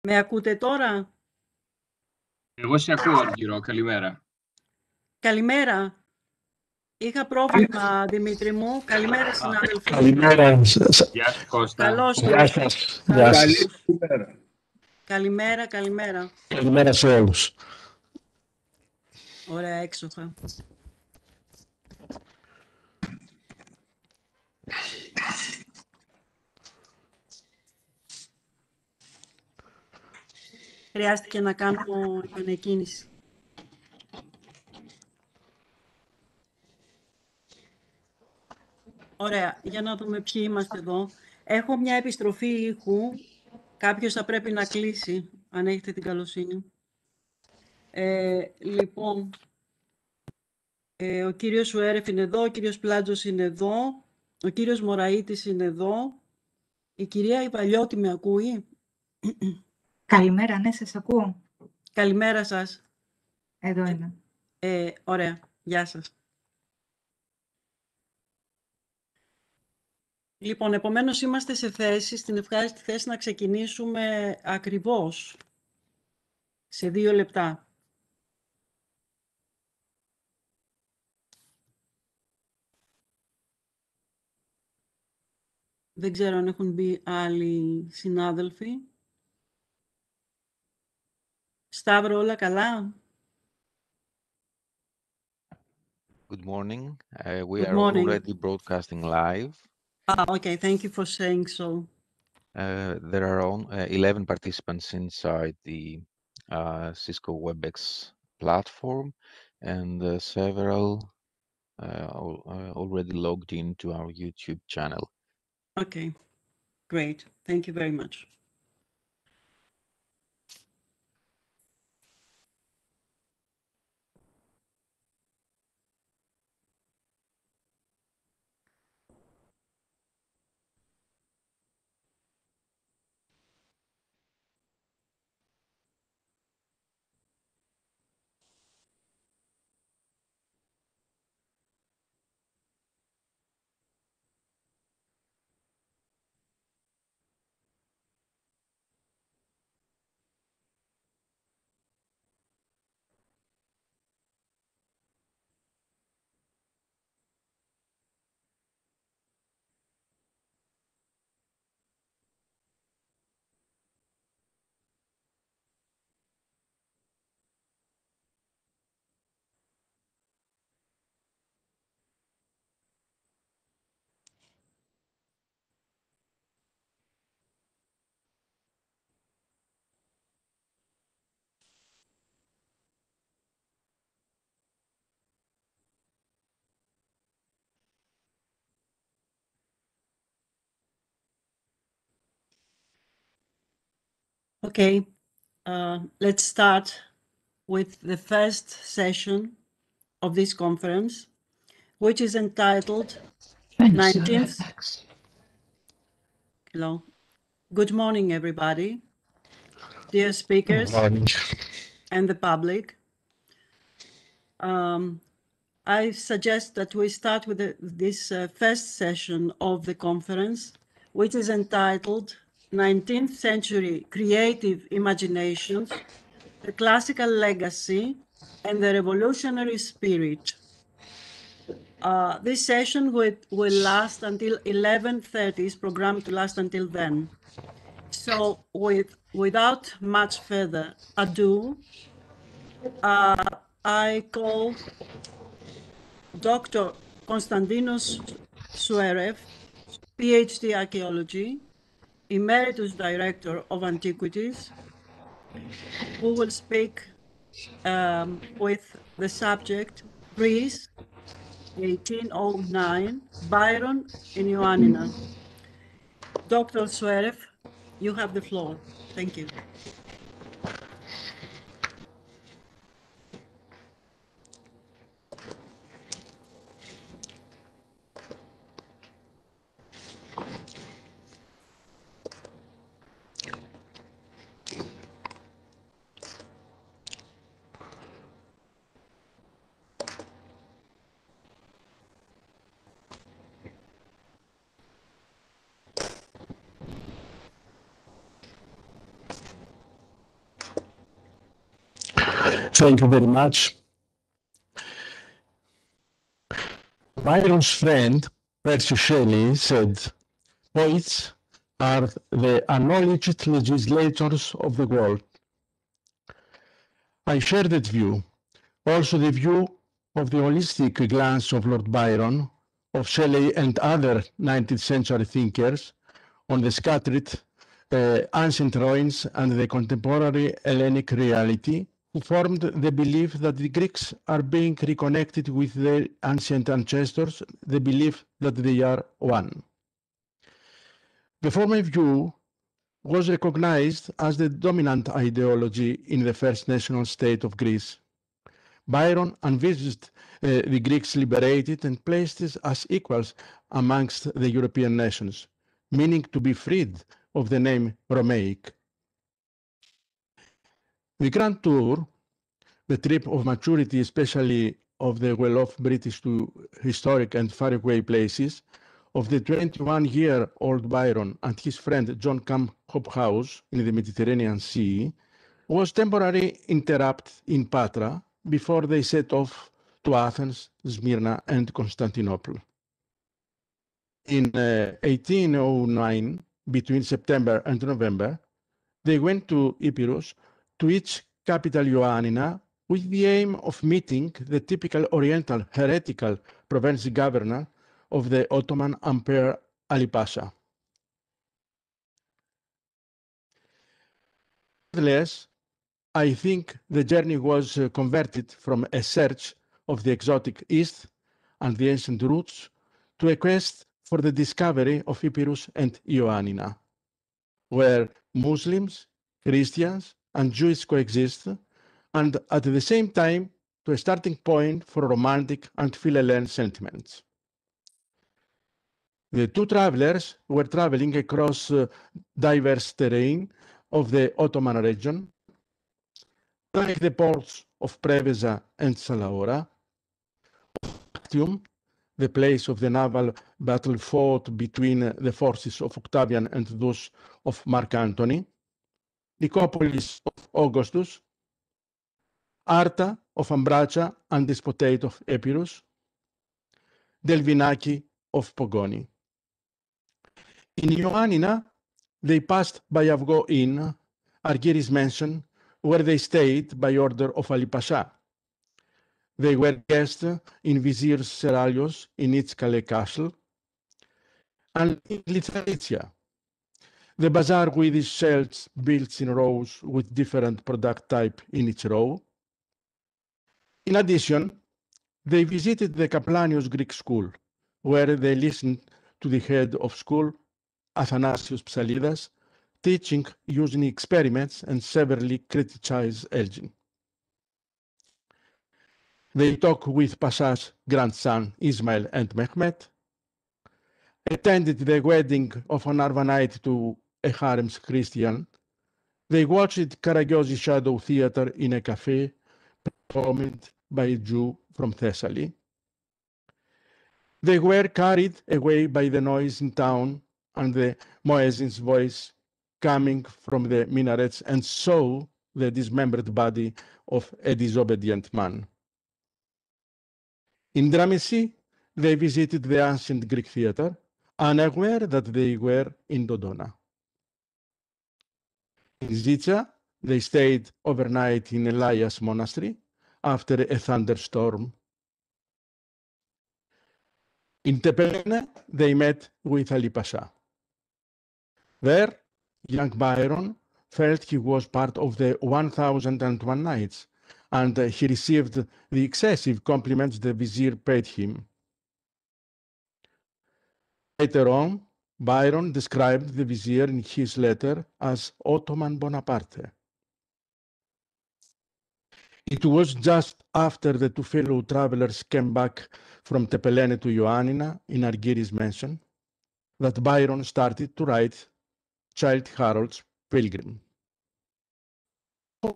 Με ακούτε τώρα? Εγώ σε ακούω, Αργυρό. Καλημέρα. Καλημέρα. Είχα πρόβλημα, Δημήτρη μου. Καλημέρα, συνάδελφοι. Καλημέρα. Γεια σου, Κώστα. Καλώς Γεια ήρθατε. σας. Γεια σας. Καλημέρα, καλημέρα. Καλημέρα σε όλους. Ωραία έξοχα. Χρειάστηκε να κάνω επανεκκίνηση. Ωραία, για να δούμε ποιοι είμαστε εδώ. Έχω μια επιστροφή ήχου. Κάποιος θα πρέπει να κλείσει, αν έχετε την καλοσύνη. Λοιπόν, ο κύριος Σουέρεφ είναι εδώ, ο κύριος Πλάτζος είναι εδώ, ο κύριος Μωραΐτης είναι εδώ. Η κυρία Ιβαλιώτη με ακούει? Καλημέρα, ναι, σας ακούω. Καλημέρα σας. Εδώ είμαι. Ωραία, γεια σας. Λοιπόν, επομένως είμαστε σε θέση, στην ευχάριστη θέση να ξεκινήσουμε ακριβώς σε 2 λεπτά. Δεν ξέρω αν έχουν μπει άλλοι συνάδελφοι. Σταύρο, όλα καλά? Good morning. We Good are morning. already broadcasting live. Okay, thank you for saying so. There are 11 participants inside the Cisco WebEx platform, and several already logged into our YouTube channel. Okay, great. Thank you very much. Okay, let's start with the first session of this conference, which is entitled 19th. Hello. Good morning, everybody. Dear speakers and the public. I suggest that we start with this first session of the conference, which is entitled 19th Century Creative Imaginations, the Classical Legacy and the Revolutionary Spirit. This session will last until 11:30, is programmed to last until then. So without much further ado, I call Dr. Konstantinos Suerev, PhD Archaeology, Emeritus Director of Antiquities, who will speak with the subject Greece, 1809, Byron in Ioannina. Dr. Suerev, you have the floor. Thank you. Thank you very much. Byron's friend, Percy Shelley, said, poets are the acknowledged legislators of the world. I share that view. Also the view of the holistic glance of Lord Byron, of Shelley and other 19th century thinkers on the scattered ancient ruins and the contemporary Hellenic reality, who formed the belief that the Greeks are being reconnected with their ancient ancestors, the belief that they are one. The former view was recognized as the dominant ideology in the first national state of Greece. Byron envisaged the Greeks liberated and placed as equals amongst the European nations, meaning to be freed of the name Romaic. The Grand Tour, the trip of maturity, especially of the well-off British to historic and faraway places, of the 21-year-old Byron and his friend John Cam Hobhouse in the Mediterranean Sea, was temporarily interrupted in Patra before they set off to Athens, Smyrna, and Constantinople. In 1809, between September and November, they went to Epirus, to its capital Ioannina, with the aim of meeting the typical Oriental heretical provincial governor of the Ottoman Emperor Ali Pasha. Nevertheless, I think the journey was converted from a search of the exotic East and the ancient roots to a quest for the discovery of Epirus and Ioannina, where Muslims, Christians, and Jews coexist, and at the same time to a starting point for romantic and Phil-Hellene sentiments. The two travelers were traveling across diverse terrain of the Ottoman region, like the ports of Preveza and Salaora, Actium, the place of the naval battle fought between the forces of Octavian and those of Mark Antony, Nicopolis of Augustus, Arta of Ambracia and Despotate of Epirus, Delvinaki of Pogoni. In Ioannina, they passed by Avgo Inn, Argyris Mansion, where they stayed by order of Ali Pasha. They were guests in Vizier Seralios in its Calais castle, and in Lithuania, the bazaar with its shelves built in rows with different product type in each row. In addition, they visited the Kaplanios Greek school, where they listened to the head of school, Athanasios Psalidas, teaching using experiments and severely criticized Elgin. They talked with Pasha's grandson Ismail and Mehmet, attended the wedding of an Arvanite to a Harem's Christian. They watched Karagiozis Shadow Theater in a cafe performed by a Jew from Thessaly. They were carried away by the noise in town and the muezzin's voice coming from the minarets, and saw the dismembered body of a disobedient man. In Dramisi, they visited the ancient Greek theater, unaware that they were in Dodona. In Zitsa, they stayed overnight in Elias Monastery after a thunderstorm. In Tepelene, they met with Ali Pasha. There, young Byron felt he was part of the 1001 Nights, and he received the excessive compliments the vizier paid him. Later on, Byron described the vizier in his letter as Ottoman Bonaparte. It was just after the two fellow travelers came back from Tepelene to Ioannina in Argyris Mansion that Byron started to write Childe Harold's Pilgrim.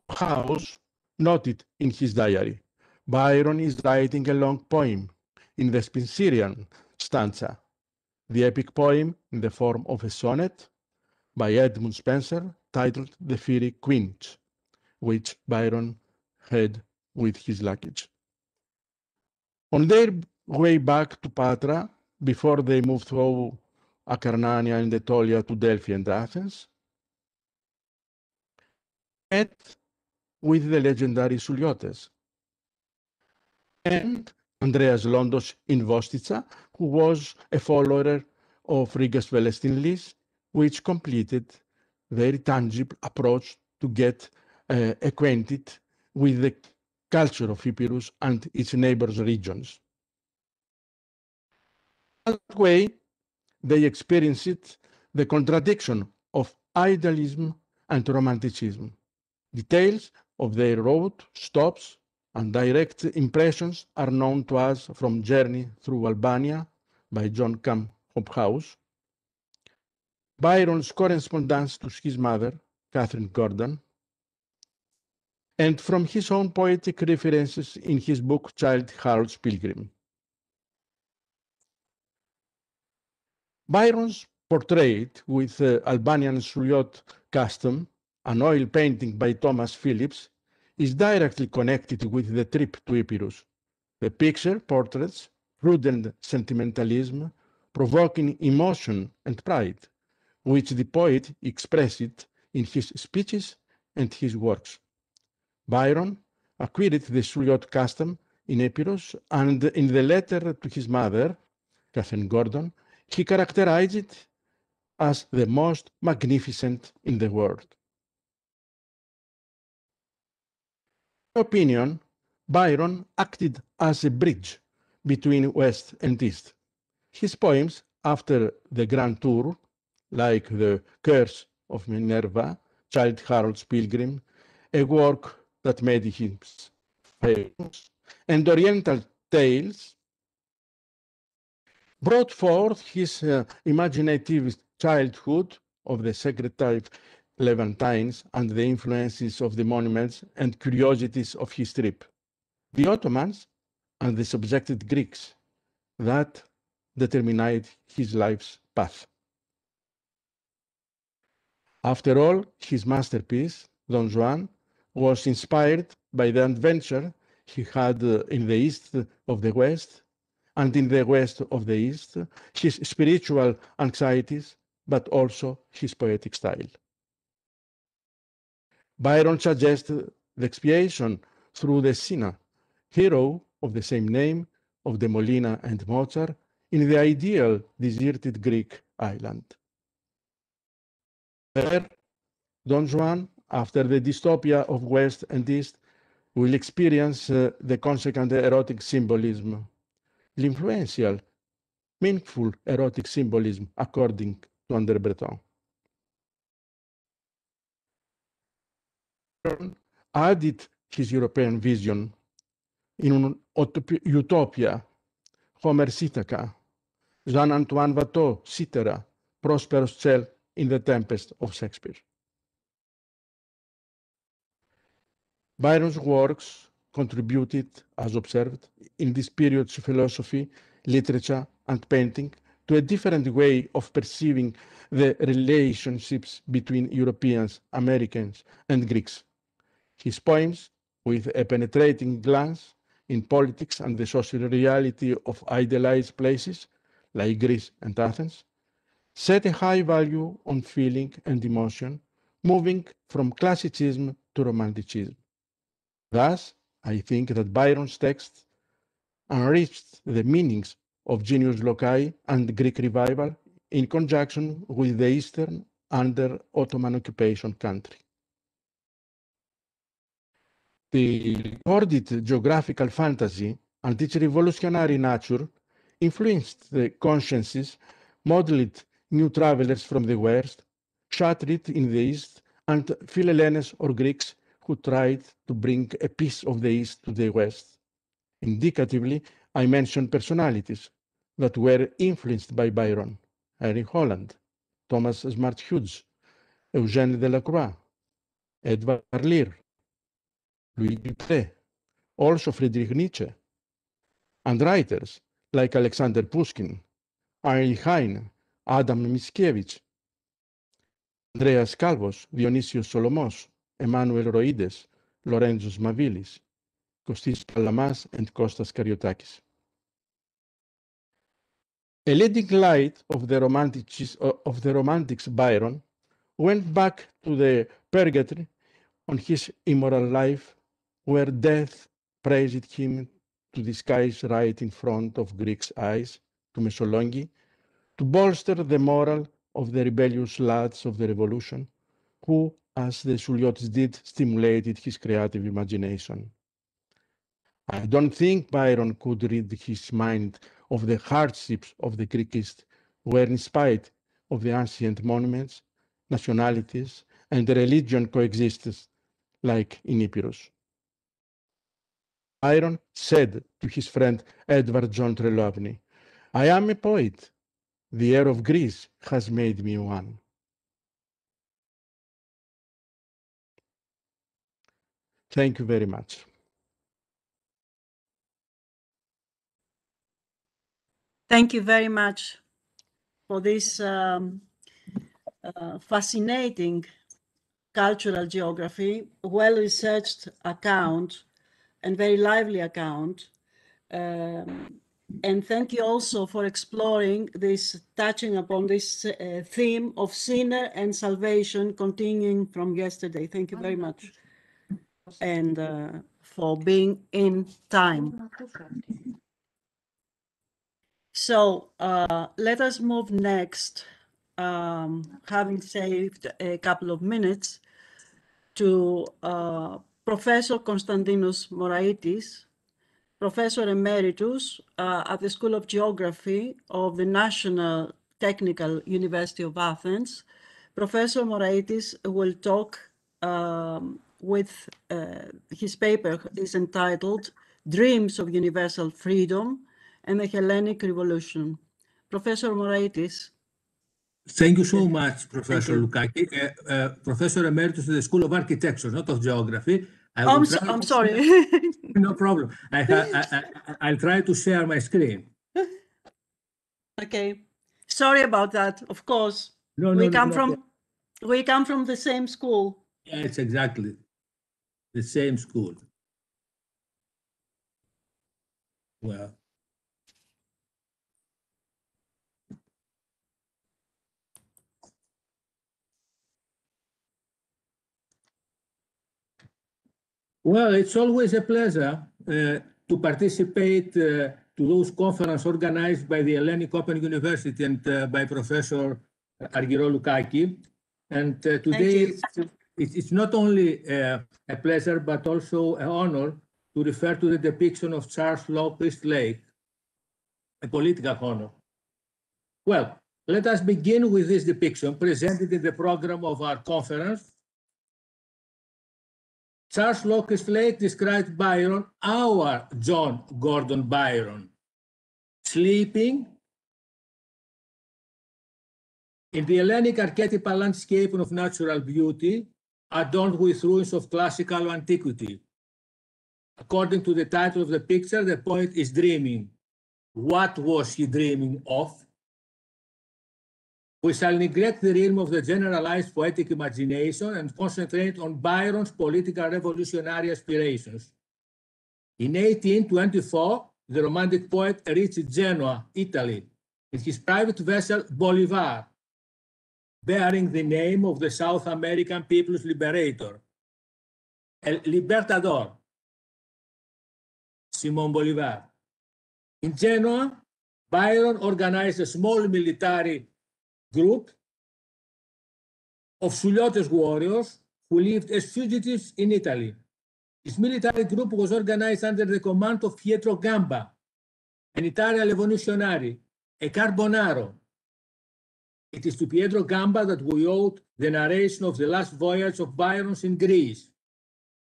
House noted in his diary, Byron is writing a long poem in the Spenserian stanza, the epic poem in the form of a sonnet by Edmund Spenser titled The Fiery Quince, which Byron had with his luggage. On their way back to Patra, before they moved through Acarnania and Aetolia to Delphi and Athens, met with the legendary Suliotes and Andreas Londos in Vostitsa, who was a follower of Rigas Velestin Lys, which completed very tangible approach to get acquainted with the culture of Epirus and its neighbors regions. That way, they experienced the contradiction of idealism and romanticism. Details of their road stops and direct impressions are known to us from Journey Through Albania by John Cam Hobhouse, Byron's correspondence to his mother, Catherine Gordon, and from his own poetic references in his book Childe Harold's Pilgrim. Byron's portrait with Albanian Suliot custom, an oil painting by Thomas Phillips, is directly connected with the trip to Epirus. The picture portraits prudent sentimentalism, provoking emotion and pride, which the poet expressed in his speeches and his works. Byron acquired the Suliot custom in Epirus, and in the letter to his mother, Catherine Gordon, he characterized it as the most magnificent in the world. In my opinion, Byron acted as a bridge between West and East. His poems after the Grand Tour, like The Curse of Minerva, Childe Harold's Pilgrim, a work that made him famous, and Oriental Tales, brought forth his imaginative childhood of the sacred type Levantines and the influences of the monuments and curiosities of his trip, the Ottomans and the subjected Greeks, that determined his life's path. After all, his masterpiece, Don Juan, was inspired by the adventure he had in the east of the West, and in the west of the East, his spiritual anxieties, but also his poetic style. Byron suggests the expiation through the Sina, hero of the same name of de Molina and Mozart, in the ideal deserted Greek island. There, Don Juan, after the dystopia of West and East, will experience the consequent erotic symbolism, the influential, meaningful erotic symbolism, according to André Breton. Added his European vision in an utopia, Homer's Ithaca, Jean-Antoine Watteau, Cythera, Prospero's Cell in The Tempest of Shakespeare. Byron's works contributed, as observed, in this period's philosophy, literature, and painting to a different way of perceiving the relationships between Europeans, Americans, and Greeks. His poems, with a penetrating glance in politics and the social reality of idealized places like Greece and Athens, set a high value on feeling and emotion, moving from classicism to romanticism. Thus, I think that Byron's texts enriched the meanings of Genius Loci and Greek revival in conjunction with the Eastern under Ottoman occupation country. The recorded geographical fantasy and its revolutionary nature influenced the consciences, modeled new travelers from the West, shattered in the East, and Philhellenes or Greeks who tried to bring a piece of the East to the West. Indicatively, I mention personalities that were influenced by Byron: Henry Holland, Thomas Smart Hughes, Eugène Delacroix, Edward Lear, Louis Dupré, also Friedrich Nietzsche, and writers like Alexander Pushkin, Heinrich Heine, Adam Mickiewicz, Andreas Calvos, Dionysios Solomos, Emmanuel Roides, Lorenzo Smavilis, Kostis Palamas, and Kostas Kariotakis. A leading light of the Romantics Byron went back to the purgatory on his immoral life, where death praised him to disguise right in front of Greeks' eyes, to Messolongi, to bolster the moral of the rebellious lads of the revolution, who, as the Souliotis did, stimulated his creative imagination. I don't think Byron could rid his mind of the hardships of the Greek East, where in spite of the ancient monuments, nationalities, and religion coexisted, like in Epirus. Byron said to his friend Edward John Trelawney, "I am a poet. The air of Greece has made me one." Thank you very much. Thank you very much for this fascinating cultural geography, well-researched account, and very lively account. And thank you also for exploring this, touching upon this theme of sinner and salvation, continuing from yesterday. Thank you very much. And for being in time. So let us move next, having saved a couple of minutes, to Professor Konstantinos Moraitis, Professor Emeritus at the School of Geography of the National Technical University of Athens. Professor Moraitis will talk with his paper is entitled Dreams of Universal Freedom and the Hellenic Revolution. Professor Moraitis. Thank you so much, Professor Loukaki. Professor Emeritus of the School of Architecture, not of Geography. I'm sorry. No problem. I'll try to share my screen. Okay. Sorry about that, of course. We come from the same school. Yeah, it's exactly the same school. Well. Well, it's always a pleasure to participate to those conferences organized by the Hellenic Open University and by Professor Argyro Loukaki. And today it's not only a pleasure, but also an honor to refer to the depiction of Charles Locust Lake, a political honor. Well, let us begin with this depiction presented in the program of our conference. Charles Locust Lake described Byron, our John Gordon Byron, sleeping in the Hellenic archetypal landscape of natural beauty, adorned with ruins of classical antiquity. According to the title of the picture, the poet is dreaming. What was he dreaming of? We shall neglect the realm of the generalized poetic imagination and concentrate on Byron's political revolutionary aspirations. In 1824, the Romantic poet reached Genoa, Italy, in his private vessel Bolivar, bearing the name of the South American People's Liberator, El Libertador, Simón Bolivar. In Genoa, Byron organized a small military group of Souliotes warriors who lived as fugitives in Italy. This military group was organized under the command of Pietro Gamba, an Italian revolutionary, a Carbonaro. It is to Pietro Gamba that we owe the narration of the last voyage of Byron's in Greece,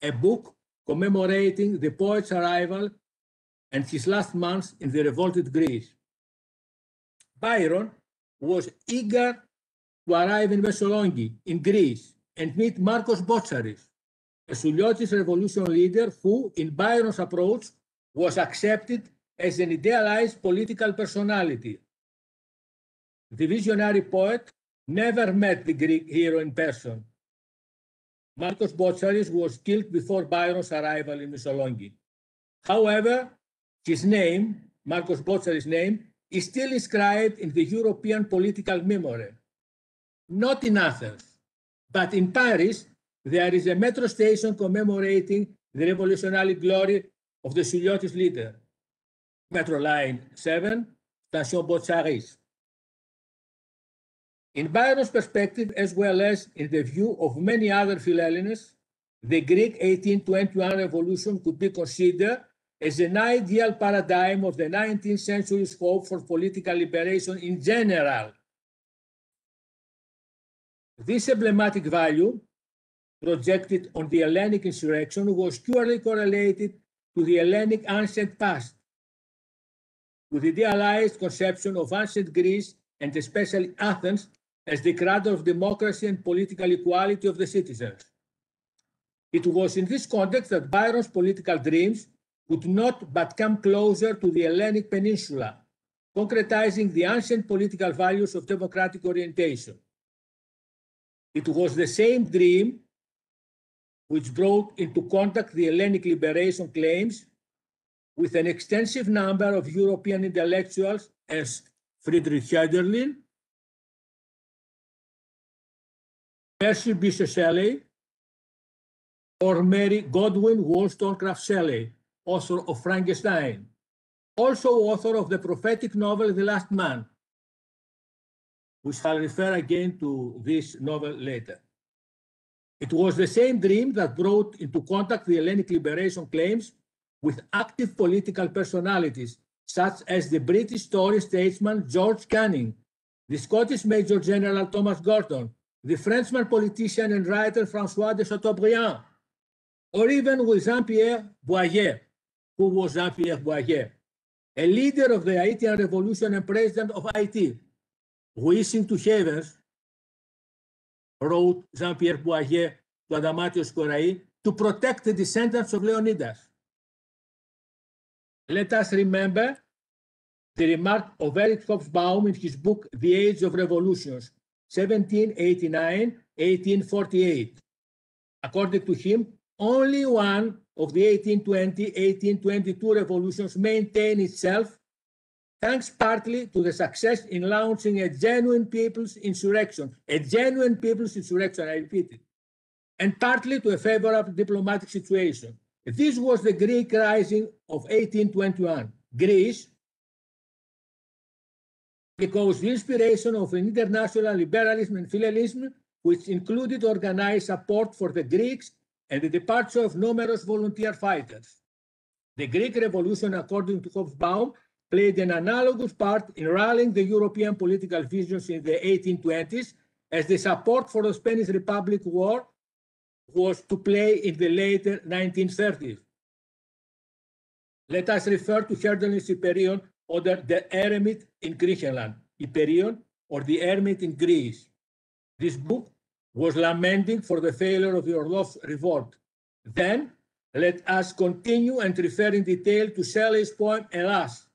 a book commemorating the poet's arrival and his last months in the revolted Greece. Byron was eager to arrive in Messolongi, in Greece, and meet Marcos Botsaris, a Souliotis revolution leader who, in Byron's approach, was accepted as an idealized political personality. The visionary poet never met the Greek hero in person. Marcos Botsaris was killed before Byron's arrival in Missolonghi. However, his name, Marcos Botsari's name, is still inscribed in the European political memory. Not in Athens, but in Paris, there is a metro station commemorating the revolutionary glory of the Suliotis leader. Metro Line 7, Station Botsaris. In Byron's perspective, as well as in the view of many other Philhellenists, the Greek 1821 revolution could be considered as an ideal paradigm of the 19th century's hope for political liberation in general. This emblematic value, projected on the Hellenic insurrection, was purely correlated to the Hellenic ancient past, with the idealized conception of ancient Greece and especially Athens as the cradle of democracy and political equality of the citizens. It was in this context that Byron's political dreams could not but come closer to the Hellenic peninsula, concretizing the ancient political values of democratic orientation. It was the same dream which brought into contact the Hellenic liberation claims with an extensive number of European intellectuals as Friedrich Hölderlin, Percy Bysshe Shelley, or Mary Godwin Wollstonecraft Shelley, author of Frankenstein, also author of the prophetic novel The Last Man. We shall refer again to this novel later. It was the same dream that brought into contact the Hellenic liberation claims with active political personalities, such as the British Tory statesman George Canning, the Scottish Major General Thomas Gorton, the Frenchman politician and writer François de Chateaubriand, or even with Jean-Pierre Boyer. Who was Jean-Pierre Boyer? A leader of the Haitian Revolution and president of Haiti. Wishing to heavens, wrote Jean-Pierre Boyer to Adamatios Korai, to protect the descendants of Leonidas. Let us remember the remark of Eric Hobsbawm in his book, The Age of Revolutions, 1789-1848. According to him, only one of the 1820-1822 revolutions maintained itself, thanks partly to the success in launching a genuine people's insurrection, I repeat it, and partly to a favorable diplomatic situation. This was the Greek Rising of 1821. Greece, because the inspiration of an international liberalism and Philhellenism, which included organized support for the Greeks and the departure of numerous volunteer fighters. The Greek Revolution, according to Hobsbawm, played an analogous part in rallying the European political visions in the 1820s, as the support for the Spanish Republic War was to play in the later 1930s. Let us refer to Hölderlin's Hyperion, or the Eremit in Greenland, Hyperion, or the Eremit in Greece. This book was lamenting for the failure of the Orlov's revolt. Then, let us continue and refer in detail to Shelley's poem, Alas,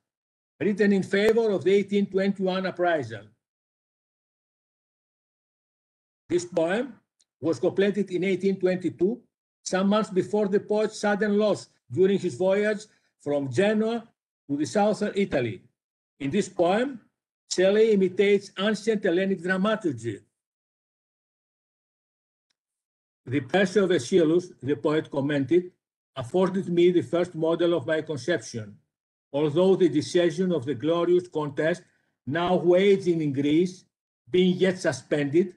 written in favor of the 1821 uprising. This poem was completed in 1822, some months before the poet's sudden loss during his voyage from Genoa to the southern Italy. In this poem, Shelley imitates ancient Hellenic dramaturgy. The Percy of Aeschylus, the poet commented, afforded me the first model of my conception, although the decision of the glorious contest now waging in Greece, being yet suspended,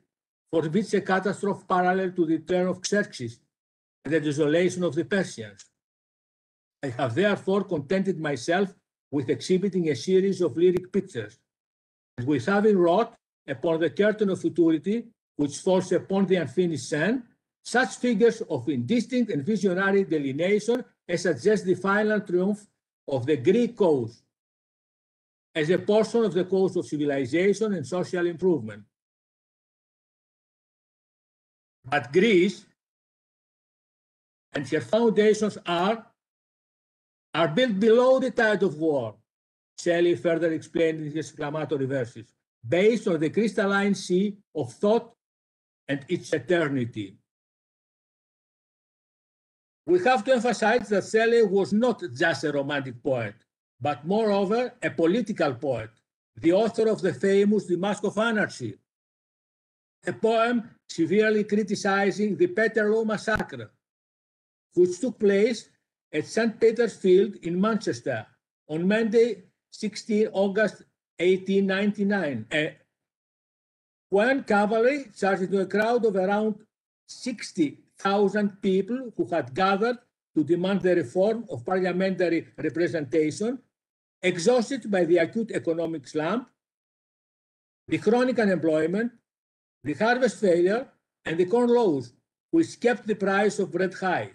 forbids a catastrophe parallel to the turn of Xerxes and the desolation of the Persians. I have therefore contented myself with exhibiting a series of lyric pictures, and with having wrought upon the curtain of futurity, which falls upon the unfinished scene, such figures of indistinct and visionary delineation as suggest the final triumph of the Greek cause as a portion of the cause of civilization and social improvement. But Greece and her foundations are built below the tide of war, Shelley further explained in his exclamatory verses, based on the crystalline sea of thought and its eternity. We have to emphasize that Shelley was not just a romantic poet, but moreover a political poet, the author of the famous The Mask of Anarchy, a poem severely criticizing the Peterloo massacre, which took place at St. Peter's Field in Manchester on Monday, 16 August 1899, when cavalry charged into a crowd of around 60,000 people who had gathered to demand the reform of parliamentary representation, exhausted by the acute economic slump, the chronic unemployment, the harvest failure, and the corn laws, which kept the price of bread high.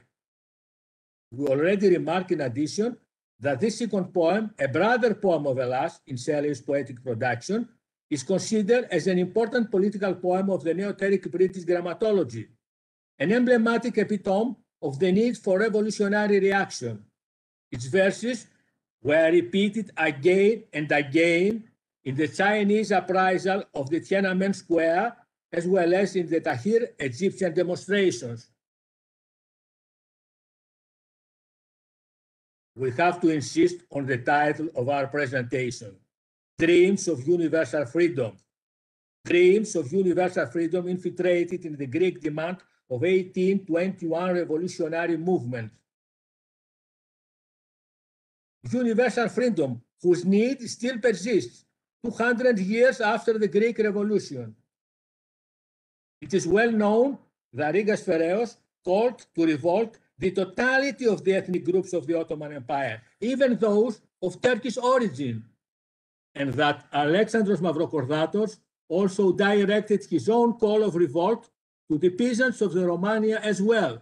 We already remarked in addition that this second poem, a brother poem of Hellas in Shelley's poetic production, is considered as an important political poem of the neo-Terric British grammatology, an emblematic epitome of the need for revolutionary reaction. Its verses were repeated again and again in the Chinese uprisal of the Tiananmen Square, as well as in the Tahrir Egyptian demonstrations. We have to insist on the title of our presentation, Dreams of Universal Freedom. Dreams of universal freedom infiltrated in the Greek demand of 1821 revolutionary movement. Universal freedom, whose need still persists 200 years after the Greek Revolution. It is well known that Rigas Phareos called to revolt the totality of the ethnic groups of the Ottoman Empire, even those of Turkish origin, and that Alexandros Mavrokordatos also directed his own call of revolt to the peasants of the Romania as well.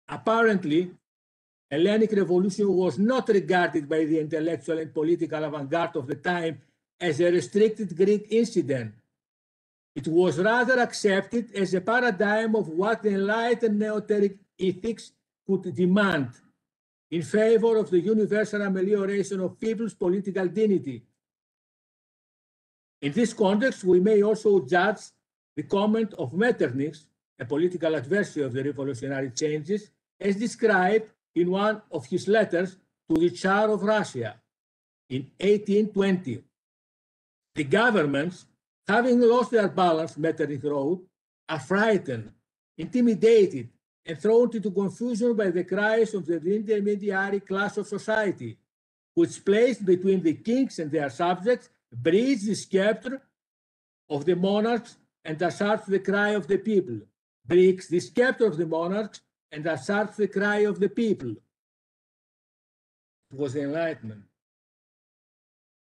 Apparently, Hellenic revolution was not regarded by the intellectual and political avant-garde of the time as a restricted Greek incident. It was rather accepted as a paradigm of what the enlightened neo-Terric ethics could demand in favor of the universal amelioration of people's political dignity. In this context, we may also judge the comment of Metternich, a political adversary of the revolutionary changes, as described in one of his letters to the Tsar of Russia in 1820. The governments, having lost their balance, Metternich wrote, are frightened, intimidated, and thrown into confusion by the cries of the intermediary class of society, which placed between the kings and their subjects breeds the scepter of the monarchs and asserts the cry of the people, breaks the scepter of the monarchs and asserts the cry of the people. It was the Enlightenment.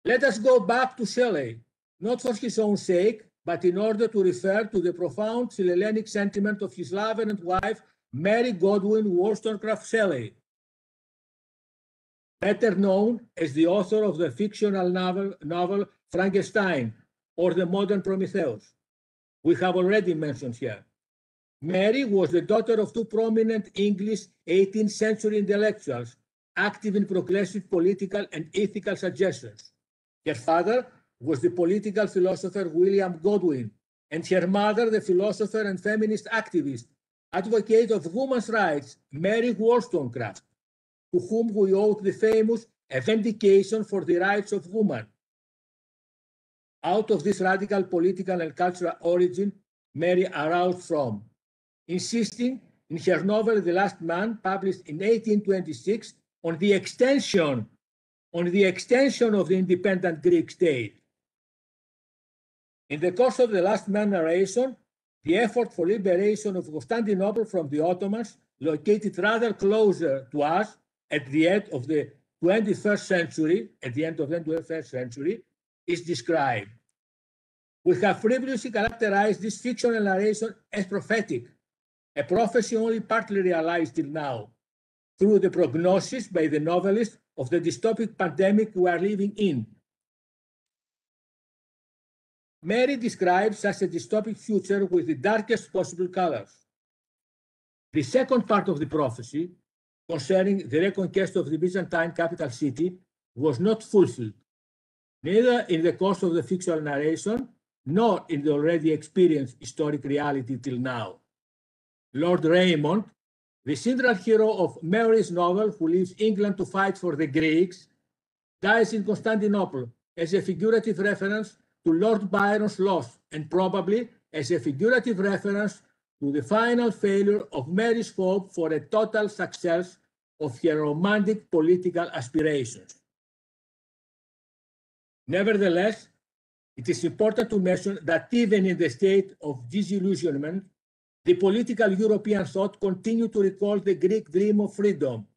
Let us go back to Shelley, not for his own sake, but in order to refer to the profound Hellenic sentiment of his lover and wife, Mary Godwin Wollstonecraft Shelley, better known as the author of the fictional novel Frankenstein, or the modern Prometheus, we have already mentioned here. Mary was the daughter of two prominent English 18th century intellectuals, active in progressive political and ethical suggestions. Her father was the political philosopher William Godwin, and her mother the philosopher and feminist activist, advocate of women's rights, Mary Wollstonecraft, to whom we owe the famous A Vindication for the Rights of Women. Out of this radical political and cultural origin, Mary aroused from, insisting in her novel The Last Man, published in 1826, on the extension of the independent Greek state. In the course of The Last Man narration, the effort for liberation of Constantinople from the Ottomans, located rather closer to us at the end of the 21st century, is described. We have previously characterized this fictional narration as prophetic, a prophecy only partly realized till now, through the prognosis by the novelist of the dystopic pandemic we are living in. Mary describes such a dystopic future with the darkest possible colors. The second part of the prophecy, concerning the reconquest of the Byzantine capital city, was not fulfilled, neither in the course of the fictional narration, nor in the already experienced historic reality till now. Lord Raymond, The central hero of Mary's novel, who leaves England to fight for the Greeks, dies in Constantinople as a figurative reference to Lord Byron's loss, and probably as a figurative reference to the final failure of Mary's hope for a total success of her romantic political aspirations. Nevertheless, it is important to mention that even in the state of disillusionment, the political European thought continued to recall the Greek dream of freedom.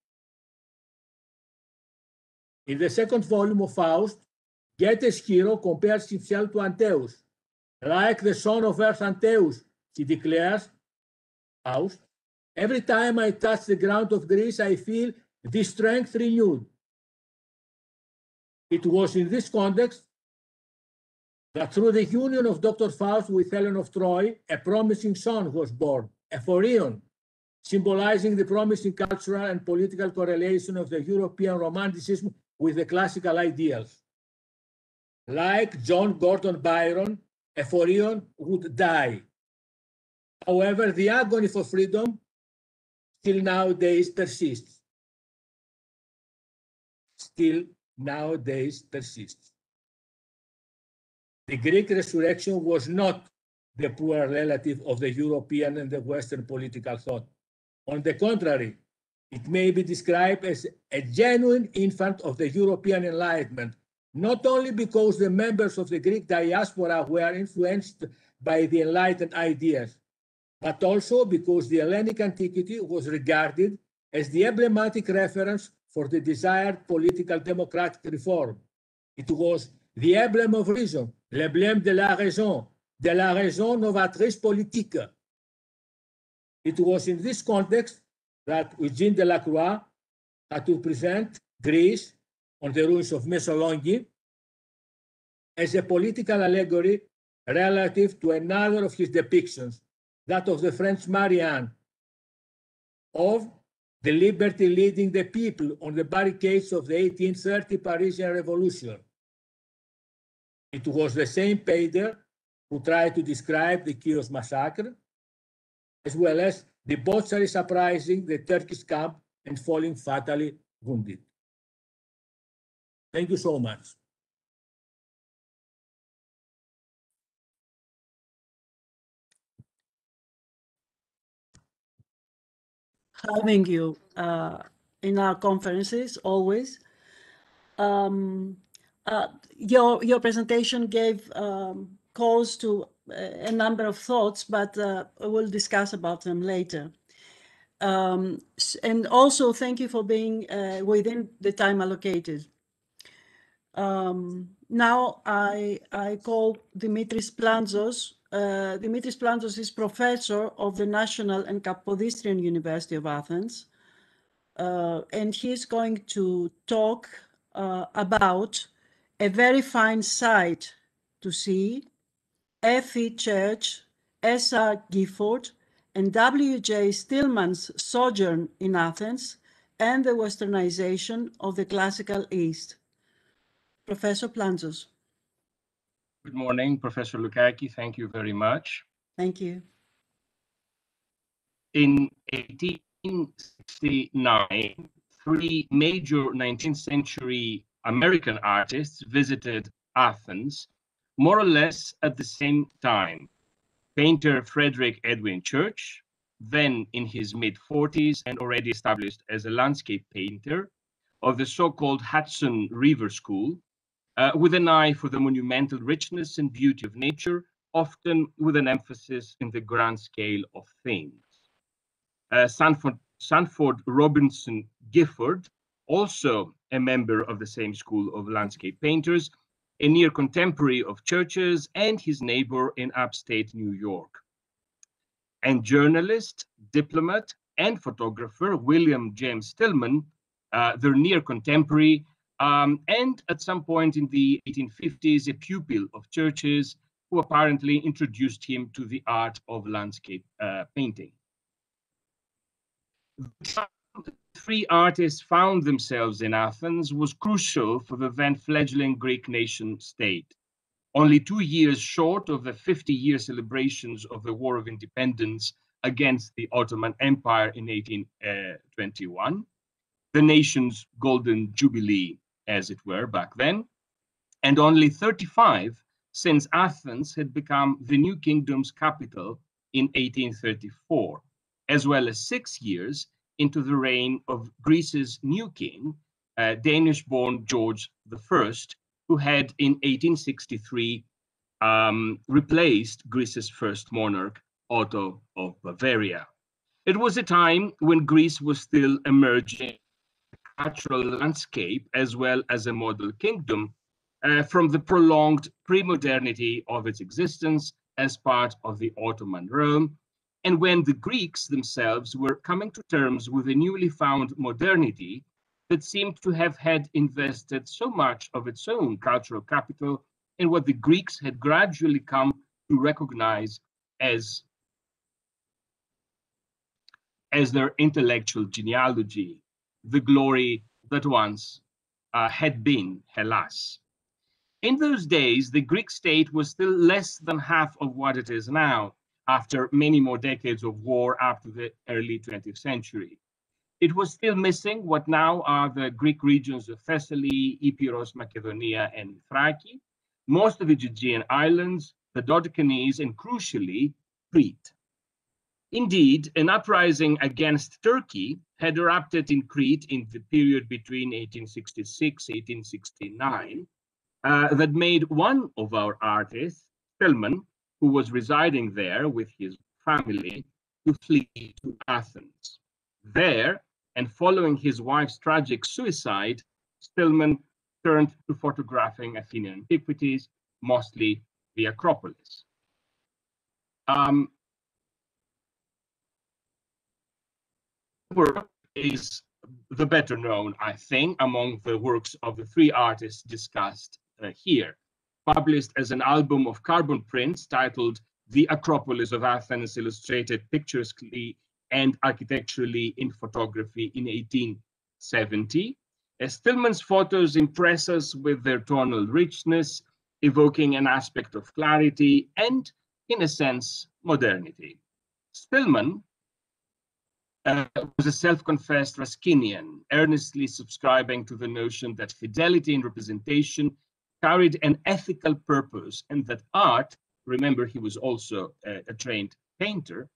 In the second volume of Faust, Goethe's hero compares himself to Antaeus. Like the son of earth Antaeus, he declares, Faust, every time I touch the ground of Greece, I feel the strength renewed. It was in this context that through the union of Dr. Faust with Helen of Troy, a promising son was born, Ephorion, symbolizing the promising cultural and political correlation of the European Romanticism with the classical ideals. Like John Gordon Byron, Ephorion would die. However, the agony for freedom still nowadays persists. Still nowadays persists. The Greek resurrection was not the poor relative of the European and the Western political thought. On the contrary, it may be described as a genuine infant of the European Enlightenment, not only because the members of the Greek diaspora were influenced by the Enlightened ideas, but also because the Hellenic antiquity was regarded as the emblematic reference for the desired political democratic reform. It was the emblem of reason, l'emblème de la raison novatrice politique. It was in this context that Eugène Delacroix had to present Greece on the ruins of Missolonghi as a political allegory relative to another of his depictions, that of the French Marianne, of the liberty leading the people on the barricades of the 1830 Parisian Revolution. It was the same painter who tried to describe the Chios massacre, as well as the butchery surprising the Turkish camp and falling fatally wounded. Thank you so much. Having you in our conferences always. Your presentation gave cause to a number of thoughts, but we'll discuss about them later. And also, thank you for being within the time allocated. Now I call Dimitris Plantsos. Dimitris Plantsos is professor of the National and Kapodistrian University of Athens. And he's going to talk about a very fine sight to see, Effie Church, S.R. Gifford, and W.J. Stillman's sojourn in Athens and the westernization of the classical East. Professor Plantsos. Good morning, Professor Lukaki. Thank you very much. Thank you. In 1869, three major 19th century American artists visited Athens, more or less at the same time. Painter Frederick Edwin Church, then in his mid-40s and already established as a landscape painter of the so-called Hudson River School, with an eye for the monumental richness and beauty of nature, often with an emphasis in the grand scale of things. Sanford Robinson Gifford, also a member of the same school of landscape painters, a near contemporary of Church's and his neighbor in upstate New York. And journalist, diplomat, and photographer William James Stillman, their near contemporary, and at some point in the 1850s, a pupil of Church's, who apparently introduced him to the art of landscape painting. The three artists found themselves in Athens was crucial for the then fledgling Greek nation state. Only 2 years short of the 50-year celebrations of the War of Independence against the Ottoman Empire in 1821, the nation's golden jubilee, as it were, back then, and only 35 since Athens had become the new kingdom's capital in 1834, as well as 6 years into the reign of Greece's new king, Danish-born George I, who had in 1863 replaced Greece's first monarch, Otto of Bavaria. It was a time when Greece was still emerging cultural landscape as well as a model kingdom from the prolonged pre-modernity of its existence as part of the Ottoman realm, and when the Greeks themselves were coming to terms with a newly found modernity that seemed to have had invested so much of its own cultural capital in what the Greeks had gradually come to recognize as their intellectual genealogy, the glory that once had been Hellas. In those days, the Greek state was still less than half of what it is now, after many more decades of war up to the early 20th century. It was still missing what now are the Greek regions of Thessaly, Epirus, Macedonia, and Thrace, most of the Aegean islands, the Dodecanese, and crucially, Crete. Indeed, an uprising against Turkey had erupted in Crete in the period between 1866 and 1869 that made one of our artists, Stillman, who was residing there with his family, to flee to Athens. There, and following his wife's tragic suicide, Stillman turned to photographing Athenian antiquities, mostly the Acropolis. Work is the better known, I think, among the works of the three artists discussed here, published as an album of carbon prints titled The Acropolis of Athens, illustrated picturesquely and architecturally in photography in 1870. Stillman's photos impress us with their tonal richness, evoking an aspect of clarity and, in a sense, modernity. Stillman was a self-confessed Ruskinian, earnestly subscribing to the notion that fidelity in representation carried an ethical purpose, and that art, remember he was also a trained painter,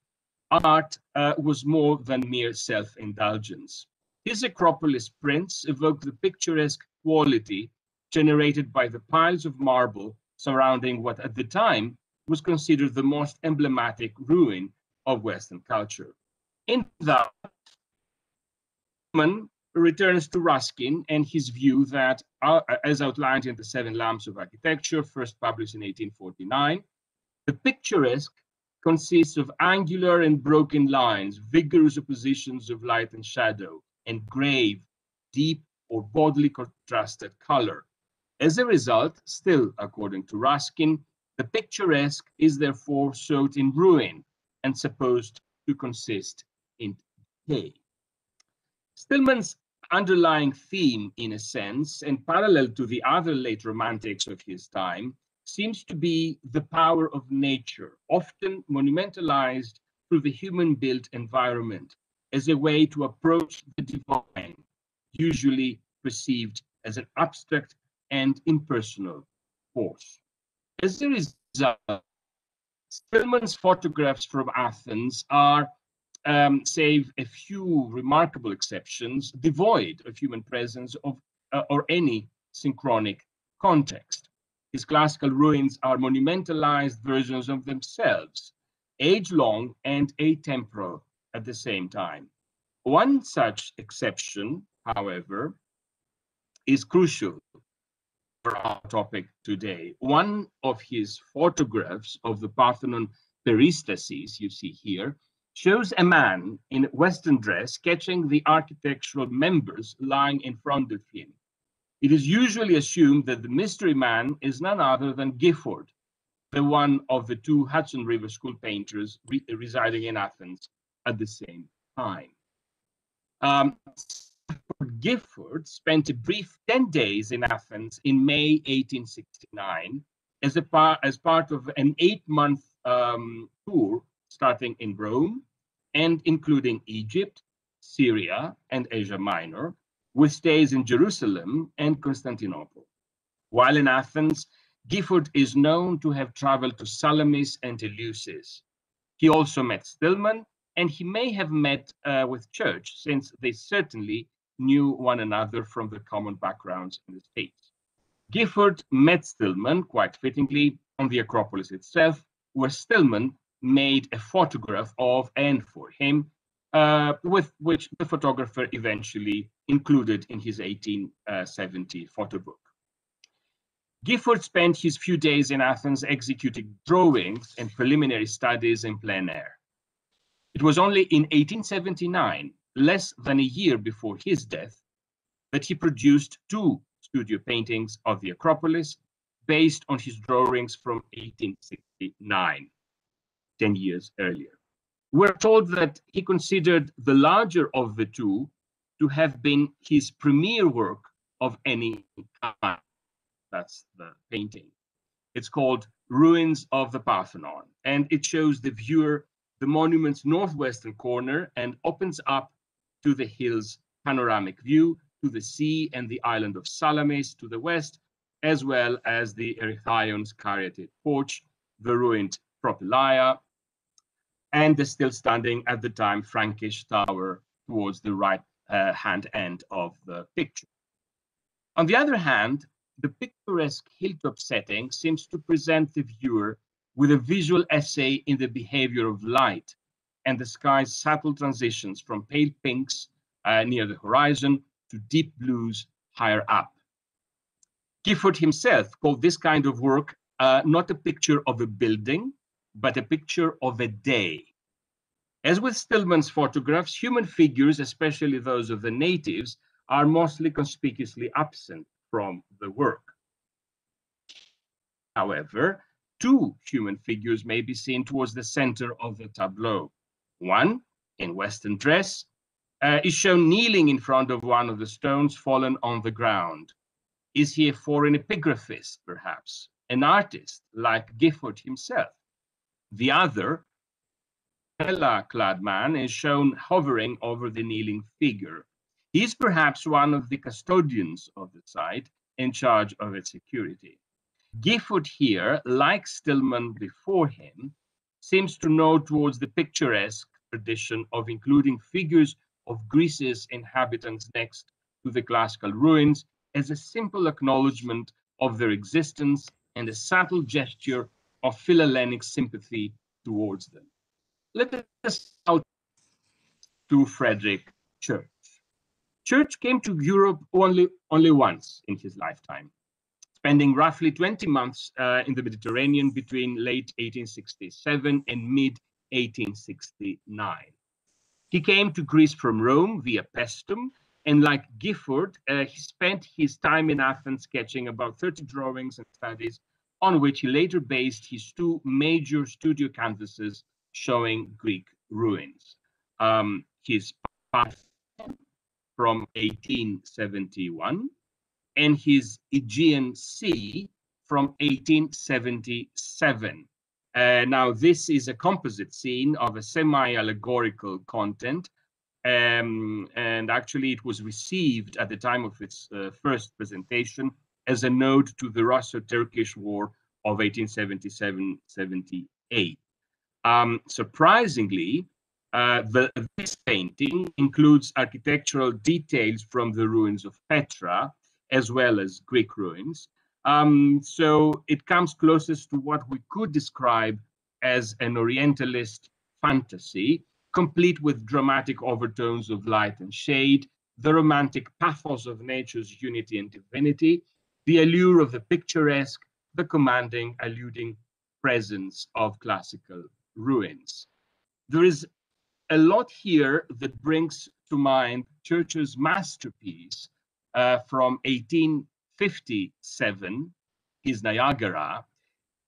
art was more than mere self-indulgence. His Acropolis prints evoke the picturesque quality generated by the piles of marble surrounding what at the time was considered the most emblematic ruin of Western culture. In that, Stillman returns to Ruskin and his view that, as outlined in the Seven Lamps of Architecture, first published in 1849, the picturesque consists of angular and broken lines, vigorous oppositions of light and shadow, and grave, deep, or boldly contrasted color. As a result, still according to Ruskin, the picturesque is therefore sought in ruin and supposed to consist in decay. Stillman's underlying theme, in a sense, and parallel to the other late romantics of his time, seems to be the power of nature, often monumentalized through the human-built environment as a way to approach the divine, usually perceived as an abstract and impersonal force. As a result, Stillman's photographs from Athens are, save a few remarkable exceptions, devoid of human presence or any synchronic context. His classical ruins are monumentalized versions of themselves, age-long and atemporal at the same time. One such exception, however, is crucial for our topic today. One of his photographs of the Parthenon peristasis, you see here, shows a man in Western dress sketching the architectural members lying in front of him. It is usually assumed that the mystery man is none other than Gifford, the one of the two Hudson River School painters residing in Athens at the same time. Gifford spent a brief 10 days in Athens in May 1869 as part of an 8-month tour starting in Rome, and including Egypt, Syria, and Asia Minor, with stays in Jerusalem and Constantinople. While in Athens, Gifford is known to have traveled to Salamis and Eleusis. He also met Stillman, and he may have met with Church, since they certainly knew one another from their common backgrounds in the States. Gifford met Stillman, quite fittingly, on the Acropolis itself, where Stillman made a photograph of and for him, with which the photographer eventually included in his 1870 photo book. Gifford spent his few days in Athens executing drawings and preliminary studies in plein air. It was only in 1879, less than a year before his death, that he produced 2 studio paintings of the Acropolis based on his drawings from 1869, 10 years earlier. We're told that he considered the larger of the 2 to have been his premier work of any kind. That's the painting. It's called Ruins of the Parthenon, and it shows the viewer the monument's northwestern corner and opens up to the hill's panoramic view, to the sea and the island of Salamis to the west, as well as the Erechthion's caryatid porch, the ruined propylaea, and the still standing at the time Frankish tower towards the right hand end of the picture. On the other hand, the picturesque hilltop setting seems to present the viewer with a visual essay in the behavior of light and the sky's subtle transitions from pale pinks near the horizon to deep blues higher up. Gifford himself called this kind of work not a picture of a building, but a picture of a day. As with Stillman's photographs, human figures, especially those of the natives, are mostly conspicuously absent from the work. However, 2 human figures may be seen towards the center of the tableau. One, in Western dress, is shown kneeling in front of one of the stones fallen on the ground. Is he a foreign epigraphist, perhaps? An artist like Gifford himself? The other, clad man, is shown hovering over the kneeling figure. He is perhaps one of the custodians of the site in charge of its security. Gifford here, like Stillman before him, seems to nod towards the picturesque tradition of including figures of Greece's inhabitants next to the classical ruins as a simple acknowledgement of their existence and a subtle gesture of Philhellenic sympathy towards them. Let us out to Frederick Church. Church came to Europe only once in his lifetime, spending roughly 20 months in the Mediterranean between late 1867 and mid-1869. He came to Greece from Rome via Paestum, and like Gifford, he spent his time in Athens sketching about 30 drawings and studies on which he later based his 2 major studio canvases showing Greek ruins. His from 1871 and his Aegean Sea from 1877. Now, this is a composite scene of a semi-allegorical content, and actually it was received at the time of its first presentation as a nod to the Russo-Turkish War of 1877-78. Surprisingly, this painting includes architectural details from the ruins of Petra, as well as Greek ruins. So it comes closest to what we could describe as an Orientalist fantasy, complete with dramatic overtones of light and shade, the romantic pathos of nature's unity and divinity, the allure of the picturesque, the commanding, alluding presence of classical ruins. There is a lot here that brings to mind Church's masterpiece from 1857, his Niagara,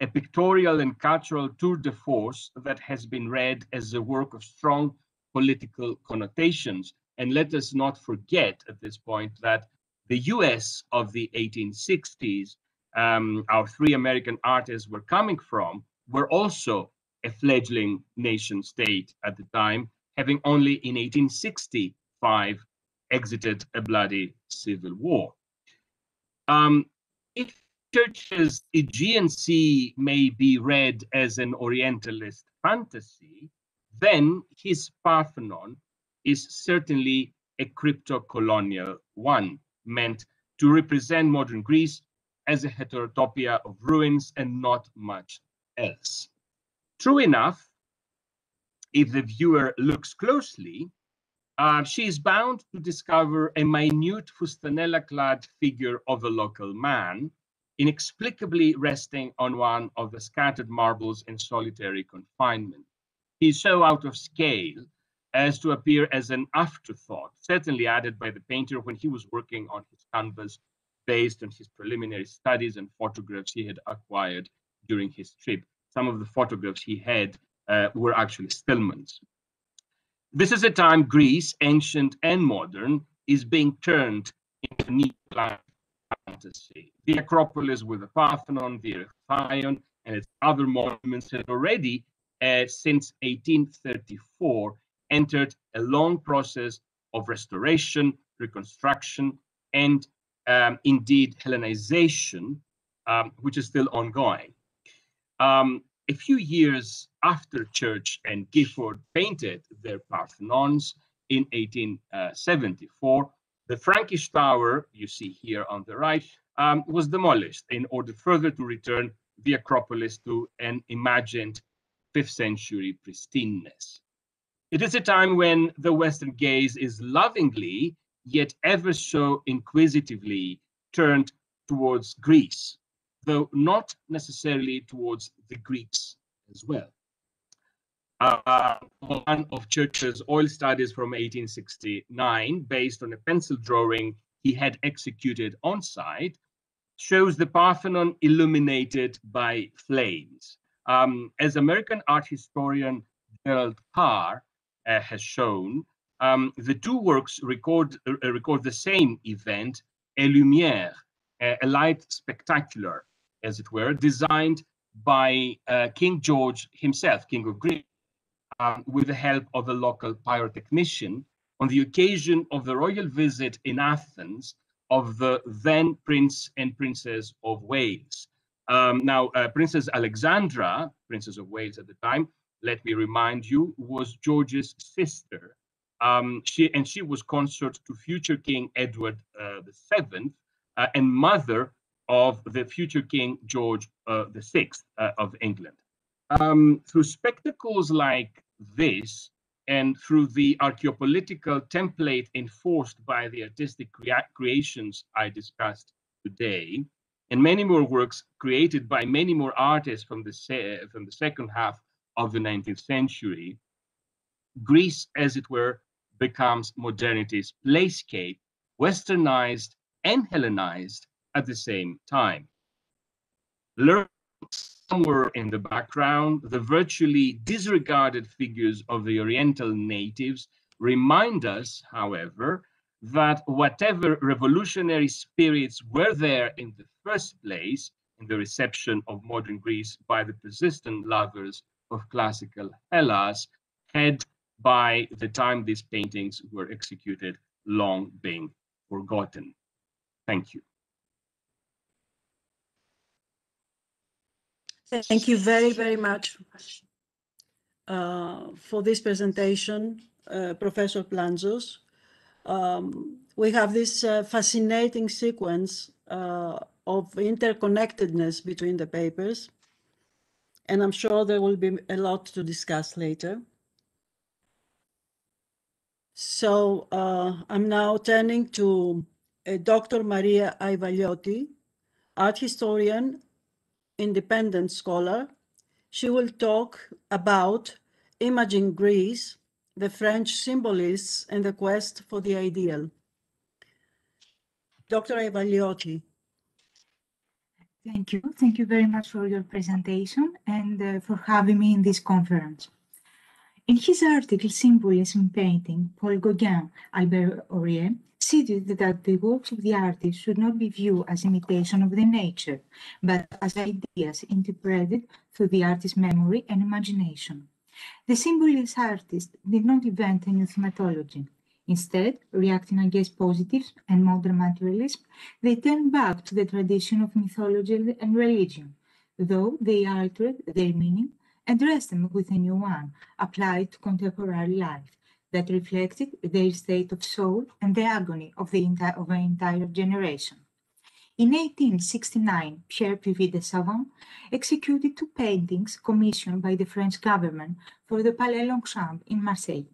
a pictorial and cultural tour de force that has been read as a work of strong political connotations. And let us not forget at this point that the US of the 1860s, our 3 American artists were coming from, were also a fledgling nation state at the time, having only in 1865 exited a bloody civil war. If Church's Aegean Sea may be read as an Orientalist fantasy, then his Parthenon is certainly a crypto-colonial one, meant to represent modern Greece as a heterotopia of ruins and not much else. True enough, if the viewer looks closely, she is bound to discover a minute fustanella-clad figure of a local man, inexplicably resting on one of the scattered marbles in solitary confinement. He is so out of scale as to appear as an afterthought, certainly added by the painter when he was working on his canvas based on his preliminary studies and photographs he had acquired during his trip. Some of the photographs he had were actually Stillman's. This is a time Greece, ancient and modern, is being turned into neat fantasy. The Acropolis with the Parthenon, the Erechtheion, and its other monuments had already, since 1834, entered a long process of restoration, reconstruction, and indeed Hellenization, which is still ongoing. A few years after Church and Gifford painted their Parthenons in 1874, the Frankish tower, you see here on the right, was demolished in order further to return the Acropolis to an imagined 5th century pristineness. It is a time when the Western gaze is lovingly, yet ever so inquisitively, turned towards Greece, though not necessarily towards the Greeks as well. One of Church's oil studies from 1869, based on a pencil drawing he had executed on site, shows the Parthenon illuminated by flames. As American art historian Gerald Carr has shown, the two works record the same event, a lumière, a light spectacular, as it were, designed by King George himself, King of Greece, with the help of a local pyrotechnician on the occasion of the royal visit in Athens of the then Prince and Princess of Wales. Now, Princess Alexandra, Princess of Wales at the time, let me remind you, was George's sister. She was consort to future King Edward VII and mother of the future King George VI of England. Through spectacles like this, and through the archaeopolitical template enforced by the artistic creations I discussed today, and many more works created by many more artists from the second half of the 19th century, Greece, as it were, becomes modernity's playscape, westernized and Hellenized at the same time. Lurking somewhere in the background, the virtually disregarded figures of the Oriental natives remind us, however, that whatever revolutionary spirits were there in the first place in the reception of modern Greece by the persistent lovers of classical Hellas had, by the time these paintings were executed, long been forgotten. Thank you. Thank you very, very much for this presentation, Professor Planzos. We have this fascinating sequence of interconnectedness between the papers, and I'm sure there will be a lot to discuss later. So I'm now turning to Dr. Maria Aivagliotti, art historian, independent scholar. She will talk about Imaging Greece, the French symbolists, and the quest for the ideal. Dr. Aivagliotti. Thank you. Thank you very much for your presentation and for having me in this conference. In his article, Symbolism in Painting, Paul Gauguin, Albert Aurier, stated that the works of the artist should not be viewed as imitation of the nature, but as ideas interpreted through the artist's memory and imagination. The symbolist artist did not invent a new thaumaturgy. Instead, reacting against positivism and modern materialism, they turned back to the tradition of mythology and religion, though they altered their meaning and dressed them with a new one, applied to contemporary life, that reflected their state of soul and the agony of an entire generation. In 1869, Pierre Puvis de Savant executed two paintings commissioned by the French government for the Palais Longchamp in Marseille.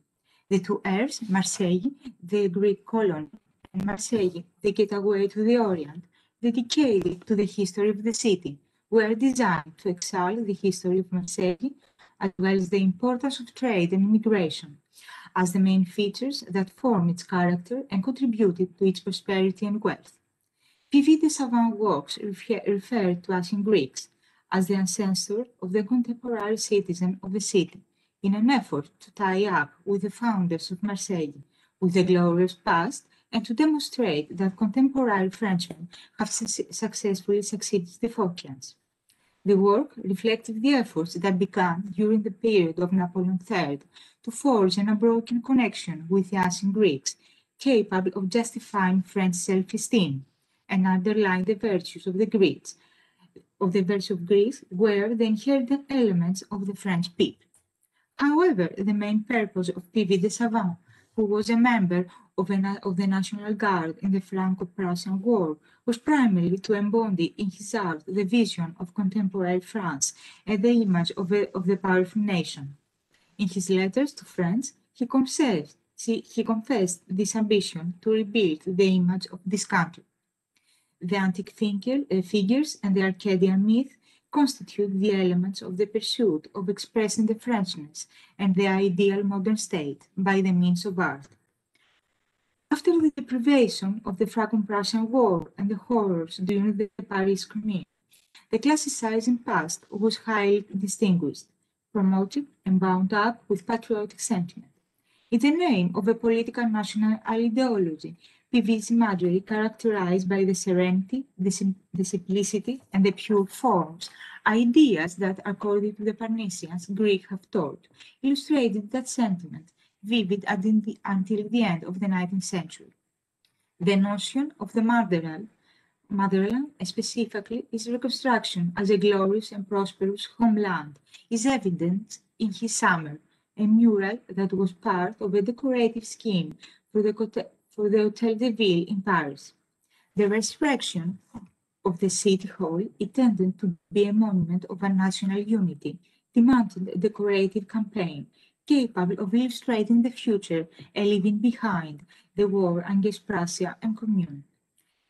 The two heirs, Marseille, the Greek colony, and Marseille, the gateway to the Orient, dedicated to the history of the city, were designed to exalt the history of Marseille, as well as the importance of trade and immigration, as the main features that form its character and contributed to its prosperity and wealth. Puvis de Savant's works referred to ancient Greeks as the ancestor of the contemporary citizen of the city, in an effort to tie up with the founders of Marseille, with the glorious past, and to demonstrate that contemporary Frenchmen have successfully succeeded the Phocians. The work reflected the efforts that began during the period of Napoleon III to forge an unbroken connection with the ancient Greeks, capable of justifying French self-esteem, and underline the virtues of the Greeks, were the inherent elements of the French people. However, the main purpose of Puvis de Savant, who was a member of the National Guard in the Franco-Prussian War, was primarily to embody in his art the vision of contemporary France and the image of the powerful nation. In his letters to friends, he confessed this ambition to rebuild the image of this country. The antique figures and the Arcadian myth constitute the elements of the pursuit of expressing the Frenchness and the ideal modern state by the means of art. After the deprivation of the Franco-Prussian War and the horrors during the Paris Commune, the classicizing past was highly distinguished, promoted and bound up with patriotic sentiment. In the name of a political national ideology, Puvis' imagery, characterized by the serenity, the simplicity, and the pure forms, ideas that, according to the Parnassians, Greeks have taught, illustrated that sentiment, vivid until the end of the 19th century. The notion of the motherland, specifically its reconstruction as a glorious and prosperous homeland, is evident in his Summer, a mural that was part of a decorative scheme for the Hôtel de Ville in Paris. The resurrection of the city hall intended to be a monument of a national unity, demanded a decorative campaign capable of illustrating the future and leaving behind the war against Prussia and Commune.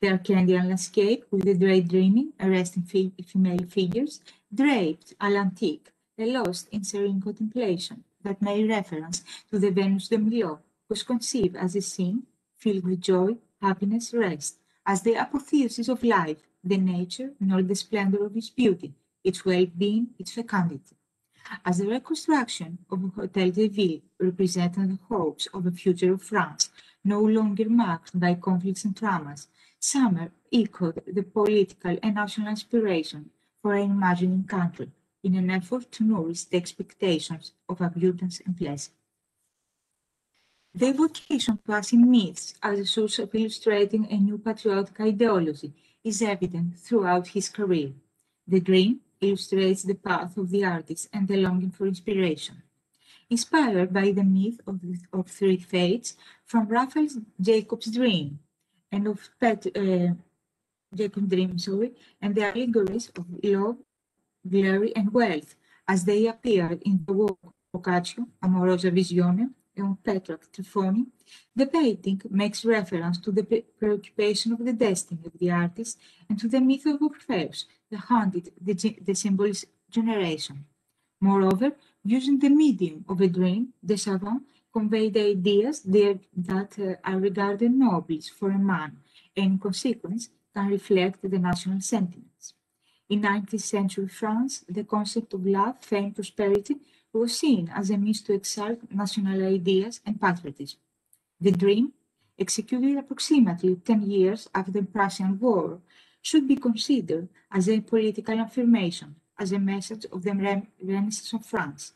The Arcadian landscape with the daydreaming, arresting female figures, draped à l'antique, lost in serene contemplation, that made reference to the Venus de Milo, was conceived as a scene filled with joy, happiness, rest, as the apotheosis of life, the nature nor the splendor of its beauty, its well-being, its fecundity. As the reconstruction of Hôtel de Ville represented the hopes of a future of France, no longer marked by conflicts and traumas, Summer echoed the political and national aspiration for an imagining country in an effort to nourish the expectations of abundance and pleasure. The evocation to us in myths as a source of illustrating a new patriotic ideology is evident throughout his career. The dream illustrates the path of the artist and the longing for inspiration. Inspired by the myth of three fates from Raphael Jacob's dream and of Jacob's dream, and the allegories of love, glory, and wealth as they appeared in the work of Boccaccio, Amorosa Visione, and Petrarch Trifoni, the painting makes reference to the preoccupation of the destiny of the artist and to the myth of Orpheus that haunted the symbolist generation. Moreover, using the medium of a dream, de Savant conveyed the ideas that are regarded nobles for a man and, in consequence, can reflect the national sentiments. In 19th century France, the concept of love, fame, prosperity was seen as a means to exalt national ideas and patriotism. The dream, executed approximately 10 years after the Prussian War, should be considered as a political affirmation, as a message of the Renaissance of France.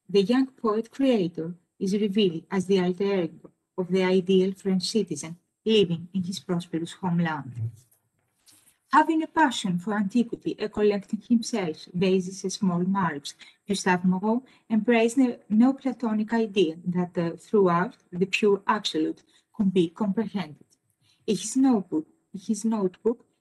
the young poet creator is revealed as the alter ego of the ideal French citizen living in his prosperous homeland. Having a passion for antiquity and collecting himself vases and small marks, Gustave Moreau embraced the Neoplatonic idea that throughout the pure absolute could be comprehended. In his notebook,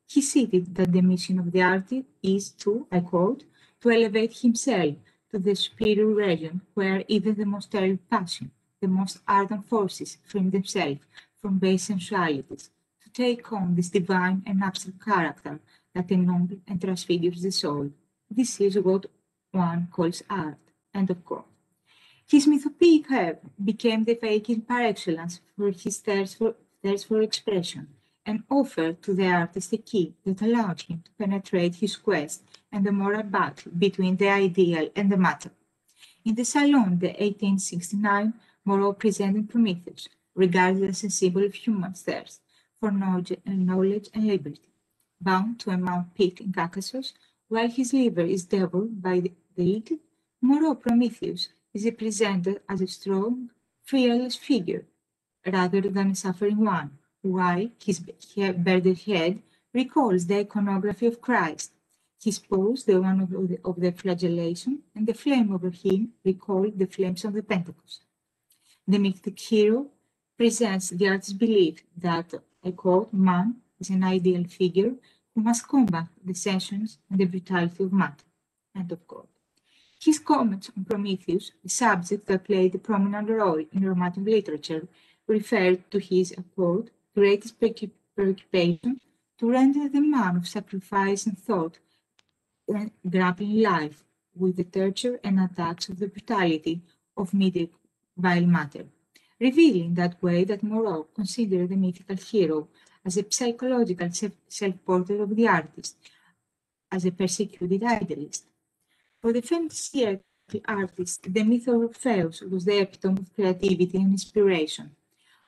he stated that the mission of the artist is to, I quote, to elevate himself to the superior region where even the most terrible passion, the most ardent forces free themselves from base sensualities, to take on this divine and abstract character that ennobles and transfigures the soul. This is what one calls art. End of quote. His mythopoeic heaven became the vehicle par excellence for his thirst for expression, and offered to the artist a key that allowed him to penetrate his quest and the moral battle between the ideal and the matter. In the Salon de 1869, Moreau presented Prometheus, regarded as a symbol of human thirst for knowledge and liberty. Bound to a Mount Peak in Caucasus, while his liver is devoured by the eagle, Moreau Prometheus is represented as a strong, fearless figure, rather than a suffering one, while his bearded head recalls the iconography of Christ. His pose, the one of the flagellation, and the flame over him recall the flames of the Pentecost. The mythic hero presents the artist's belief that, I quote, man is an ideal figure who must combat the sensuous and the brutality of matter. End of quote. His comments on Prometheus, a subject that played a prominent role in Romantic literature, referred to his, quote, greatest preoccupation to render the man of sacrifice and thought grappling life with the torture and attacks of the brutality of medieval matter, revealing that way that Moreau considered the mythical hero as a psychological self-portrait of the artist, as a persecuted idealist. For the 20th century artist, the myth of Orpheus was the epitome of creativity and inspiration,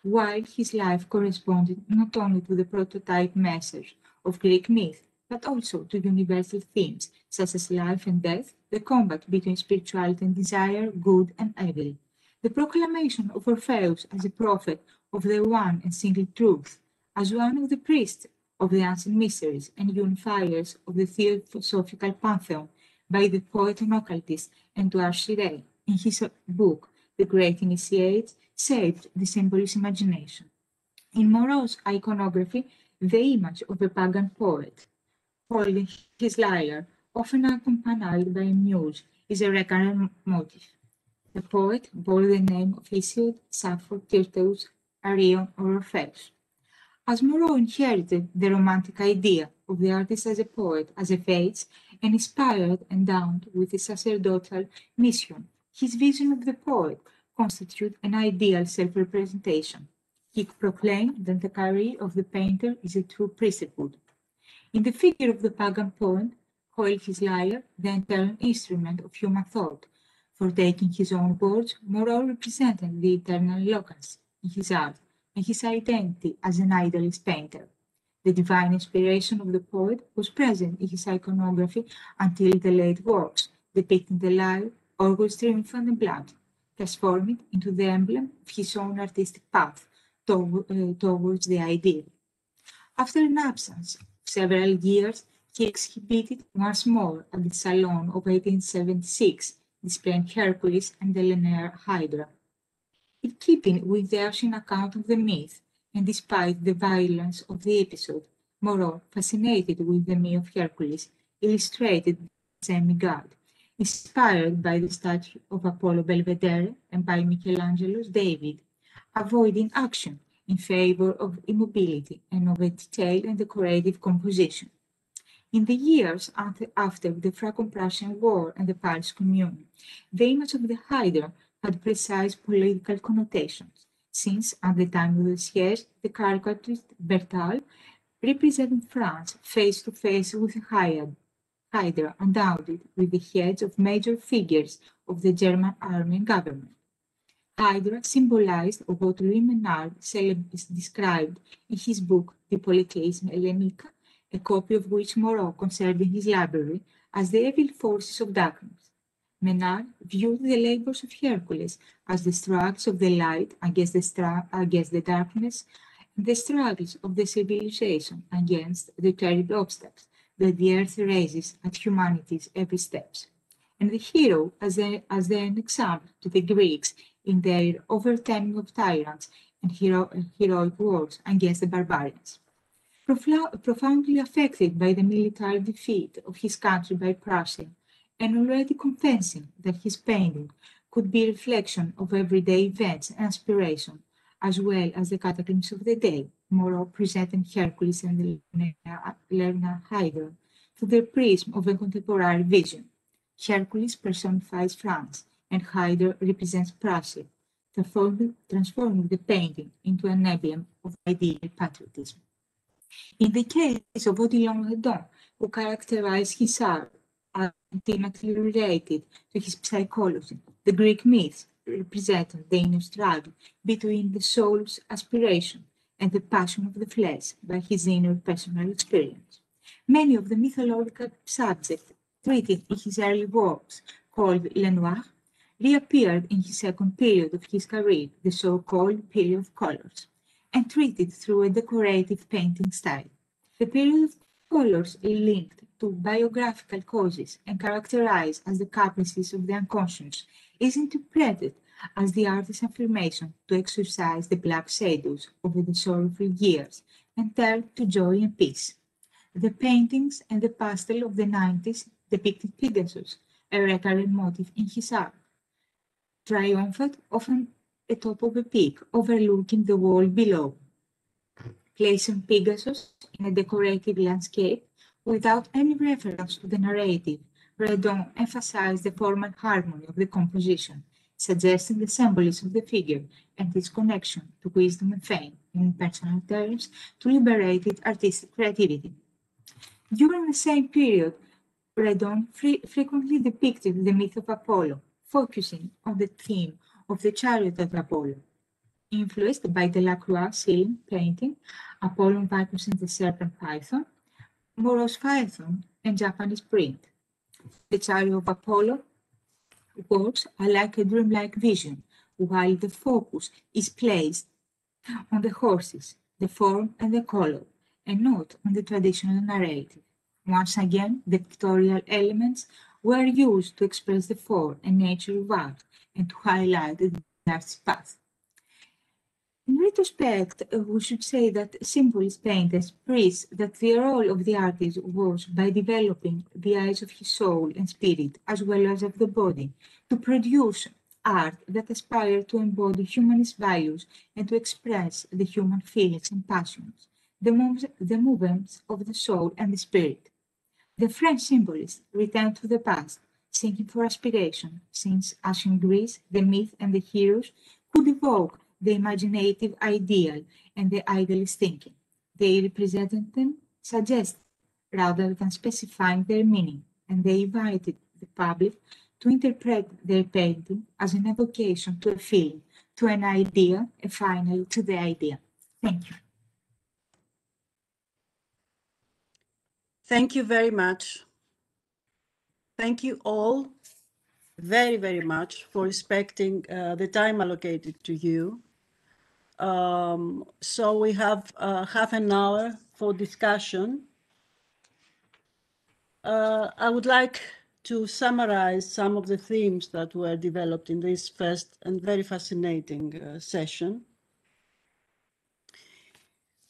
while his life corresponded not only to the prototype message of Greek myth, but also to universal themes such as life and death, the combat between spirituality and desire, good and evil. The proclamation of Orpheus as a prophet of the one and single truth, as one of the priests of the ancient mysteries and unifiers of the theosophical pantheon by the poet and occultist Edouard Girard in his book The Great Initiates, saved the symbolist imagination. In Moreau's iconography, the image of a pagan poet holding his lyre, often accompanied by a muse, is a recurrent motif. The poet bore the name of Hesiod, Sappho, Tyrtaeus, Arion, or Orpheus. As Moreau inherited the romantic idea of the artist as a poet, as a fates, and inspired and endowed with a sacerdotal mission, his vision of the poet constituted an ideal self-representation. He proclaimed that the career of the painter is a true priesthood. In the figure of the pagan poet, holding his lyre, the eternal instrument of human thought, for taking his own words, Moreau represented the eternal locus in his art and his identity as an idealist painter. The divine inspiration of the poet was present in his iconography until the late works, depicting the lyre, always triumphant and blood, transforming it into the emblem of his own artistic path towards the ideal. After an absence of several years, he exhibited once more at the Salon of 1876, displaying Hercules and the Linear Hydra. In keeping with the ancient account of the myth, and despite the violence of the episode, Moreau, fascinated with the myth of Hercules, illustrated the semi-god, inspired by the statue of Apollo Belvedere and by Michelangelo's David, avoiding action in favor of immobility and of a detailed and decorative composition. In the years after the Franco-Prussian War and the Paris Commune, the image of the Hydra had precise political connotations, since at the time of the siege, the caricaturist Bertal represented France face to face with a Hydra endowed with the heads of major figures of the German army and government. Hydra symbolized what Louis Menard described in his book De Polytheisme Hellenica, a copy of which Moreau conserved in his library, as the evil forces of darkness. Menard viewed the labors of Hercules as the struggles of the light against the darkness, and the struggles of the civilization against the terrible obstacles that the earth raises at humanity's every steps, and the hero as an example to the Greeks in their overturning of tyrants and heroic wars against the barbarians. Profoundly affected by the military defeat of his country by Prussia, and already confessing that his painting could be a reflection of everyday events and aspiration, as well as the cataclysms of the day, Moreau presenting Hercules and Lerna Hydra through the prism of a contemporary vision. Hercules personifies France, and Hydra represents Prussia, transforming the painting into an emblem of ideal patriotism. In the case of Odilon Redon, who characterized his art as intimately related to his psychology, the Greek myths represented the inner struggle between the soul's aspiration and the passion of the flesh by his inner personal experience. Many of the mythological subjects treated in his early works, called Le Noir, reappeared in his second period of his career, the so-called period of colors, and treated through a decorative painting style. The period of colors is linked to biographical causes and characterized as the caprices of the unconscious, is interpreted as the artist's affirmation to exorcise the black shadows over the sorrowful years and turn to joy and peace. The paintings and the pastel of the 90s depicted Pegasus, a recurrent motif in his art, triumphant often atop of a peak overlooking the world below, placing Pegasus in a decorative landscape without any reference to the narrative. Redon emphasized the formal harmony of the composition, suggesting the symbolism of the figure and its connection to wisdom and fame, in personal terms, to liberated artistic creativity. During the same period, Redon frequently depicted the myth of Apollo, focusing on the theme of the chariot of Apollo. Influenced by Delacroix' ceiling painting, Apollon, Bacchus and the Serpent Python, Moreau's Phaethon, and Japanese print. The chariot of Apollo works are like a dreamlike vision, while the focus is placed on the horses, the form and the color, and not on the traditional narrative. Once again, the pictorial elements were used to express the form and nature of art and to highlight the artist's path. In retrospect, we should say that symbolist painters preach that the role of the artist was by developing the eyes of his soul and spirit, as well as of the body, to produce art that aspired to embody humanist values and to express the human feelings and passions, the movements of the soul and the spirit. The French symbolists returned to the past, seeking for aspiration, since, as in Greece, the myth and the heroes could evoke the imaginative ideal and the idealist thinking. They represented them, suggested, rather than specifying their meaning, and they invited the public to interpret their painting as an evocation to a feeling, to an idea, and finally to the idea. Thank you. Thank you very much. Thank you all very, very much for respecting the time allocated to you. So we have half an hour for discussion. I would like to summarize some of the themes that were developed in this first and very fascinating session.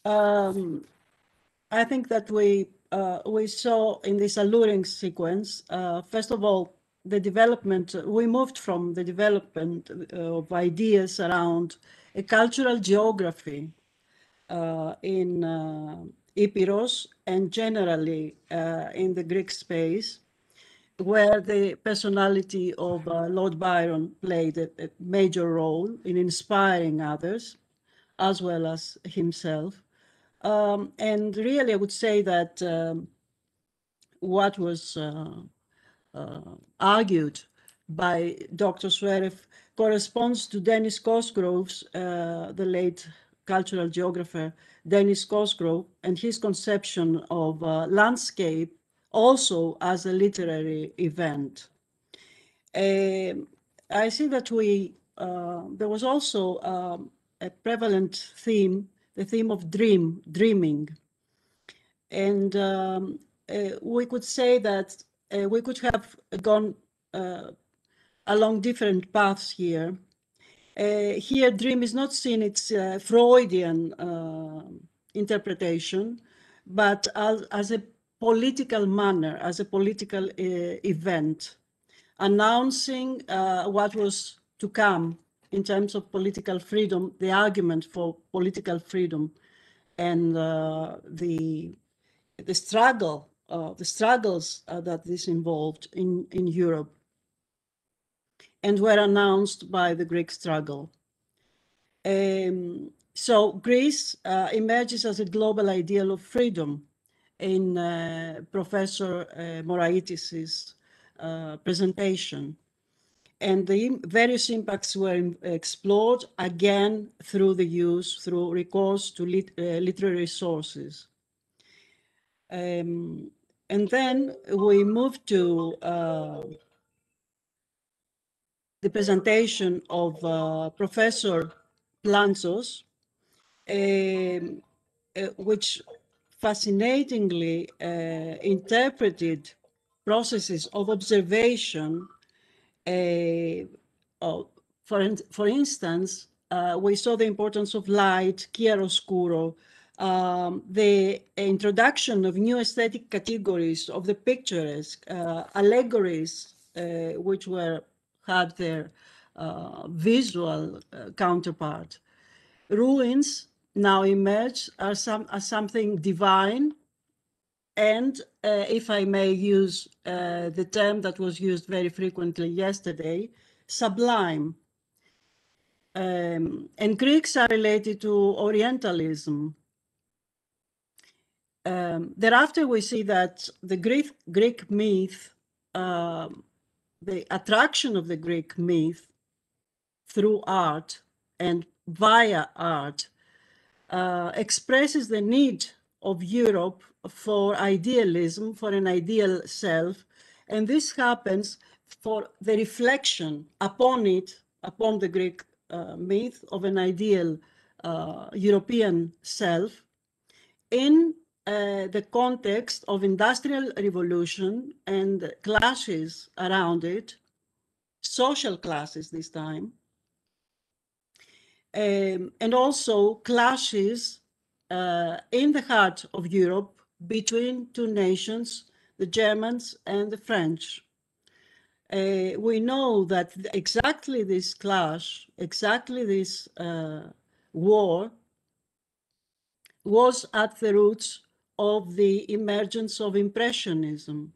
I think that we saw in this alluring sequence, first of all, the development, we moved from the development of ideas around a cultural geography in Epirus and generally in the Greek space, where the personality of Lord Byron played a major role in inspiring others, as well as himself. And really, I would say that what was argued by Dr. Zverev corresponds to Dennis Cosgrove's, the late cultural geographer Dennis Cosgrove, and his conception of landscape also as a literary event. I see that there was also a prevalent theme, the theme of dreaming. And we could say that we could have gone along different paths here. Here, dream is not seen its Freudian interpretation, but as a political manner, as a political event, announcing what was to come in terms of political freedom, the argument for political freedom, and the struggles that this involved in Europe, and were announced by the Greek struggle. So Greece emerges as a global ideal of freedom in Professor Moraitis's presentation. And the various impacts were explored again through recourse to literary sources. And then we moved to the presentation of Professor Plantzos, which fascinatingly interpreted processes of observation. For instance, we saw the importance of light, chiaroscuro, the introduction of new aesthetic categories of the picturesque, allegories, which had their visual counterpart. Ruins now emerge as something divine, and if I may use the term that was used very frequently yesterday, sublime. And Greeks are related to Orientalism. Thereafter, we see that the Greek myth, the attraction of the Greek myth through art and via art expresses the need of Europe for idealism, for an ideal self. And this happens for the reflection upon the Greek myth of an ideal European self in the context of industrial revolution and clashes around it, social classes this time, and also clashes in the heart of Europe between two nations, the Germans and the French. We know that exactly this clash, exactly this war was at the roots of the emergence of Impressionism.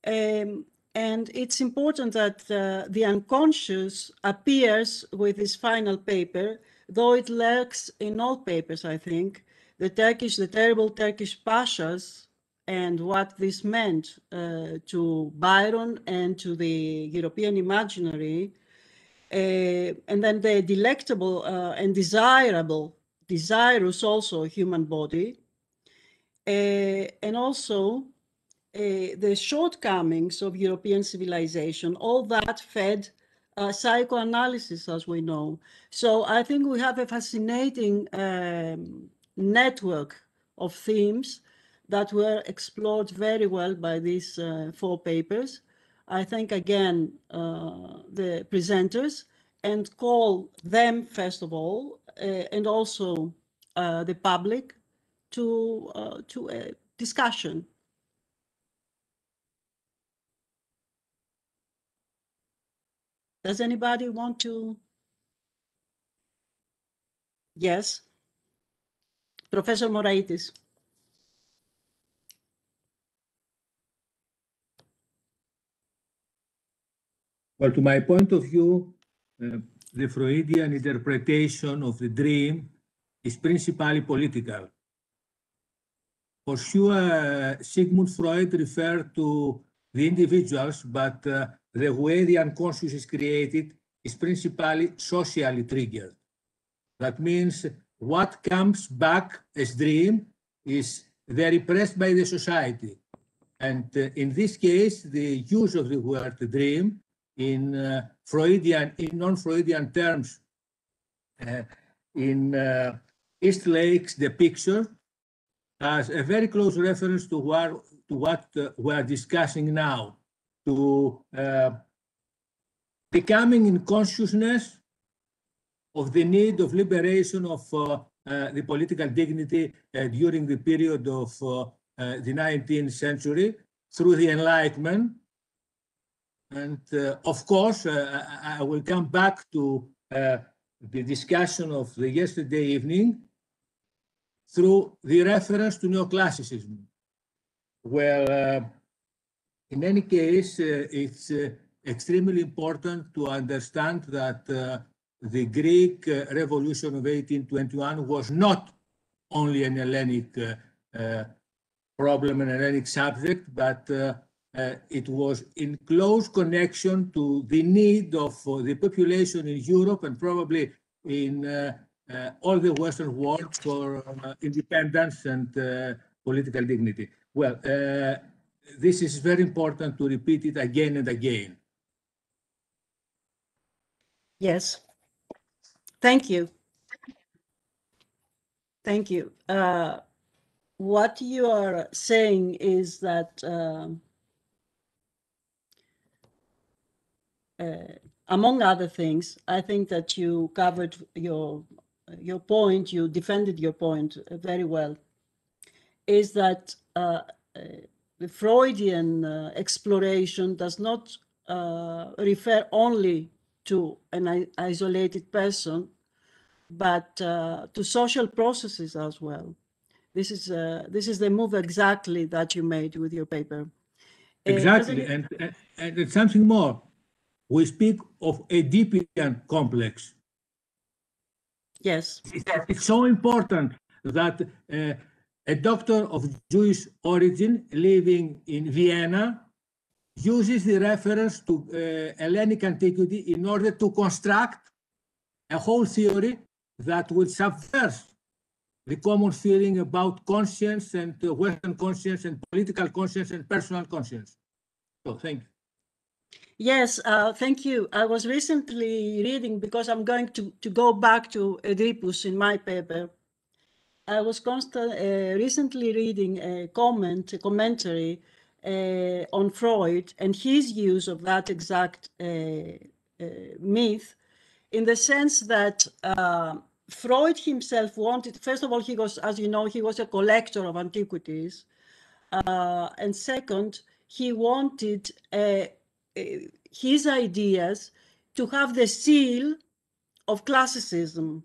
And it's important that the unconscious appears with this final paper, though it lurks in all papers, I think, the terrible Turkish pashas and what this meant to Byron and to the European imaginary, and then the delectable and desirous also human body, and also the shortcomings of European civilization. All that fed psychoanalysis, as we know. So I think we have a fascinating network of themes that were explored very well by these 4 papers. I thank again the presenters and call them, first of all, and also the public to a discussion. Does anybody want to? Yes. Professor Moraitis. Well, to my point of view, the Freudian interpretation of the dream is principally political. For sure, Sigmund Freud referred to the individuals, but the way the unconscious is created is principally socially triggered. That means what comes back as dream is they're repressed by the society. And in this case, the use of the word dream in Freudian, in non-Freudian terms, in East Lake's depiction as a very close reference to what we are discussing now, to becoming in consciousness of the need of liberation of the political dignity during the period of the 19th century through the Enlightenment. And of course, I will come back to the discussion of the yesterday evening through the reference to neoclassicism, where in any case, it's extremely important to understand that the Greek Revolution of 1821 was not only an Hellenic problem, an Hellenic subject, but it was in close connection to the need of the population in Europe and probably in all the Western world for independence and political dignity. Well, this is very important to repeat it again and again. Yes. Thank you. Thank you. What you are saying is that among other things, I think that you covered your point, you defended your point very well, is that the Freudian exploration does not refer only to an isolated person, but to social processes as well. This is the move exactly that you made with your paper. Exactly, and it's something more. We speak of Oedipian complex. Yes. It's so important that a doctor of Jewish origin living in Vienna uses the reference to Hellenic antiquity in order to construct a whole theory that will subvert the common feeling about conscience and Western conscience and political conscience and personal conscience. So, thank you. Yes, thank you. I was recently reading, because I'm going to go back to Oedipus in my paper. I was recently reading a commentary on Freud and his use of that exact myth, in the sense that Freud himself wanted, first of all, he was, as you know, he was a collector of antiquities. And second, he wanted his ideas to have the seal of classicism.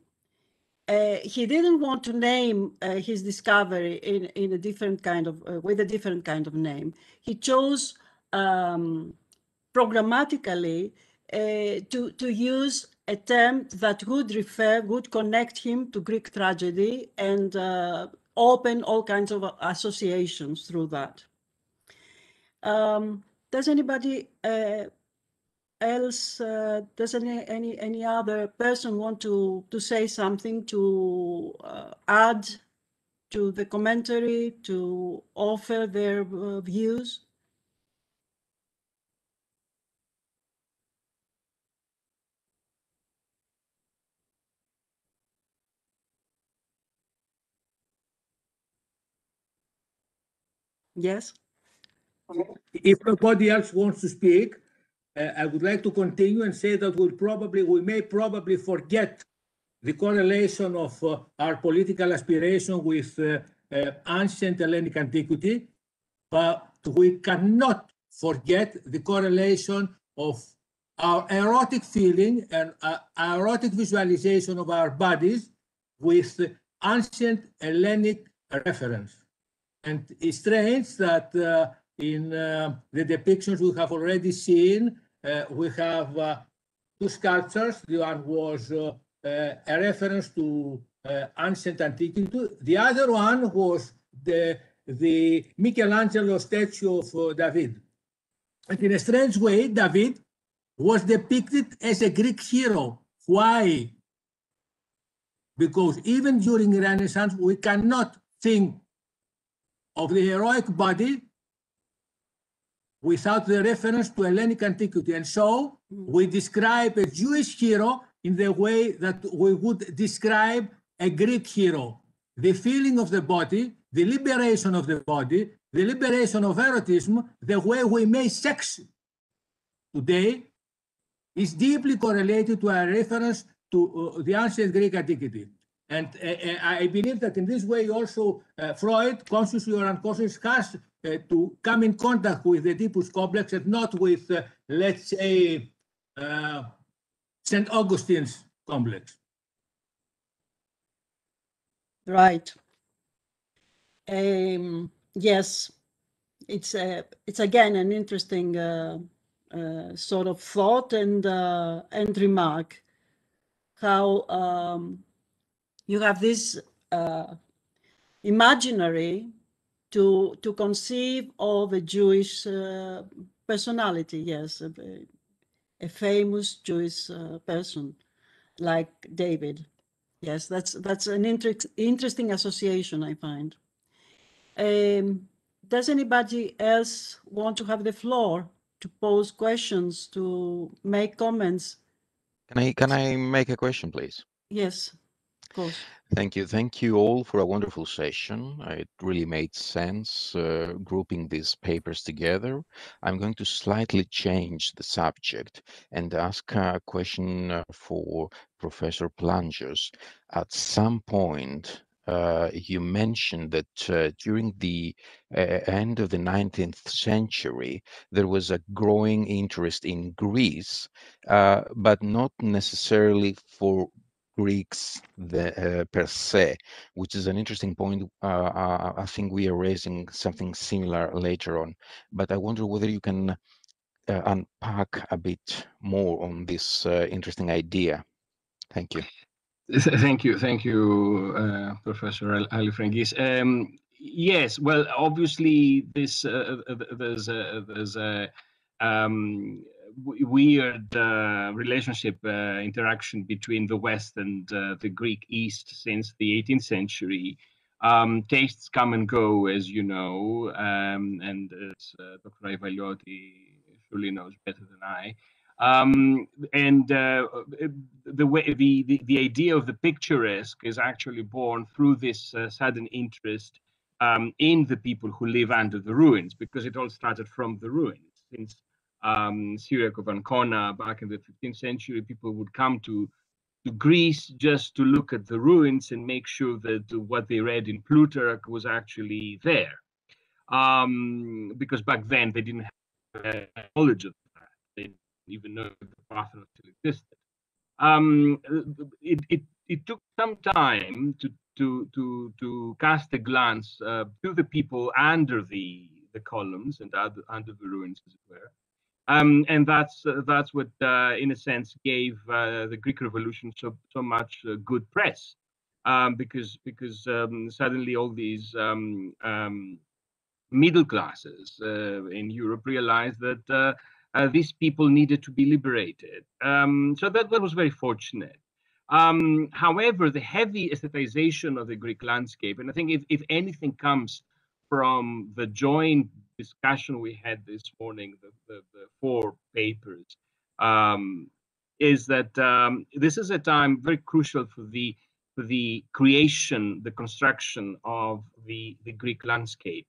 He didn't want to name his discovery in a different kind of, with a different kind of name. He chose programmatically to use a term that would connect him to Greek tragedy and open all kinds of associations through that. Does anybody else, does any other person want to say something, to add to the commentary, to offer their views? Yes. If nobody else wants to speak, I would like to continue and say that we may probably forget the correlation of our political aspiration with ancient Hellenic antiquity, but we cannot forget the correlation of our erotic feeling and our erotic visualization of our bodies with ancient Hellenic reference. And it's strange that in the depictions we have already seen, we have two sculptures. The one was a reference to ancient antiquity. The other one was the Michelangelo statue of David. And in a strange way, David was depicted as a Greek hero. Why? Because even during the Renaissance, we cannot think of the heroic body without the reference to Hellenic antiquity. And so we describe a Jewish hero in the way that we would describe a Greek hero. The feeling of the body, the liberation of the body, the liberation of erotism, the way we make sex today is deeply correlated to a reference to the ancient Greek antiquity. And I believe that in this way also Freud, consciously or unconsciously, has to come in contact with the Oedipus complex and not with, let's say, St. Augustine's complex. Right. Yes, it's again an interesting sort of thought and remark. How you have this imaginary to conceive of a Jewish personality. Yes, a famous Jewish person like David. Yes, that's an interesting association, I find. Does anybody else want to have the floor to pose questions, to make comments? Can I make a question, please? Yes, of course. Thank you. Thank you all for a wonderful session. It really made sense grouping these papers together. I'm going to slightly change the subject and ask a question for Professor Plangios. At some point, you mentioned that during the end of the 19th century, there was a growing interest in Greece, but not necessarily for Greeks per se, which is an interesting point. I think we are raising something similar later on, but I wonder whether you can unpack a bit more on this interesting idea. Thank you. Thank you, Professor Alifrangis. Yes, well, obviously, there's a weird relationship, interaction between the West and the Greek East since the 18th century. Tastes come and go, as you know, and as Dr. Aivalioti surely knows better than I. And the idea of the picturesque is actually born through this sudden interest in the people who live under the ruins, because it all started from the ruins. Since Syriac of Ancona back in the 15th century, people would come to Greece just to look at the ruins and make sure that what they read in Plutarch was actually there. Because back then they didn't have knowledge of that. They didn't even know the Parthenon still existed. It took some time to cast a glance to the people under the columns and under the ruins, as it were. And that's what, in a sense, gave the Greek Revolution so much good press, because suddenly all these middle classes in Europe realized that these people needed to be liberated. So that was very fortunate. However, the heavy aestheticization of the Greek landscape, and I think if anything comes from the joint discussion we had this morning, the four papers, is that this is a time very crucial for the creation, the construction of the Greek landscape,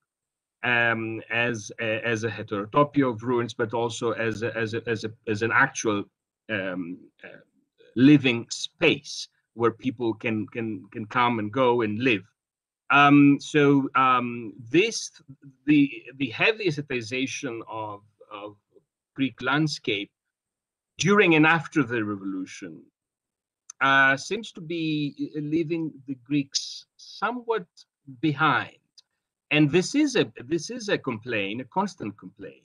as a heterotopia of ruins, but also as an actual living space where people can come and go and live. So the heavy aestheticization of Greek landscape during and after the revolution seems to be leaving the Greeks somewhat behind. And this is a complaint, a constant complaint,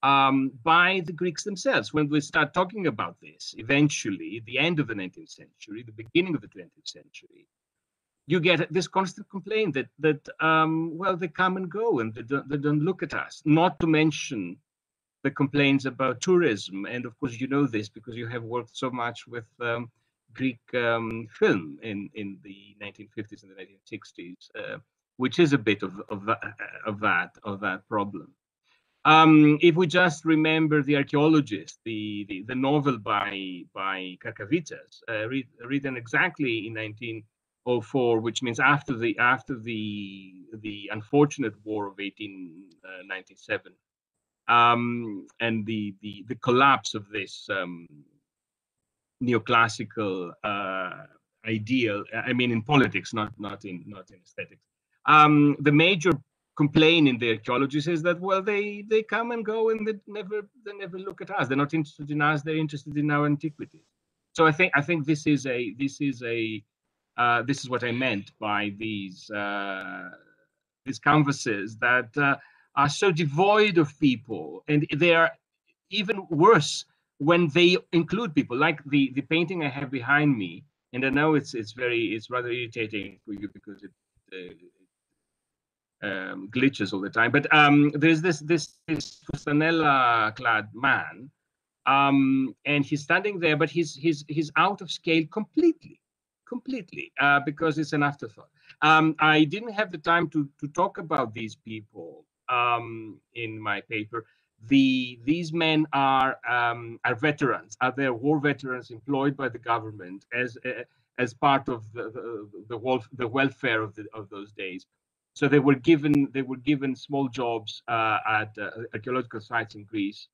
by the Greeks themselves. When we start talking about this, eventually, the end of the 19th century, the beginning of the 20th century, you get this constant complaint that well, they come and go and they don't look at us. Not to mention the complaints about tourism, and of course you know this because you have worked so much with Greek film in the 1950s and the 1960s. Which is a bit of that problem. If we just remember The Archaeologist, the novel by Karkavitsas, written exactly in 1904, which means after the unfortunate war of 1897, and the collapse of this neoclassical ideal. I mean, in politics, not in aesthetics. The major complaint in the archaeologists is that, well, they come and go and they never look at us. They're not interested in us. They're interested in our antiquities. So I think this is what I meant by these canvases that are so devoid of people, and they are even worse when they include people, like the painting I have behind me. And I know it's rather irritating for you because it glitches all the time. But there's this fustanella clad man, and he's standing there, but he's out of scale completely, because it's an afterthought. I didn't have the time to talk about these people in my paper. These men are veterans. They're war veterans employed by the government as part of the welfare of those days. So they were given small jobs at archaeological sites in Greece,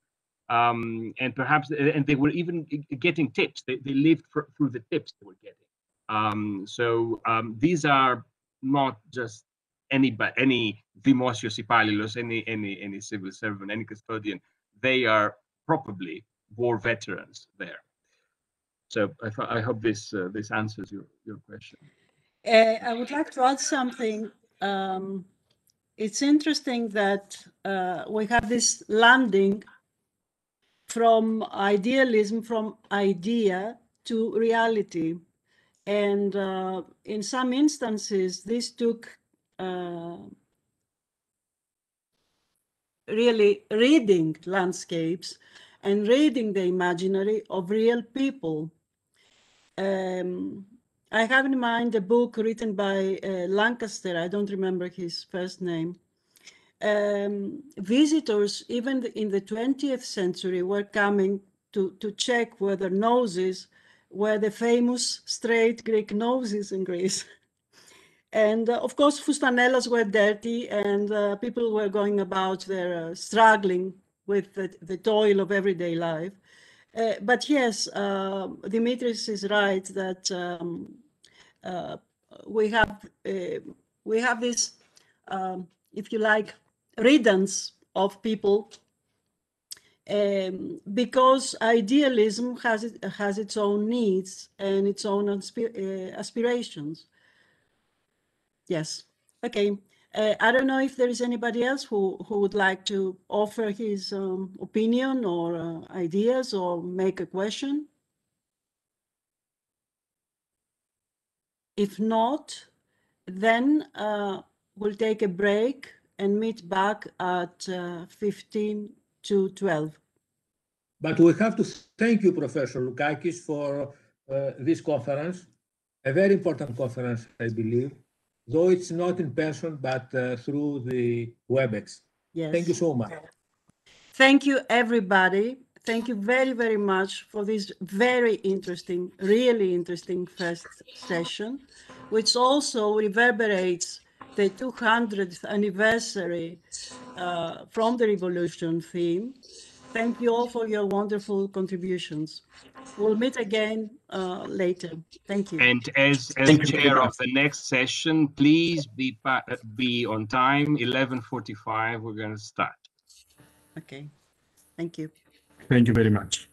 and perhaps they were even getting tips. They lived through the tips they were getting. So these are not just any Dimosios Ipalilos, any civil servant, any custodian. They are probably war veterans there. So I hope this answers your question. I would like to add something. It's interesting that we have this landing from idealism, from idea to reality. And in some instances, this took really reading landscapes and reading the imaginary of real people. I have in mind a book written by Lancaster, I don't remember his first name. Visitors, even in the 20th century, were coming to check whether noses were the famous straight Greek noses in Greece. And of course, fustanellas were dirty, and people were going about there struggling with the toil of everyday life. But yes, Dimitris is right that we have this, if you like, riddance of people, because idealism has its own needs and its own aspirations. Yes. Okay. I don't know if there is anybody else who would like to offer his opinion or ideas or make a question. If not, then we'll take a break and meet back at 15 to 12. But we have to thank you, Professor Loukakis, for this conference, a very important conference, I believe, though it's not in person, but through the WebEx. Yes. Thank you so much. Thank you, everybody. Thank you very, very much for this very interesting, really interesting first session, which also reverberates the 200th anniversary from the revolution theme. Thank you all for your wonderful contributions. We'll meet again later. Thank you. And as chair of the next session, please be on time. 11:45. We're going to start. Okay. Thank you. Thank you very much.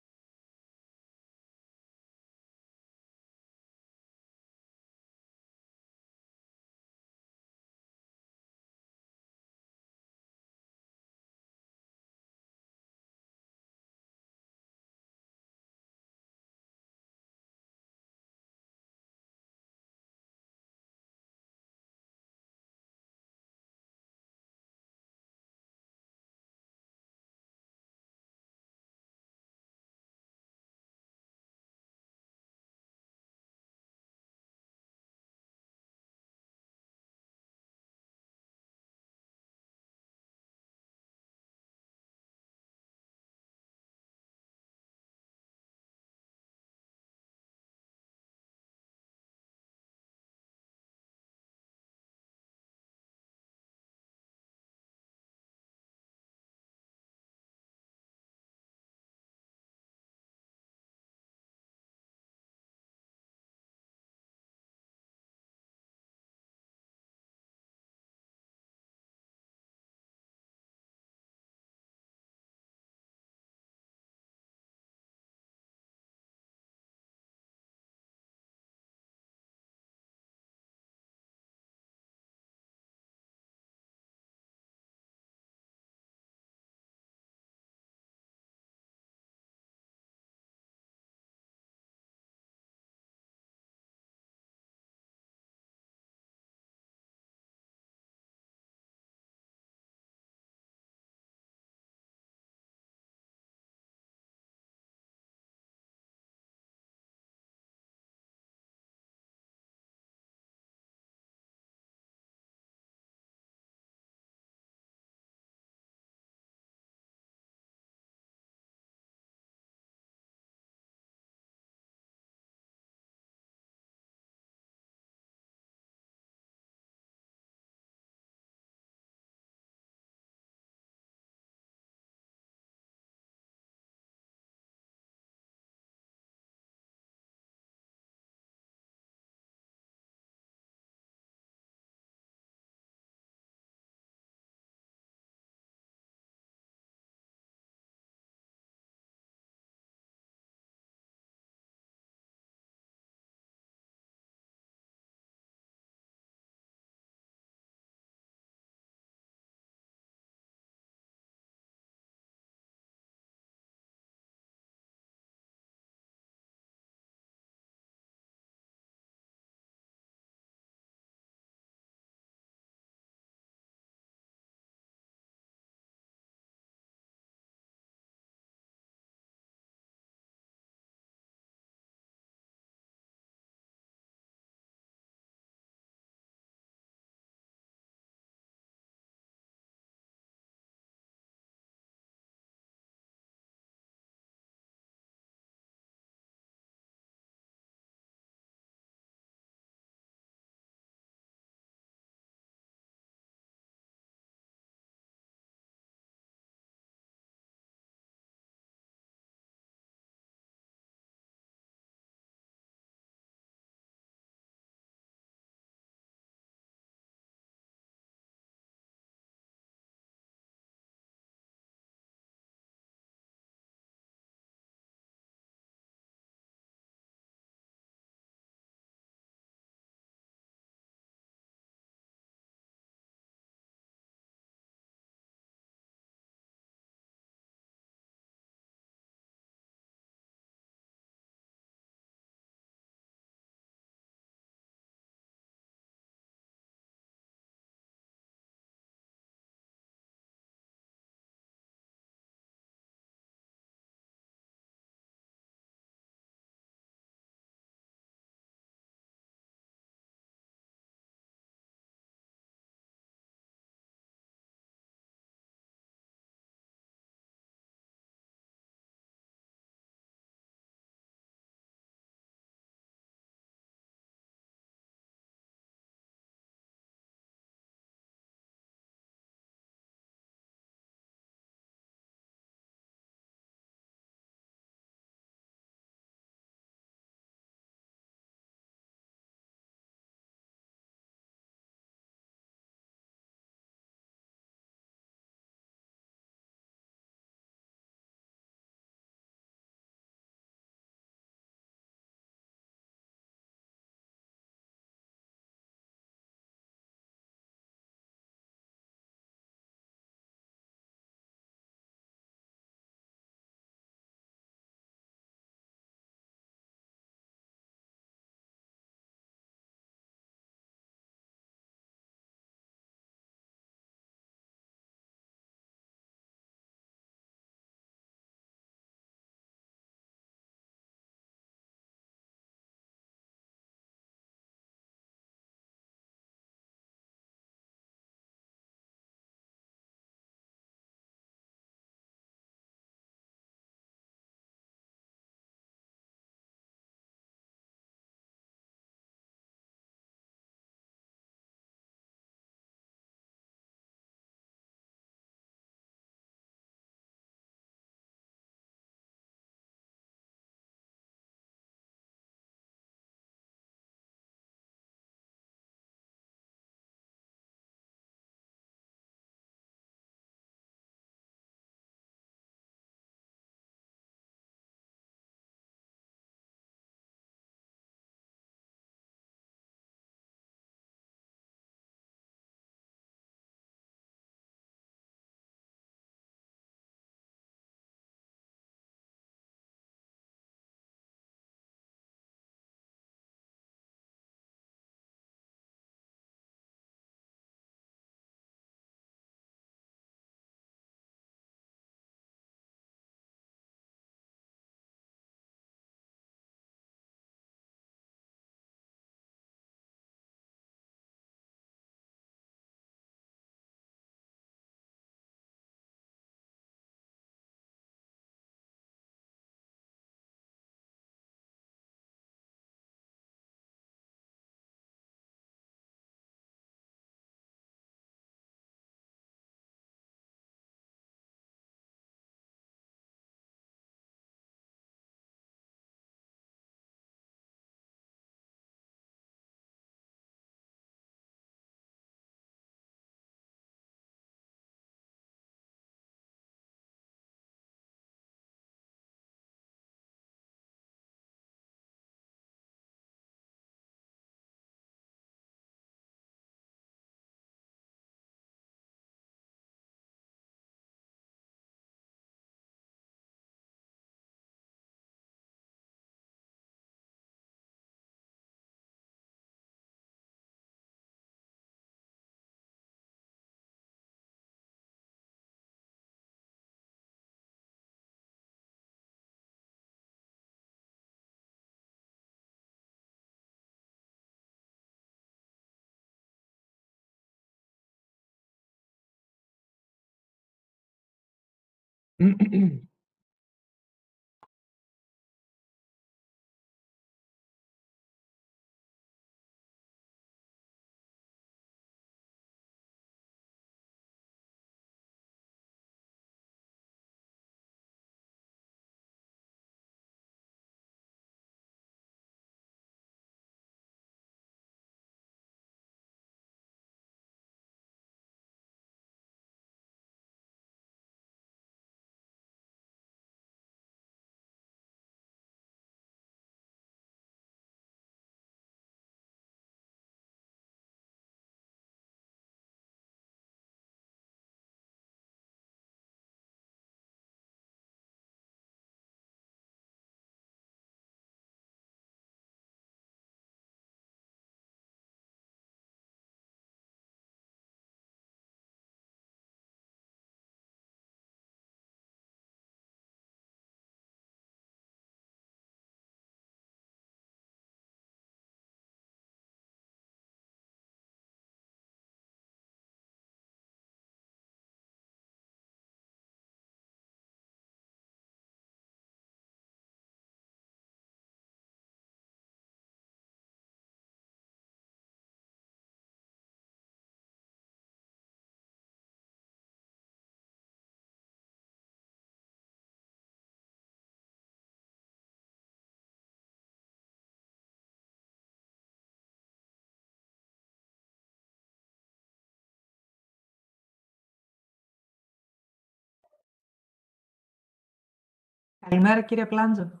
Καλημέρα κύριε Πλάντζο.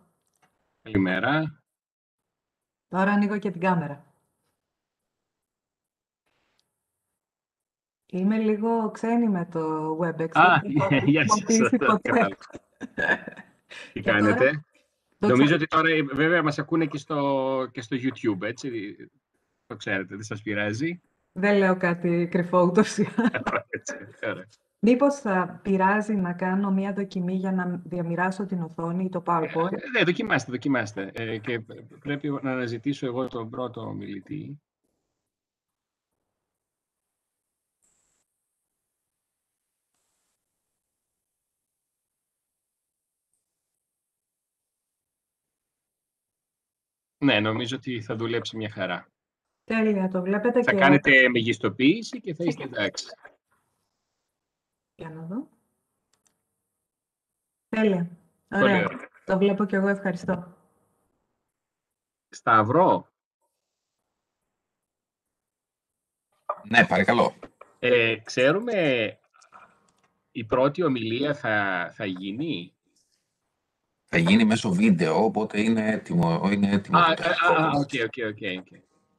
Καλημέρα. Τώρα ανοίγω και την κάμερα. Είμαι λίγο ξένη με το WebEx. Γεια σας. Ποτέ. Τι Και κάνετε? τώρα, Νομίζω ότι τώρα βέβαια μας ακούνε και στο YouTube, έτσι. Το ξέρετε, δεν σας πειράζει. Δεν λέω κάτι κρυφό ούτως ή άλλως. Μήπως θα πειράζει να κάνω μία δοκιμή για να διαμοιράσω την οθόνη ή το PowerPoint? Ναι, δοκιμάστε. Και πρέπει να αναζητήσω εγώ τον πρώτο ομιλητή. Ναι, νομίζω ότι θα δουλέψει μια χαρά. Τέλεια, το βλέπετε Θα και... κάνετε μεγιστοποίηση και θα είστε εντάξει. Για να δω. Τέλεια. Πολύ Ωραία. ωραία. Το βλέπω και εγώ, ευχαριστώ. Σταύρο. Ναι, παρακαλώ. Ξέρουμε η πρώτη ομιλία θα γίνει. Θα γίνει μέσω βίντεο, οπότε είναι έτοιμο. Οκ.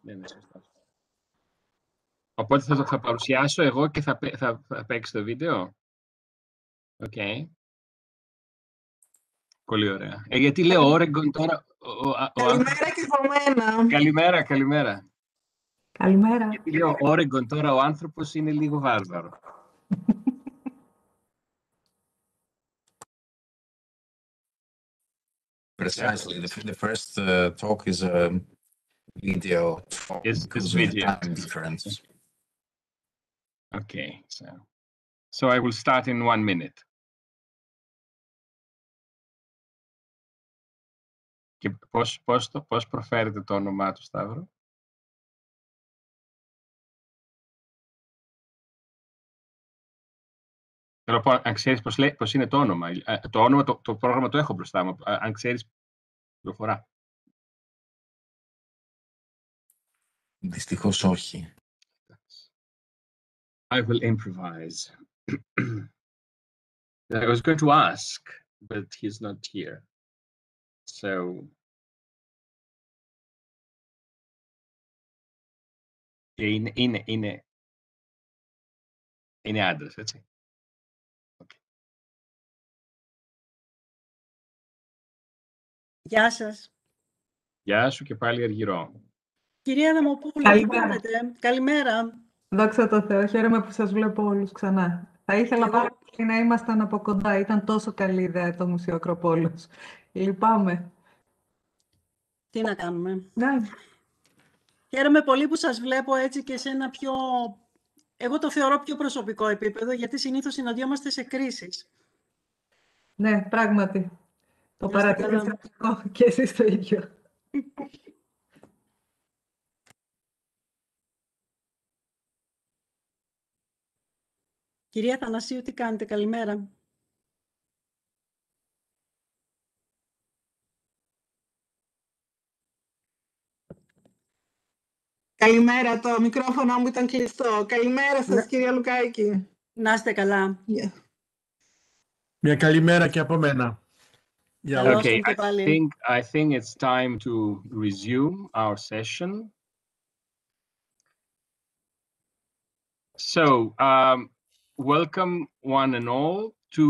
Ναι, σωστά. Οπότε θα παρουσιάσω εγώ και θα παίξει το βίντεο. Οκ. Πολύ ωραία. Γιατί λέω Oregon τώρα... Καλημέρα και από μένα. Καλημέρα. Καλημέρα. Γιατί λέω Oregon τώρα ο άνθρωπος είναι λίγο βάρβαρο. Precisely. The first talk is a video talk because of the time difference. Okay, so I will start in 1 minute. Και πώς προφέρετε το όνομά του, Σταύρο? Θέλω να πω, αν ξέρεις πώς είναι το όνομα. Το όνομα, το πρόγραμμα το έχω μπροστά μου. Αν ξέρεις, προφορά. Δυστυχώς όχι. I will improvise. I was going to ask, but he's not here. So... Είναι άντρας, έτσι. Okay. Γεια σας. Γεια σου και πάλι Αργυρό. Κυρία Αδαμοπούλου, τι κάνετε? Καλημέρα. Δόξα τω Θεώ, χαίρομαι που σας βλέπω όλους ξανά. Θα ήθελα πάρα πολύ να ήμασταν από κοντά. Ήταν τόσο καλή ιδέα το Μουσείο Ακροπόλεως. Λυπάμαι. Τι να κάνουμε. Ναι. Χαίρομαι πολύ που σας βλέπω έτσι και σε ένα πιο... Εγώ το θεωρώ πιο προσωπικό επίπεδο, γιατί συνήθως συναντιόμαστε σε κρίσεις. Ναι, πράγματι. Το Να είστε καλά. παρατηρήσατε και εσείς το ίδιο. Κυρία Θανασίου, τι κάνετε? Καλημέρα. Καλημέρα, το μικρόφωνο μου ήταν κλειστό. Καλημέρα σας, Ναι. κυρία Λουκάκη. Να είστε καλά. Μια καλημέρα και από μένα. Για Καλώς όλους. Okay, ήρθατε πάλι. I think it's time to resume our session. So, welcome one and all to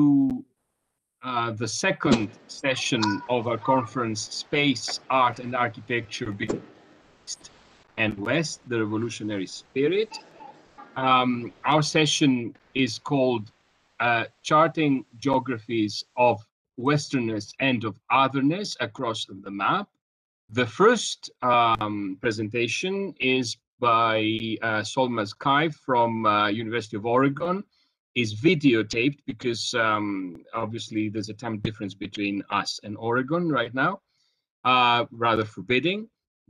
the second session of our conference, Space, Art and Architecture between East and West, the Revolutionary Spirit. Our session is called Charting Geographies of Westernness and of Otherness Across the Map. The first presentation is by Solmaz Kai from University of Oregon, is videotaped because obviously there's a time difference between us and Oregon right now, rather forbidding.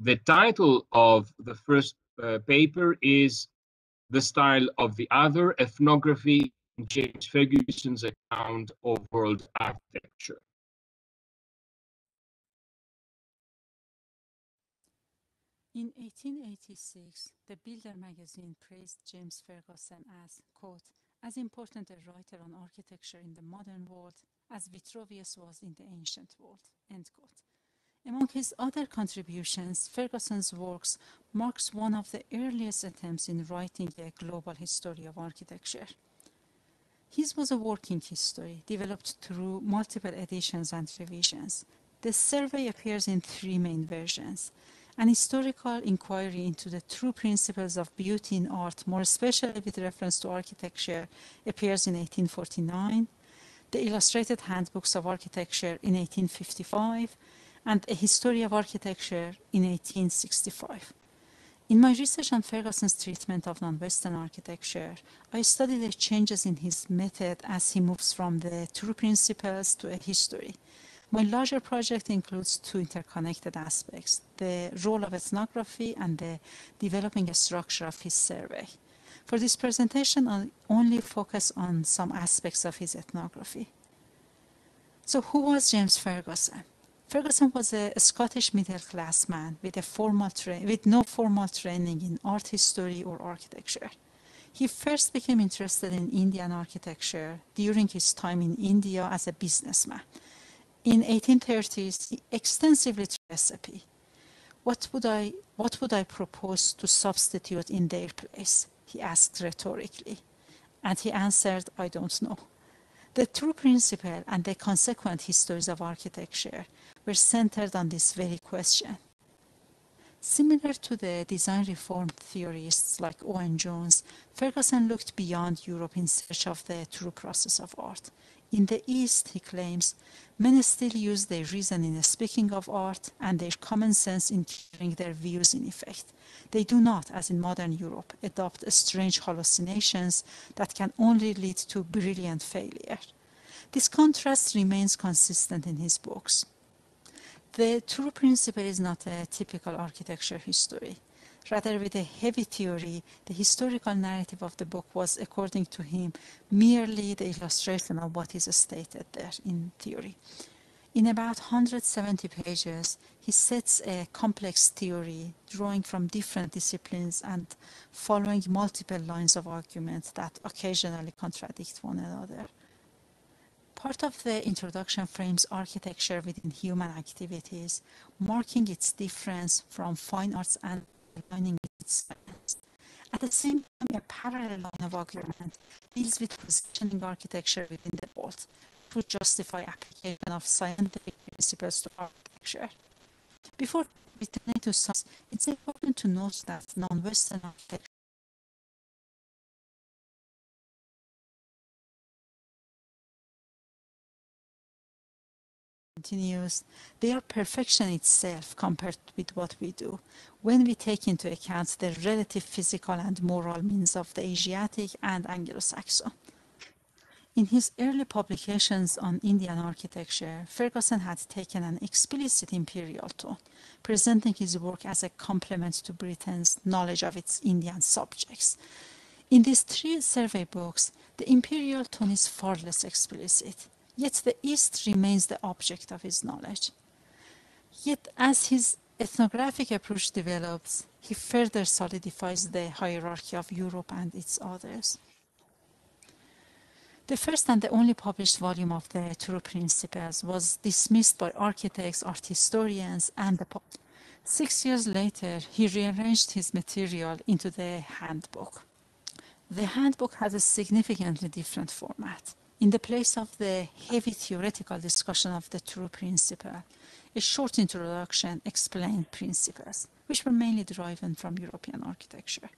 The title of the first paper is The Style of the Other, Ethnography, James Ferguson's Account of World Architecture. In 1886, the Builder magazine praised James Ferguson as, quote, as important a writer on architecture in the modern world as Vitruvius was in the ancient world, end quote. Among his other contributions, Ferguson's works marks one of the earliest attempts in writing a global history of architecture. His was a working history, developed through multiple editions and revisions. The survey appears in three main versions. An historical inquiry into the true principles of beauty in art, more especially with reference to architecture, appears in 1849. The illustrated handbooks of architecture in 1855, and a history of architecture in 1865. In my research on Ferguson's treatment of non-Western architecture, I studied the changes in his method as he moves from the true principles to a history. My larger project includes two interconnected aspects, the role of ethnography and the developing structure of his survey. For this presentation, I'll only focus on some aspects of his ethnography. So who was James Ferguson? Ferguson was a Scottish middle-class man with no formal training in art history or architecture. He first became interested in Indian architecture during his time in India as a businessman. In 1830s, he extensively tried recipe. What would I propose to substitute in their place? He asked rhetorically. And he answered, I don't know. The true principle and the consequent histories of architecture were centered on this very question. Similar to the design reform theorists like Owen Jones, Ferguson looked beyond Europe in search of the true process of art. In the East, he claims, men still use their reason in speaking of art and their common sense in carrying their views in effect. They do not, as in modern Europe, adopt strange hallucinations that can only lead to brilliant failure. This contrast remains consistent in his books. The true principle is not a typical architecture history. Rather, with a heavy theory, the historical narrative of the book was, according to him, merely the illustration of what is stated there in theory. In about 170 pages, he sets a complex theory, drawing from different disciplines and following multiple lines of argument that occasionally contradict one another. Part of the introduction frames architecture within human activities, marking its difference from fine arts and aligning its science. At the same time, a parallel line of argument deals with positioning architecture within the world to justify application of scientific principles to architecture. Before returning to science, it's important to note that non-Western architecture continues, they are perfection itself compared with what we do, when we take into account the relative physical and moral means of the Asiatic and Anglo-Saxon. In his early publications on Indian architecture, Ferguson had taken an explicit imperial tone, presenting his work as a complement to Britain's knowledge of its Indian subjects. In these three survey books, the imperial tone is far less explicit, yet the East remains the object of his knowledge. Yet as his ethnographic approach develops, he further solidifies the hierarchy of Europe and its others. The first and the only published volume of the True Principles was dismissed by architects, art historians, and the public. 6 years later, he rearranged his material into the handbook. The handbook has a significantly different format. In the place of the heavy theoretical discussion of the True Principle, a short introduction explained principles, which were mainly derived from European architecture.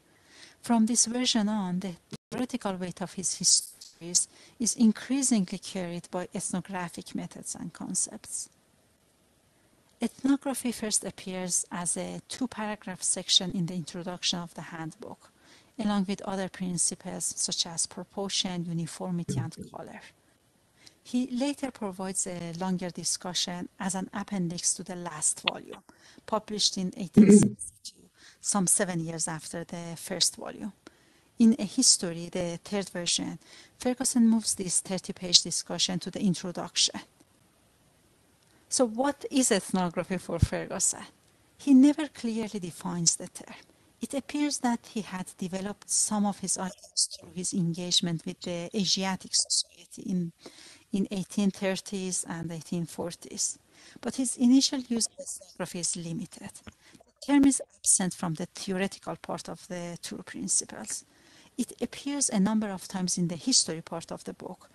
From this version on, the theoretical weight of his histories is increasingly carried by ethnographic methods and concepts. Ethnography first appears as a two-paragraph section in the introduction of the handbook, along with other principles such as proportion, uniformity, and color. He later provides a longer discussion as an appendix to the last volume, published in 1862, some 7 years after the first volume. In A History, the third version, Ferguson moves this 30-page discussion to the introduction. So what is ethnography for Ferguson? He never clearly defines the term. It appears that he had developed some of his ideas through his engagement with the Asiatic Society in 1830s and 1840s, but his initial use of ethnography is limited. The term is absent from the theoretical part of the True Principles. It appears a number of times in the history part of the book,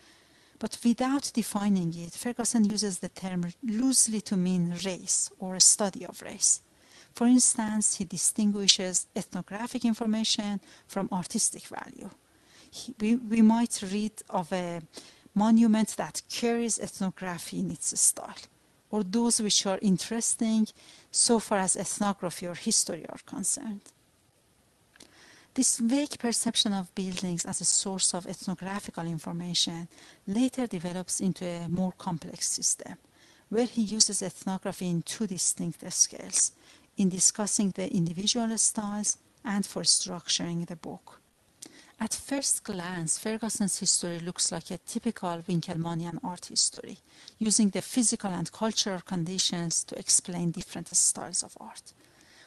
but without defining it, Ferguson uses the term loosely to mean race or a study of race. For instance, he distinguishes ethnographic information from artistic value. We might read of a monument that carries ethnography in its style, or those which are interesting so far as ethnography or history are concerned. This vague perception of buildings as a source of ethnographical information later develops into a more complex system, where he uses ethnography in two distinct scales, in discussing the individual styles and for structuring the book. At first glance, Ferguson's history looks like a typical Winkelmannian art history, using the physical and cultural conditions to explain different styles of art.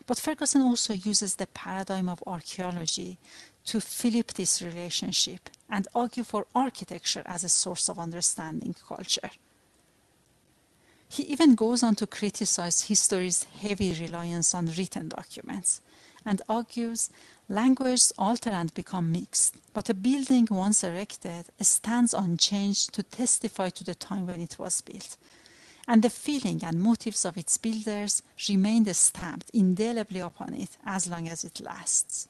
But Ferguson also uses the paradigm of archaeology to flip this relationship and argue for architecture as a source of understanding culture. He even goes on to criticize history's heavy reliance on written documents and argues languages alter and become mixed, but a building once erected stands unchanged to testify to the time when it was built, and the feeling and motives of its builders remain stamped indelibly upon it as long as it lasts.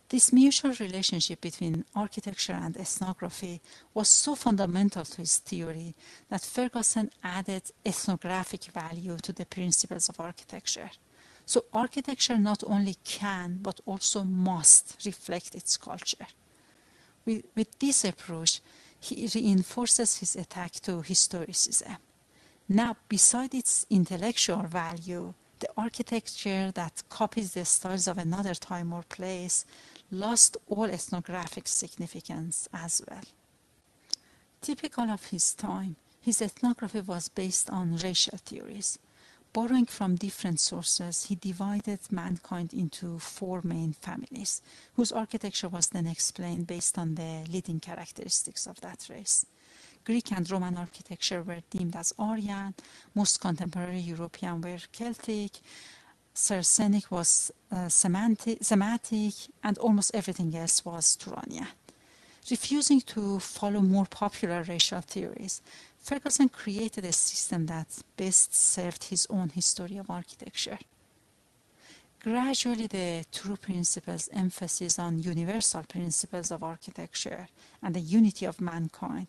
This mutual relationship between architecture and ethnography was so fundamental to his theory that Ferguson added ethnographic value to the principles of architecture. So architecture not only can, but also must reflect its culture. With this approach, he reinforces his attack to historicism. Now, beside its intellectual value, the architecture that copies the styles of another time or place lost all ethnographic significance as well. Typical of his time, his ethnography was based on racial theories. Borrowing from different sources, he divided mankind into 4 main families, whose architecture was then explained based on the leading characteristics of that race. Greek and Roman architecture were deemed as Aryan, most contemporary European were Celtic, Saracenic was Semitic, and almost everything else was Turanian. Refusing to follow more popular racial theories, Ferguson created a system that best served his own history of architecture. Gradually, the True Principles' emphasis on universal principles of architecture and the unity of mankind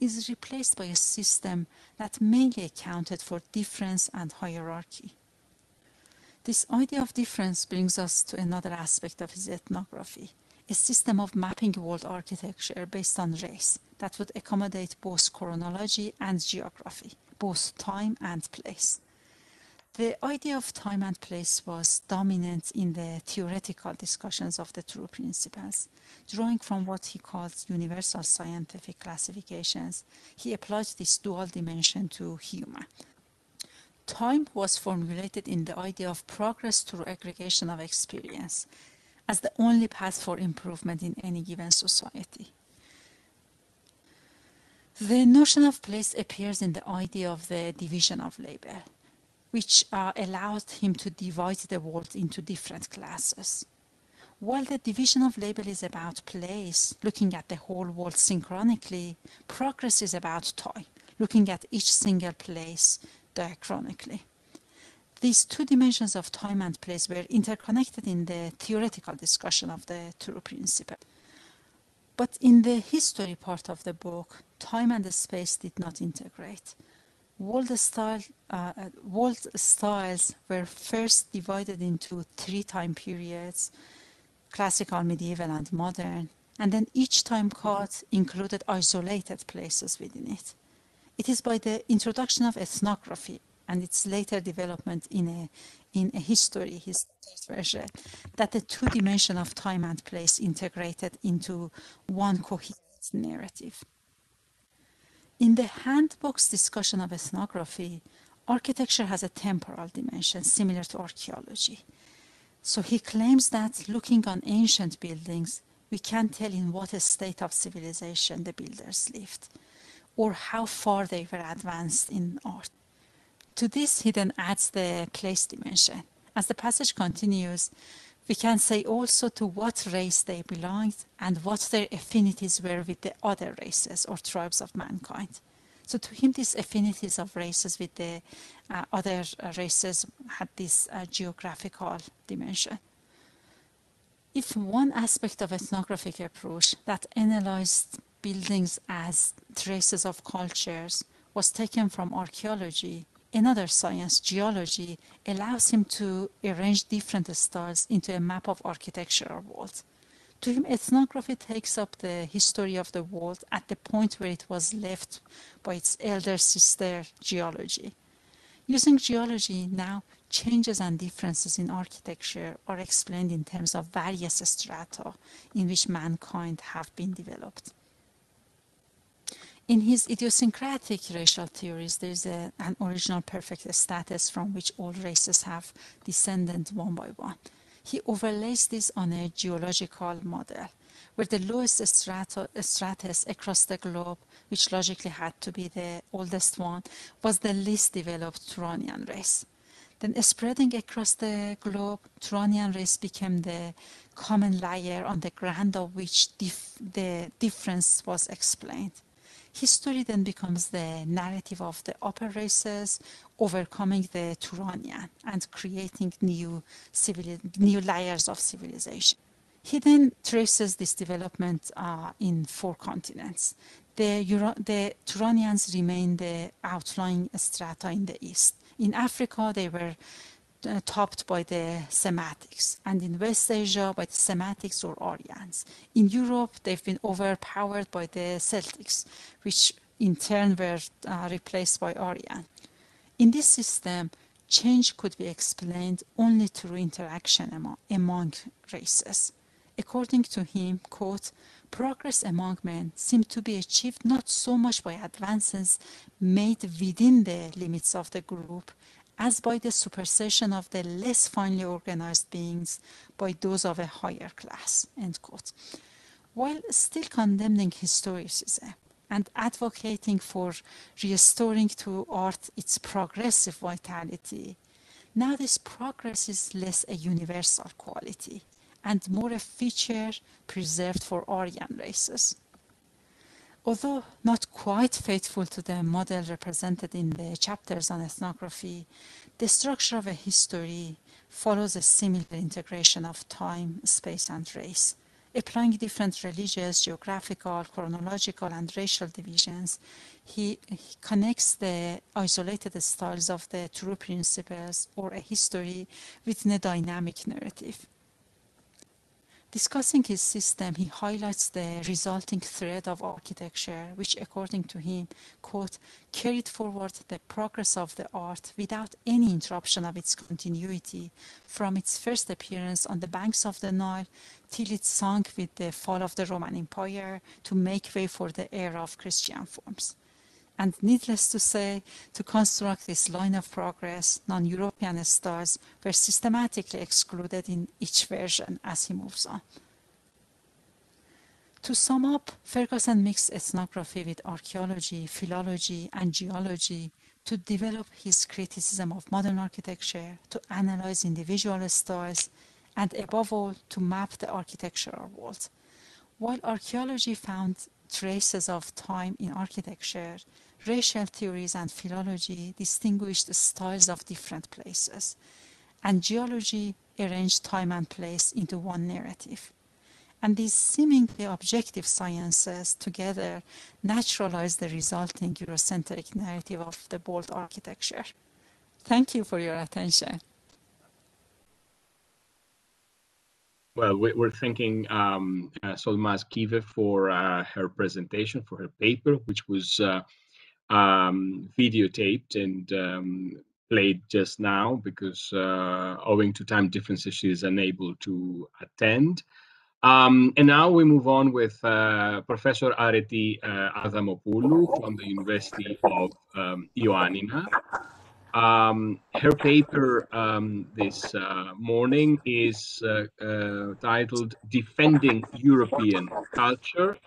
is replaced by a system that mainly accounted for difference and hierarchy. This idea of difference brings us to another aspect of his ethnography, a system of mapping world architecture based on race, that would accommodate both chronology and geography, both time and place. The idea of time and place was dominant in the theoretical discussions of the true principles. Drawing from what he calls universal scientific classifications, he applied this dual dimension to human. Time was formulated in the idea of progress through aggregation of experience as the only path for improvement in any given society. The notion of place appears in the idea of the division of labor, which allowed him to divide the world into different classes. While the division of labor is about place, looking at the whole world synchronically, progress is about time, looking at each single place diachronically. These two dimensions of time and place were interconnected in the theoretical discussion of the true principle. But in the history part of the book, time and space did not integrate. World styles were first divided into 3 time periods: classical, medieval, and modern, and then each time cut included isolated places within it. It is by the introduction of ethnography and its later development in a history, his third version, that the 2 dimensions of time and place integrated into one coherent narrative. In the handbook's discussion of ethnography, architecture has a temporal dimension similar to archaeology. So he claims that looking on ancient buildings, we can tell in what state of civilization the builders lived, or how far they were advanced in art. To this, he then adds the place dimension. As the passage continues, we can say also to what race they belonged and what their affinities were with the other races or tribes of mankind. So to him, these affinities of races with the other races had this geographical dimension. If one aspect of ethnographic approach that analyzed buildings as traces of cultures was taken from archaeology, another science, geology, allows him to arrange different styles into a map of architectural world. To him, ethnography takes up the history of the world at the point where it was left by its elder sister, geology. Using geology now, changes and differences in architecture are explained in terms of various strata in which mankind have been developed. In his idiosyncratic racial theories, there is an original perfect status from which all races have descended one by one. He overlays this on a geological model, where the lowest stratus across the globe, which logically had to be the oldest one, was the least developed Turanian race. Then spreading across the globe, Turanian race became the common layer on the ground of which the difference was explained. History then becomes the narrative of the upper races overcoming the Turanian and creating new layers of civilization. He then traces this development in 4 continents. The Turanians remain the outlying strata in the east. In Africa, they were topped by the Semitics, and in West Asia by the Semitics or Aryans. In Europe, they've been overpowered by the Celtics, which in turn were replaced by Aryan. In this system, change could be explained only through interaction among races. According to him, quote, progress among men seemed to be achieved not so much by advances made within the limits of the group as by the supersession of the less finely organized beings by those of a higher class, end quote. While still condemning historicism and advocating for restoring to art its progressive vitality, now this progress is less a universal quality and more a feature preserved for Aryan races. Although not quite faithful to the model represented in the chapters on ethnography, the structure of a history follows a similar integration of time, space, and race. Applying different religious, geographical, chronological, and racial divisions, he connects the isolated styles of the true principles or a history within a dynamic narrative. Discussing his system, he highlights the resulting thread of architecture, which, according to him, quote, carried forward the progress of the art without any interruption of its continuity from its first appearance on the banks of the Nile till it sunk with the fall of the Roman Empire to make way for the era of Christian forms. And needless to say, to construct this line of progress, non-European styles were systematically excluded in each version as he moves on. To sum up, Ferguson mixed ethnography with archaeology, philology, and geology to develop his criticism of modern architecture, to analyze individual styles, and above all, to map the architectural world. While archaeology found traces of time in architecture, racial theories and philology distinguished styles of different places, and geology arranged time and place into one narrative. And these seemingly objective sciences together naturalize the resulting Eurocentric narrative of the bold architecture. Thank you for your attention. Well, we're thanking Solmaz Kive for her presentation, for her paper, which was videotaped and played just now because owing to time differences, she is unable to attend. And now we move on with Professor Areti Adamopoulou from the University of Ioannina. Her paper this morning is titled Defending European Culture,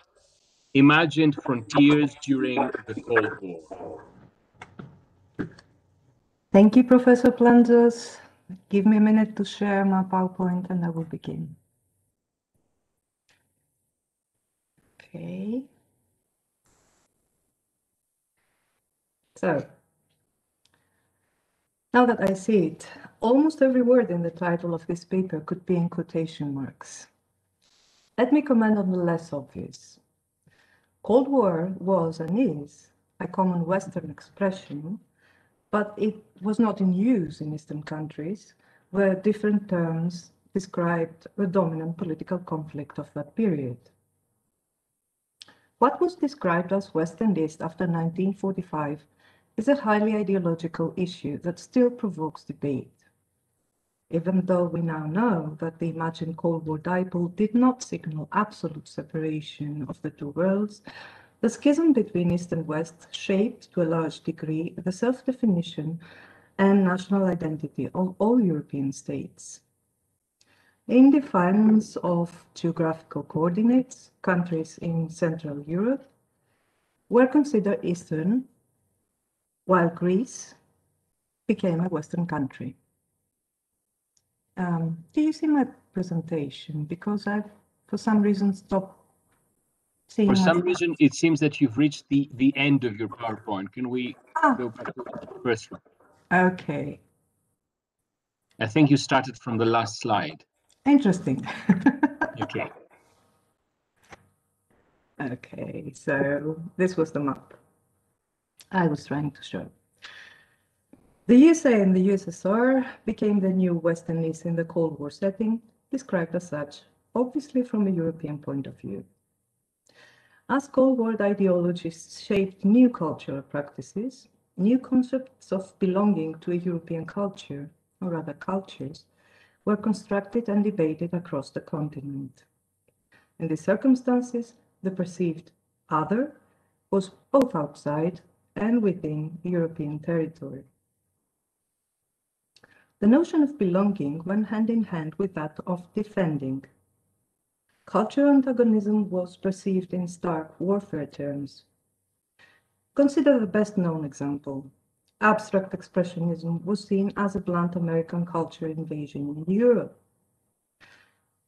Imagined Frontiers During the Cold War. Thank you, Professor Planzos. Give me a minute to share my PowerPoint and I will begin. Okay. So, now that I see it, almost every word in the title of this paper could be in quotation marks. Let me comment on the less obvious. Cold War was and is a common Western expression, but it was not in use in Eastern countries, where different terms described the dominant political conflict of that period. What was described as West and East after 1945 is a highly ideological issue that still provokes debate. Even though we now know that the imagined Cold War dipole did not signal absolute separation of the two worlds, the schism between East and West shaped, to a large degree, the self-definition and national identity of all European states. In defiance of geographical coordinates, countries in Central Europe were considered Eastern, while Greece became a Western country. Do you see my presentation? Because I've, for some reason, stopped seeing. For some reason, it seems that you've reached the end of your PowerPoint. Can we go back to the first one? Okay. I think you started from the last slide. Interesting. Okay. Okay, so this was the map I was trying to show. The USA and the USSR became the new West and East in the Cold War setting, described as such, obviously from a European point of view. As Cold War ideologies shaped new cultural practices, new concepts of belonging to a European culture, or rather cultures, were constructed and debated across the continent. In these circumstances, the perceived other was both outside and within European territory. The notion of belonging went hand in hand with that of defending. Cultural antagonism was perceived in stark warfare terms. Consider the best known example. Abstract expressionism was seen as a blunt American culture invasion in Europe.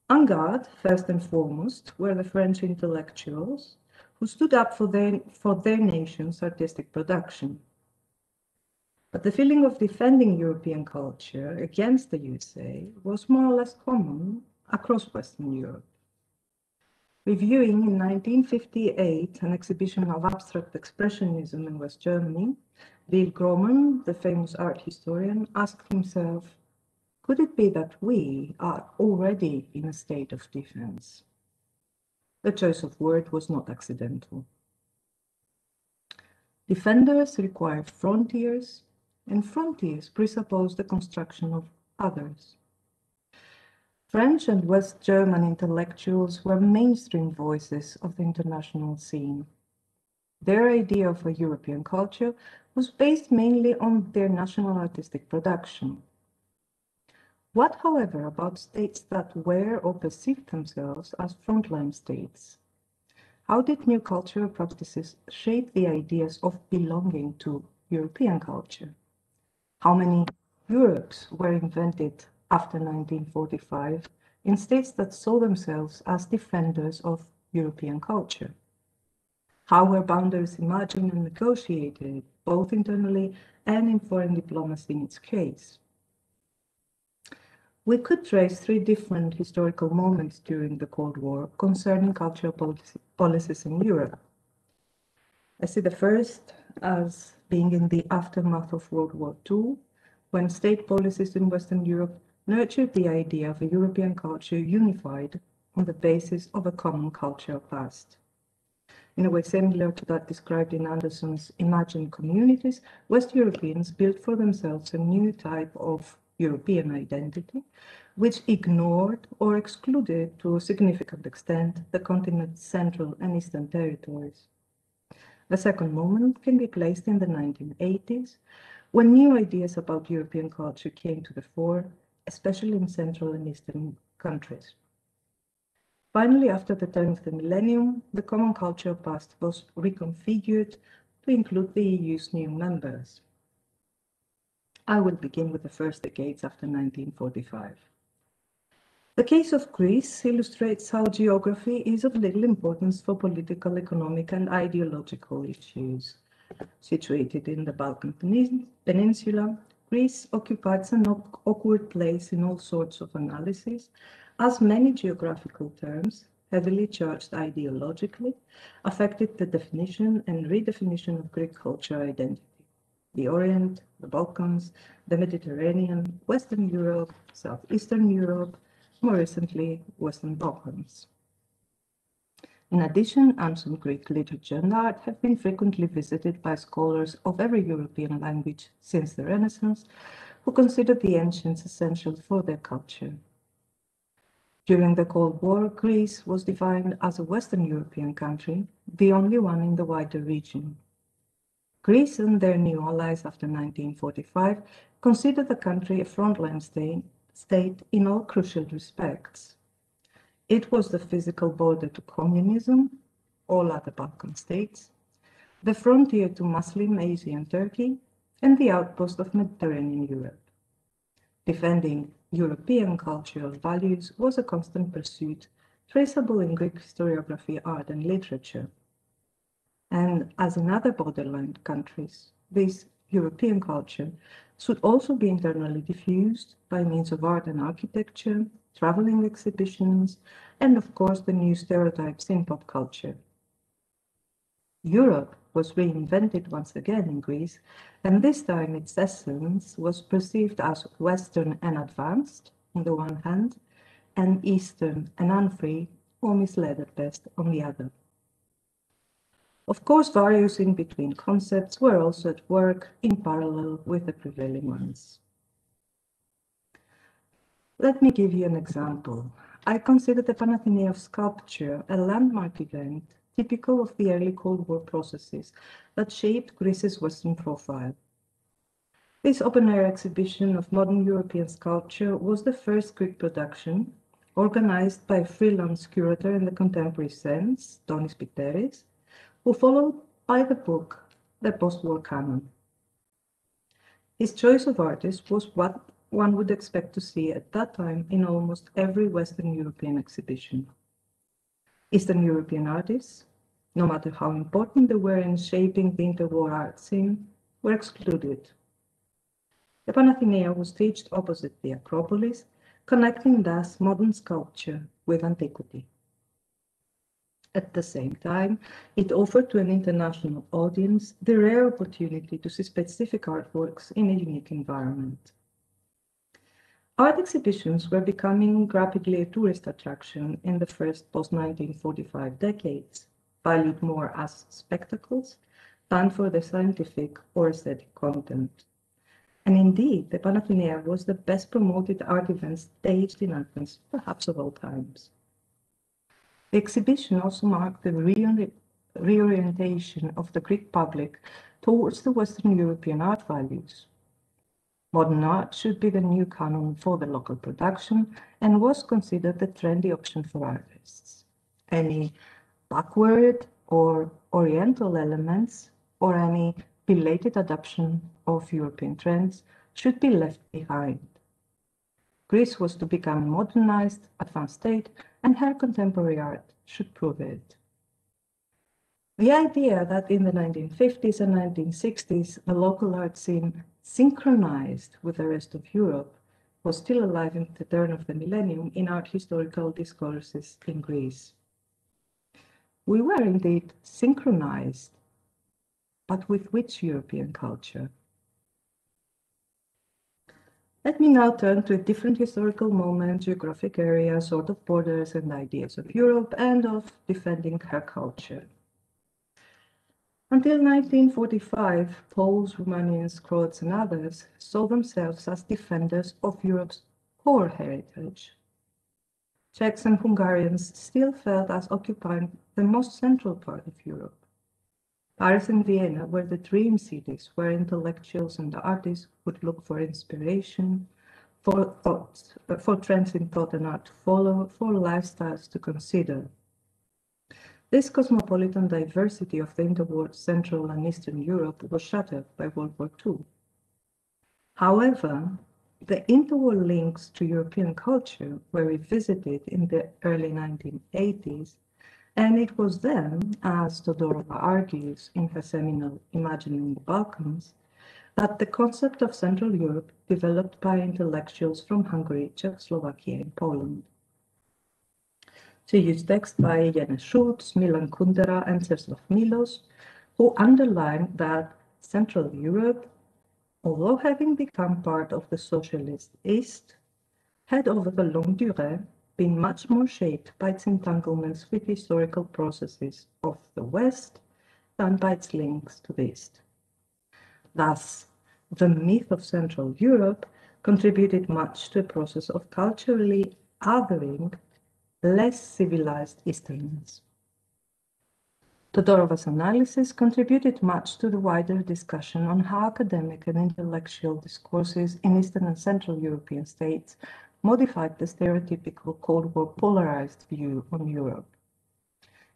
En garde, first and foremost, were the French intellectuals who stood up for their nation's artistic production. But the feeling of defending European culture against the USA was more or less common across Western Europe. Reviewing in 1958 an exhibition of abstract expressionism in West Germany, Bill Groman, the famous art historian, asked himself, Could it be that we are already in a state of defense? The choice of word was not accidental. Defenders require frontiers, and frontiers presuppose the construction of others. French and West German intellectuals were mainstream voices of the international scene. Their idea of a European culture was based mainly on their national artistic production. What, however, about states that were or perceived themselves as frontline states? How did new cultural practices shape the ideas of belonging to European culture? How many Europes were invented after 1945 in states that saw themselves as defenders of European culture? How were boundaries imagined and negotiated, both internally and in foreign diplomacy in its case? We could trace three different historical moments during the Cold War concerning cultural policies in Europe. I see the first as being in the aftermath of World War II, when state policies in Western Europe nurtured the idea of a European culture unified on the basis of a common cultural past. In a way similar to that described in Anderson's Imagined Communities, West Europeans built for themselves a new type of European identity, which ignored or excluded to a significant extent the continent's central and eastern territories. The second moment can be placed in the 1980s, when new ideas about European culture came to the fore, especially in Central and Eastern countries. Finally, after the turn of the millennium, the common cultural past was reconfigured to include the EU's new members. I will begin with the first decades after 1945. The case of Greece illustrates how geography is of little importance for political, economic, and ideological issues. Situated in the Balkan Peninsula, Greece occupies an awkward place in all sorts of analyses, as many geographical terms, heavily charged ideologically, affected the definition and redefinition of Greek culture identity. The Orient, the Balkans, the Mediterranean, Western Europe, Southeastern Europe, more recently, Western Balkans. In addition, ancient Greek literature and art have been frequently visited by scholars of every European language since the Renaissance, who considered the ancients essential for their culture. During the Cold War, Greece was defined as a Western European country, the only one in the wider region. Greece and their new allies after 1945 considered the country a frontline state in all crucial respects. It was the physical border to communism, all other Balkan states, the frontier to Muslim Asia and Turkey, and the outpost of Mediterranean Europe. Defending European cultural values was a constant pursuit, traceable in Greek historiography, art, and literature. And as in other borderland countries, this European culture should also be internally diffused by means of art and architecture, traveling exhibitions, and of course the new stereotypes in pop culture. Europe was reinvented once again in Greece, and this time its essence was perceived as Western and advanced on the one hand, and Eastern and unfree, or misled at best, on the other. Of course, various in-between concepts were also at work in parallel with the prevailing ones. Let me give you an example. I consider the Panathenaeum sculpture a landmark event typical of the early Cold War processes that shaped Greece's Western profile. This open-air exhibition of modern European sculpture was the first Greek production organized by a freelance curator in the contemporary sense, Tonis Piteris, who followed by the book, The Post-War Canon. His choice of artists was what one would expect to see at that time in almost every Western European exhibition. Eastern European artists, no matter how important they were in shaping the interwar art scene, were excluded. The Panathenaeum was staged opposite the Acropolis, connecting thus modern sculpture with antiquity. At the same time, it offered to an international audience the rare opportunity to see specific artworks in a unique environment. Art exhibitions were becoming rapidly a tourist attraction in the first post-1945 decades, valued more as spectacles than for their scientific or aesthetic content. And indeed, the Panathenaea was the best promoted art event staged in Athens, perhaps of all times. The exhibition also marked the reorientation of the Greek public towards the Western European art values. Modern art should be the new canon for the local production and was considered the trendy option for artists. Any backward or Oriental elements or any belated adoption of European trends should be left behind. Greece was to become a modernized, advanced state, and her contemporary art should prove it. The idea that in the 1950s and 1960s, the local art scene synchronized with the rest of Europe was still alive at the turn of the millennium in art historical discourses in Greece. We were indeed synchronized, but with which European culture? Let me now turn to a different historical moment, geographic area, sort of borders and ideas of Europe and of defending her culture. Until 1945, Poles, Romanians, Croats and others saw themselves as defenders of Europe's core heritage. Czechs and Hungarians still felt as occupying the most central part of Europe. Paris and Vienna were the dream cities where intellectuals and artists would look for inspiration, for trends in thought and art to follow, for lifestyles to consider. This cosmopolitan diversity of the interwar Central and Eastern Europe was shattered by World War II. However, the interwar links to European culture were revisited in the early 1980s, and it was then, as Todorova argues in her seminal Imagining the Balkans, that the concept of Central Europe developed by intellectuals from Hungary, Czechoslovakia, and Poland. She used text by Janez Schultz, Milan Kundera, and Czesław Milosz, who underlined that Central Europe, although having become part of the socialist East, had over the longue durée been much more shaped by its entanglements with historical processes of the West than by its links to the East. Thus, the myth of Central Europe contributed much to a process of culturally othering less civilized Easterns. Todorova's analysis contributed much to the wider discussion on how academic and intellectual discourses in Eastern and Central European states modified the stereotypical Cold War polarized view on Europe.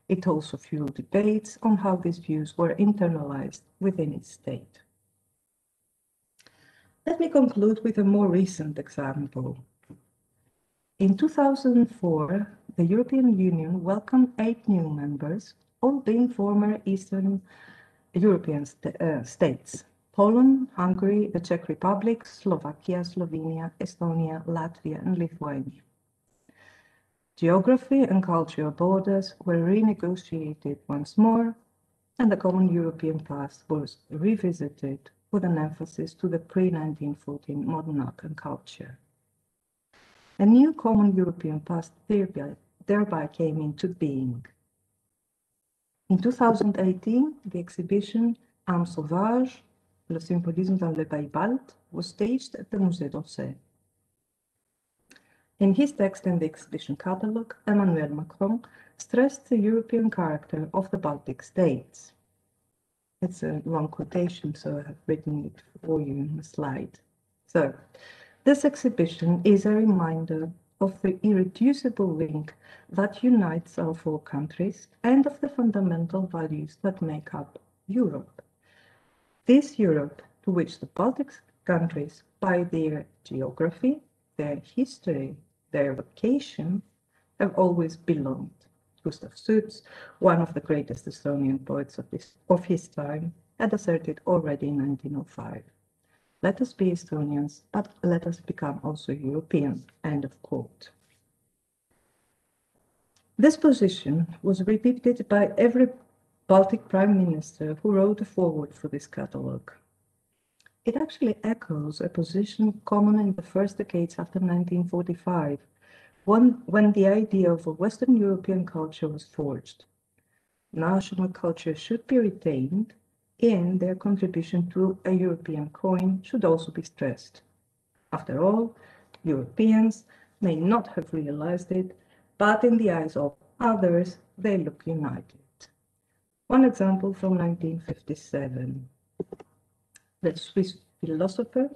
It also fueled debates on how these views were internalized within its state. Let me conclude with a more recent example. In 2004, the European Union welcomed 8 new members, all being former Eastern European states: Poland, Hungary, the Czech Republic, Slovakia, Slovenia, Estonia, Latvia, and Lithuania. Geography and cultural borders were renegotiated once more, and the common European past was revisited with an emphasis to the pre-1914 modern art and culture. A new common European past thereby came into being. In 2018, the exhibition Âme sauvage, le symbolisme dans le pays balte, was staged at the Musée d'Orsay. In his text in the exhibition catalogue, Emmanuel Macron stressed the European character of the Baltic states. It's a long quotation, so I have written it for you in a slide. So, this exhibition is a reminder of the irreducible link that unites our 4 countries and of the fundamental values that make up Europe. This Europe to which the Baltic countries, by their geography, their history, their vocation, have always belonged. Gustav Suits, one of the greatest Estonian poets of his time, had asserted already in 1905. Let us be Estonians, but let us become also European, end of quote. This position was repeated by every Baltic prime minister who wrote a foreword for this catalogue. It actually echoes a position common in the first decades after 1945, when the idea of a Western European culture was forged. National culture should be retained, and their contribution to a European coin should also be stressed. After all, Europeans may not have realized it, but in the eyes of others, they look united. One example from 1957. The Swiss philosopher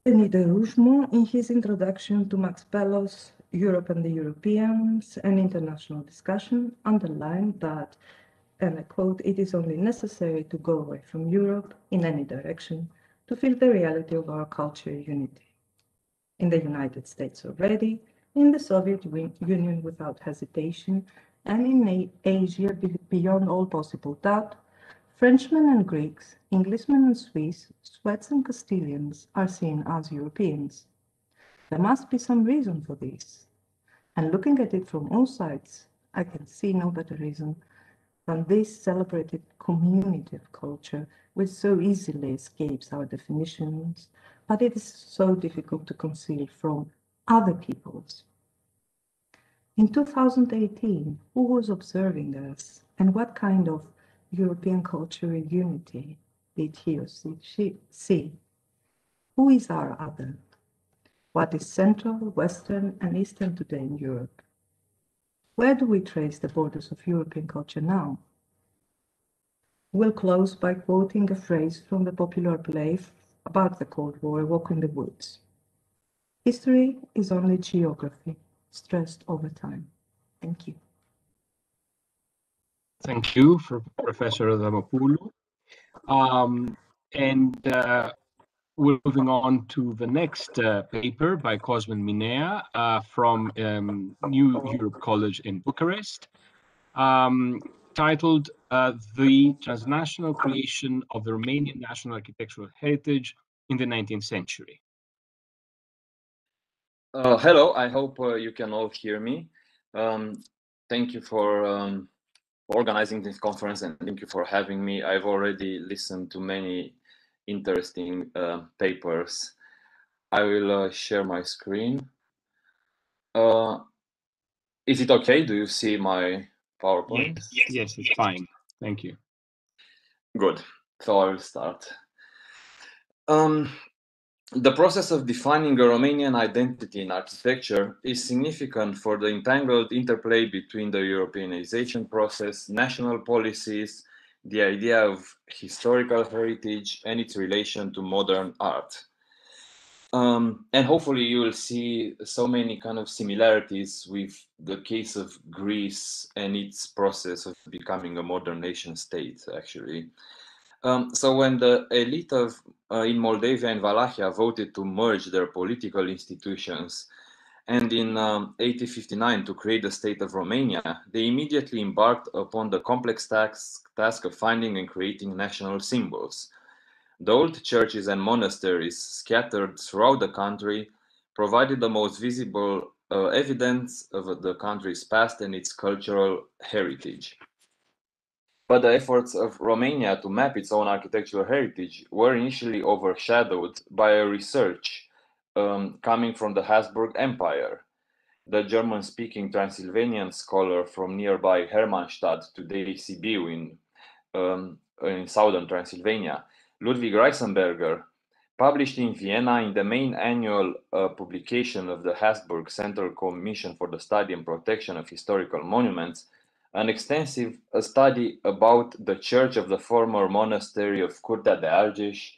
Denis de Rougemont, in his introduction to Max Bellow's Europe and the Europeans, an international discussion, underlined that, and I quote, "It is only necessary to go away from Europe in any direction to feel the reality of our culture unity. In the United States already, in the Soviet Union without hesitation, and in Asia beyond all possible doubt, Frenchmen and Greeks, Englishmen and Swiss, Swedes and Castilians are seen as Europeans. There must be some reason for this. And looking at it from all sides, I can see no better reason than this celebrated community of culture, which so easily escapes our definitions, but it is so difficult to conceal from other peoples. In 2018, who was observing us, and what kind of European cultural unity did he or she see? Who is our other? What is Central, Western, and Eastern today in Europe? Where do we trace the borders of European culture now? We'll close by quoting a phrase from the popular play about the Cold War, A Walk in the Woods. History is only geography, stressed over time. Thank you. Thank you, Professor Adamopoulou. We're moving on to the next paper by Cosmin Minea from New Europe College in Bucharest, titled The Transnational Creation of the Romanian National Architectural Heritage in the 19th Century. Hello, I hope you can all hear me. Thank you for organizing this conference, and thank you for having me. I've already listened to many interesting papers. I will share my screen. Is it okay? Do you see my PowerPoint? Yes, it's fine. Thank you. Good. So I will start. The process of defining a Romanian identity in architecture is significant for the entangled interplay between the Europeanization process, national policies, the idea of historical heritage, and its relation to modern art. And hopefully you will see so many kind of similarities with the case of Greece and its process of becoming a modern nation state, actually. So when the elite of in Moldavia and Wallachia voted to merge their political institutions, and in 1859 to create the state of Romania, they immediately embarked upon the complex task of finding and creating national symbols. The old churches and monasteries scattered throughout the country provided the most visible evidence of the country's past and its cultural heritage. But the efforts of Romania to map its own architectural heritage were initially overshadowed by a research coming from the Habsburg Empire. The German-speaking Transylvanian scholar from nearby Hermannstadt, today Sibiu in southern Transylvania, Ludwig Reisenberger, published in Vienna in the main annual publication of the Habsburg Central Commission for the Study and Protection of Historical Monuments, an extensive study about the church of the former monastery of Curtea de Argeș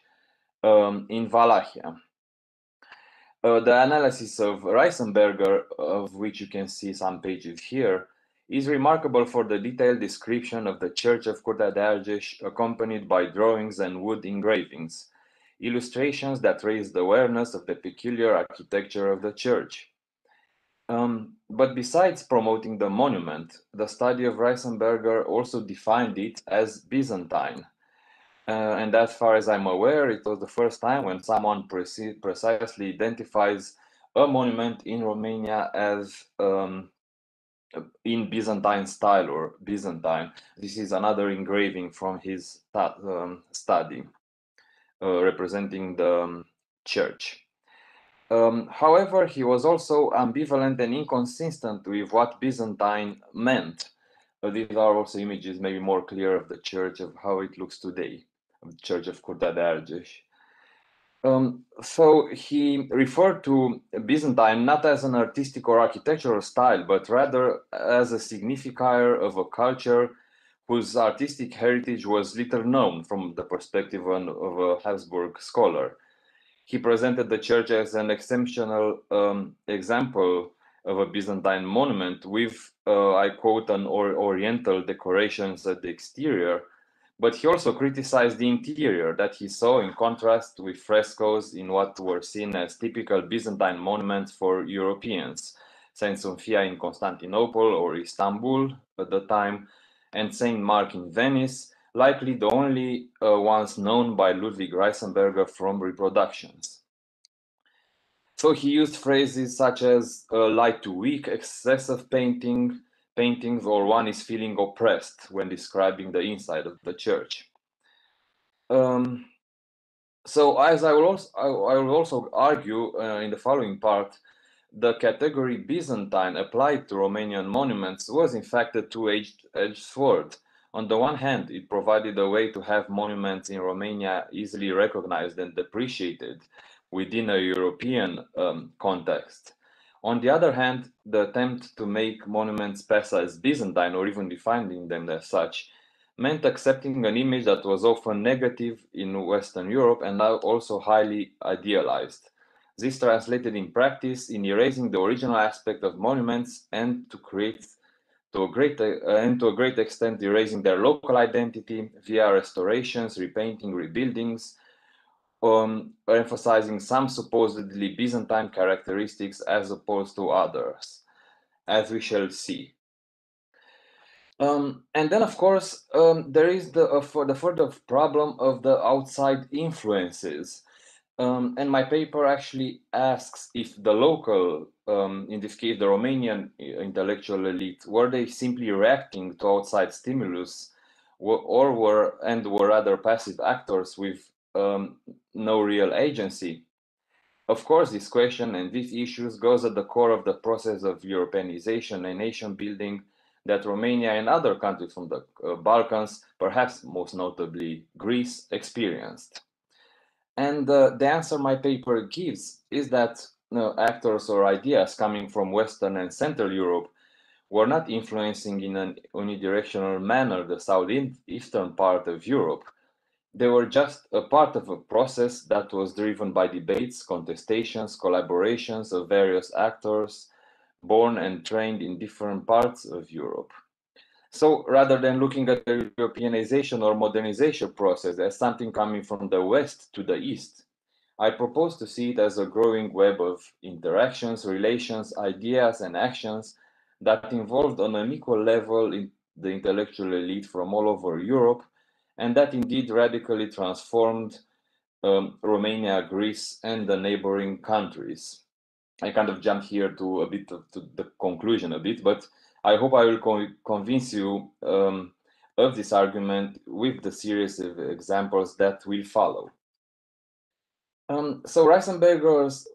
in Wallachia. The analysis of Reisenberger, of which you can see some pages here, is remarkable for the detailed description of the church of Curtea de Argeș, accompanied by drawings and wood engravings, illustrations that raised awareness of the peculiar architecture of the church. But besides promoting the monument, the study of Reisenberger also defined it as Byzantine. And as far as I'm aware, it was the first time when someone precisely identifies a monument in Romania as in Byzantine style or Byzantine. This is another engraving from his study. representing the church. However, he was also ambivalent and inconsistent with what Byzantine meant. These are also images maybe more clear of the church, of how it looks today, of the Church of Curtea de Argeș. So he referred to Byzantine not as an artistic or architectural style, but rather as a signifier of a culture whose artistic heritage was little known from the perspective of a Habsburg scholar. He presented the church as an exceptional example of a Byzantine monument with, I quote, an oriental decorations at the exterior, but he also criticized the interior that he saw in contrast with frescoes in what were seen as typical Byzantine monuments for Europeans, Saint Sophia in Constantinople or Istanbul at the time, and Saint Mark in Venice, likely the only ones known by Ludwig Reisenberger from reproductions. So he used phrases such as light too weak, excessive paintings, or one is feeling oppressed when describing the inside of the church. So as I will also argue in the following part, the category Byzantine applied to Romanian monuments was in fact a two-edged sword. On the one hand, it provided a way to have monuments in Romania easily recognized and appreciated within a European context. On the other hand, the attempt to make monuments pass as Byzantine or even defining them as such meant accepting an image that was often negative in Western Europe and now also highly idealized. This translated in practice in erasing the original aspect of monuments and to a great extent erasing their local identity via restorations, repainting, rebuildings, emphasizing some supposedly Byzantine characteristics as opposed to others, as we shall see. And then, of course, there is the further problem of the outside influences. And my paper actually asks if the local, in this case, the Romanian intellectual elite, were they simply reacting to outside stimulus, or were rather passive actors with no real agency? Of course, this question and these issues goes at the core of the process of Europeanization and nation building that Romania and other countries from the Balkans, perhaps most notably Greece, experienced. And the answer my paper gives is that actors or ideas coming from Western and Central Europe were not influencing in an unidirectional manner the southeastern part of Europe. They were just a part of a process that was driven by debates, contestations, collaborations of various actors born and trained in different parts of Europe. So rather than looking at the Europeanization or modernization process as something coming from the West to the East, I propose to see it as a growing web of interactions, relations, ideas, and actions that involved on an equal level in the intellectual elite from all over Europe, and that indeed radically transformed Romania, Greece, and the neighboring countries. I kind of jumped here to the conclusion a bit, but I hope I will convince you of this argument with the series of examples that will follow. So Reisenberger's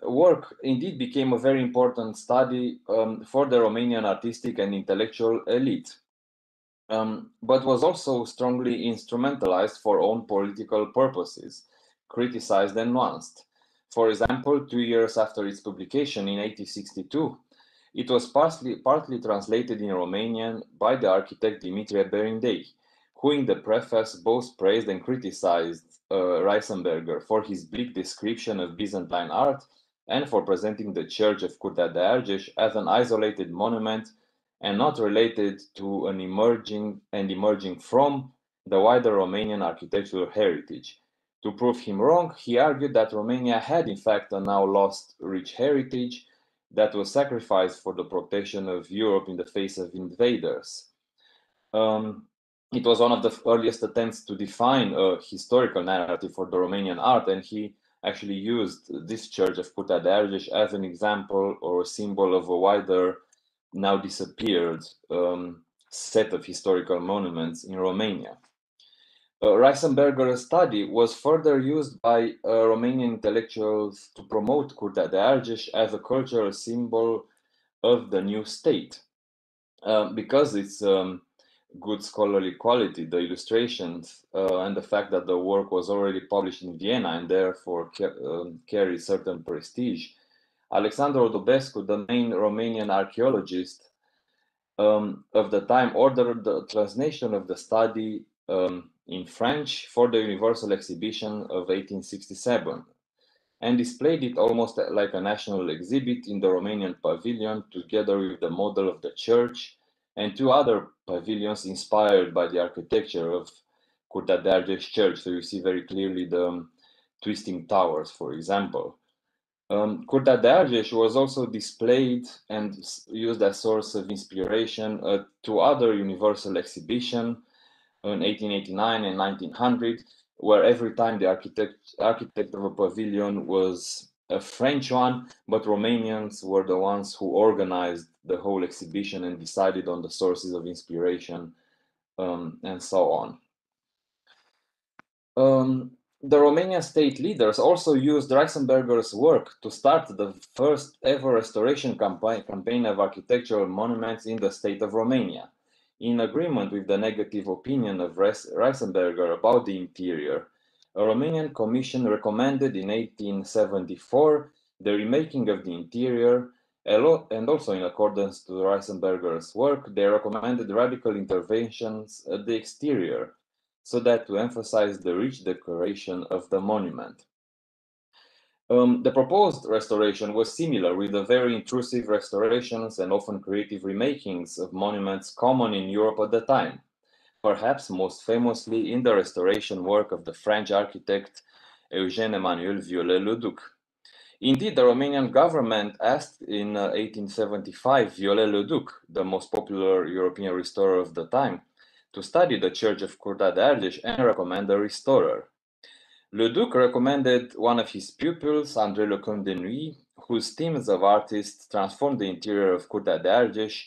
work indeed became a very important study for the Romanian artistic and intellectual elite, but was also strongly instrumentalized for own political purposes, criticized and nuanced. For example, 2 years after its publication in 1862, it was partly translated in Romanian by the architect Dimitrie Berindei, who in the preface both praised and criticized Reisenberger for his bleak description of Byzantine art and for presenting the Church of Curtea de Argeș as an isolated monument and not related to an emerging from the wider Romanian architectural heritage. To prove him wrong, he argued that Romania had in fact a now lost rich heritage that was sacrificed for the protection of Europe in the face of invaders. It was one of the earliest attempts to define a historical narrative for the Romanian art, and he actually used this Church of Curtea de Argeș as an example or a symbol of a wider, now disappeared set of historical monuments in Romania. Reisenberger's study was further used by Romanian intellectuals to promote Curtea de Argeș as a cultural symbol of the new state. Because its good scholarly quality, the illustrations, and the fact that the work was already published in Vienna and therefore carried certain prestige, Alexandru Odobescu, the main Romanian archaeologist of the time, ordered the translation of the study in French for the Universal Exhibition of 1867 and displayed it almost like a national exhibit in the Romanian pavilion together with the model of the church and two other pavilions inspired by the architecture of Curtea de Argeș church. So you see very clearly the twisting towers, for example. Curtea de Argeș was also displayed and used as source of inspiration to other universal exhibitions in 1889 and 1900, where every time the architect of a pavilion was a French one, but Romanians were the ones who organized the whole exhibition and decided on the sources of inspiration and so on. The Romanian state leaders also used Reisenberger's work to start the first ever restoration campaign of architectural monuments in the state of Romania. In agreement with the negative opinion of Reisenberger about the interior, a Romanian commission recommended in 1874 the remaking of the interior, and also in accordance to Reisenberger's work, they recommended radical interventions at the exterior, so that to emphasize the rich decoration of the monument. The proposed restoration was similar with the very intrusive restorations and often creative remakings of monuments common in Europe at the time, perhaps most famously in the restoration work of the French architect Eugène Emmanuel Viollet-le-Duc. Indeed, the Romanian government asked in 1875 Viollet-le-Duc, the most popular European restorer of the time, to study the church of Curtea de Argeș and recommend a restorer. Le Duc recommended one of his pupils, André Lecomte de Nuit, whose teams of artists transformed the interior of Curtea de Argeș.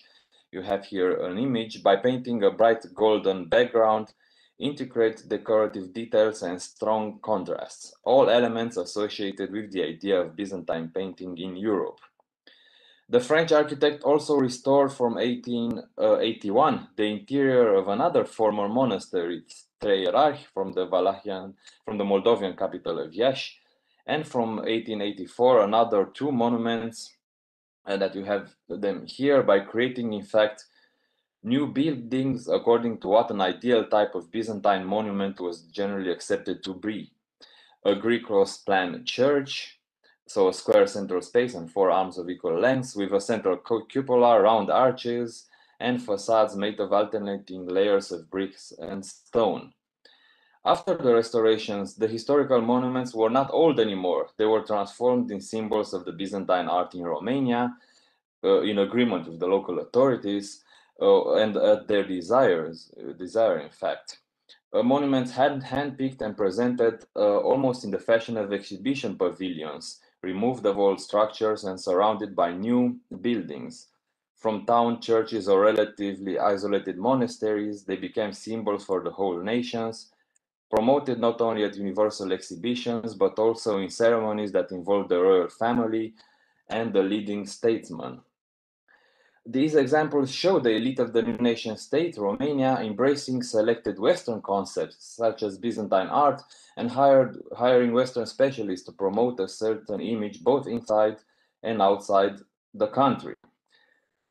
You have here an image by painting a bright golden background, intricate decorative details and strong contrasts, all elements associated with the idea of Byzantine painting in Europe. The French architect also restored from 1881 the interior of another former monastery, Trei-Ierarhi, from the Moldovan capital of Iași, and from 1884 another two monuments that you have them here, by creating in fact new buildings according to what an ideal type of Byzantine monument was generally accepted to be: a Greek cross plan church, so a square central space and four arms of equal lengths, with a central cupola, round arches, and facades made of alternating layers of bricks and stone. After the restorations, the historical monuments were not old anymore. They were transformed in symbols of the Byzantine art in Romania, in agreement with the local authorities and at their desire, in fact. Monuments had handpicked and presented almost in the fashion of exhibition pavilions, removed of old structures and surrounded by new buildings. From town churches or relatively isolated monasteries, they became symbols for the whole nations, promoted not only at universal exhibitions, but also in ceremonies that involved the royal family and the leading statesmen. These examples show the elite of the new nation state, Romania, embracing selected Western concepts such as Byzantine art and hiring Western specialists to promote a certain image both inside and outside the country.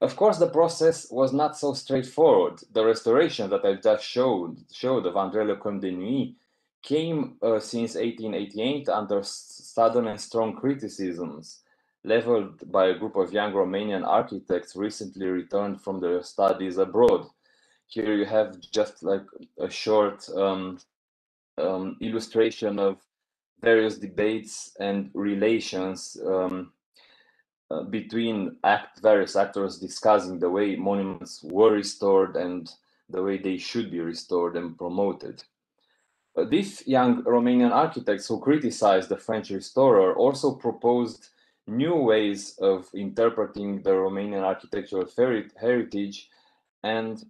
Of course, the process was not so straightforward. The restoration that I just showed of André Lecomte de Nuit came since 1888 under sudden and strong criticisms leveled by a group of young Romanian architects recently returned from their studies abroad. Here you have just like a short illustration of various debates and relations between various actors discussing the way monuments were restored and the way they should be restored and promoted. These young Romanian architects who criticized the French restorer also proposed new ways of interpreting the Romanian architectural heritage and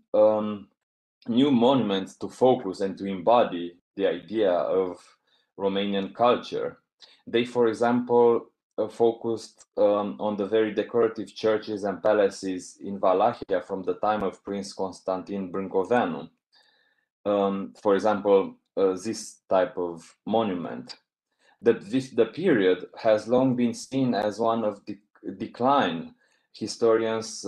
new monuments to focus and to embody the idea of Romanian culture. They, for example, focused on the very decorative churches and palaces in Wallachia from the time of Prince Constantin Brâncoveanu. For example, this type of monument. The period has long been seen as one of decline. Historians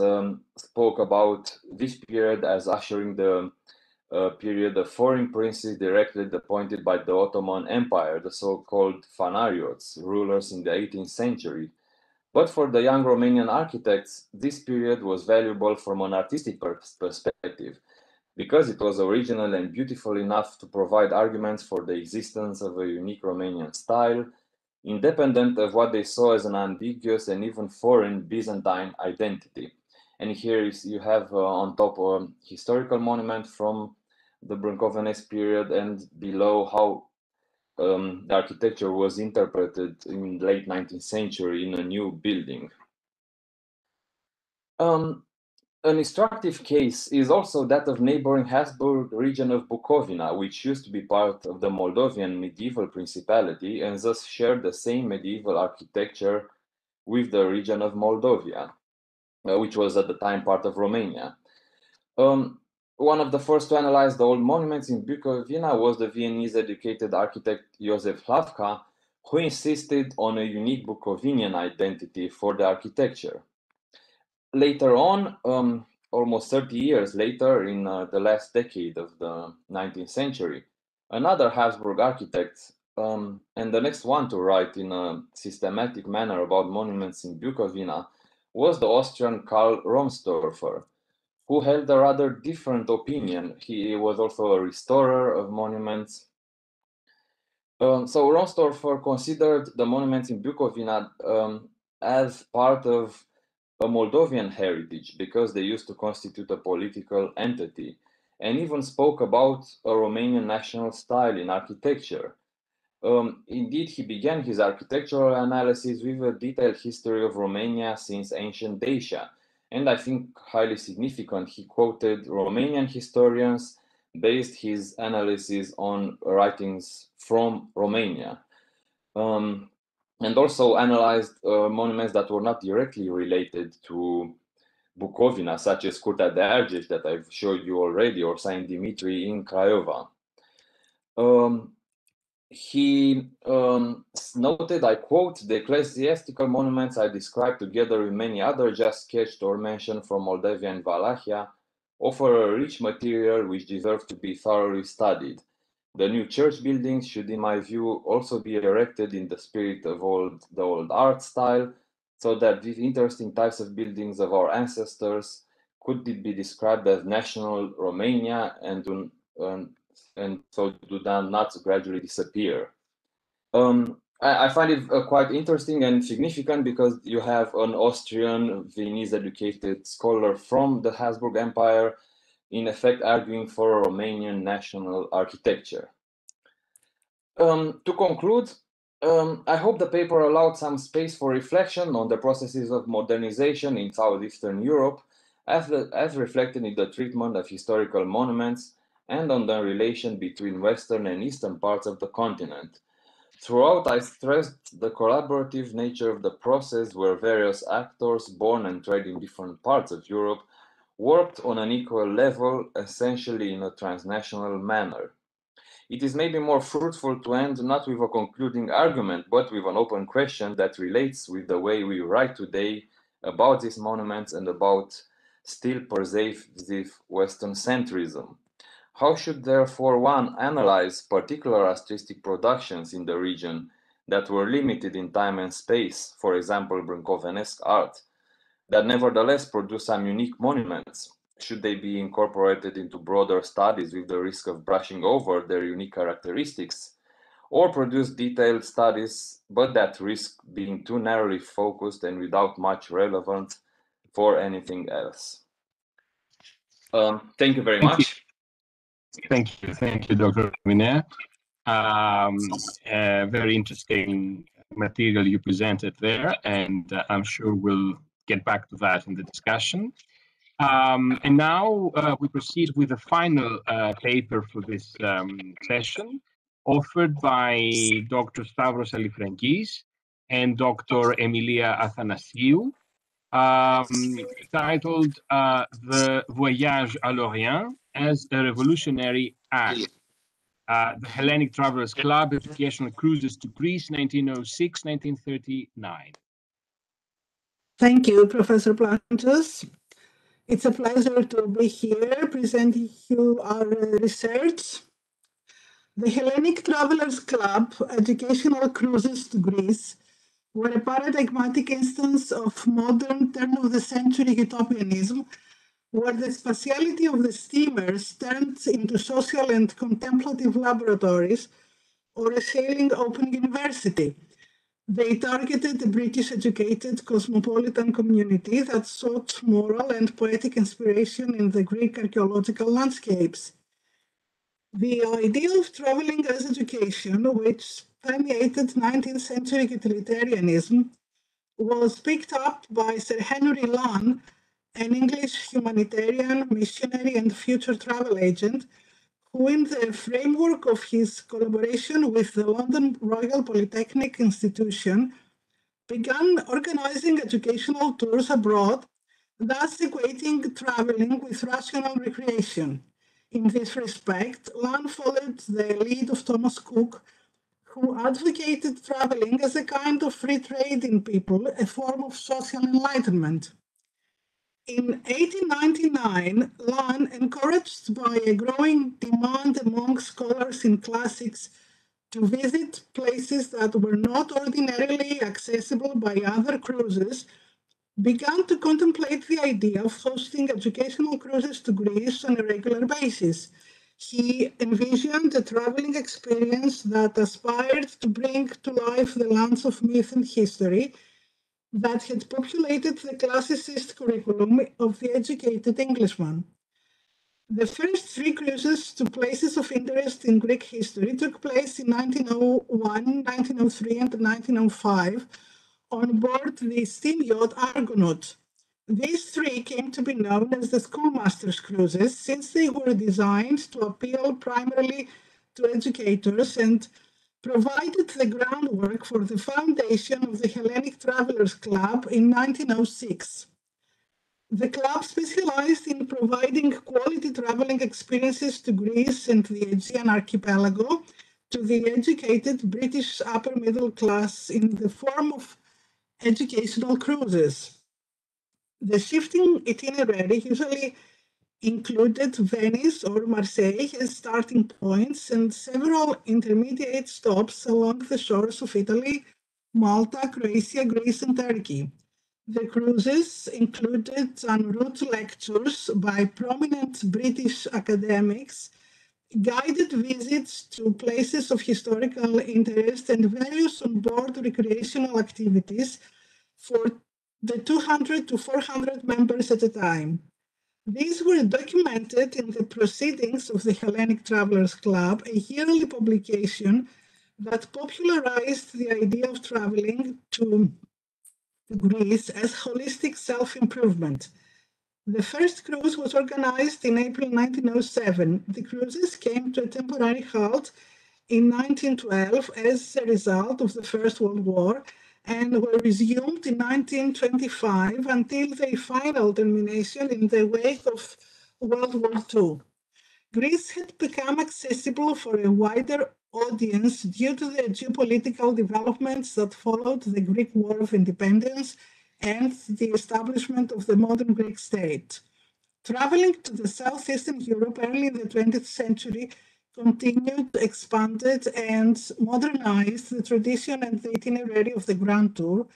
spoke about this period as ushering the period of foreign princes directly appointed by the Ottoman Empire, the so-called Phanariots, rulers in the 18th century. But for the young Romanian architects, this period was valuable from an artistic perspective, because it was original and beautiful enough to provide arguments for the existence of a unique Romanian style, independent of what they saw as an ambiguous and even foreign Byzantine identity. And here you have on top a historical monument from the Brâncovenesque period, and below how the architecture was interpreted in the late 19th century in a new building. An instructive case is also that of neighboring Habsburg region of Bukovina, which used to be part of the Moldovan medieval principality and thus shared the same medieval architecture with the region of Moldavia, which was at the time part of Romania. One of the first to analyze the old monuments in Bukovina was the Viennese educated architect Josef Hlavka, who insisted on a unique Bukovinian identity for the architecture. Later on, almost 30 years later, in the last decade of the 19th century, another Habsburg architect, and the next one to write in a systematic manner about monuments in Bukovina, was the Austrian Karl Romsdorfer, who held a rather different opinion. He was also a restorer of monuments. So Romsdorfer considered the monuments in Bukovina as part of a Moldovan heritage because they used to constitute a political entity, and even spoke about a Romanian national style in architecture. Indeed, he began his architectural analysis with a detailed history of Romania since ancient Dacia, and I think highly significant, he quoted Romanian historians, based his analysis on writings from Romania. And also analyzed monuments that were not directly related to Bukovina, such as Curtea de Argeș that I've showed you already, or Saint Dimitri in Craiova. He noted, I quote, "The ecclesiastical monuments I described together with many other just sketched or mentioned from Moldavia and Wallachia offer a rich material which deserves to be thoroughly studied. The new church buildings should, in my view, also be erected in the spirit of the old art style, so that these interesting types of buildings of our ancestors could be described as national Romania and so do not gradually disappear." I find it quite interesting and significant because you have an Austrian Viennese educated scholar from the Habsburg Empire in effect arguing for a Romanian national architecture. To conclude, I hope the paper allowed some space for reflection on the processes of modernization in Southeastern Europe as reflected in the treatment of historical monuments and on the relation between Western and Eastern parts of the continent. Throughout, I stressed the collaborative nature of the process where various actors born and trained in different parts of Europe worked on an equal level, essentially in a transnational manner. It is maybe more fruitful to end not with a concluding argument, but with an open question that relates with the way we write today about these monuments and about still pervasive Western centrism. How should therefore one analyze particular artistic productions in the region that were limited in time and space, for example, Brâncovenesque art, that nevertheless produce some unique monuments? Should they be incorporated into broader studies with the risk of brushing over their unique characteristics, or produce detailed studies but that risk being too narrowly focused and without much relevance for anything else? Thank you very much. Thank you, Dr. Miner. Very interesting material you presented there, and I'm sure we'll get back to that in the discussion. And now we proceed with the final paper for this session, offered by Dr. Stavros Alifrankis and Dr. Emilia Athanasiou, titled The Voyage à Lorient as a Revolutionary Act. The Hellenic Travelers Club, Educational Cruises to Greece, 1906-1939. Thank you, Professor Plantus. It's a pleasure to be here presenting you our research. The Hellenic Travelers Club, Educational Cruises to Greece, were a paradigmatic instance of modern turn-of-the-century utopianism, where the spatiality of the steamers turned into social and contemplative laboratories or a sailing open university. They targeted the British-educated cosmopolitan community that sought moral and poetic inspiration in the Greek archaeological landscapes. The idea of traveling as education, which permeated 19th century utilitarianism, was picked up by Sir Henry Lunn, an English humanitarian, missionary, and future travel agent, who, in the framework of his collaboration with the London Royal Polytechnic Institution, began organizing educational tours abroad, thus equating traveling with rational recreation. In this respect, Lunn followed the lead of Thomas Cook, who advocated traveling as a kind of free trade in people, a form of social enlightenment. In 1899, Lunn, encouraged by a growing demand among scholars in classics to visit places that were not ordinarily accessible by other cruises, began to contemplate the idea of hosting educational cruises to Greece on a regular basis. He envisioned a traveling experience that aspired to bring to life the lands of myth and history that had populated the classicist curriculum of the educated Englishman. The first three cruises to places of interest in Greek history took place in 1901, 1903, and 1905 on board the steam yacht Argonaut. These three came to be known as the schoolmasters' cruises, since they were designed to appeal primarily to educators and provided the groundwork for the foundation of the Hellenic Travelers Club in 1906. The club specialized in providing quality traveling experiences to Greece and the Aegean archipelago to the educated British upper middle class in the form of educational cruises. The shifting itinerary usually included Venice or Marseille as starting points and several intermediate stops along the shores of Italy, Malta, Croatia, Greece, and Turkey. The cruises included en route lectures by prominent British academics, guided visits to places of historical interest, and various on-board recreational activities for the 200 to 400 members at a time. These were documented in the Proceedings of the Hellenic Travelers Club, a yearly publication that popularized the idea of traveling to Greece as holistic self-improvement. The first cruise was organized in April 1907. The cruises came to a temporary halt in 1912 as a result of the First World War and were resumed in 1925 until their final termination in the wake of World War II. Greece had become accessible for a wider audience due to the geopolitical developments that followed the Greek War of Independence and the establishment of the modern Greek state. Traveling to the southeastern Europe early in the 20th century continued, expanded, and modernized the tradition and the itinerary of the Grand Tour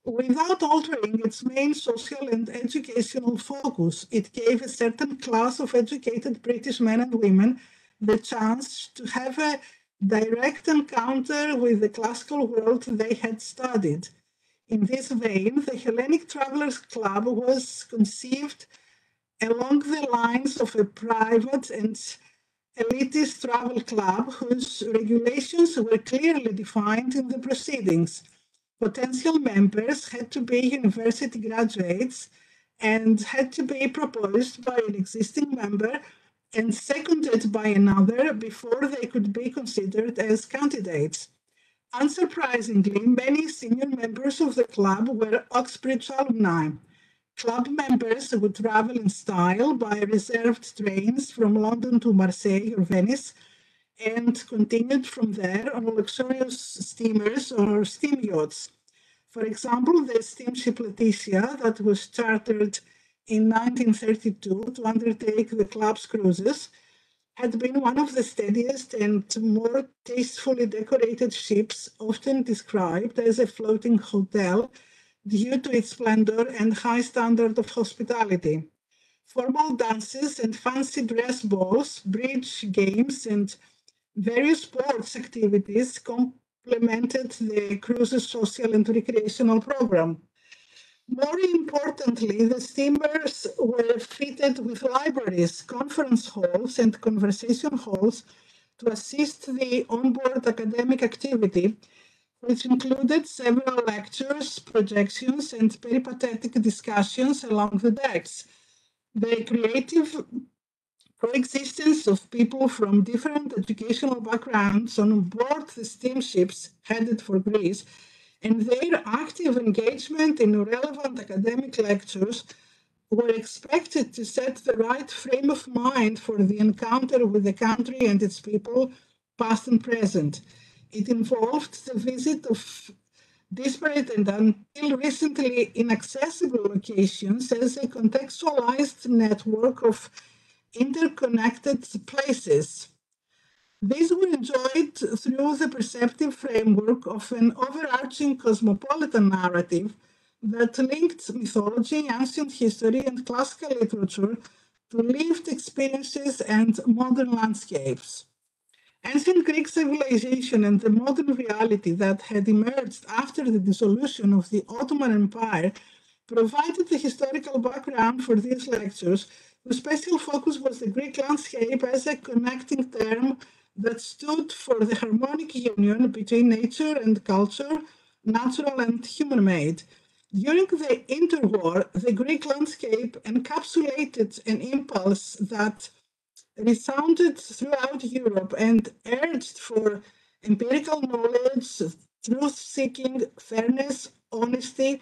without altering its main social and educational focus. It gave a certain class of educated British men and women the chance to have a direct encounter with the classical world they had studied. In this vein, the Hellenic Travelers Club was conceived along the lines of a private and elitist travel club whose regulations were clearly defined in the proceedings. Potential members had to be university graduates and had to be proposed by an existing member and seconded by another before they could be considered as candidates. Unsurprisingly, many senior members of the club were Oxbridge alumni. Club members would travel in style by reserved trains from London to Marseille or Venice and continued from there on luxurious steamers or steam yachts. For example, the steamship Leticia that was chartered in 1932 to undertake the club's cruises had been one of the steadiest and more tastefully decorated ships, often described as a floating hotel due to its splendor and high standard of hospitality. Formal dances and fancy dress balls, bridge games, and various sports activities complemented the cruise's social and recreational program. More importantly, the steamers were fitted with libraries, conference halls, and conversation halls to assist the onboard academic activity, which included several lectures, projections, and peripatetic discussions along the decks. The creative coexistence of people from different educational backgrounds on board the steamships headed for Greece and their active engagement in relevant academic lectures were expected to set the right frame of mind for the encounter with the country and its people, past and present. It involved the visit of disparate and until recently inaccessible locations as a contextualized network of interconnected places. These were enjoyed through the perceptive framework of an overarching cosmopolitan narrative that linked mythology, ancient history, and classical literature to lived experiences and modern landscapes. Ancient Greek civilization and the modern reality that had emerged after the dissolution of the Ottoman Empire provided the historical background for these lectures, whose special focus was the Greek landscape as a connecting term that stood for the harmonic union between nature and culture, natural and human-made. During the interwar, the Greek landscape encapsulated an impulse that resounded throughout Europe and urged for empirical knowledge, truth-seeking, fairness, honesty,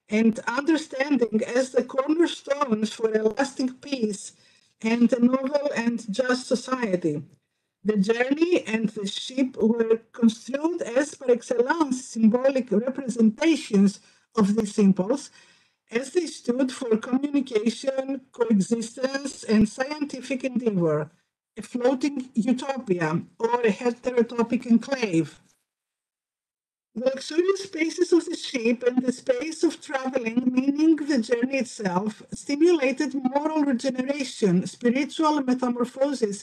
and understanding as the cornerstones for a lasting peace and a novel and just society. The journey and the ship were construed as par excellence symbolic representations of this impulse, as they stood for communication, coexistence, and scientific endeavor, a floating utopia or a heterotopic enclave. The luxurious spaces of the ship and the space of traveling, meaning the journey itself, stimulated moral regeneration, spiritual metamorphosis,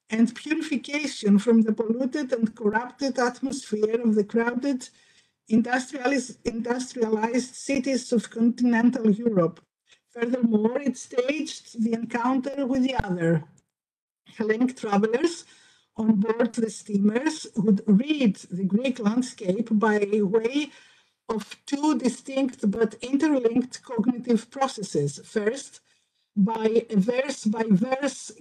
and purification from the polluted and corrupted atmosphere of the crowded, industrialized cities of continental Europe. Furthermore, it staged the encounter with the other. Hellenic travelers on board the steamers would read the Greek landscape by way of two distinct but interlinked cognitive processes. First, by verse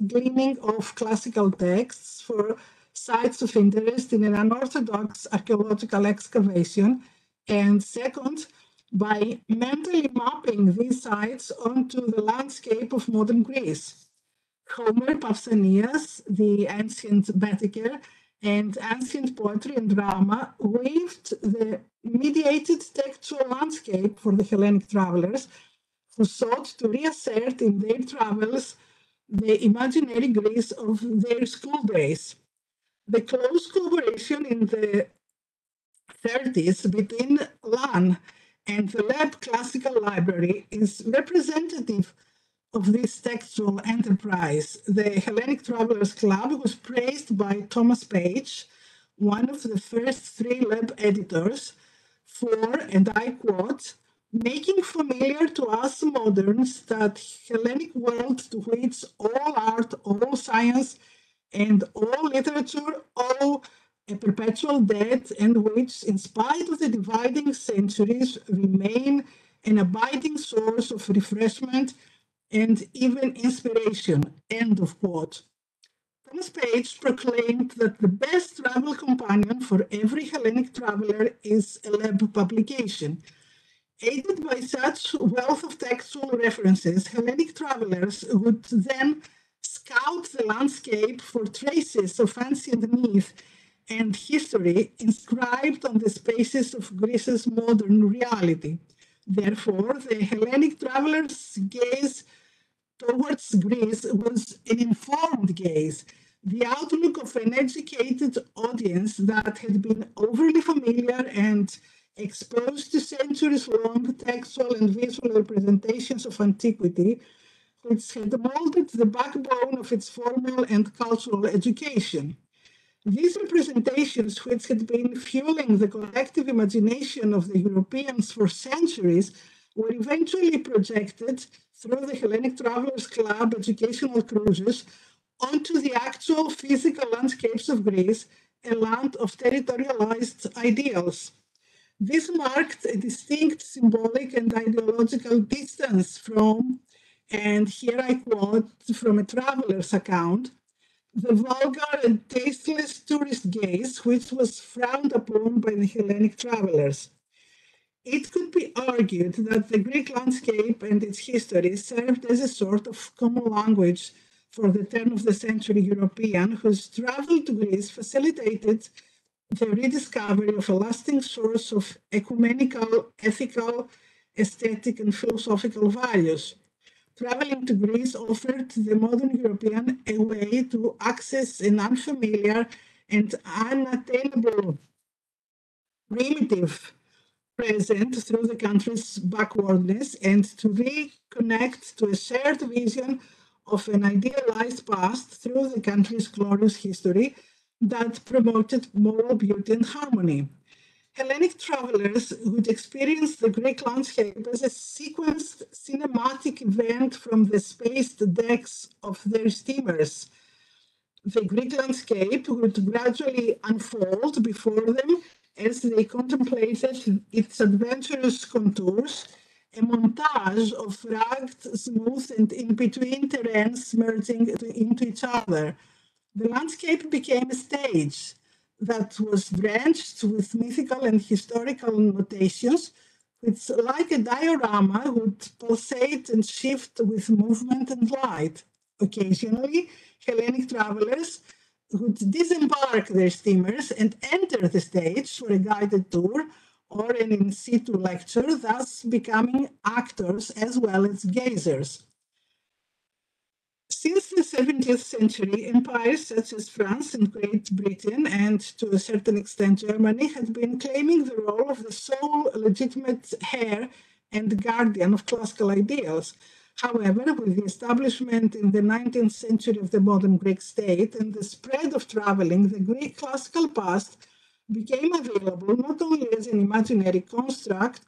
gleaning of classical texts for sites of interest in an unorthodox archaeological excavation, and second, by mentally mapping these sites onto the landscape of modern Greece. Homer, Pausanias, the ancient Baedeker, and ancient poetry and drama weaved the mediated textual landscape for the Hellenic travelers who sought to reassert in their travels the imaginary Greece of their school days. The close collaboration in the 30s between LAN and the Lab Classical Library is representative of this textual enterprise. The Hellenic Travelers Club was praised by Thomas Page, one of the first three Lab editors, for, and I quote, making familiar to us moderns that Hellenic world to which all art, all science, and all literature owe a perpetual debt, and which, in spite of the dividing centuries, remain an abiding source of refreshment and even inspiration, end of quote. Thomas Page proclaimed that the best travel companion for every Hellenic traveler is a lab publication. Aided by such wealth of textual references, Hellenic travelers would then scout the landscape for traces of ancient myth and history inscribed on the spaces of Greece's modern reality. Therefore, the Hellenic traveler's gaze towards Greece was an informed gaze, the outlook of an educated audience that had been overly familiar and exposed to centuries-long textual and visual representations of antiquity, which had molded the backbone of its formal and cultural education. These representations, which had been fueling the collective imagination of the Europeans for centuries, were eventually projected through the Hellenic Travelers Club educational cruises onto the actual physical landscapes of Greece, a land of territorialized ideals. This marked a distinct symbolic and ideological distance from, and here I quote from a traveler's account, the vulgar and tasteless tourist gaze, which was frowned upon by the Hellenic travelers. It could be argued that the Greek landscape and its history served as a sort of common language for the turn of the century European whose travel to Greece facilitated the rediscovery of a lasting source of ecumenical, ethical, aesthetic, and philosophical values. Traveling to Greece offered the modern European a way to access an unfamiliar and unattainable primitive present through the country's backwardness and to reconnect to a shared vision of an idealized past through the country's glorious history that promoted moral beauty and harmony. Hellenic travelers would experience the Greek landscape as a sequenced cinematic event from the spaced decks of their steamers. The Greek landscape would gradually unfold before them as they contemplated its adventurous contours, a montage of rugged, smooth, and in-between terrains merging into each other. The landscape became a stage that was drenched with mythical and historical notations, which, like a diorama, would pulsate and shift with movement and light. Occasionally, Hellenic travelers would disembark their steamers and enter the stage for a guided tour or an in situ lecture, thus becoming actors as well as gazers. Since the 17th century, empires such as France and Great Britain, and to a certain extent Germany, had been claiming the role of the sole legitimate heir and guardian of classical ideals. However, with the establishment in the 19th century of the modern Greek state and the spread of traveling, the Greek classical past became available not only as an imaginary construct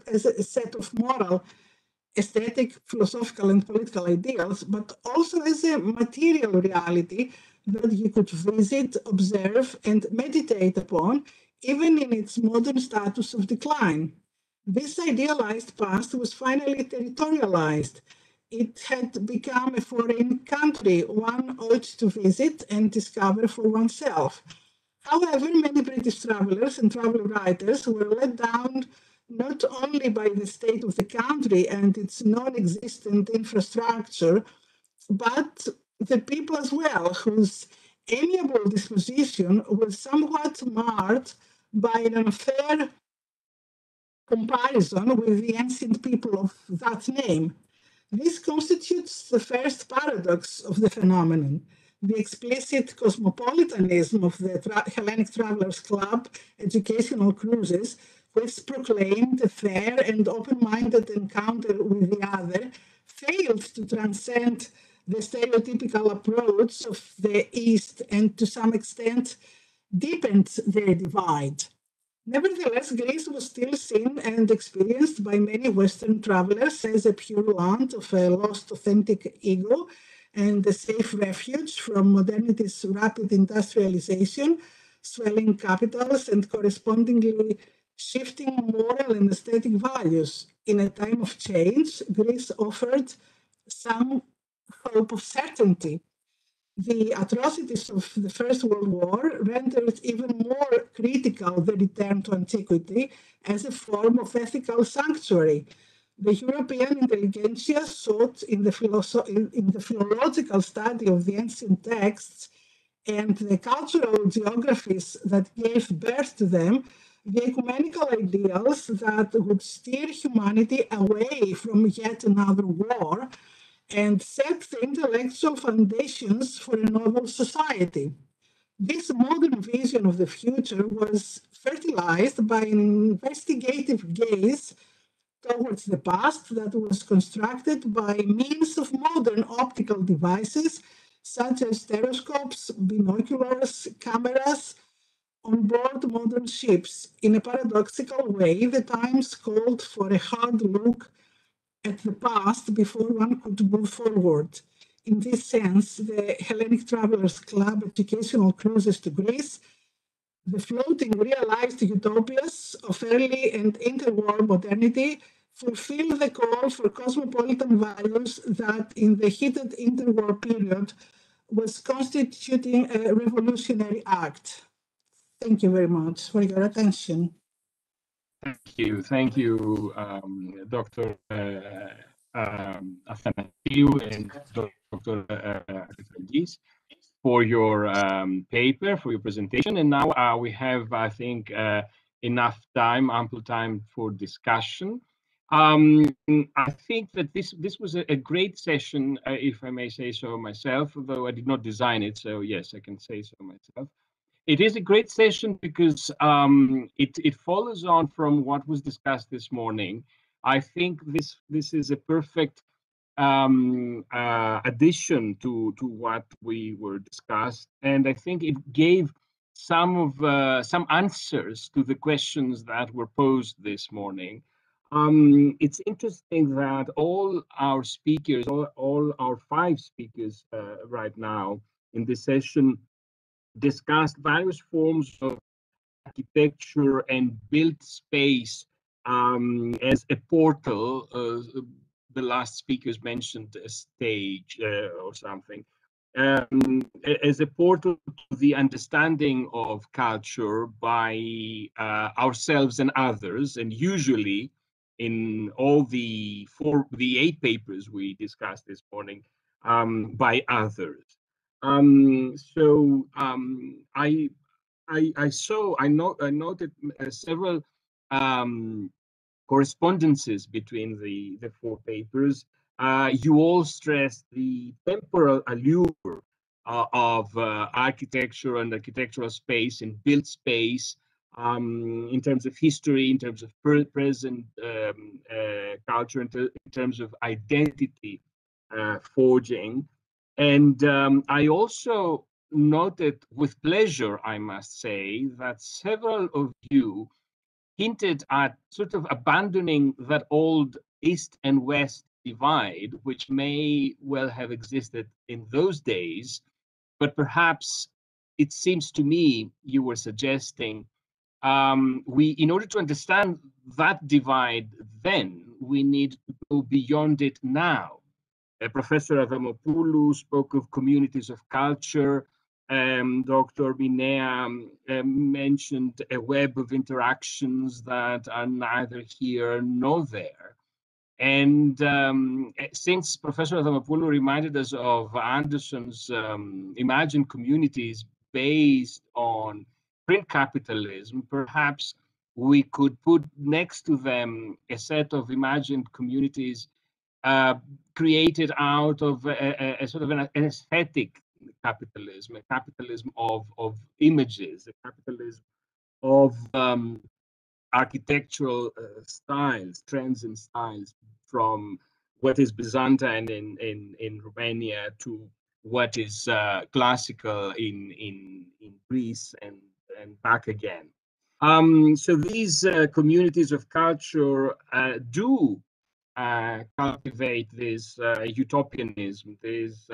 as a set of moral, aesthetic, philosophical, and political ideals, but also as a material reality that you could visit, observe, and meditate upon, even in its modern status of decline. This idealized past was finally territorialized. It had become a foreign country one ought to visit and discover for oneself. However, many British travelers and travel writers were let down not only by the state of the country and its non-existent infrastructure, but the people as well, whose amiable disposition was somewhat marred by an unfair comparison with the ancient people of that name. This constitutes the first paradox of the phenomenon. The explicit cosmopolitanism of the Hellenic Travelers Club educational cruises, which proclaimed a fair and open-minded encounter with the other, failed to transcend the stereotypical approach of the East and to some extent deepened their divide. Nevertheless, Greece was still seen and experienced by many Western travelers as a pure land of a lost authentic ego and a safe refuge from modernity's rapid industrialization, swelling capitals, and correspondingly shifting moral and aesthetic values. In a time of change, Greece offered some hope of certainty. The atrocities of the First World War rendered even more critical the return to antiquity as a form of ethical sanctuary. The European intelligentsia sought in the philological study of the ancient texts and the cultural geographies that gave birth to them, the ecumenical ideals that would steer humanity away from yet another war and set the intellectual foundations for a novel society. This modern vision of the future was fertilized by an investigative gaze towards the past that was constructed by means of modern optical devices such as stereoscopes, binoculars, cameras on board modern ships. In a paradoxical way, the times called for a hard look at the past before one could move forward. In this sense, the Hellenic Travelers Club educational cruises to Greece, the floating realized utopias of early and interwar modernity, fulfill the call for cosmopolitan values that in the heated interwar period was constituting a revolutionary act. Thank you very much for your attention. Thank you, Dr. Athanasiou and Dr. Architagis for your paper, for your presentation. And now we have, I think, enough time, ample time for discussion. I think that this was a great session, if I may say so myself, although I did not design it, so yes, I can say so myself. It is a great session because it follows on from what was discussed this morning. I think this is a perfect addition to what we were discussed, and I think it gave some answers to the questions that were posed this morning. It's interesting that all our speakers, all our 5 speakers right now in this session, discussed various forms of architecture and built space as a portal. The last speakers mentioned a stage or something. As a portal to the understanding of culture by ourselves and others, and usually in all the 8 papers we discussed this morning, by others. I noted several correspondences between the 4 papers. You all stressed the temporal allure of architecture and architectural space and built space in terms of history, in terms of present culture, in terms of identity forging. And I also noted with pleasure, I must say, that several of you hinted at sort of abandoning that old East and West divide, which may well have existed in those days, but perhaps it seems to me you were suggesting in order to understand that divide then, we need to go beyond it now. Professor Avramopoulou spoke of communities of culture. Dr. Minea mentioned a web of interactions that are neither here nor there. And since Professor Avramopoulou reminded us of Anderson's imagined communities based on print capitalism, perhaps we could put next to them a set of imagined communities created out of a sort of an aesthetic capitalism, a capitalism of images, a capitalism of architectural styles, trends and styles, from what is Byzantine in Romania to what is classical in Greece and back again. So these communities of culture do cultivate this utopianism, this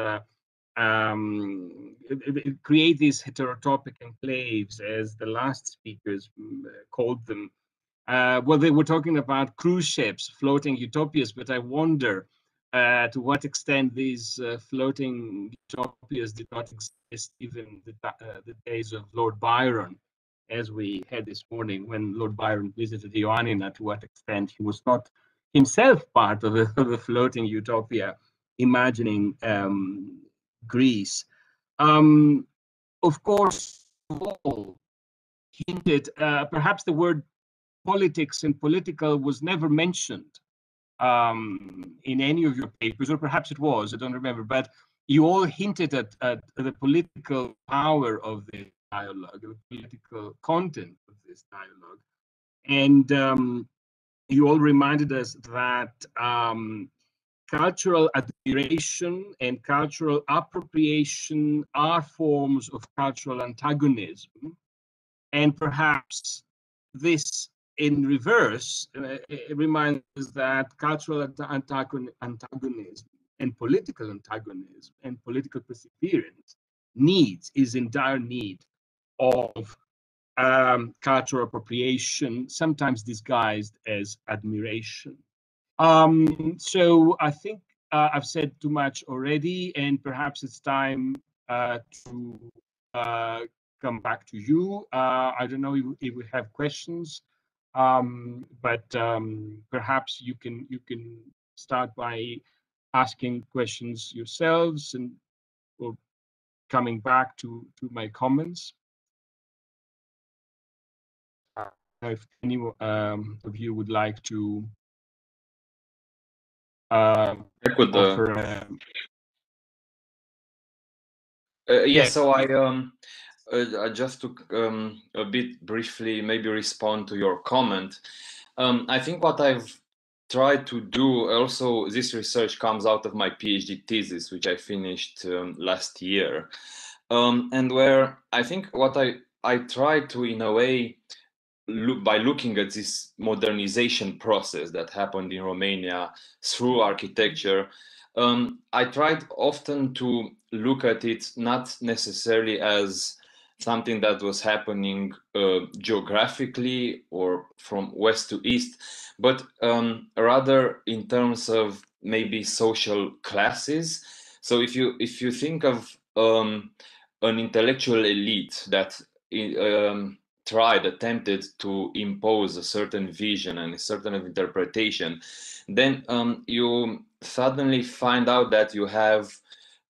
create these heterotopic enclaves, as the last speakers called them, well, they were talking about cruise ships, floating utopias, but I wonder to what extent these floating utopias did not exist even the days of Lord Byron, as we had this morning when Lord Byron visited Ioannina, to what extent he was not himself part of a floating utopia, imagining Greece. Of course, all hinted, perhaps the word politics and political was never mentioned in any of your papers, or perhaps it was, I don't remember, but you all hinted at the political power of this dialogue, the political content of this dialogue. And you all reminded us that cultural admiration and cultural appropriation are forms of cultural antagonism. And perhaps this, in reverse, it reminds us that cultural antagonism and political antagonism and political perseverance is in dire need of cultural appropriation, sometimes disguised as admiration. So I think I've said too much already, and perhaps it's time to come back to you. I don't know if we have questions, but perhaps you can start by asking questions yourselves and or coming back to my comments. If any of you would like to offer. Yes, so I just to a bit briefly maybe respond to your comment. I think what I've tried to do also, this research comes out of my PhD thesis, which I finished last year, and where I think what I tried to, in a way, by looking at this modernization process that happened in Romania through architecture, I tried often to look at it not necessarily as something that was happening geographically or from west to east, but rather in terms of maybe social classes. So if you think of an intellectual elite that attempted to impose a certain vision and a certain interpretation, then you suddenly find out that you have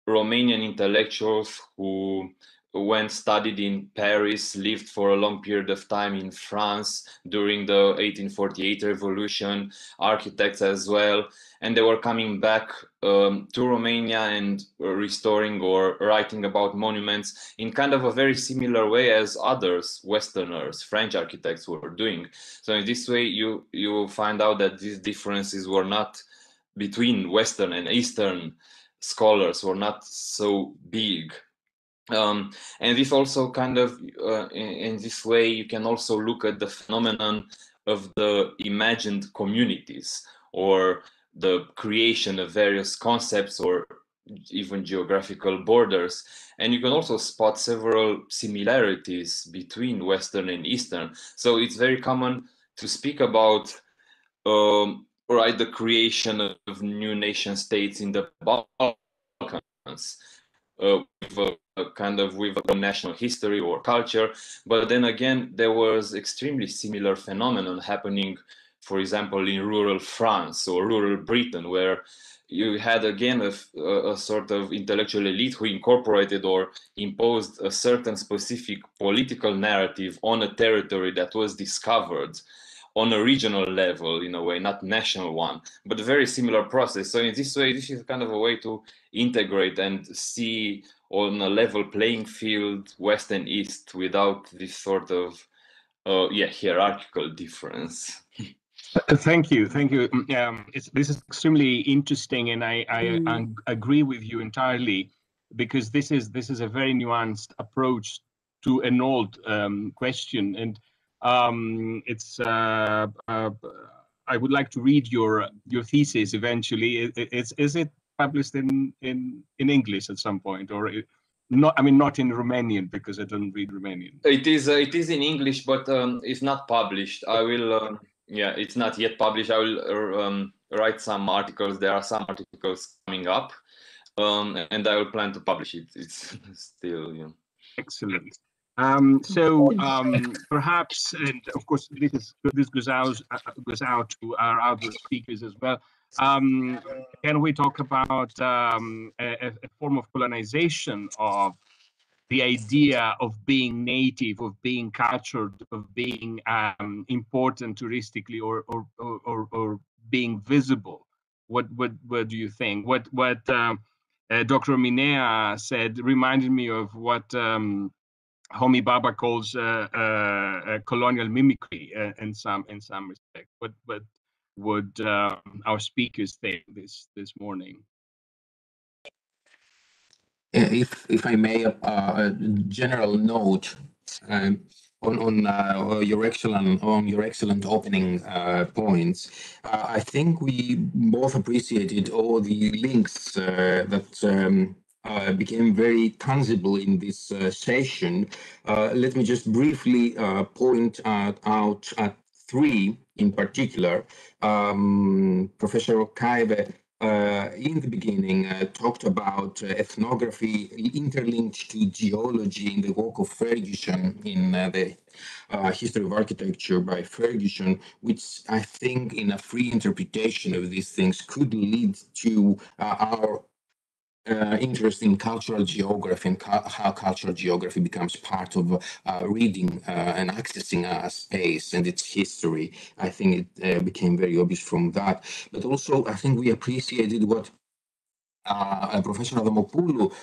Romanian intellectuals who went studied in Paris, lived for a long period of time in France during the 1848 revolution, architects as well, and they were coming back to Romania and restoring or writing about monuments in kind of a very similar way as others, Westerners, French architects were doing. So in this way, you find out that these differences were not between Western and Eastern scholars, were not so big. And this also kind of, in this way, you can also look at the phenomenon of the imagined communities or the creation of various concepts or even geographical borders. And you can also spot several similarities between Western and Eastern. So it's very common to speak about the creation of new nation states in the Balkans. With a national history or culture, but then again there was extremely similar phenomenon happening, for example, in rural France or rural Britain, where you had again a sort of intellectual elite who incorporated or imposed a certain specific political narrative on a territory that was discovered on a regional level, in a way, not national one, but a very similar process. So in this way, this is kind of a way to integrate and see on a level playing field, West and East, without this sort of hierarchical difference. Thank you. This is extremely interesting, and I agree with you entirely, because this is a very nuanced approach to an old question, and it's I would like to read your thesis eventually. Is it published in English at some point, or not? I mean, not in Romanian, because I don't read Romanian. It is in English, but it's not published. I will Yeah, it's not yet published. I will write some articles. There are some articles coming up, and I will plan to publish it. It's still, you know. Excellent. Perhaps, and of course, this goes out to our other speakers as well. Can we talk about a form of colonization of the idea of being native, of being cultured, of being important touristically, or being visible? What do you think? What Dr. Minea said reminded me of what Homi Bhabha calls colonial mimicry in some respect. What would our speakers think this morning? If I may, a general note on your excellent opening points. I think we both appreciated all the links that became very tangible in this session. Let me just briefly point out at three in particular. Professor Kaive in the beginning talked about ethnography interlinked to geology in the work of Ferguson in the History of Architecture by Ferguson, which I think in a free interpretation of these things could lead to our interest in cultural geography and how cultural geography becomes part of reading and accessing a space and its history. I think it became very obvious from that. But also, I think we appreciated what Professor Adamopoulou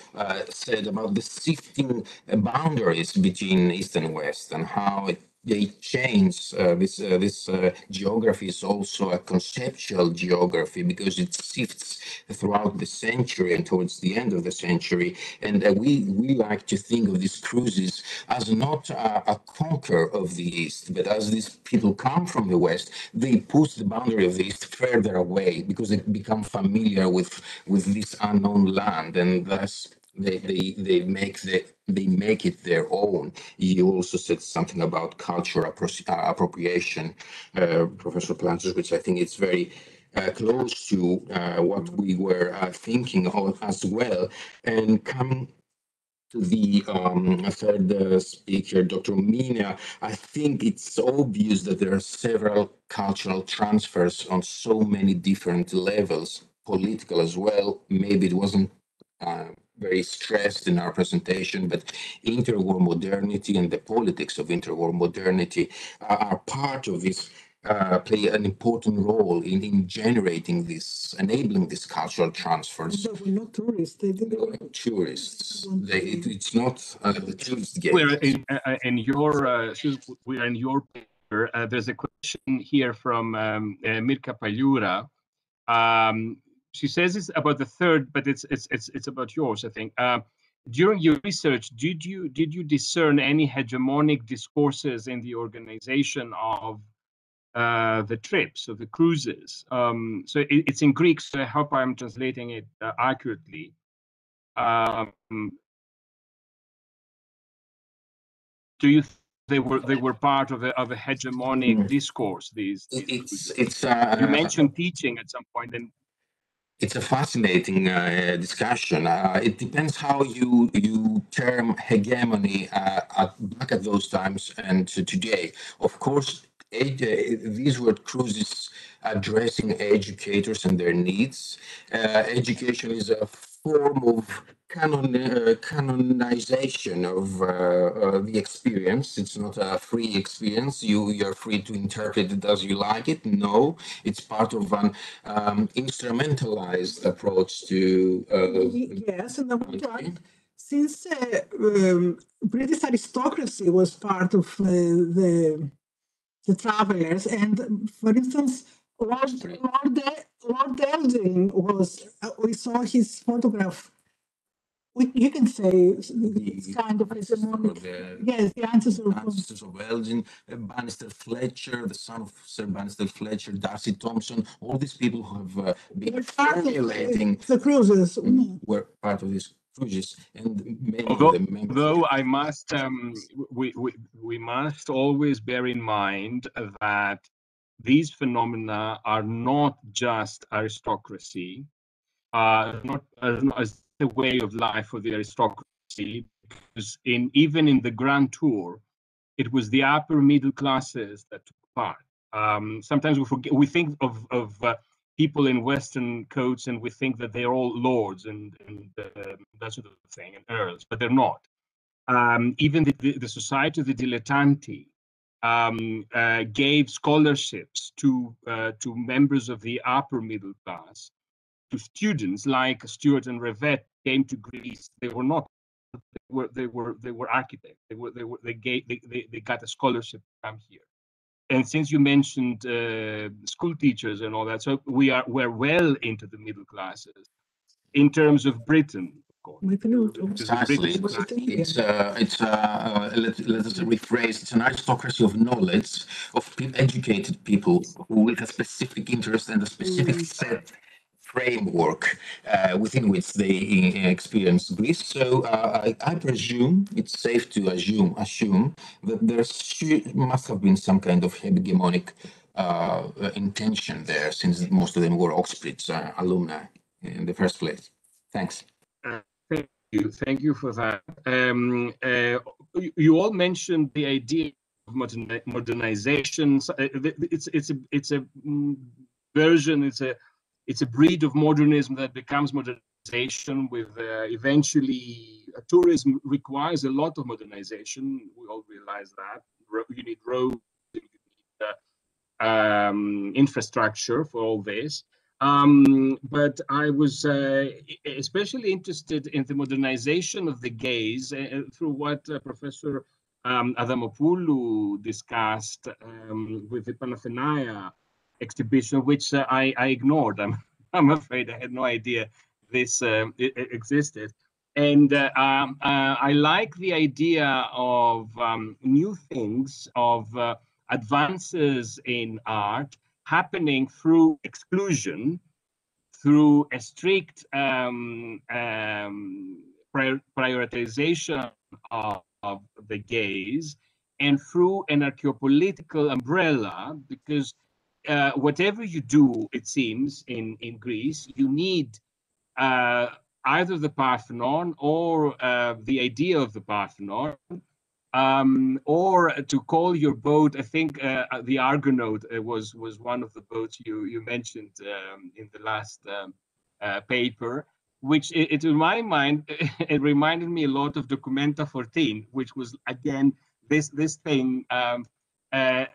said about the shifting boundaries between East and West and how they change. This geography is also a conceptual geography because it shifts throughout the century and towards the end of the century. And we like to think of these cruises as not a conquer of the East, but as these people come from the West, they push the boundary of the East further away because they become familiar with this unknown land, and thus they make it their own. You also said something about cultural appropriation, Professor Plantus, which I think is very close to what we were thinking of as well. And coming to the third speaker, Dr. Minea, I think it's obvious that there are several cultural transfers on so many different levels, political as well. Maybe it wasn't very stressed in our presentation, but interwar modernity and the politics of interwar modernity are part of this, play an important role in generating this, enabling these cultural transfers. They were not tourists. They didn't. Tourists. It's not the tourist gate. We're in your we are in your paper. There's a question here from Mirka Pagliura. She says it's about the third, but it's about yours, I think. During your research, did you discern any hegemonic discourses in the organization of the trips, of the cruises? So it's in Greek, so I hope I'm translating it accurately. Do you think they were part of a hegemonic discourse? These you mentioned teaching at some point, and it's a fascinating discussion. It depends how you term hegemony back at those times and today. Of course, these were cruises addressing educators and their needs. Education is a form of canonization of the experience. It's not a free experience. You're free to interpret it as you like it. No, it's part of an instrumentalized approach to. Yes, and I want to add, since British aristocracy was part of the travelers, and for instance, Lord Elgin was. We saw his photograph. You can say it's kind of hegemonic. Yes, the ancestors of Elgin, Bannister Fletcher, the son of Sir Bannister Fletcher, Darcy Thompson, all these people who have been formulating the cruises. Were part of these cruises, and many of the members. Though I must, we must always bear in mind that these phenomena are not just aristocracy, not as a way of life for the aristocracy, because even in the Grand Tour, it was the upper middle classes that took part. Sometimes we think of people in Western coats and we think that they're all lords and that sort of thing, and earls, but they're not. Even the Society of the Dilettanti gave scholarships to members of the upper middle class, to students like Stuart and Revett came to Greece. They were not. They were architects. They got a scholarship to come here. And since you mentioned school teachers and all that, so we're well into the middle classes in terms of Britain, of course. Precisely. Let us rephrase. It's an aristocracy of knowledge, of educated people who with a specific interest and a specific set framework within which they experience Greece. So I presume it's safe to assume that there must have been some kind of hegemonic intention there, since most of them were Oxbridge alumni in the first place. Thanks. Thank you for that. You all mentioned the idea of modernization. It's a version. It's a breed of modernism that becomes modernization. With eventually, tourism requires a lot of modernization. We all realize that you need roads, you need infrastructure for all this. But I was especially interested in the modernization of the gaze through what Professor Adamopoulou discussed with the Panathenaia exhibition, which I ignored. I'm afraid I had no idea this existed. And I like the idea of new things, of advances in art happening through exclusion, through a strict prioritization of the gaze, and through an archaeopolitical umbrella, because whatever you do, it seems, in Greece, you need either the Parthenon or the idea of the Parthenon, or to call your boat. I think the Argonaut was one of the boats you mentioned in the last paper, which in my mind, it reminded me a lot of Documenta 14, which was, again, this thing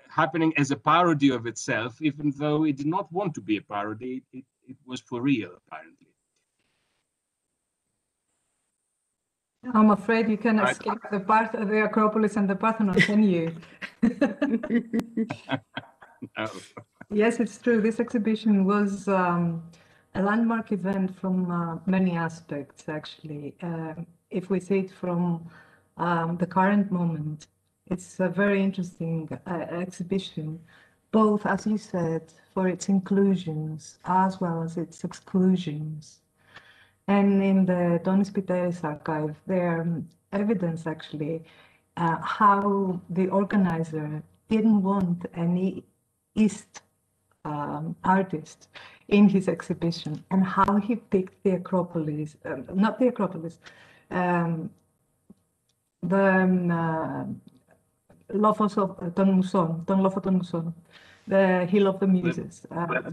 happening as a parody of itself, even though it did not want to be a parody. It was for real, apparently. I'm afraid you can escape the Acropolis and the Parthenon, can you? No. Yes, it's true. This exhibition was a landmark event from many aspects, actually. If we see it from the current moment, it's a very interesting exhibition, both, as you said, for its inclusions as well as its exclusions. And in the Tonis Piteris archive, there evidence actually how the organizer didn't want any East artist in his exhibition, and how he picked the Acropolis, not the Acropolis, the Lofos of Ton Muson, Ton Lofo Ton Muson, the Hill of the Muses,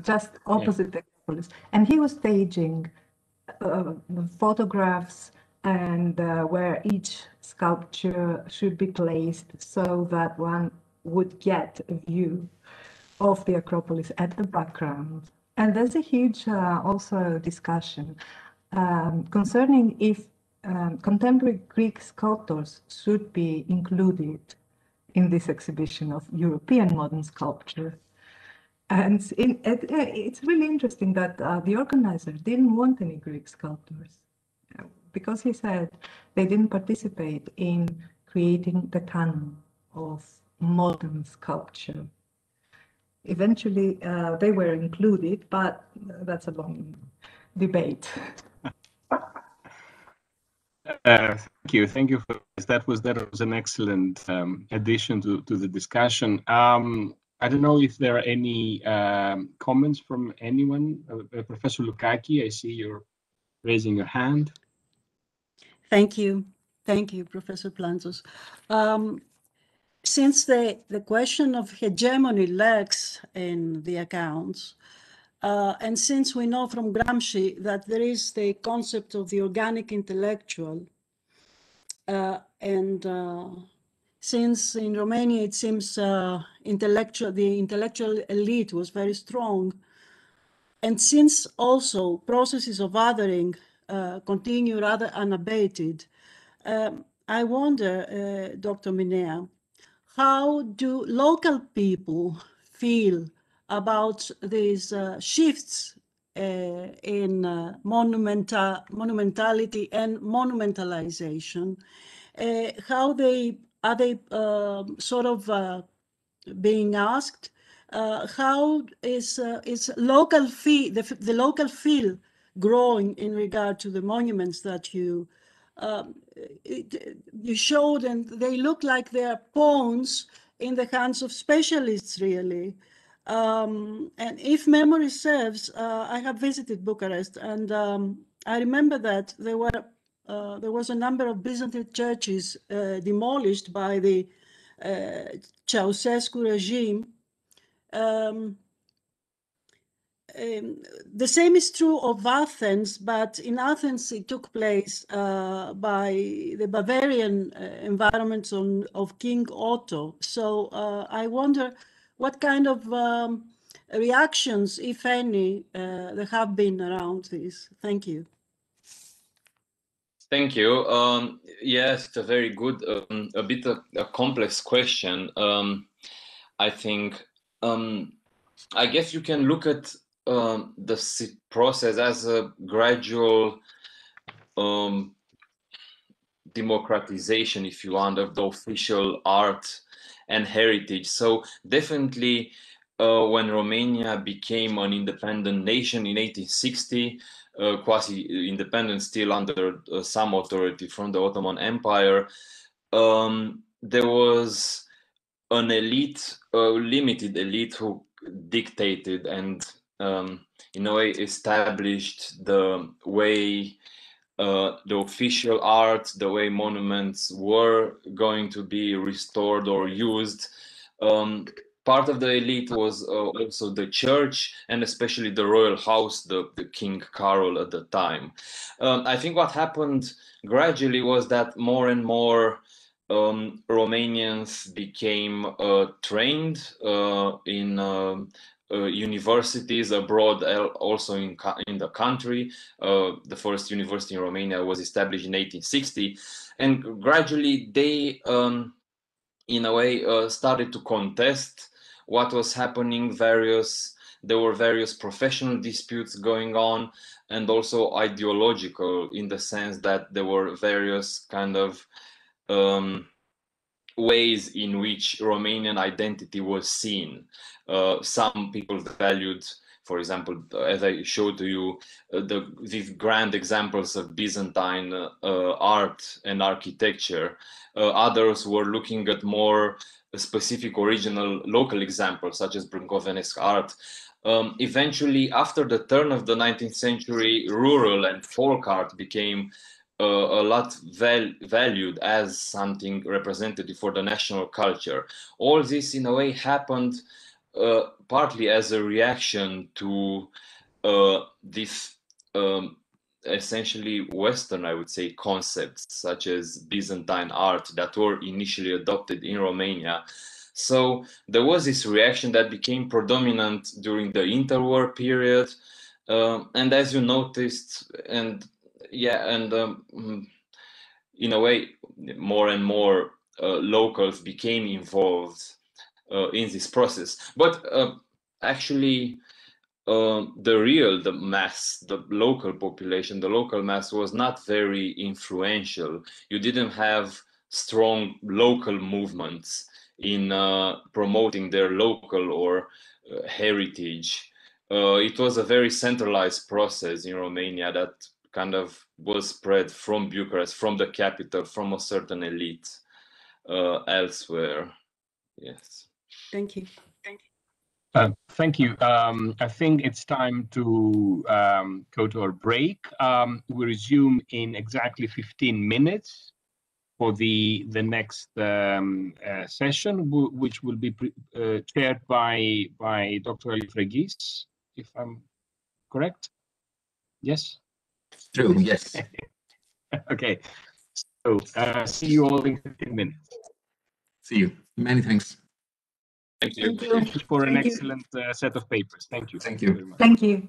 just opposite the Acropolis. And he was staging photographs and where each sculpture should be placed so that one would get a view of the Acropolis at the background. And there's a huge also discussion concerning if contemporary Greek sculptors should be included in this exhibition of European modern sculpture. And it's really interesting that the organizer didn't want any Greek sculptors, because he said they didn't participate in creating the canon of modern sculpture. Eventually, they were included, but that's a long debate. Thank you for this. That was an excellent addition to the discussion. I don't know if there are any comments from anyone. Professor Loukaki, I see you're raising your hand. Thank you. Thank you, Professor Plantos. Since the question of hegemony lurks in the accounts, and since we know from Gramsci that there is the concept of the organic intellectual, since in Romania it seems the intellectual elite was very strong, and since also processes of othering continue rather unabated, I wonder, Dr. Minea, how do local people feel about these shifts in monumentality and monumentalization? How are they sort of being asked? How is local feel, the local feel growing in regard to the monuments that you showed, and they look like they're pawns in the hands of specialists, really. And if memory serves, I have visited Bucharest, and I remember that there was a number of Byzantine churches demolished by the Ceausescu regime. The same is true of Athens, but in Athens it took place by the Bavarian environments of King Otto. So I wonder what kind of reactions, if any, there have been around this. Thank you. Thank you. Yes, it's a very good, a bit of a complex question. I think, I guess you can look at the process as a gradual democratization, if you want, of the official art and heritage. So definitely when Romania became an independent nation in 1860, quasi-independent, still under some authority from the Ottoman Empire, there was an elite, a limited elite, who dictated and in a way established the way the official art, the way monuments were going to be restored or used. Part of the elite was also the church, and especially the royal house, the King Carol at the time. I think what happened gradually was that more and more Romanians became trained in universities abroad, also in the country. The first university in Romania was established in 1860, and gradually they, in a way, started to contest what was happening. There were various professional disputes going on, and also ideological, in the sense that there were various kind of ways in which Romanian identity was seen. Some people valued, for example, as I showed to you, these grand examples of Byzantine art and architecture. Others were looking at more specific original local examples, such as Brâncovenesc art. Eventually, after the turn of the 19th century, rural and folk art became a lot valued as something representative for the national culture. All this, in a way, happened partly as a reaction to this essentially Western, I would say, concepts such as Byzantine art that were initially adopted in Romania. So there was this reaction that became predominant during the interwar period, and as you noticed, and in a way, more and more locals became involved in this process. But actually, the mass, the local population, the local mass was not very influential. You didn't have strong local movements in promoting their local or heritage. It was a very centralized process in Romania that kind of was spread from Bucharest, from the capital, from a certain elite elsewhere. Yes. Thank you. Thank you. I think it's time to go to our break. We resume in exactly 15 minutes for the next session, which will be chaired by Dr. Ali Fregis, if I'm correct. Yes? True, yes. Okay. So see you all in 15 minutes. See you. Many thanks. Thank you. Thank you. For an Thank you. excellent set of papers. Thank you. Thank you. Very much. Thank you.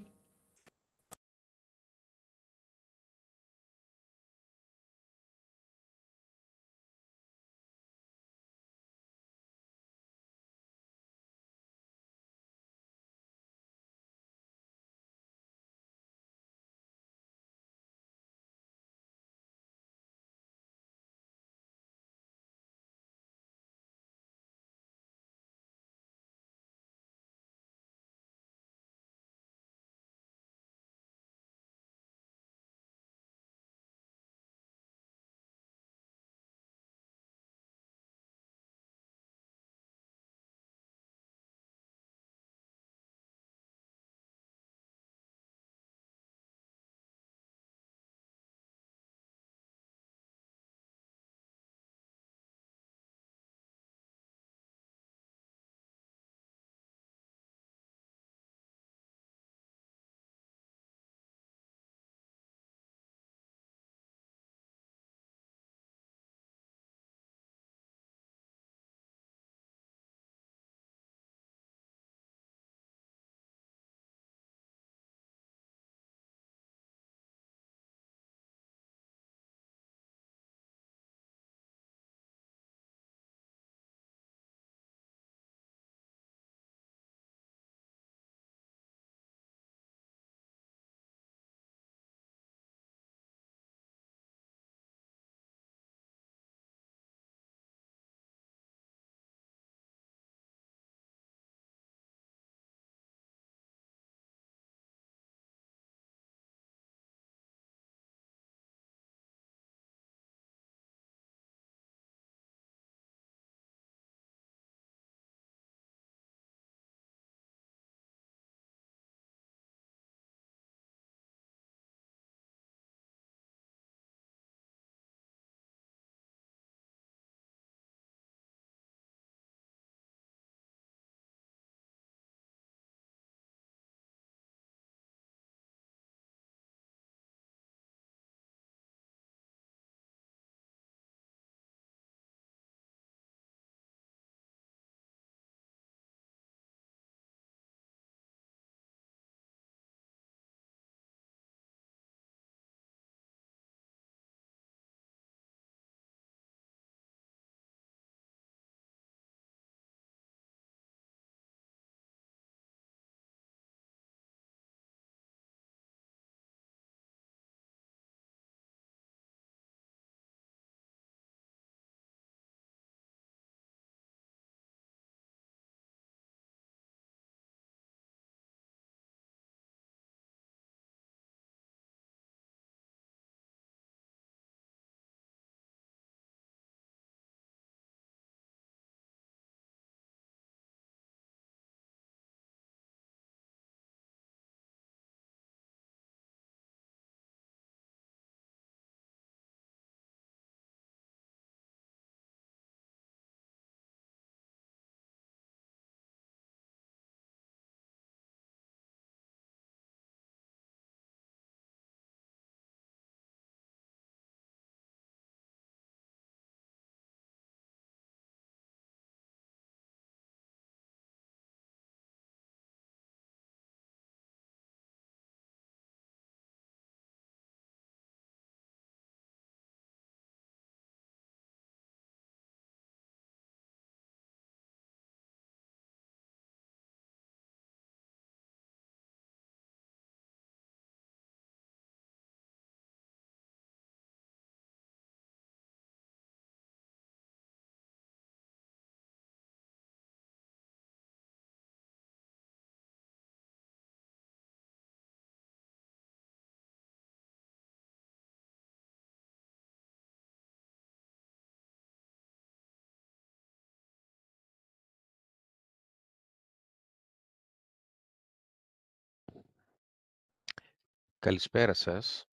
Καλησπέρα σας.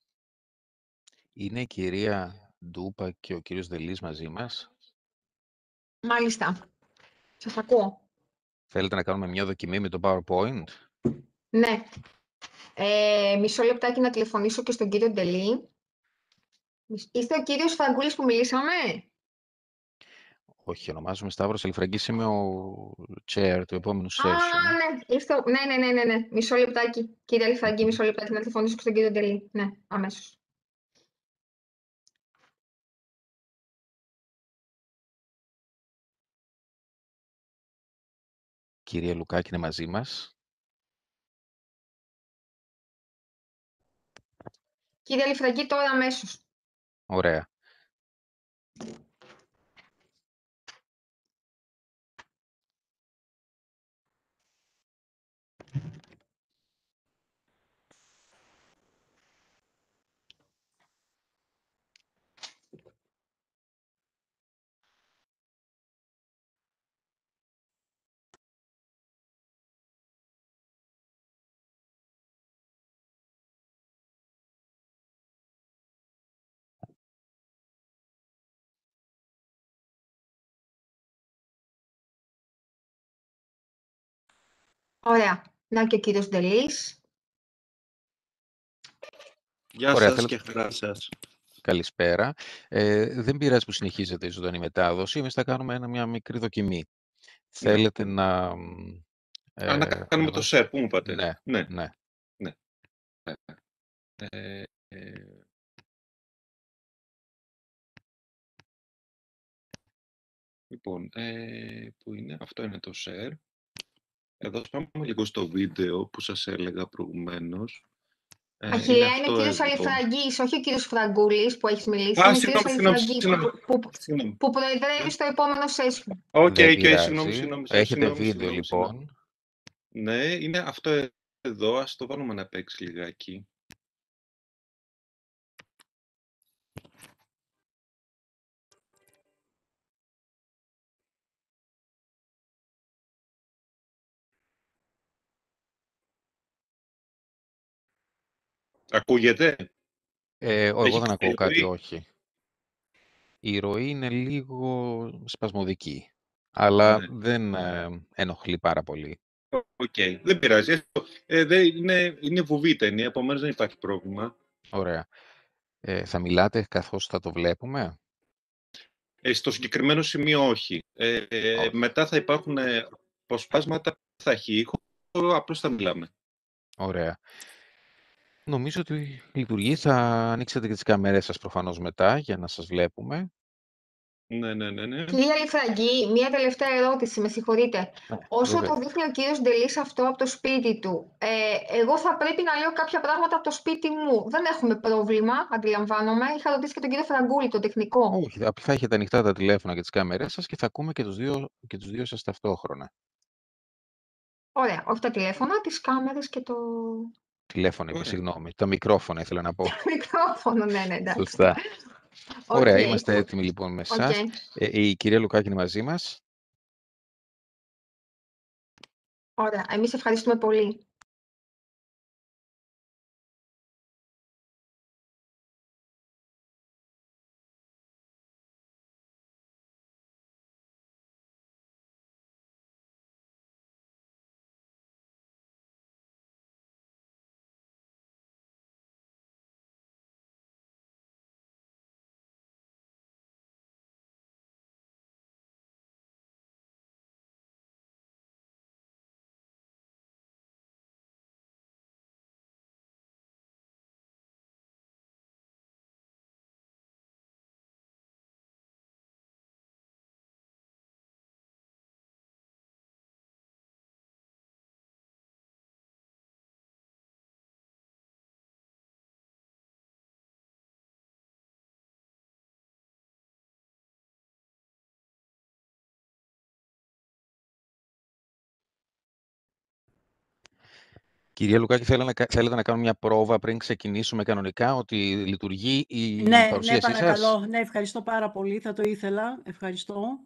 Είναι η κυρία Ντούπα και ο κύριος Δελής μαζί μας. Μάλιστα. Σας ακούω. Θέλετε να κάνουμε μια δοκιμή με το PowerPoint? Ναι. Μισό λεπτάκι να τηλεφωνήσω και στον κύριο Ντελή. Είστε ο κύριος Φραγκούλης που μιλήσαμε? Όχι, ονομάζομαι Σταύρος Ελφραγκής, είμαι ο chair του επόμενου Α, session. ναι. Ναι. Μισό λεπτάκι. Κύριε Ελφραγκή, μισό λεπτάκι να τηλεφωνήσω και στον κύριο Ντελή. Ναι, αμέσως. Κυρία Λουκάκη είναι μαζί μας. Κύριε Ελφραγκή, τώρα αμέσως. Ωραία. Ωραία. Να και ο κύριος Ντελής. Γεια Ωραία, σας και χαρά σας. Καλησπέρα. Δεν πειράζει που συνεχίζεται η ζωντανή μετάδοση. Εμείς θα κάνουμε μια μικρή δοκιμή. Θέλετε να... να κάνουμε το share, πού μου είπατε. Ναι. Λοιπόν, πού είναι, αυτό είναι το share. Εδώ πάμε λίγο στο βίντεο που σας έλεγα προηγουμένως. Αχιλλέα, είναι ο κύριος Αλφραγκής, όχι ο κύριος Φραγκούλης που έχεις μιλήσει. Α, είναι ο κύριος Αλφραγκής που προεδρεύει στο επόμενο session. Οκ, συγγνώμη. Έχετε βίντεο, λοιπόν. Ναι, είναι αυτό εδώ. Ας το βάλουμε να παίξει λιγάκι. Ακούγεται? Εγώ δεν ακούω κάτι, όχι. Η ροή είναι λίγο σπασμωδική, αλλά δεν ενοχλεί πάρα πολύ. Οκ, δεν πειράζει. Είναι βουβή η ταινία, επομένως δεν υπάρχει πρόβλημα. Ωραία. Θα μιλάτε καθώς θα το βλέπουμε? Στο συγκεκριμένο σημείο όχι. Μετά θα υπάρχουν αποσπάσματα, θα έχει ήχο, απλώς θα μιλάμε. Ωραία. Νομίζω ότι λειτουργεί. Θα ανοίξετε και τις κάμερές σας προφανώς μετά για να σας βλέπουμε. Ναι. Κύριε Αλφραγκή, μία τελευταία ερώτηση, με συγχωρείτε. Όσο βέβαια. το δείχνει ο κύριος Ντελής αυτό από το σπίτι του, εγώ θα πρέπει να λέω κάποια πράγματα από το σπίτι μου. Δεν έχουμε πρόβλημα, αντιλαμβάνομαι. Είχα ρωτήσει και τον κύριο Φραγκούλη, το τεχνικό. Όχι, απλά θα έχετε ανοιχτά τα τηλέφωνα και τις κάμερές σας και θα ακούμε και τους δύο σας ταυτόχρονα. Ωραία, όχι τα τηλέφωνα, τις κάμερες και το... Τηλέφωνο είπε, συγγνώμη. Τα μικρόφωνα ήθελα να πω. Μικρόφωνο, ναι, εντάξει. Σωστά. Ωραία, είμαστε έτοιμοι λοιπόν με εσάς. Η κυρία Λουκάκη είναι μαζί μας. Ωραία, εμείς ευχαριστούμε πολύ. Κυρία Λουκάκη, θέλετε να κάνουμε μια πρόβα πριν ξεκινήσουμε κανονικά, ότι λειτουργεί η παρουσίασή σας? Παρακαλώ. Ναι, ευχαριστώ πάρα πολύ. Θα το ήθελα. Ευχαριστώ.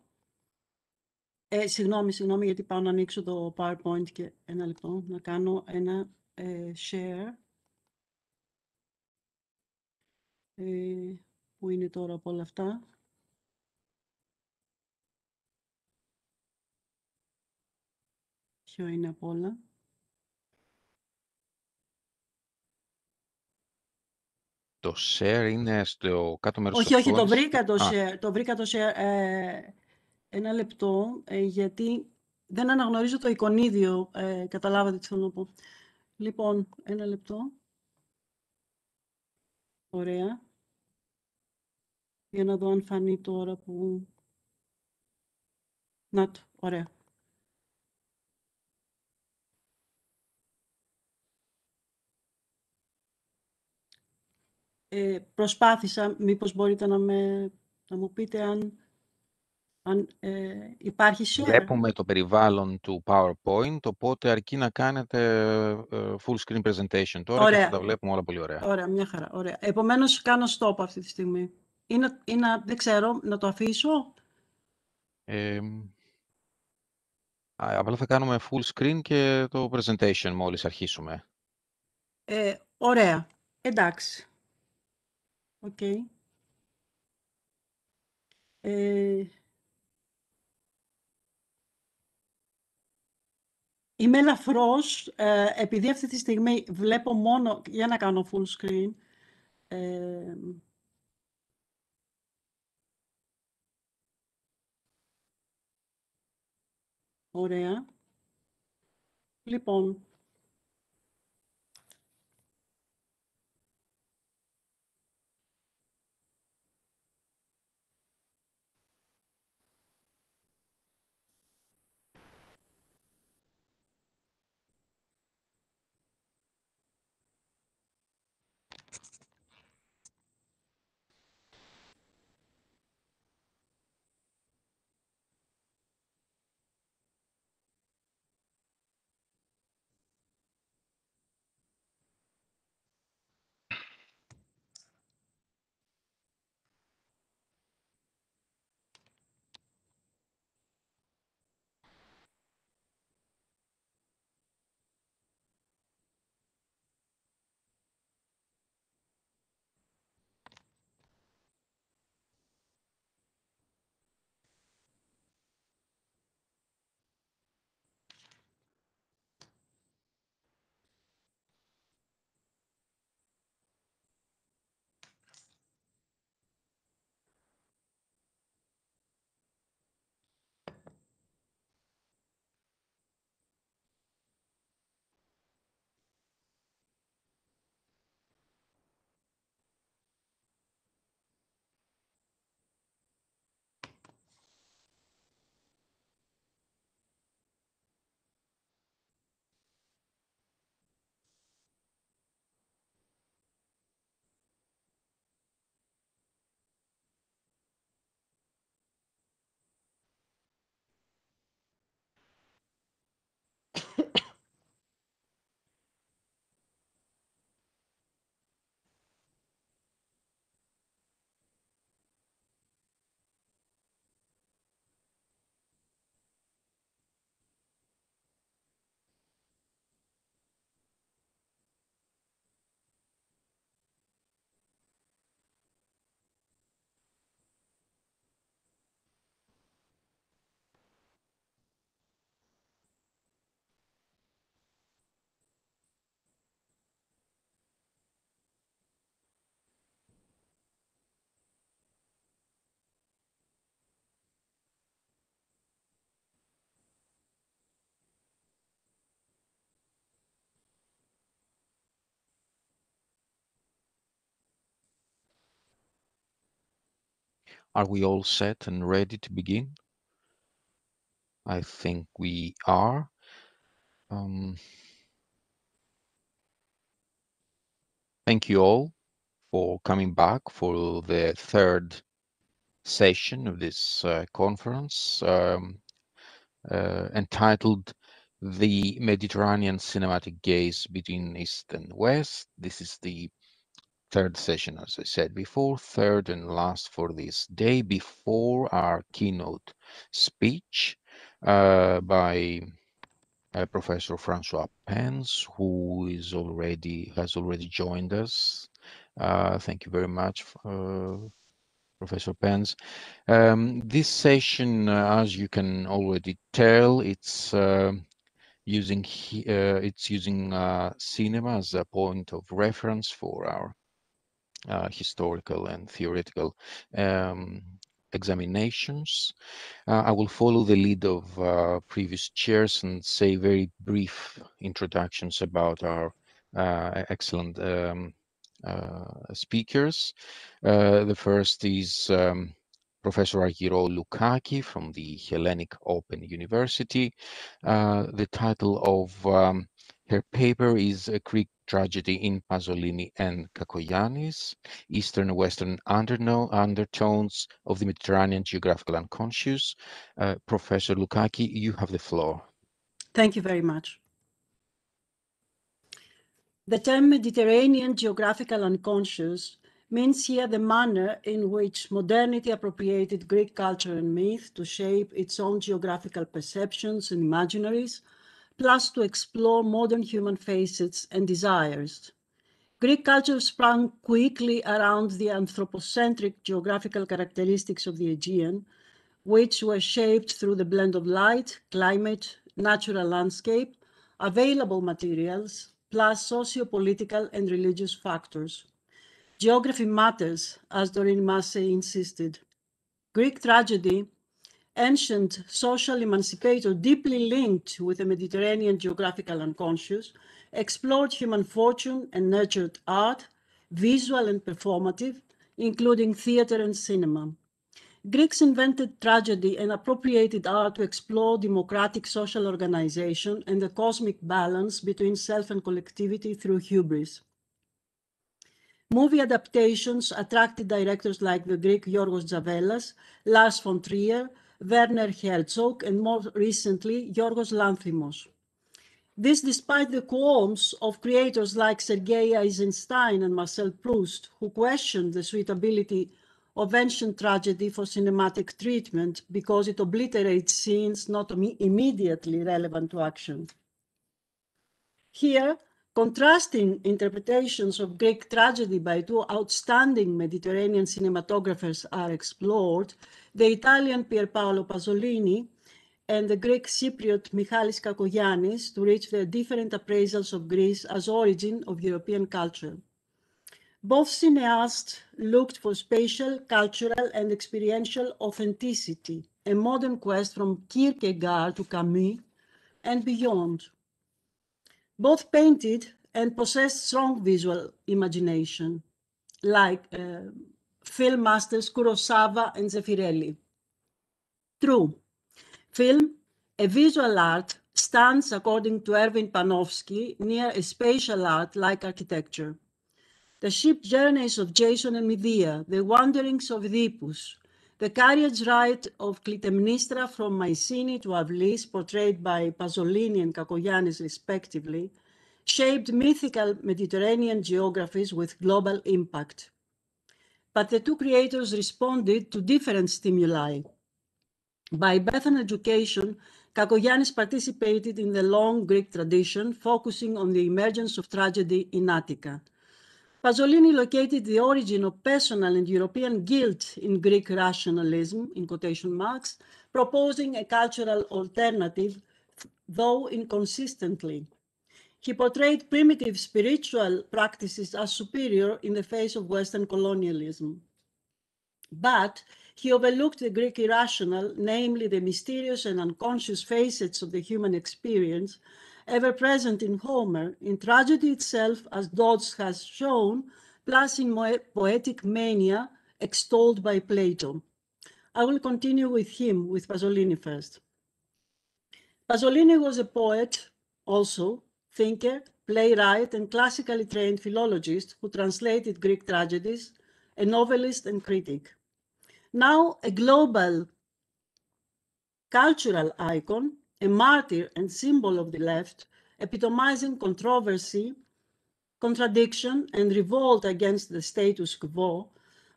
Συγγνώμη, γιατί πάω να ανοίξω το PowerPoint και ένα λεπτό να κάνω ένα share. Πού είναι τώρα από όλα αυτά? Ποιο είναι από όλα? Το share είναι στο κάτω μέρος της Όχι, το οθόνης. βρήκα το share. Το βρήκα το share. Ένα λεπτό, γιατί δεν αναγνωρίζω το εικονίδιο. Καταλάβατε τι θέλω να πω. Λοιπόν, ένα λεπτό. Ωραία. Για να δω αν φανεί τώρα που... Να το, ωραία. Προσπάθησα, μήπως μπορείτε να μου πείτε αν υπάρχει share. Βλέπουμε το περιβάλλον του PowerPoint, οπότε αρκεί να κάνετε full screen presentation τώρα και θα τα βλέπουμε όλα πολύ ωραία. Ωραία, μια χαρά. Ωραία. Επομένως, κάνω stop αυτή τη στιγμή. Δεν ξέρω, να το αφήσω. Απλά θα κάνουμε full screen και το presentation μόλις αρχίσουμε. Ωραία. Εντάξει. Οκ. Είμαι ελαφρώς, επειδή αυτή τη στιγμή βλέπω μόνο, για να κάνω full screen, ωραία. Λοιπόν, Are we all set and ready to begin? I think we are. Thank you all for coming back for the third session of this conference entitled The Mediterranean Cinematic Gaze Between East and West. This is the third session, as I said before, third and last for this day before our keynote speech by Professor Francois Pens, who has already joined us Thank you very much, Professor Pence. This session, as you can already tell, it's using cinema as a point of reference for our historical and theoretical examinations. I will follow the lead of previous chairs and say very brief introductions about our excellent speakers. The first is Professor Argyro Loukaki from the Hellenic Open University. The title of her paper is A Greek Tragedy in Pasolini and Kakoyannis, Eastern and Western Undertones of the Mediterranean Geographical Unconscious. Professor Loukaki, you have the floor. Thank you very much. The term Mediterranean Geographical Unconscious means here the manner in which modernity appropriated Greek culture and myth to shape its own geographical perceptions and imaginaries, plus to explore modern human facets and desires. Greek culture sprang quickly around the anthropocentric geographical characteristics of the Aegean, which were shaped through the blend of light, climate, natural landscape, available materials, plus socio-political and religious factors. Geography matters, as Doreen Massey insisted. Greek tragedy, ancient social emancipator deeply linked with the Mediterranean geographical unconscious, explored human fortune and nurtured art, visual and performative, including theater and cinema. Greeks invented tragedy and appropriated art to explore democratic social organization and the cosmic balance between self and collectivity through hubris. Movie adaptations attracted directors like the Greek Yorgos Zavelas, Lars von Trier, Werner Herzog, and more recently, Yorgos Lanthimos. This despite the qualms of creators like Sergei Eisenstein and Marcel Proust, who questioned the suitability of ancient tragedy for cinematic treatment because it obliterates scenes not immediately relevant to action. Here, contrasting interpretations of Greek tragedy by two outstanding Mediterranean cinematographers are explored, the Italian Pier Paolo Pasolini and the Greek Cypriot Michalis Kakoyannis, to reach their different appraisals of Greece as origin of European culture. Both cineasts looked for spatial, cultural, and experiential authenticity, a modern quest from Kierkegaard to Camus and beyond. Both painted and possessed strong visual imagination, like film masters Kurosawa and Zeffirelli. True, film, a visual art, stands, according to Erwin Panofsky, near a spatial art like architecture. The ship journeys of Jason and Medea, the wanderings of Oedipus, the carriage ride of Clytemnestra from Mycenae to Avlis, portrayed by Pasolini and Kakoyannis respectively, shaped mythical Mediterranean geographies with global impact. But the two creators responded to different stimuli. By birth and education, Kakoyannis participated in the long Greek tradition, focusing on the emergence of tragedy in Attica. Pasolini located the origin of personal and European guilt in Greek rationalism, in quotation marks, proposing a cultural alternative, though inconsistently. He portrayed primitive spiritual practices as superior in the face of Western colonialism. But he overlooked the Greek irrational, namely the mysterious and unconscious facets of the human experience, ever present in Homer, in tragedy itself, as Dodds has shown, plus in poetic mania extolled by Plato. I will continue with him, with Pasolini first. Pasolini was a poet, also, thinker, playwright, and classically trained philologist who translated Greek tragedies, a novelist and critic. Now a global cultural icon, a martyr and symbol of the left, epitomizing controversy, contradiction, and revolt against the status quo,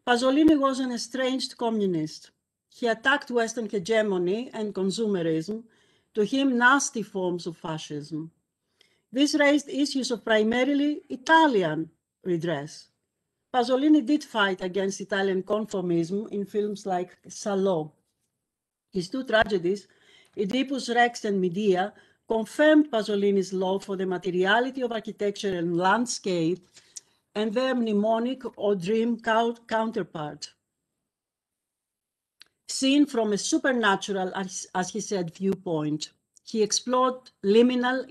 Pasolini was an estranged communist. He attacked Western hegemony and consumerism, to him nasty forms of fascism. This raised issues of primarily Italian redress. Pasolini did fight against Italian conformism in films like Salò. His two tragedies, Oedipus Rex and Medea, confirmed Pasolini's love for the materiality of architecture and landscape and their mnemonic or dream counterpart. Seen from a supernatural, as he said, viewpoint, he explored liminal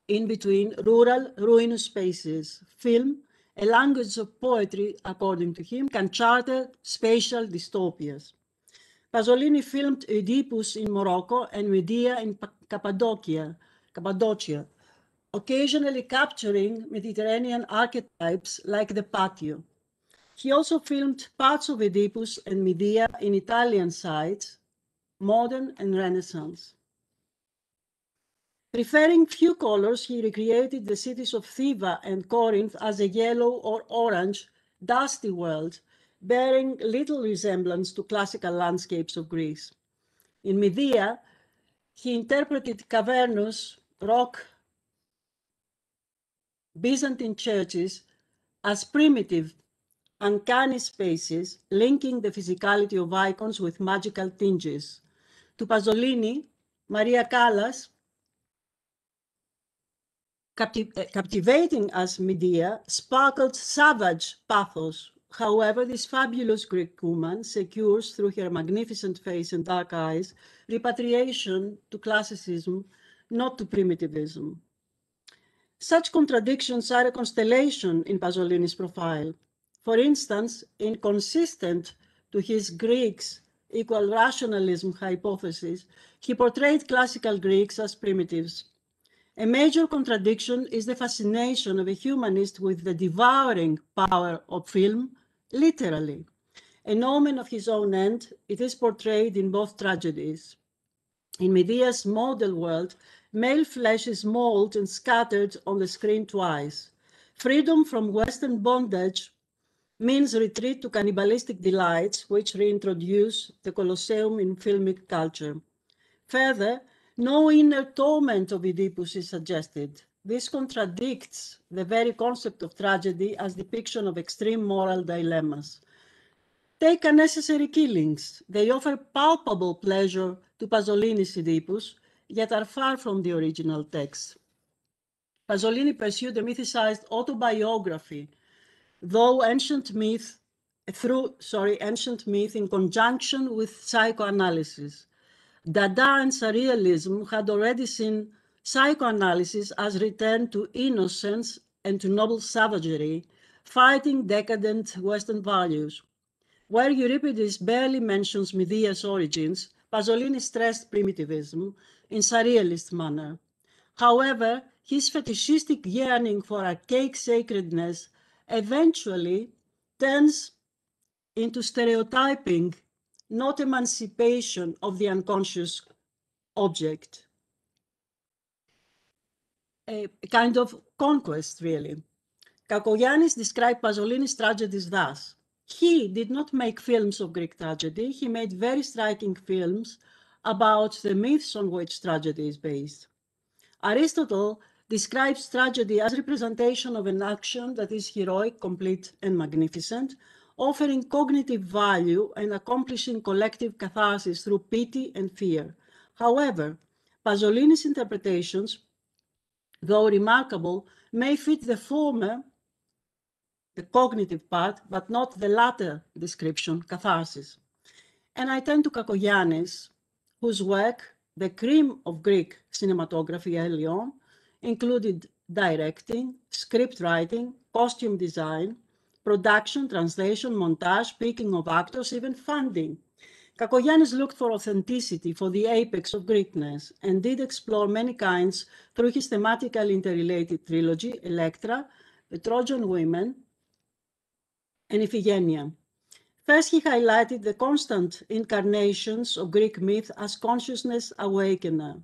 in-between rural ruinous spaces. Film, a language of poetry, according to him, can charter spatial dystopias. Pasolini filmed Oedipus in Morocco and Medea in Cappadocia, occasionally capturing Mediterranean archetypes like the patio. He also filmed parts of Oedipus and Medea in Italian sites, modern and Renaissance. Preferring few colors, he recreated the cities of Thiva and Corinth as a yellow or orange, dusty world, bearing little resemblance to classical landscapes of Greece. In Medea, he interpreted cavernous, rock, Byzantine churches as primitive, uncanny spaces linking the physicality of icons with magical tinges. To Pasolini, Maria Callas, captivating as Medea, sparkled savage pathos. However, this fabulous Greek woman secures, through her magnificent face and dark eyes, repatriation to classicism, not to primitivism. Such contradictions are a constellation in Pasolini's profile. For instance, inconsistent to his Greeks equal rationalism hypothesis, he portrayed classical Greeks as primitives. A major contradiction is the fascination of a humanist with the devouring power of film, literally. An omen of his own end, it is portrayed in both tragedies. In Medea's model world, male flesh is mauled and scattered on the screen twice. Freedom from Western bondage means retreat to cannibalistic delights, which reintroduce the Colosseum in filmic culture. Further, no inner torment of Oedipus is suggested. This contradicts the very concept of tragedy as depiction of extreme moral dilemmas. Take Unnecessary Killings. They offer palpable pleasure to Pasolini's Oedipus, yet are far from the original text. Pasolini pursued a mythicized autobiography, through ancient myth in conjunction with psychoanalysis. Dada and Surrealism had already seen psychoanalysis as return to innocence and to noble savagery, fighting decadent Western values. Where Euripides barely mentions Medea's origins, Pasolini stressed primitivism in surrealist manner. However, his fetishistic yearning for archaic sacredness eventually turns into stereotyping, not emancipation of the unconscious object. A kind of conquest, really. Kakoyannis described Pasolini's tragedies thus. He did not make films of Greek tragedy. He made very striking films about the myths on which tragedy is based. Aristotle describes tragedy as representation of an action that is heroic, complete, and magnificent, offering cognitive value and accomplishing collective catharsis through pity and fear. However, Pasolini's interpretations, though remarkable, may fit the former, the cognitive part, but not the latter description, catharsis. And I turn to Kakoyannis, whose work, the cream of Greek cinematography early on, included directing, script writing, costume design, production, translation, montage, picking of actors, even funding. Kakoyannis looked for authenticity, for the apex of Greekness, and did explore many kinds through his thematically interrelated trilogy, Electra, The Trojan Women, and Iphigenia. First, he highlighted the constant incarnations of Greek myth as consciousness awakener.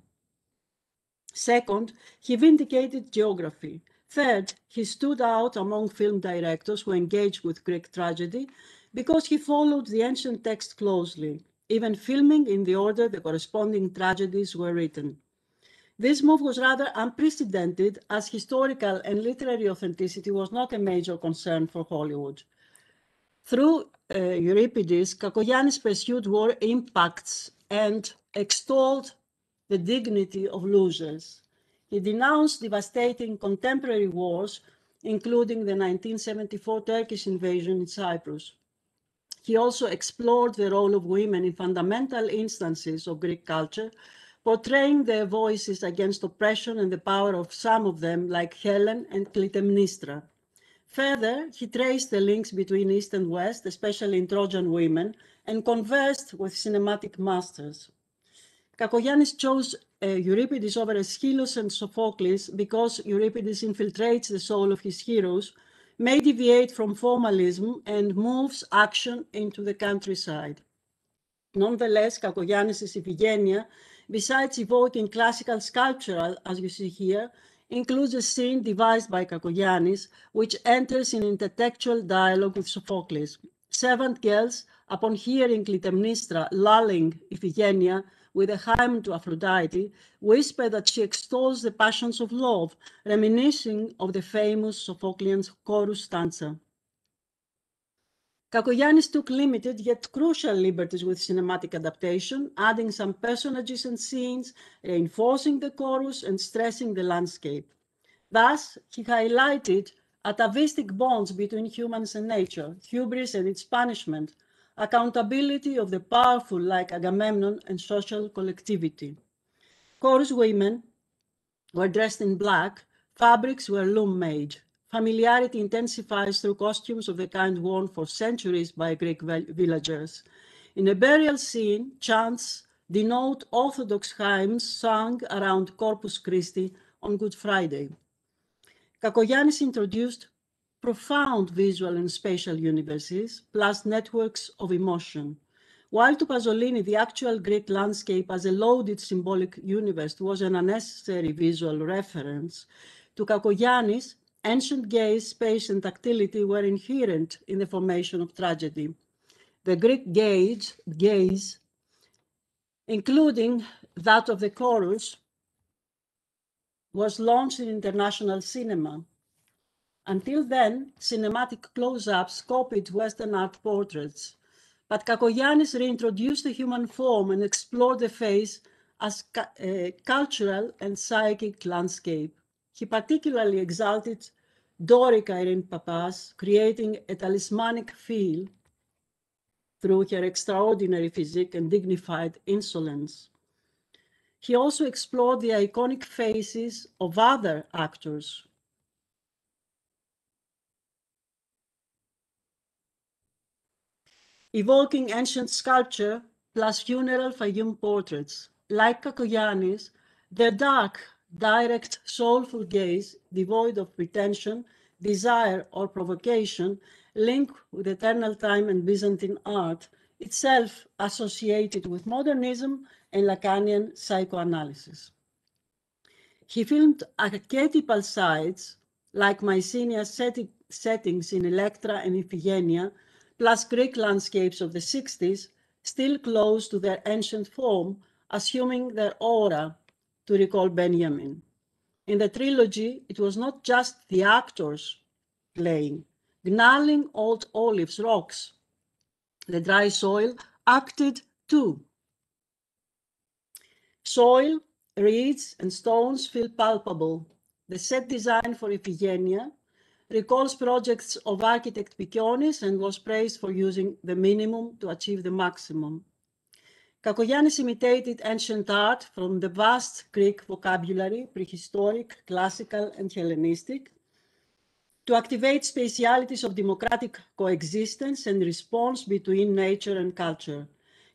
Second, he vindicated geography. Third, he stood out among film directors who engaged with Greek tragedy because he followed the ancient text closely, even filming in the order the corresponding tragedies were written. This move was rather unprecedented, as historical and literary authenticity was not a major concern for Hollywood. Through Euripides, Kakoyannis pursued war impacts and extolled the dignity of losers. He denounced devastating contemporary wars, including the 1974 Turkish invasion in Cyprus. He also explored the role of women in fundamental instances of Greek culture, portraying their voices against oppression and the power of some of them, like Helen and Clytemnestra. Further, he traced the links between East and West, especially in Trojan women, and conversed with cinematic masters. Kakoyannis chose Euripides over Aeschylus and Sophocles because Euripides infiltrates the soul of his heroes, may deviate from formalism, and moves action into the countryside. Nonetheless, Kakoyannis' Iphigenia, besides evoking classical sculpture, as you see here, includes a scene devised by Kakoyannis, which enters in intertextual dialogue with Sophocles. Servant girls, upon hearing Clytemnestra lulling Iphigenia with a hymn to Aphrodite, whisper that she extols the passions of love, reminiscing of the famous Sophoclean chorus stanza. Kakoyannis took limited yet crucial liberties with cinematic adaptation, adding some personages and scenes, reinforcing the chorus and stressing the landscape. Thus, he highlighted atavistic bonds between humans and nature, hubris and its punishment, accountability of the powerful like Agamemnon, and social collectivity. Chorus women were dressed in black, fabrics were loom-made. Familiarity intensifies through costumes of the kind worn for centuries by Greek villagers. In a burial scene, chants denote Orthodox hymns sung around Corpus Christi on Good Friday. Kakoyannis introduced profound visual and spatial universes, plus networks of emotion. While to Pasolini, the actual Greek landscape as a loaded symbolic universe was an unnecessary visual reference, to Kakoyannis, ancient gaze, space, and tactility were inherent in the formation of tragedy. The Greek gaze, including that of the chorus, was launched in international cinema. Until then, cinematic close-ups copied Western art portraits. But Kakoyannis reintroduced the human form and explored the face as a cultural and psychic landscape. He particularly exalted Doric Irene Papas, creating a talismanic feel through her extraordinary physique and dignified insolence. He also explored the iconic faces of other actors. Evoking ancient sculpture plus funeral Fayum portraits. Like Kakoyannis, their dark, direct, soulful gaze, devoid of pretension, desire, or provocation, linked with eternal time and Byzantine art, itself associated with modernism and Lacanian psychoanalysis. He filmed archetypal sites like Mycenae's settings in Electra and Iphigenia, plus Greek landscapes of the 60s, still close to their ancient form, assuming their aura, to recall Benjamin. In the trilogy, it was not just the actors playing. Gnarling old olives, rocks, the dry soil acted too. Soil, reeds, and stones feel palpable. The set design for Iphigenia recalls projects of architect Pikionis and was praised for using the minimum to achieve the maximum. Kakoyannis imitated ancient art from the vast Greek vocabulary, prehistoric, classical, and Hellenistic, to activate spatialities of democratic coexistence and response between nature and culture.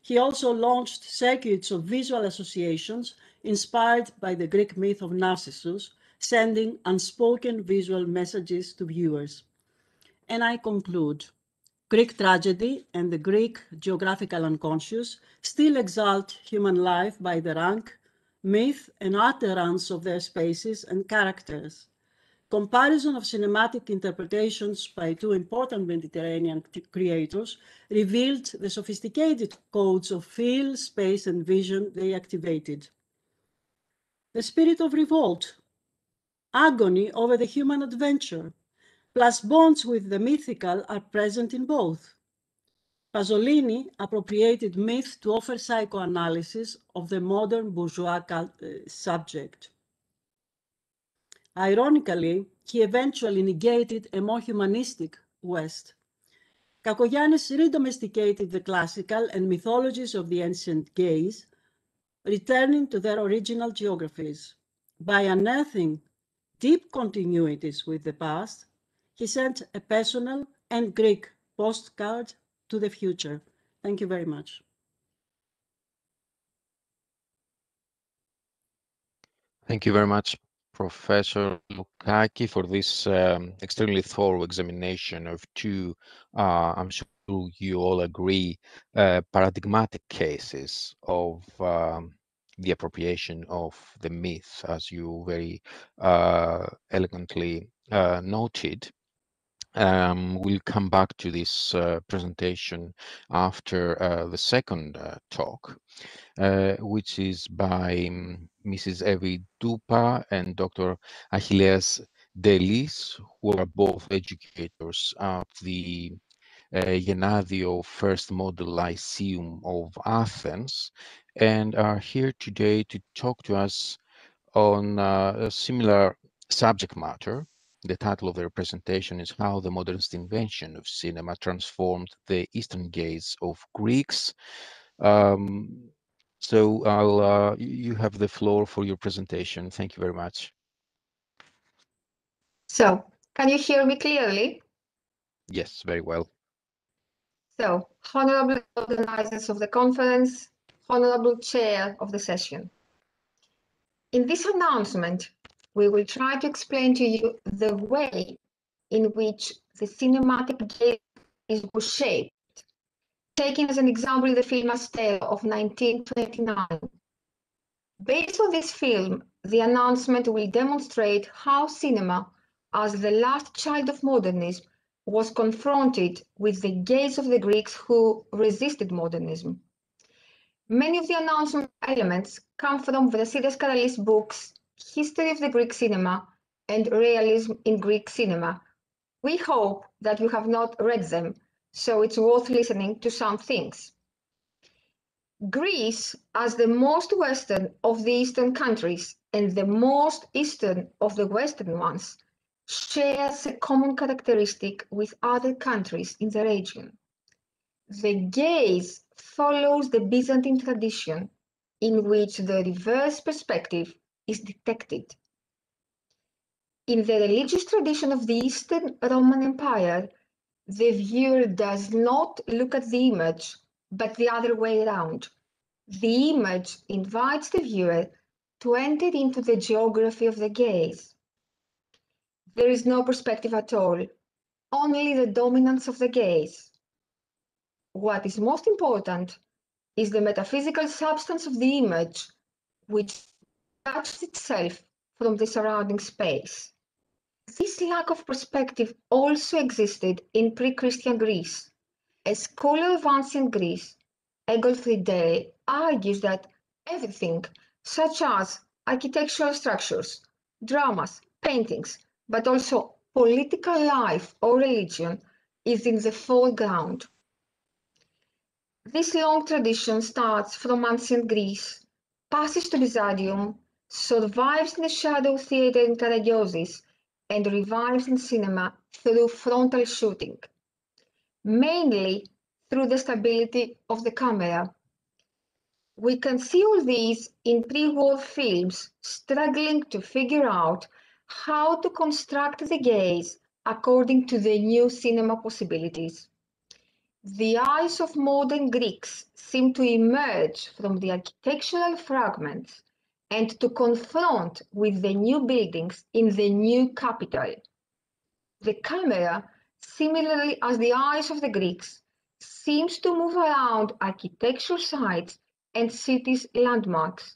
He also launched circuits of visual associations inspired by the Greek myth of Narcissus, sending unspoken visual messages to viewers. And I conclude, Greek tragedy and the Greek geographical unconscious still exalt human life by the rank, myth, and utterance of their spaces and characters. Comparison of cinematic interpretations by two important Mediterranean creators revealed the sophisticated codes of feel, space, and vision they activated. The spirit of revolt, agony over the human adventure, plus bonds with the mythical are present in both. Pasolini appropriated myth to offer psychoanalysis of the modern bourgeois subject. Ironically, he eventually negated a more humanistic West. Kakoyannis redomesticated the classical and mythologies of the ancient gays, returning to their original geographies. By unearthing deep continuities with the past, he sent a personal and Greek postcard to the future. Thank you very much. Thank you very much, Professor Loukaki, for this extremely thorough examination of two, I'm sure you all agree, paradigmatic cases of the appropriation of the myth, as you very elegantly noted. We'll come back to this presentation after the second talk, which is by Mrs. Evi Dupa and Dr. Achilleas Delis, who are both educators at the Genadio First Model Lyceum of Athens, and are here today to talk to us on a similar subject matter. The title of their presentation is How the Modernist Invention of Cinema Transformed the Eastern Gaze of Greeks. So you have the floor for your presentation. Thank you very much. So, can you hear me clearly? Yes, very well. So, honorable organizers of the conference, honorable chair of the session. In this announcement, we will try to explain to you the way in which the cinematic gaze was shaped, taking as an example the film Astero of 1929. Based on this film, the announcement will demonstrate how cinema, as the last child of modernism, was confronted with the gaze of the Greeks who resisted modernism. Many of the announcement elements come from Vrasidas Karalis' books, History of the Greek Cinema and Realism in Greek Cinema. We hope that you have not read them, so it's worth listening to some things. Greece, as the most Western of the Eastern countries and the most Eastern of the Western ones, shares a common characteristic with other countries in the region. The gaze follows the Byzantine tradition, in which the reverse perspective is detected. In the religious tradition of the Eastern Roman Empire, the viewer does not look at the image, but the other way around. The image invites the viewer to enter into the geography of the gaze. There is no perspective at all, only the dominance of the gaze. What is most important is the metaphysical substance of the image, which detaches itself from the surrounding space. This lack of perspective also existed in pre-Christian Greece. A scholar of ancient Greece, Egol Frideri, argues that everything, such as architectural structures, dramas, paintings, but also political life or religion, is in the foreground. This long tradition starts from ancient Greece, passes to Byzantium, survives in the shadow theatre in Karagiozis, and revives in cinema through frontal shooting, mainly through the stability of the camera. We can see all these in pre-war films struggling to figure out how to construct the gaze according to the new cinema possibilities. The eyes of modern Greeks seem to emerge from the architectural fragments and to confront with the new buildings in the new capital. The camera, similarly as the eyes of the Greeks, seems to move around architectural sites and cities' landmarks.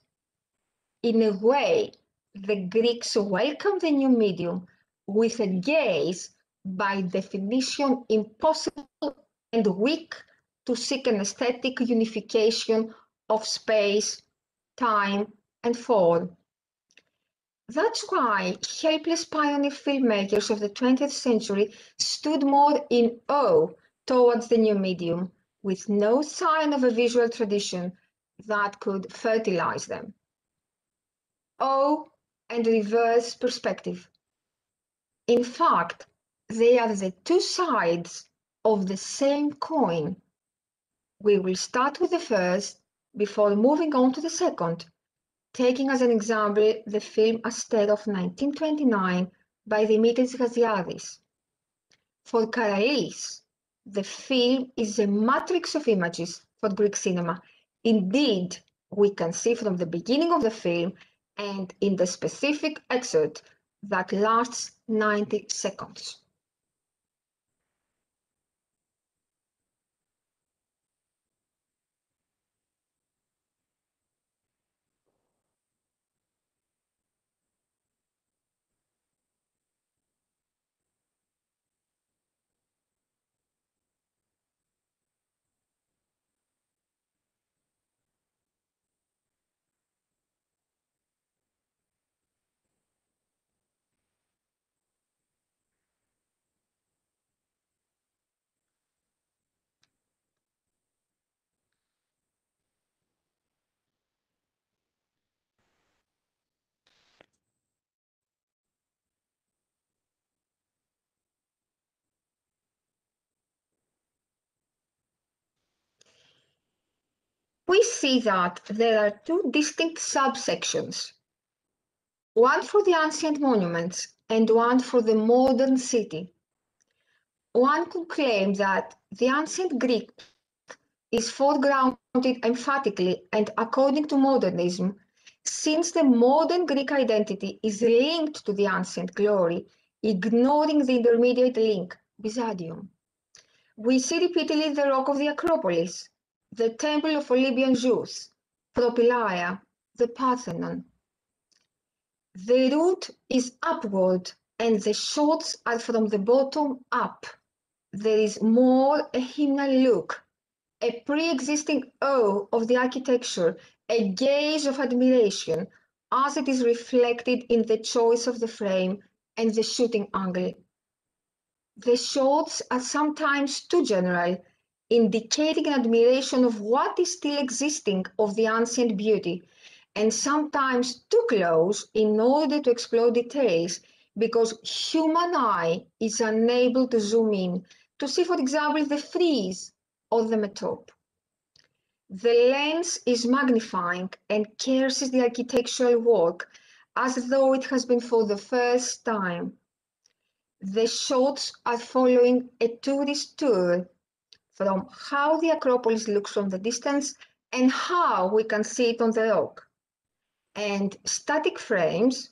In a way, the Greeks welcome the new medium with a gaze by definition impossible and weak to seek an aesthetic unification of space, time, and form. That's why helpless pioneer filmmakers of the 20th century stood more in awe towards the new medium, with no sign of a visual tradition that could fertilize them. Awe and reverse perspective. In fact, they are the two sides of the same coin. We will start with the first before moving on to the second, taking as an example the film Aster of 1929 by Dimitris Gaziadis. For Karalis, the film is a matrix of images for Greek cinema. Indeed, we can see from the beginning of the film and in the specific excerpt that lasts 90 seconds. We see that there are two distinct subsections, one for the ancient monuments and one for the modern city. One could claim that the ancient Greek is foregrounded emphatically and according to modernism, since the modern Greek identity is linked to the ancient glory, ignoring the intermediate link, Byzantium. We see repeatedly the rock of the Acropolis, the temple of Olympian Zeus, Propylaea, the Parthenon. The route is upward and the shots are from the bottom up. There is more a hymnal look, a pre-existing awe of the architecture, a gaze of admiration as it is reflected in the choice of the frame and the shooting angle. The shots are sometimes too general, indicating an admiration of what is still existing of the ancient beauty, and sometimes too close in order to explore details, because human eye is unable to zoom in to see, for example, the frieze or the metop. The lens is magnifying and curses the architectural work as though it has been for the first time. The shots are following a tourist tour from how the Acropolis looks from the distance and how we can see it on the rock. And static frames,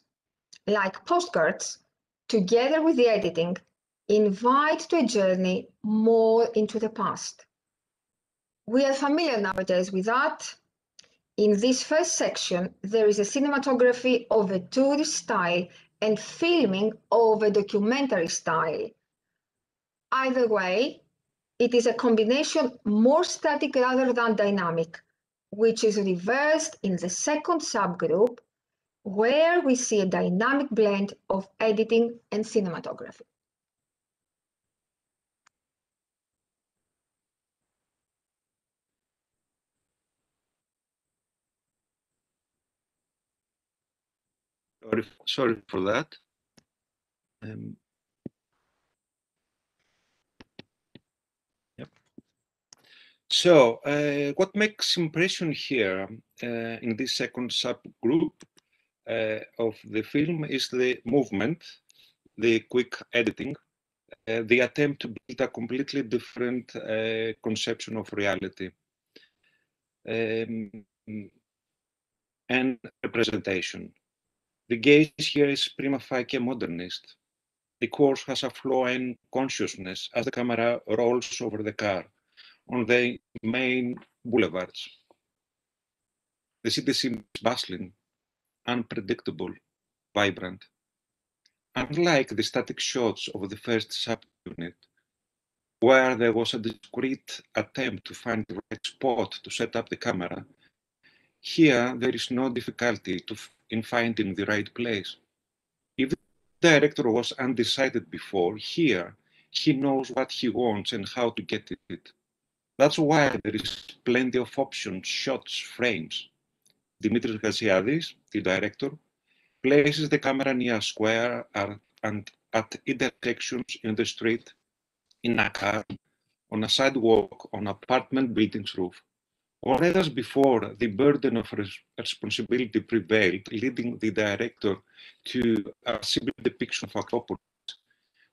like postcards, together with the editing, invite to a journey more into the past. We are familiar nowadays with that. In this first section, there is a cinematography of a tourist style and filming of a documentary style. Either way, it is a combination more static rather than dynamic, which is reversed in the second subgroup, where we see a dynamic blend of editing and cinematography. Sorry for that. Yep. So, what makes impression here in this second subgroup of the film is the movement, the quick editing, the attempt to build a completely different conception of reality and representation. The gaze here is prima facie modernist. The course has a flowing consciousness as the camera rolls over the car on the main boulevards. The city seems bustling, unpredictable, vibrant. Unlike the static shots of the first subunit, where there was a discrete attempt to find the right spot to set up the camera, here there is no difficulty in finding the right place. director was undecided before, here he knows what he wants and how to get it. That's why there is plenty of options, shots, frames. Dimitris Gaziadis, the director, places the camera near a square and at intersections in the street, in a car, on a sidewalk, on apartment building's roof. Whereas before, the burden of responsibility prevailed, leading the director to a simple depiction of Acropolis.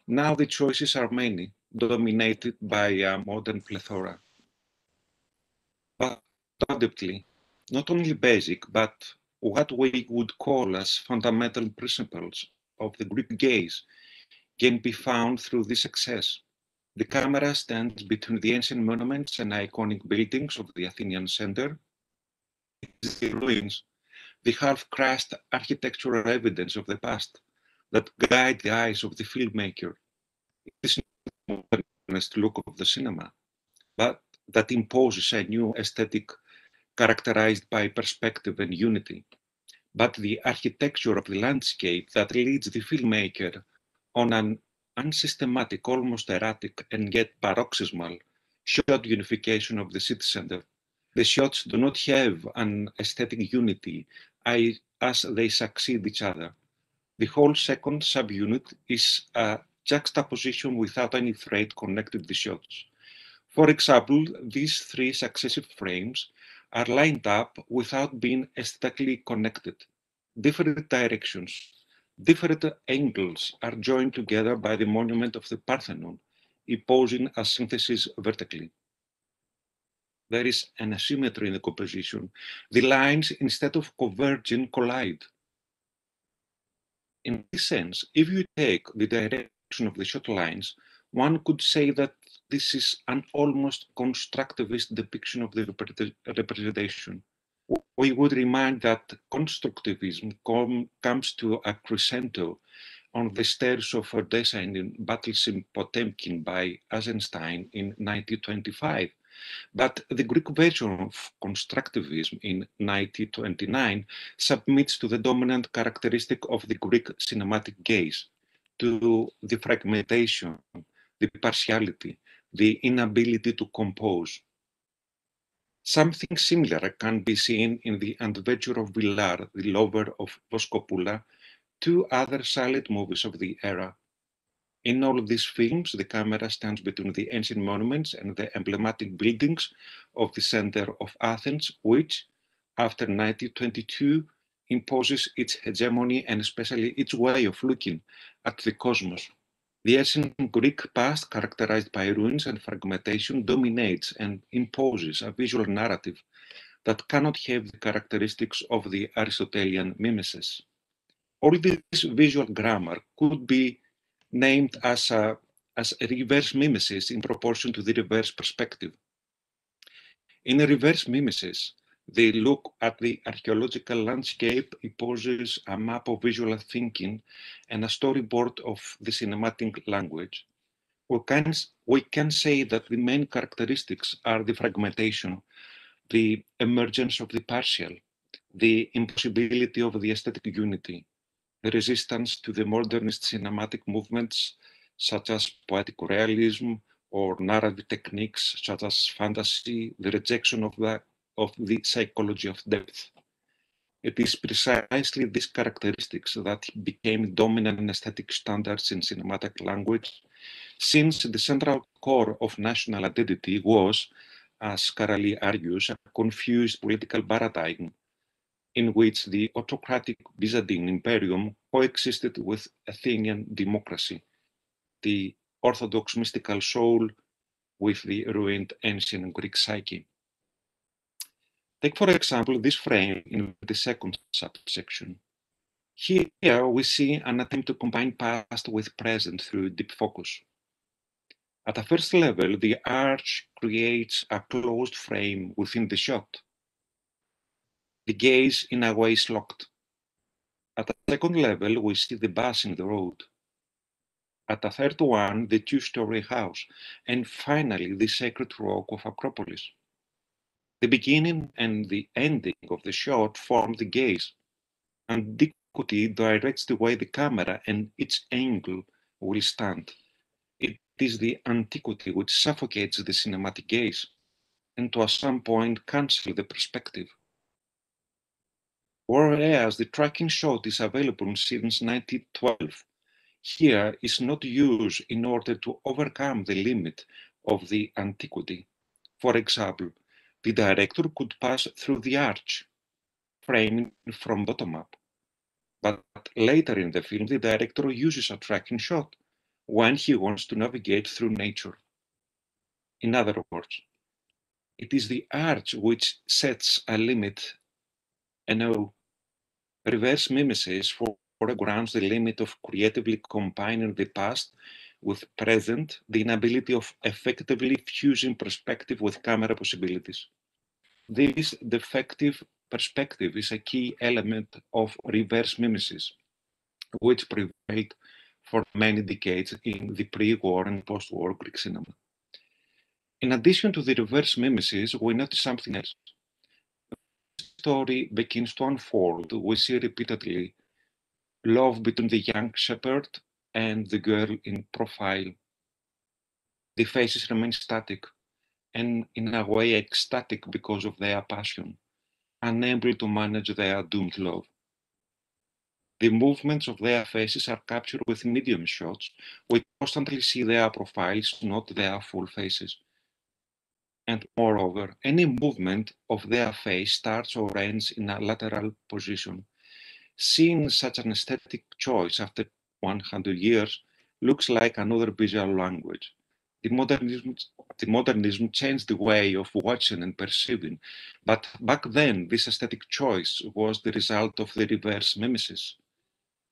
Now the choices are many, dominated by a modern plethora. But undoubtedly, not only basic, but what we would call as fundamental principles of the Greek gaze can be found through this success. The camera stands between the ancient monuments and iconic buildings of the Athenian center. It is the ruins, the half-crushed architectural evidence of the past that guide the eyes of the filmmaker. It is not the modernist look of the cinema, but that imposes a new aesthetic characterized by perspective and unity, but the architecture of the landscape that leads the filmmaker on an unsystematic, almost erratic, and yet paroxysmal shot unification of the city center. The shots do not have an aesthetic unity as they succeed each other. The whole second subunit is a juxtaposition without any thread connecting the shots. For example, these three successive frames are lined up without being aesthetically connected. Different directions, different angles are joined together by the monument of the Parthenon, imposing a synthesis vertically. There is an asymmetry in the composition. The lines, instead of converging, collide. In this sense, if you take the direction of the shot lines, one could say that this is an almost constructivist depiction of the representation. We would remind that constructivism comes to a crescendo on the stairs of Odessa in Battleship Potemkin by Eisenstein in 1925. But the Greek version of constructivism in 1929 submits to the dominant characteristic of the Greek cinematic gaze, to the fragmentation, the partiality, the inability to compose. Something similar can be seen in The Adventure of Villar, the lover of Voskopoula, two other silent movies of the era. In all of these films, the camera stands between the ancient monuments and the emblematic buildings of the center of Athens, which, after 1922, imposes its hegemony and especially its way of looking at the cosmos. The ancient Greek past, characterized by ruins and fragmentation, dominates and imposes a visual narrative that cannot have the characteristics of the Aristotelian mimesis. All this visual grammar could be named as a reverse mimesis in proportion to the reverse perspective. In a reverse mimesis, the look at the archaeological landscape imposes a map of visual thinking and a storyboard of the cinematic language. We can say that the main characteristics are the fragmentation, the emergence of the partial, the impossibility of the aesthetic unity, the resistance to the modernist cinematic movements such as poetic realism or narrative techniques such as fantasy, the rejection of the psychology of depth. It is precisely these characteristics that became dominant aesthetic standards in cinematic language, since the central core of national identity was, as Karalis argues, a confused political paradigm in which the autocratic Byzantine Imperium coexisted with Athenian democracy, the Orthodox mystical soul with the ruined ancient Greek psyche. Take, for example, this frame in the second subsection. Here we see an attempt to combine past with present through deep focus. At the first level, the arch creates a closed frame within the shot. The gaze, in a way, is locked. At the second level, we see the bus in the road. At the third one, the two-story house. And finally, the sacred rock of Acropolis. The beginning and the ending of the shot form the gaze and antiquity directs the way the camera and its angle will stand. It is the antiquity which suffocates the cinematic gaze and to some point cancels the perspective. Whereas the tracking shot is available since 1912, here is not used in order to overcome the limit of the antiquity. For example, the director could pass through the arch, framed from bottom up. But later in the film, the director uses a tracking shot when he wants to navigate through nature. In other words, it is the arch which sets a limit, and no, reverse mimesis foregrounds the limit of creatively combining the past with present, the inability of effectively fusing perspective with camera possibilities. This defective perspective is a key element of reverse mimesis, which prevailed for many decades in the pre-war and post-war Greek cinema. In addition to the reverse mimesis, we notice something else. The story begins to unfold. We see repeatedly love between the young shepherd and the girl in profile. The faces remain static and in a way ecstatic because of their passion, unable to manage their doomed love. The movements of their faces are captured with medium shots. We constantly see their profiles, not their full faces. And moreover, any movement of their face starts or ends in a lateral position. Seeing such an aesthetic choice after 100 years looks like another visual language. The modernism changed the way of watching and perceiving, but back then this aesthetic choice was the result of the reverse mimesis.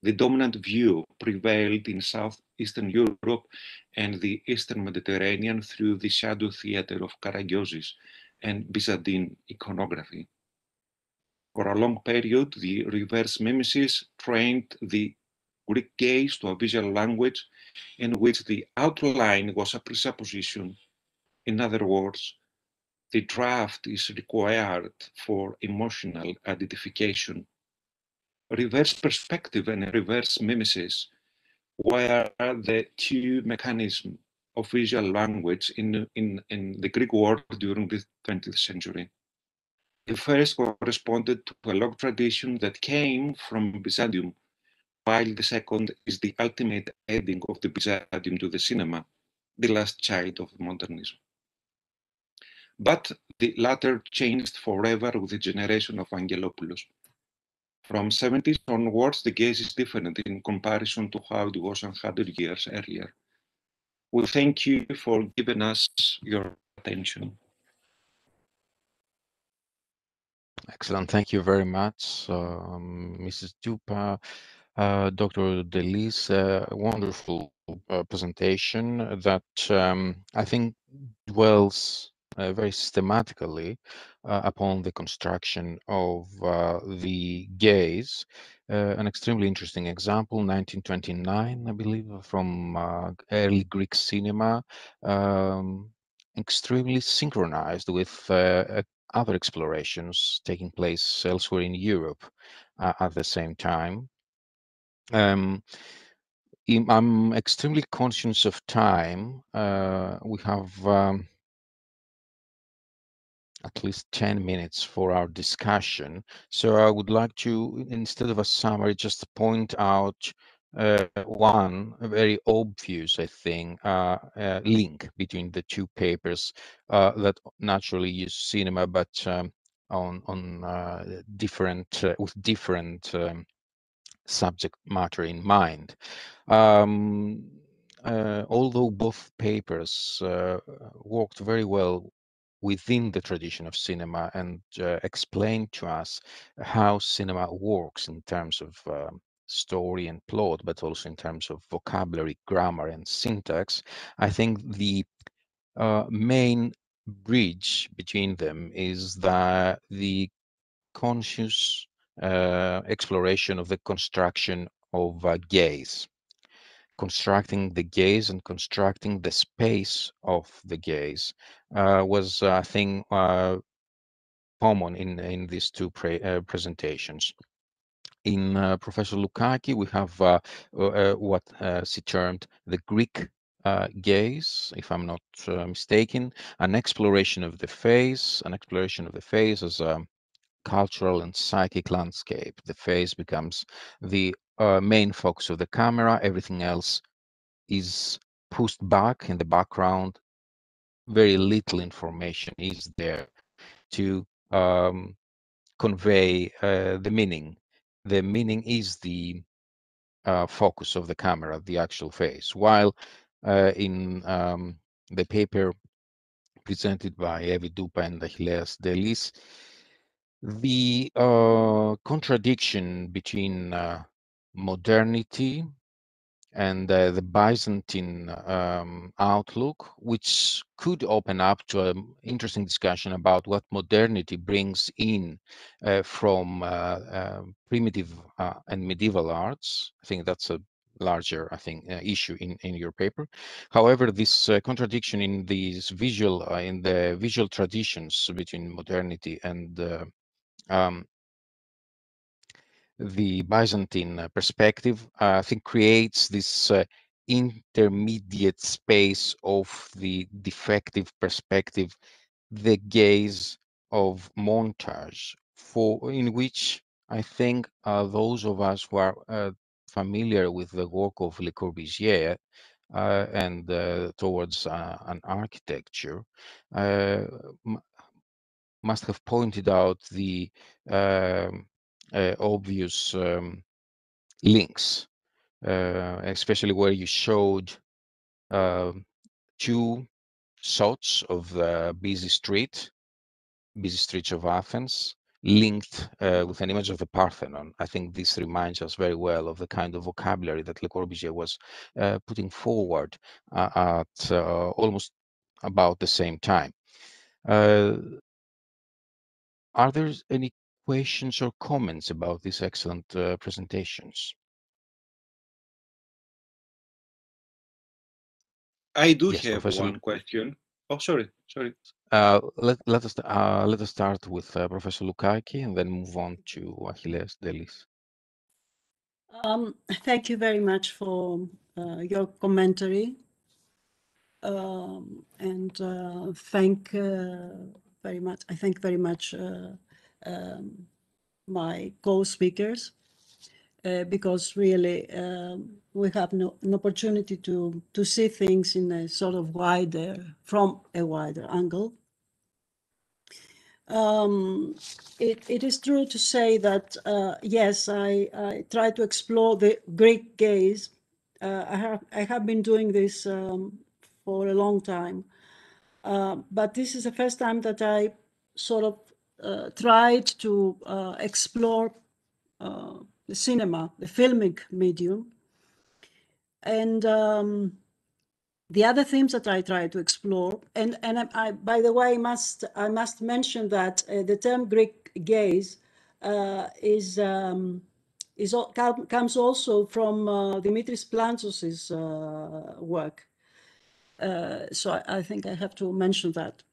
The dominant view prevailed in southeastern Europe and the eastern Mediterranean through the shadow theater of Karagiozis and Byzantine iconography. For a long period, the reverse mimesis trained the Greek gaze to a visual language in which the outline was a presupposition. In other words, the draft is required for emotional identification. Reverse perspective and reverse mimesis were the two mechanisms of visual language in the Greek world during the 20th century. The first corresponded to a long tradition that came from Byzantium, while the second is the ultimate adding of the Byzantium to the cinema, the last child of modernism. But the latter changed forever with the generation of Angelopoulos. From 70s onwards, the gaze is different in comparison to how it was 100 years earlier. We thank you for giving us your attention. Excellent. Thank you very much, Mrs. Dupa. Dr. Delis, wonderful presentation that I think dwells very systematically upon the construction of the gaze. An extremely interesting example, 1929, I believe, from early Greek cinema, extremely synchronized with other explorations taking place elsewhere in Europe at the same time. I'm extremely conscious of time. We have at least 10 minutes for our discussion. So I would like to, instead of a summary, just point out one very obvious, I think, link between the two papers that naturally use cinema, but on different with different subject matter in mind. Although both papers worked very well within the tradition of cinema and explained to us how cinema works in terms of story and plot, but also in terms of vocabulary, grammar, and syntax, I think the main bridge between them is the conscious exploration of the construction of gaze, constructing the gaze and constructing the space of the gaze was a thing common in these two presentations. In Professor Loukaki, we have what she termed the Greek gaze, if I'm not mistaken, an exploration of the face, as a cultural and psychic landscape. The face becomes the main focus of the camera. Everything else is pushed back in the background. Very little information is there to convey the meaning. The meaning is the focus of the camera, the actual face. While in the paper presented by Evi Dupa and Achilleas Delis, the contradiction between modernity and the Byzantine outlook, which could open up to an interesting discussion about what modernity brings in from primitive and medieval arts. I think that's a larger, issue in your paper. However, this contradiction in these in the visual traditions between modernity and the Byzantine perspective, I think creates this intermediate space of the defective perspective, the gaze of montage, in which I think those of us who are familiar with the work of Le Corbusier and towards an architecture must have pointed out the obvious links, especially where you showed two shots of the busy streets of Athens, linked with an image of the Parthenon. I think this reminds us very well of the kind of vocabulary that Le Corbusier was putting forward at almost about the same time. Are there any questions or comments about these excellent presentations? I do Yes, have Professor. one question. Oh, sorry. Let us start with Professor Loukaki and then move on to Achilleas Delis. Thank you very much for your commentary, and thank very much. I thank very much my co-speakers because really we have an opportunity to see things in a sort of from a wider angle. It is true to say that, yes, I try to explore the Greek gaze. I have been doing this for a long time, but this is the first time that I sort of tried to explore the cinema, the filmic medium. And the other themes that I try to explore, and I by the way, I must mention that the term Greek gaze comes also from Dimitris Plantos's work. So I think I have to mention that.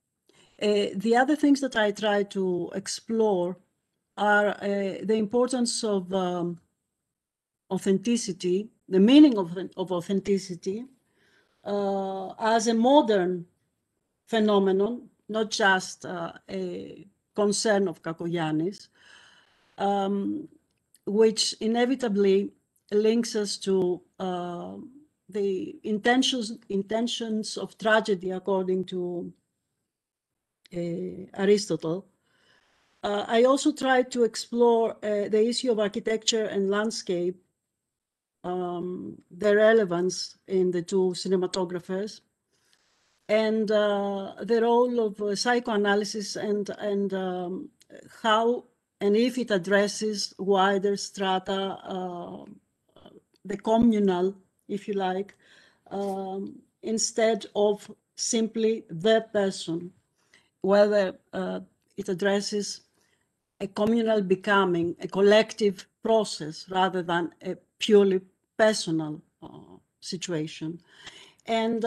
The other things that I try to explore are the importance of authenticity, the meaning of authenticity, as a modern phenomenon, not just a concern of Kakoyannis, which inevitably links us to the intentions of tragedy, according to Aristotle. I also try to explore the issue of architecture and landscape, the relevance in the two cinematographers, and the role of psychoanalysis and how and if it addresses wider strata, the communal, if you like, instead of simply the person, whether it addresses a communal becoming, a collective process, rather than a purely personal situation. And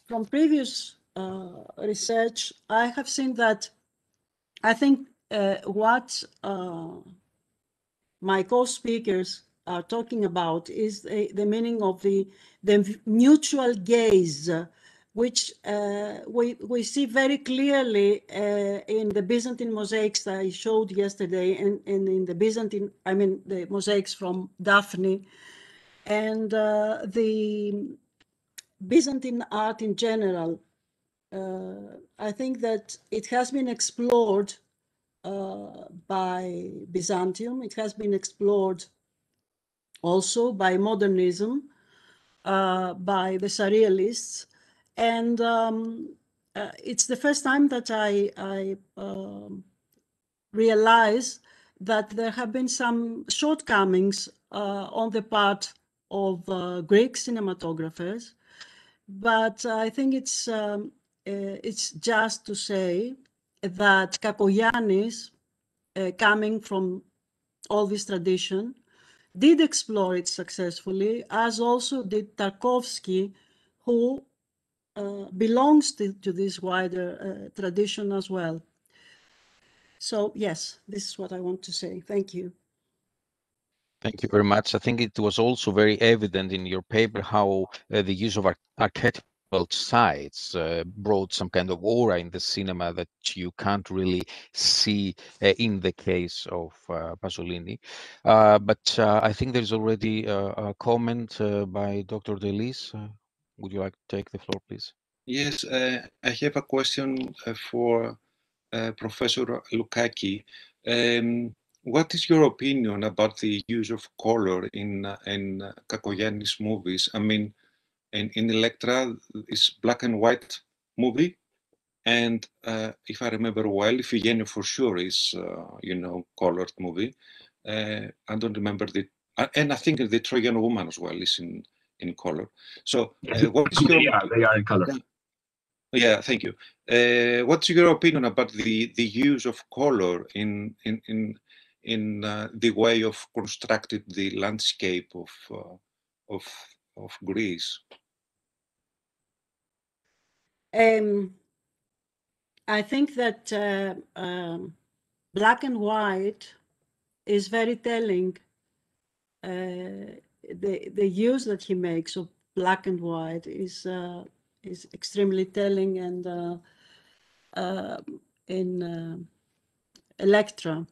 from previous research, I have seen that I think what my co-speakers are talking about is the meaning of the mutual gaze, which we see very clearly in the Byzantine mosaics that I showed yesterday, and in the Byzantine, I mean, the mosaics from Daphne, and the Byzantine art in general. I think that it has been explored by Byzantium. It has been explored also by modernism, by the Surrealists. And it's the first time that I realize that there have been some shortcomings on the part of Greek cinematographers. But I think it's just to say that Kakoyannis, coming from all this tradition, did explore it successfully, as also did Tarkovsky, who belongs to this wider tradition as well. So yes, this is what I want to say. Thank you. Thank you very much. I think it was also very evident in your paper how the use of archetypal sites brought some kind of aura in the cinema that you can't really see in the case of Pasolini. But I think there's already a comment by Dr. Delis. Would you like to take the floor, please? Yes, I have a question for Professor Loukaki. What is your opinion about the use of color in Kakoyannis movies? I mean, in Electra, it's black and white movie, and if I remember well, Iphigenia for sure is colored movie. I don't remember and I think the Trojan Woman as well is in color. So what is your? They are in color. Yeah, thank you. What's your opinion about the use of color in the way of constructed the landscape of Greece? I think that black and white is very telling. The use that he makes of black and white is extremely telling, and in Electra,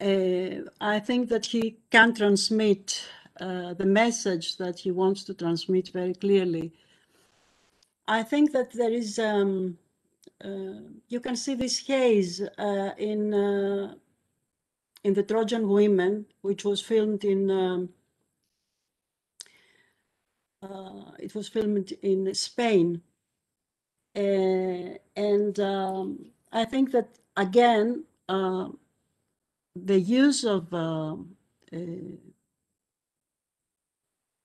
I think that he can transmit the message that he wants to transmit very clearly. I think that there is, you can see this haze in the Trojan Women, which was filmed in, it was filmed in Spain. And I think that, again, the use of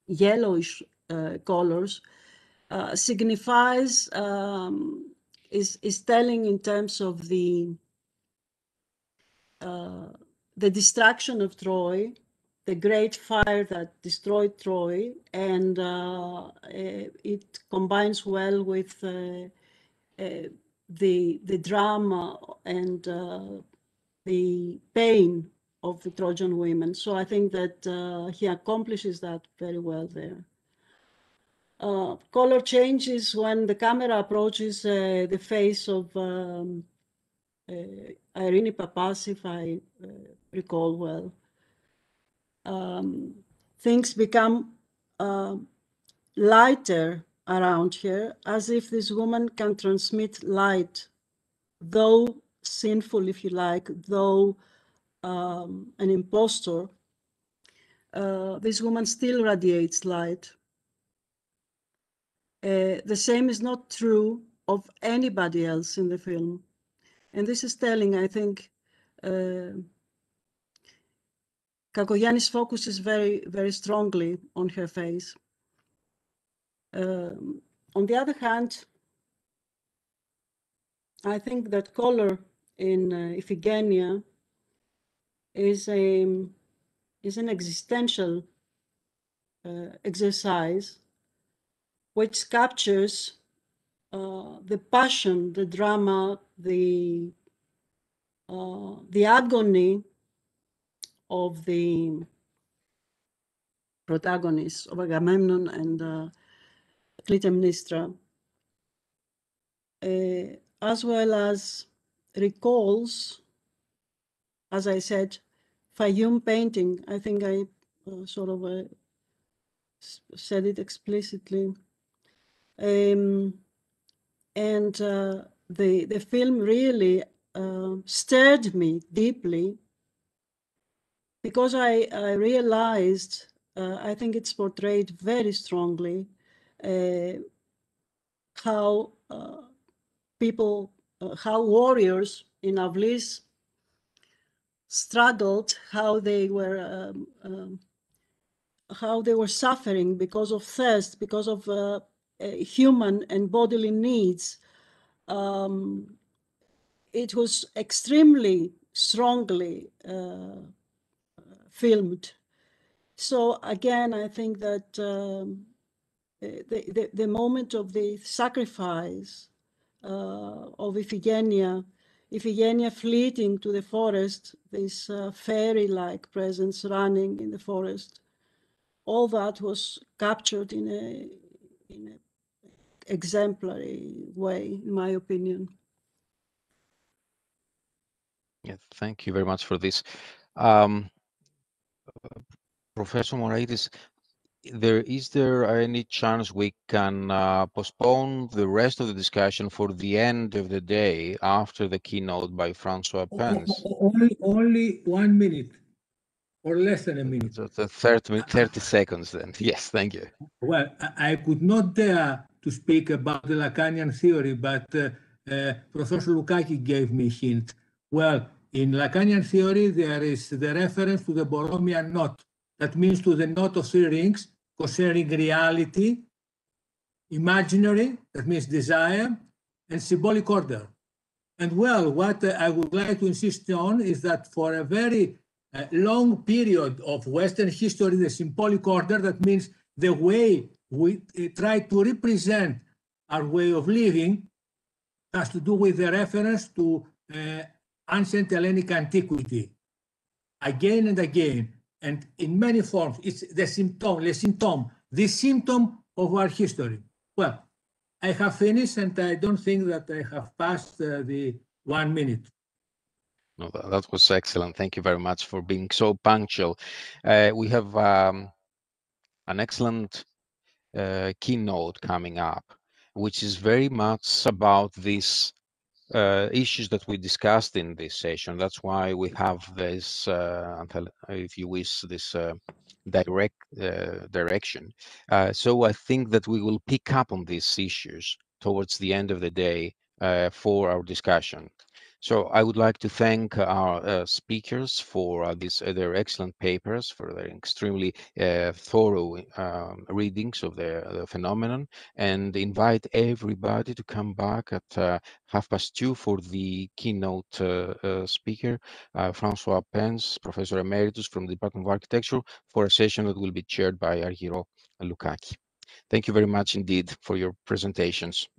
yellowish colors signifies, is telling in terms of the destruction of Troy, the great fire that destroyed Troy, and it combines well with the drama and the pain of the Trojan women. So I think that he accomplishes that very well there. Color changes when the camera approaches the face of Irene Papas, if I recall well. Things become lighter around here, as if this woman can transmit light, though sinful, if you like, though an impostor, this woman still radiates light. The same is not true of anybody else in the film. And this is telling, I think, Kakoyannis focuses very, very strongly on her face. On the other hand, I think that color in Iphigenia is an existential exercise which captures the passion, the drama, the the agony of the protagonists of Agamemnon and Clytemnestra, as well as recalls, as I said, Fayum painting. I think I said it explicitly. And the film really stirred me deeply, because I realized, I think it's portrayed very strongly, how how warriors in Avlis struggled, how they were suffering because of thirst, because of human and bodily needs. It was extremely strongly filmed. So again, I think that the moment of the sacrifice of Iphigenia fleeing to the forest, this fairy-like presence running in the forest, all that was captured in an exemplary way, in my opinion. Yeah, thank you very much for this. Professor Moraitis, is there any chance we can postpone the rest of the discussion for the end of the day after the keynote by Francois Pence? Only 1 minute or less than a minute. So 30 seconds then. Yes, thank you. Well, I could not dare to speak about the Lacanian theory, but Professor Loukaki gave me a hint. Well, in Lacanian theory, there is the reference to the Borromean knot. That means to the knot of 3 rings concerning reality, imaginary, that means desire, and symbolic order. And well, what I would like to insist on is that for a very long period of Western history, the symbolic order, that means the way we try to represent our way of living, has to do with the reference to ancient Hellenic antiquity, again and again, and in many forms. It's the symptom of our history. Well, I have finished, and I don't think that I have passed the 1 minute. No, that was excellent. Thank you very much for being so punctual. We have an excellent keynote coming up, which is very much about these issues that we discussed in this session. That's why we have this, if you wish, this direction. So I think that we will pick up on these issues towards the end of the day for our discussion. So I would like to thank our speakers for their excellent papers, for their extremely thorough readings of the phenomenon, and invite everybody to come back at 2:30 for the keynote speaker, Francois Pence, Professor Emeritus from the Department of Architecture, for a session that will be chaired by Argyro Loukaki. Thank you very much indeed for your presentations.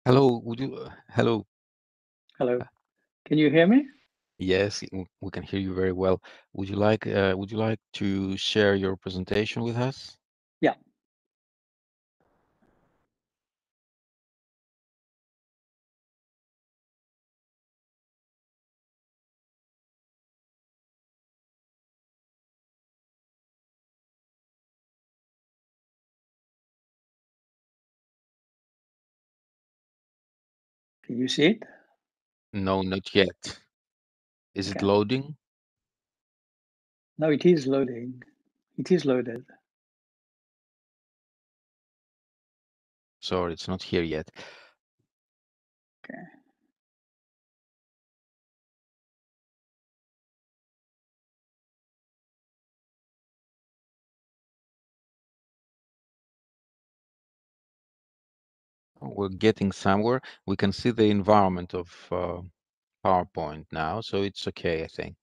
Hello, would you, hello. Hello. Can you hear me? Yes, we can hear you very well. Would you like to share your presentation with us? Yeah. Can you see it? No, not yet. Is it Okay. loading? No, it is loading. It is loaded. Sorry, it's not here yet. Okay. We're getting somewhere. We can see the environment of PowerPoint now, so it's okay, I think.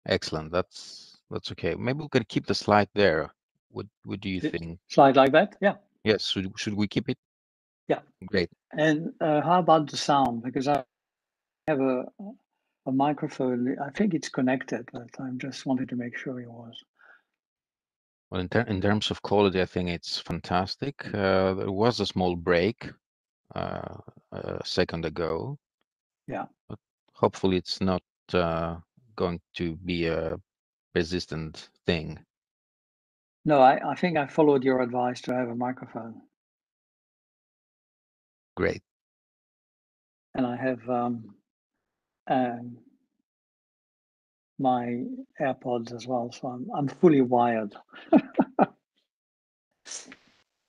Excellent. That's okay. Maybe we can keep the slide there. What do you think? Slide like that? Yeah. Yes. Should we keep it? Yeah. Great. And how about the sound? Because I have a microphone. I think it's connected, but I just wanted to make sure it was. Well, in terms of quality, I think it's fantastic. There was a small break a second ago. Yeah. But hopefully it's not going to be a persistent thing. No, I think I followed your advice to have a microphone. Great. And I have my AirPods as well, so I'm fully wired.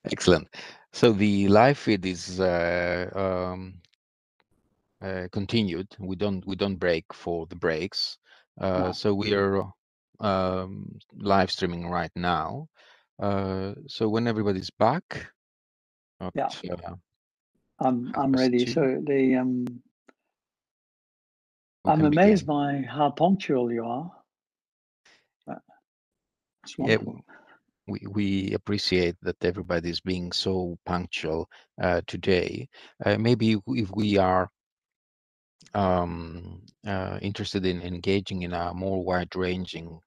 Excellent. So the live feed is continued. We don't break for the breaks. No. So we are live streaming right now. So when everybody's back, Yeah. I'm ready. So the I'm amazed by how punctual you are. It's wonderful. We appreciate that everybody is being so punctual today. Maybe if we are interested in engaging in a more wide-ranging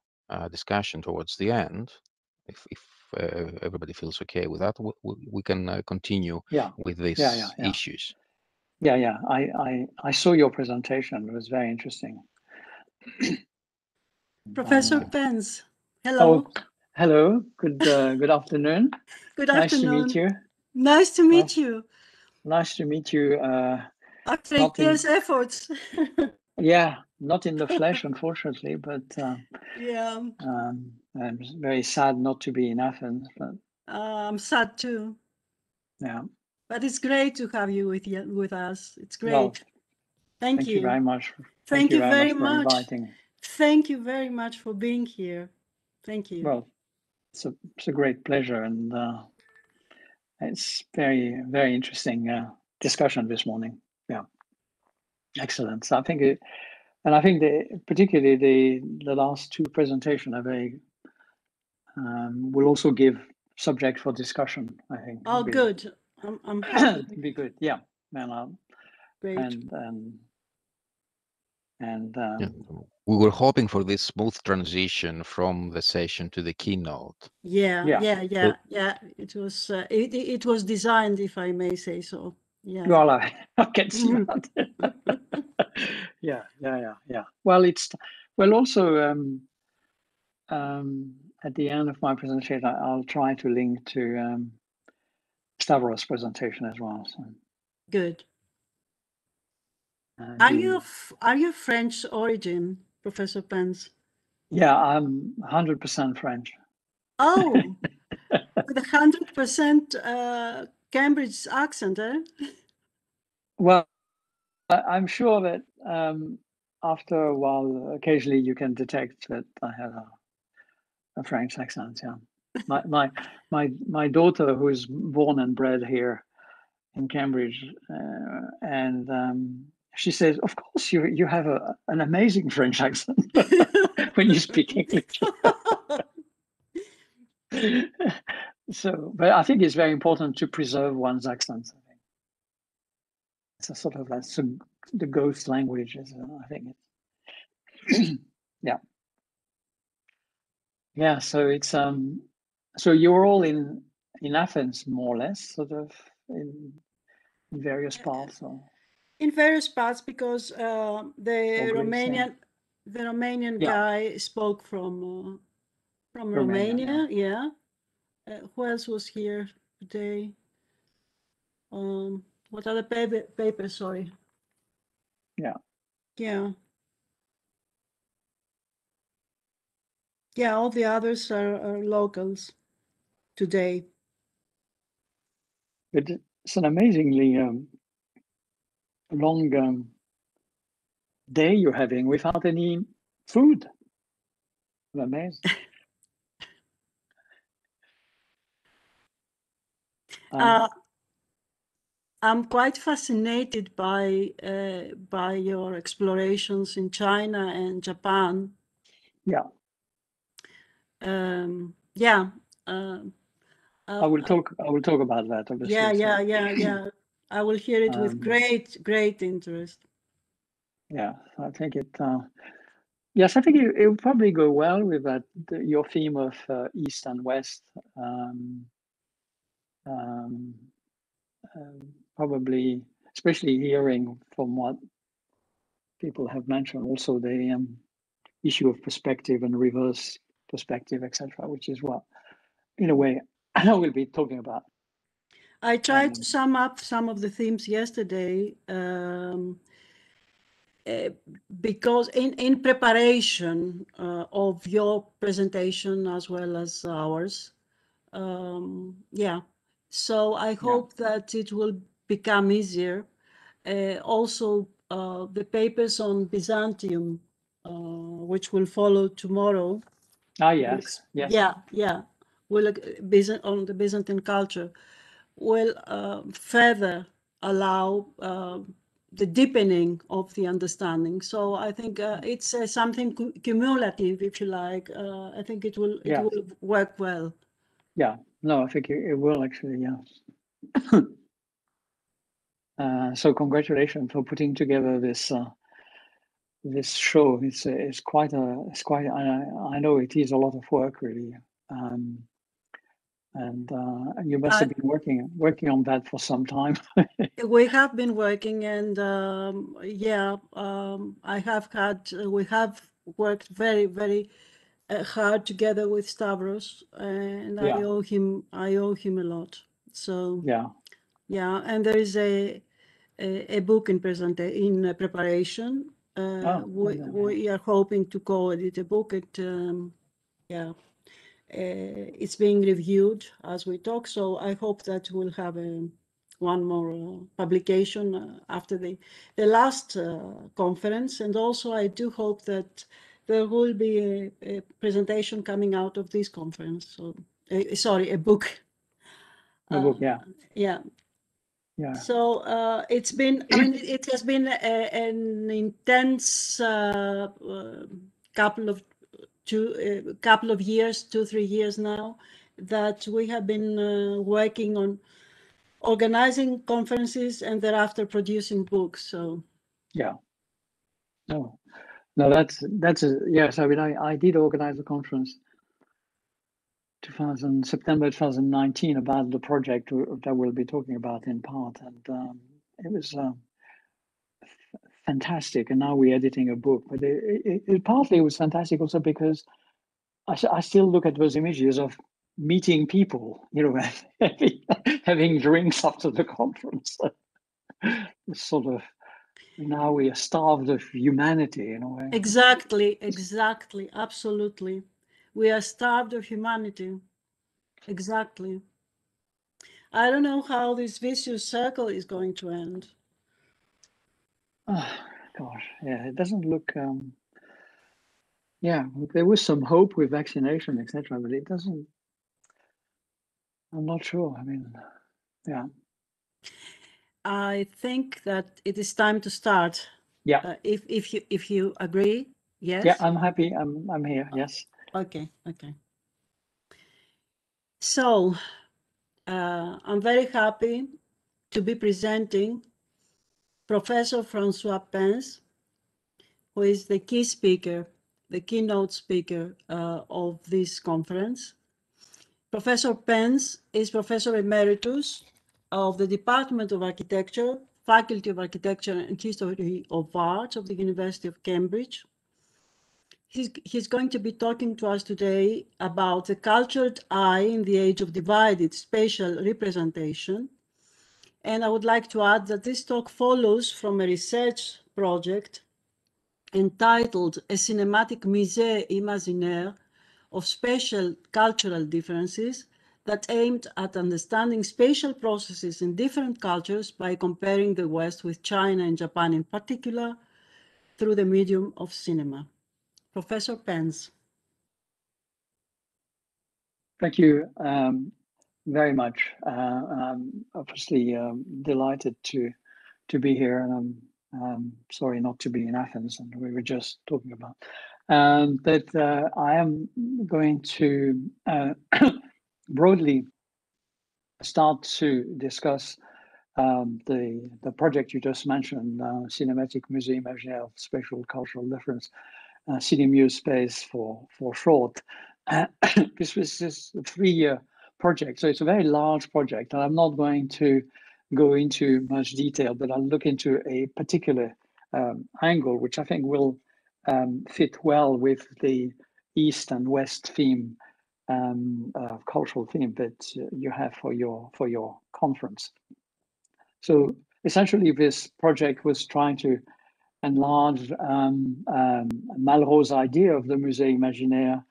discussion towards the end, if everybody feels okay with that, we can continue with these issues. Yeah. I saw your presentation. It was very interesting. Professor Pence, hello. Oh, hello. Good afternoon. Good Nice to afternoon. meet you. Nice to meet you. Nice to meet you. After 8 years' efforts. Yeah, not in the flesh, unfortunately, but yeah. I'm very sad not to be in Athens. But I'm sad too. Yeah. But it's great to have you with us. It's great. Well, thank you very much. Thank you very for much. inviting. Thank you very much for being here. Thank you. Well, it's a great pleasure, and it's very, very interesting discussion this morning. Yeah, excellent. So I think particularly the last two presentations are very will also give subject for discussion. I think. Oh, good. I'm happy. Be good. Yeah, great. And we were hoping for this smooth transition from the session to the keynote. Yeah. It was it was designed, if I may say so. Yeah. Well, I can see that. Yeah. Well, also at the end of my presentation, I'll try to link to Stavros' presentation as well. So. Good. Are you French origin, Professor Pence? Yeah, I'm 100% French. Oh, with 100% Cambridge accent, eh? Well, I'm sure that after a while, occasionally you can detect that I have a French accent. Yeah, my daughter, who is born and bred here in Cambridge, and she says, "Of course, you have an amazing French accent when you speak English." So, but I think it's very important to preserve one's accents. I think it's a sort of like the ghost language. I think it's yeah, yeah. So it's so you're all in Athens, more or less, sort of in various parts. Or... In various parts, because the Greece, Romanian yeah. guy spoke from Romania, Romania. Yeah. Who else was here today? What other papers? Sorry. Yeah. Yeah. Yeah, all the others are locals today. But it's an amazingly long day you're having without any food. I'm amazed. I'm quite fascinated by your explorations in China and Japan. Yeah. Yeah. I will talk about that, obviously. Yeah. I will hear it with great interest. Yeah, I think it. Yes, I think it will probably go well with that. Your theme of East and West. Probably, especially hearing from what people have mentioned, also the issue of perspective and reverse perspective, etc., which is what, in a way, I will be talking about. I tried to sum up some of the themes yesterday because in preparation of your presentation as well as ours, yeah. So I hope that it will become easier. Also, the papers on Byzantium, which will follow tomorrow. Ah, yes, yes. Yeah. Will on the Byzantine culture will further allow the deepening of the understanding. So I think it's something cumulative, if you like. I think it will work well. Yeah, no, I think it will actually, yeah. So congratulations for putting together this this show. It's quite. I know it is a lot of work, really, and you must have been working on that for some time. We have been working, and we have worked very hard together with Stavros, and I owe him a lot. So yeah, and there is a book in preparation. We are hoping to co-edit a book. It's being reviewed as we talk, so I hope that we'll have one more publication after the last conference, and also I do hope that there will be a presentation coming out of this conference. So, sorry, a book. A book, yeah. Yeah. Yeah. So it's been. I mean, it has been an intense couple of years, 2-3 years now, that we have been working on organizing conferences and thereafter producing books. So yeah. No, that's yes. I mean, I did organize a conference September 2019 about the project that we'll be talking about in part, and it was fantastic. And now we're editing a book, but it partly was fantastic also because I still look at those images of meeting people, you know, having drinks after the conference. Sort of, now we are starved of humanity in a way. Exactly, absolutely. We are starved of humanity. Exactly. I don't know how this vicious circle is going to end. Oh, gosh, yeah, it doesn't look. Yeah, there was some hope with vaccination, etc., but it doesn't. I'm not sure. I mean, yeah. I think that it is time to start. Yeah. If you agree, yes. Yeah, I'm happy. I'm here. Yes. Okay. So I'm very happy to be presenting Professor Francois Pens, who is the key speaker, the keynote speaker of this conference. Professor Pens is Professor Emeritus of the Department of Architecture, Faculty of Architecture and History of Art of the University of Cambridge. He's going to be talking to us today about the cultured eye in the age of divided spatial representation. And I would like to add that this talk follows from a research project entitled A Cinematic Musée Imaginaire of Spatial Cultural Differences that aimed at understanding spatial processes in different cultures by comparing the West with China and Japan in particular through the medium of cinema. Professor Pens. Thank you very much. I'm obviously delighted to be here, and I'm sorry not to be in Athens, and we were just talking about. But I am going to broadly start to discuss the project you just mentioned, Cinematic Musée Imaginaire of Spatial Cultural Difference, CineMuse Space for short. This was a 3-year project, so it's a very large project, and I'm not going to go into much detail, but I'll look into a particular angle, which I think will fit well with the East and West theme, cultural theme that you have for your conference. So essentially, this project was trying to enlarge Malraux's idea of the Musée Imaginaire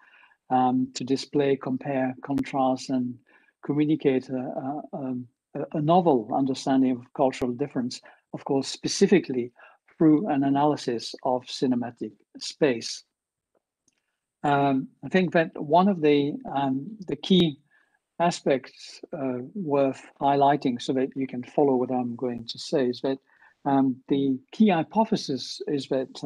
to display, compare, contrast, and communicate a novel understanding of cultural difference, of course, specifically through an analysis of cinematic space. I think that one of the key aspects worth highlighting so that you can follow what I'm going to say is that the key hypothesis is that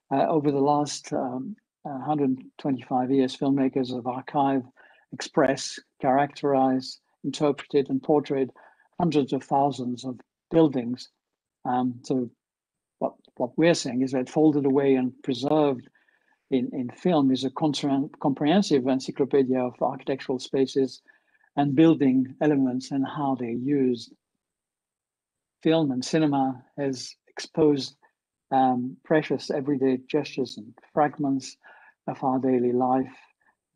over the last 125 years, filmmakers have archived, expressed, characterized, interpreted, and portrayed hundreds of thousands of buildings. So what we're saying is that folded away and preserved in film is a comprehensive encyclopedia of architectural spaces and building elements and how they're used. Film and cinema has exposed precious everyday gestures and fragments of our daily life.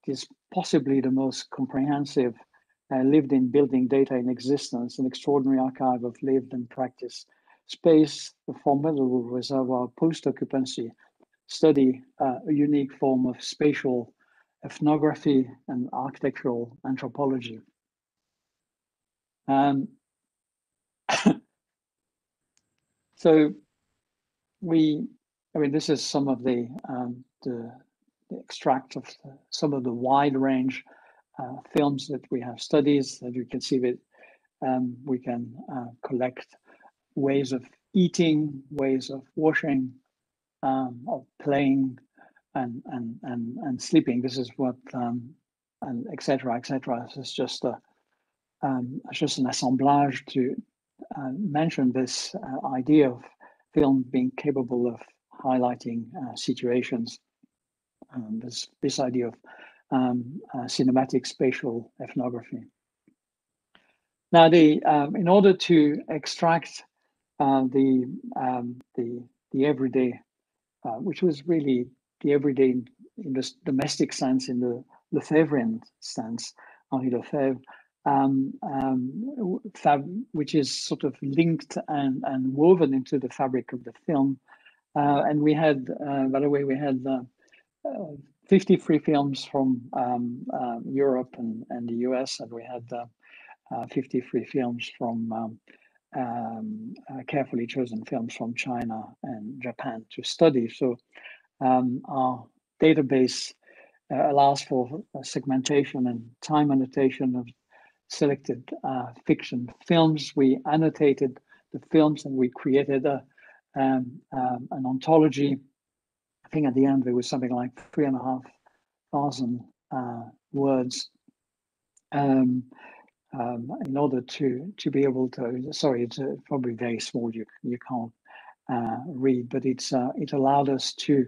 It is possibly the most comprehensive lived-in building data in existence, an extraordinary archive of lived and practiced space, a formidable reservoir post-occupancy study, a unique form of spatial ethnography and architectural anthropology. So this is some of the extract of some of the wide range films that we have studies that you can see that we can collect ways of eating, ways of washing, of playing, and sleeping. This is what and etc. etc. This is just an assemblage to mention this idea of film being capable of highlighting situations. This idea of cinematic spatial ethnography. Now, in order to extract the everyday, which was really the everyday in the domestic sense, in the Lefebvrean sense, Henri Lefebvre, which is sort of linked and woven into the fabric of the film. And we had, by the way, we had 53 films from Europe and the US, and we had 53 films from carefully chosen films from China and Japan to study. So our database allows for segmentation and time annotation of selected fiction films. We annotated the films and we created an ontology. I think at the end there was something like 3,500 words. in order to be able to, sorry, it's probably very small, you can't read, but it allowed us to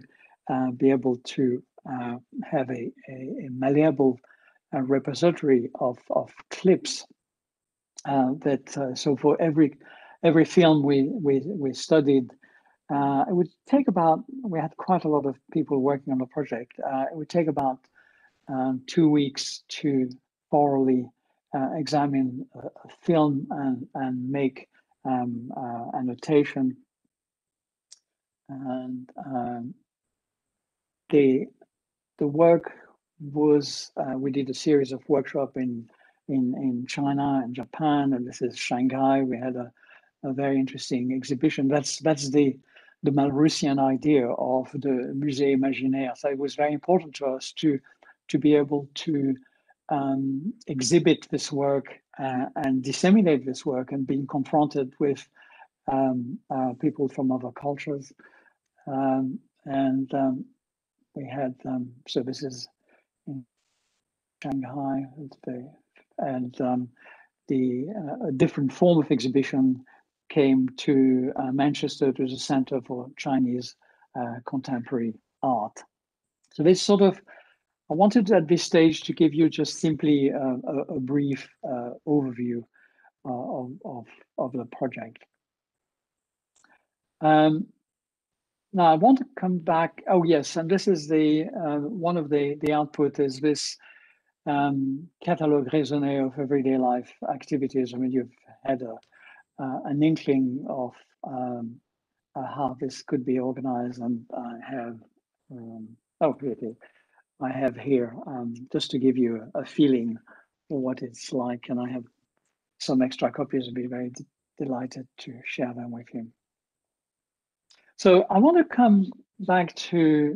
be able to have a malleable repository of clips that so for every film we studied, it would take about, we had quite a lot of people working on the project. It would take about 2 weeks to thoroughly examine a film and make annotation. And the work was, we did a series of workshops in China and Japan, and this is Shanghai. We had a very interesting exhibition. That's the Malrusian idea of the Musée Imaginaire. So it was very important to us to be able to exhibit this work and disseminate this work, and being confronted with people from other cultures. We had services in Shanghai, and a different form of exhibition came to Manchester, to the Center for Chinese Contemporary Art. So this sort of, I wanted at this stage to give you just simply a brief overview of the project. Now I want to come back. Oh yes, and this is the one of the output is this catalogue raisonné of everyday life activities. I mean, you've had an inkling of how this could be organized, and I have I have here just to give you a feeling for what it's like, and I have some extra copies. I'd be very delighted to share them with you. So I want to come back to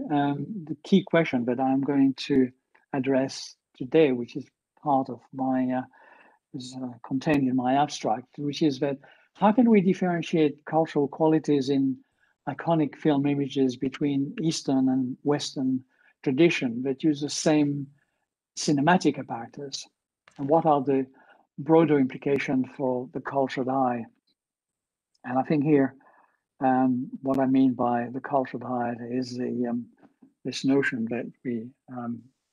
the key question that I'm going to address today, which is part of my, is contained in my abstract, which is that how can we differentiate cultural qualities in iconic film images between Eastern and Western tradition that use the same cinematic apparatus? And what are the broader implications for the cultured eye? And I think here, what I mean by the cultured eye is this notion that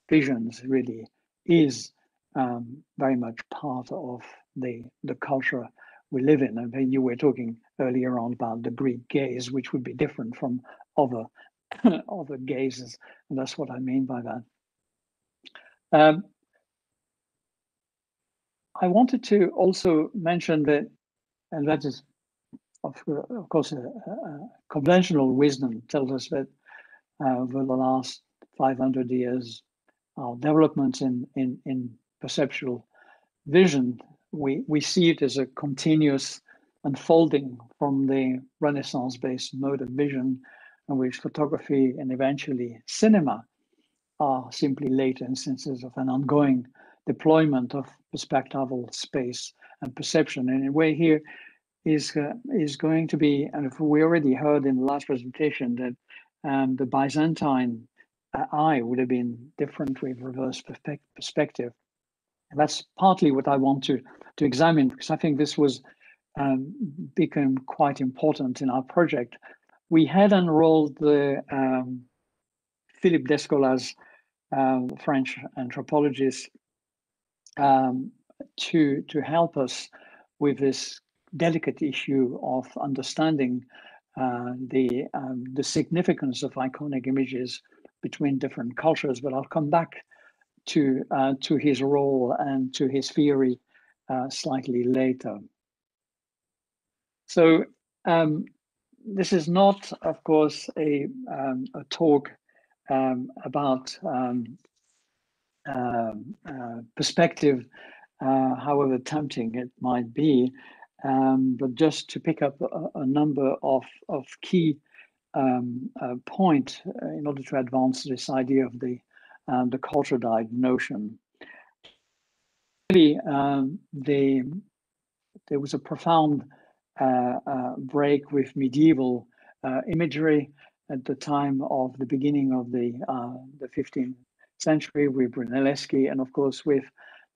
visions really is very much part of the culture we live in. And then you were talking earlier on about the Greek gaze, which would be different from other other gazes, and that's what I mean by that. I wanted to also mention that, and that is of course conventional wisdom tells us that over the last 500 years, our developments in perceptual vision, we see it as a continuous unfolding from the Renaissance-based mode of vision, in which photography and eventually cinema are simply later instances of an ongoing deployment of perspectival space and perception. And in a way here is going to be, and if we already heard in the last presentation that the Byzantine eye would have been different with reverse perspective. And that's partly what I want to examine, because I think this was become quite important in our project. We had enrolled the Philippe Descolas, French anthropologist, to help us with this delicate issue of understanding the significance of iconic images between different cultures. But I'll come back to his role and to his theory slightly later. So this is not, of course, a talk about perspective, however tempting it might be, but just to pick up a number of key points in order to advance this idea of the cultured eye notion. Really, there was a profound break with medieval imagery at the time of the beginning of the 15th century with Brunelleschi, and of course with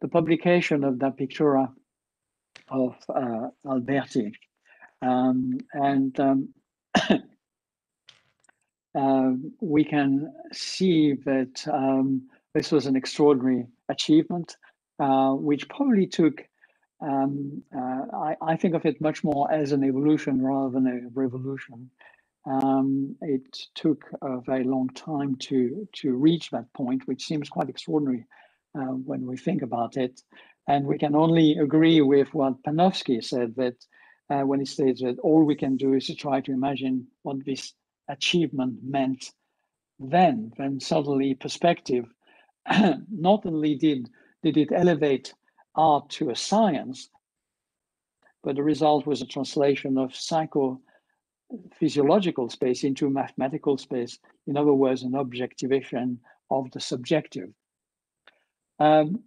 the publication of the Pictura of Alberti. We can see that this was an extraordinary achievement, which probably took, I think of it much more as an evolution rather than a revolution. It took a very long time to reach that point, which seems quite extraordinary when we think about it. And we can only agree with what Panofsky said, that when he states that all we can do is to try to imagine what this achievement meant then suddenly perspective not only did it elevate art to a science, but the result was a translation of psychophysiological space into mathematical space. In other words, an objectivation of the subjective. And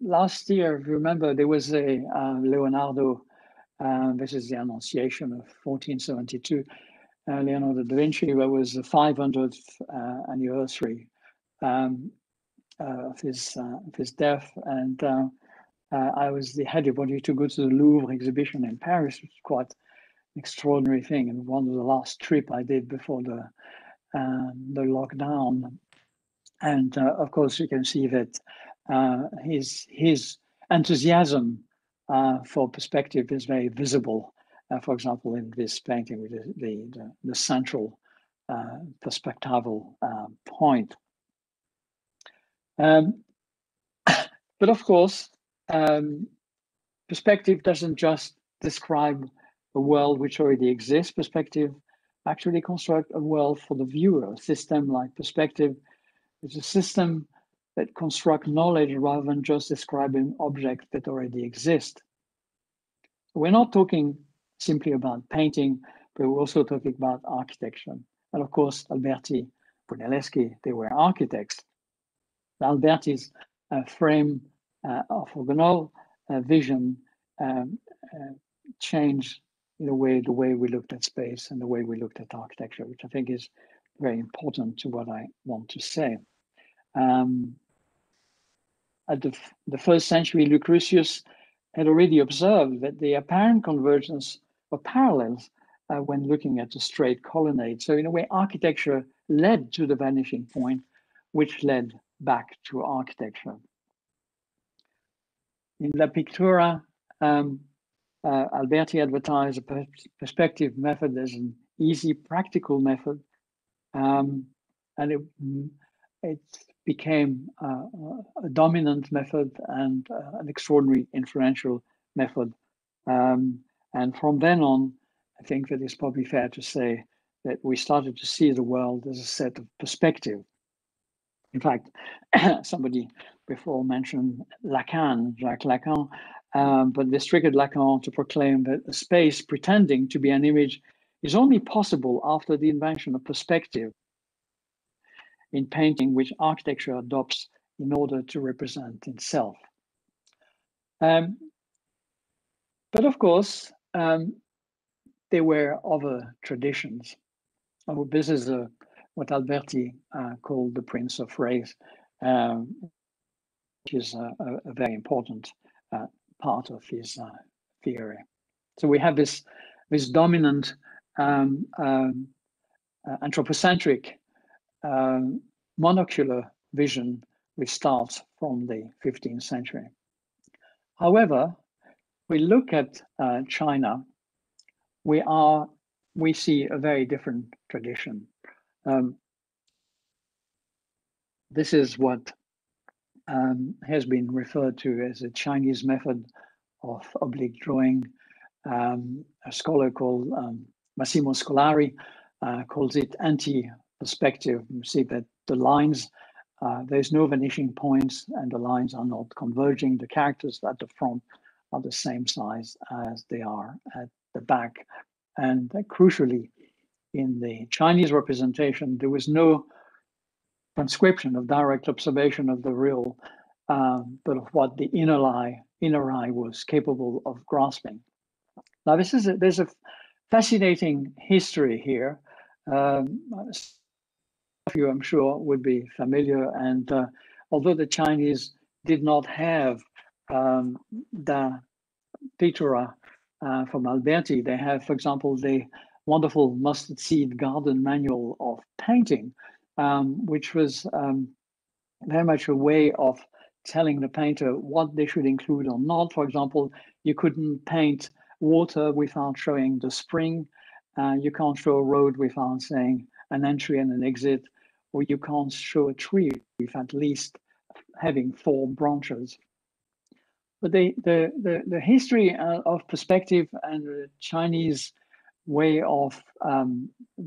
last year, if you remember, there was a Leonardo, this is the Annunciation of 1472, Leonardo da Vinci. There was the 500th anniversary of his death, and I was the head of wanting to go to the Louvre exhibition in Paris, which was quite an extraordinary thing, and one of the last trip I did before the lockdown. And of course, you can see that his enthusiasm for perspective is very visible. For example, in this painting with the central perspectival point. But of course, perspective doesn't just describe a world which already exists. Perspective actually constructs a world for the viewer. A system like perspective is a system that constructs knowledge rather than just describing objects that already exist. We're not talking simply about painting, but we're also talking about architecture. And of course, Alberti, Brunelleschi, they were architects. Alberti's frame orthogonal vision changed in a way the way we looked at space and the way we looked at architecture, which I think is very important to what I want to say. At the first century, Lucretius had already observed that the apparent convergence of parallels when looking at a straight colonnade. So in a way, architecture led to the vanishing point, which led back to architecture. In La Pictura, Alberti advertised a perspective method as an easy, practical method, and it became a dominant method and an extraordinary influential method. And from then on, I think that it's probably fair to say that we started to see the world as a set of perspective. In fact, somebody before mentioned Lacan, Jacques Lacan, but this triggered Lacan to proclaim that a space pretending to be an image is only possible after the invention of perspective in painting, which architecture adopts in order to represent itself. But of course, there were other traditions. This is what Alberti called the Prince of Rays, which is a very important part of his theory. So we have this dominant anthropocentric monocular vision which starts from the 15th century. However, we look at China, we see a very different tradition. This is what has been referred to as a Chinese method of oblique drawing. A scholar called Massimo Scolari calls it anti-perspective. You see that the lines, there's no vanishing points and the lines are not converging. The characters at the front are the same size as they are at the back. And crucially, in the Chinese representation, there was no transcription of direct observation of the real, but of what the inner eye was capable of grasping. Now, there's a fascinating history here. Some of you, I'm sure, would be familiar, and although the Chinese did not have the Pittura from Alberti, they have, for example, the wonderful mustard seed garden manual of painting, which was very much a way of telling the painter what they should include or not. For example, you couldn't paint water without showing the spring. You can't show a road without saying an entry and an exit, or you can't show a tree with at least having 4 branches. But the history of perspective and the Chinese way of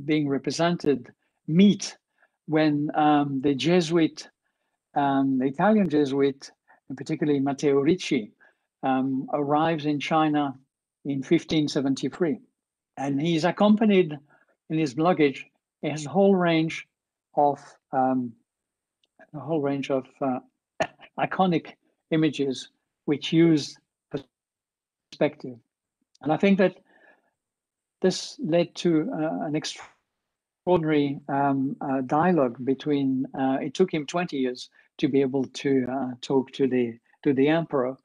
being represented meet when the Jesuit, the Italian Jesuit, and particularly Matteo Ricci, arrives in China in 1573. And he's accompanied in his luggage a whole range of iconic images which use perspective. And I think that this led to an extraordinary dialogue between, it took him 20 years to be able to talk to the emperor.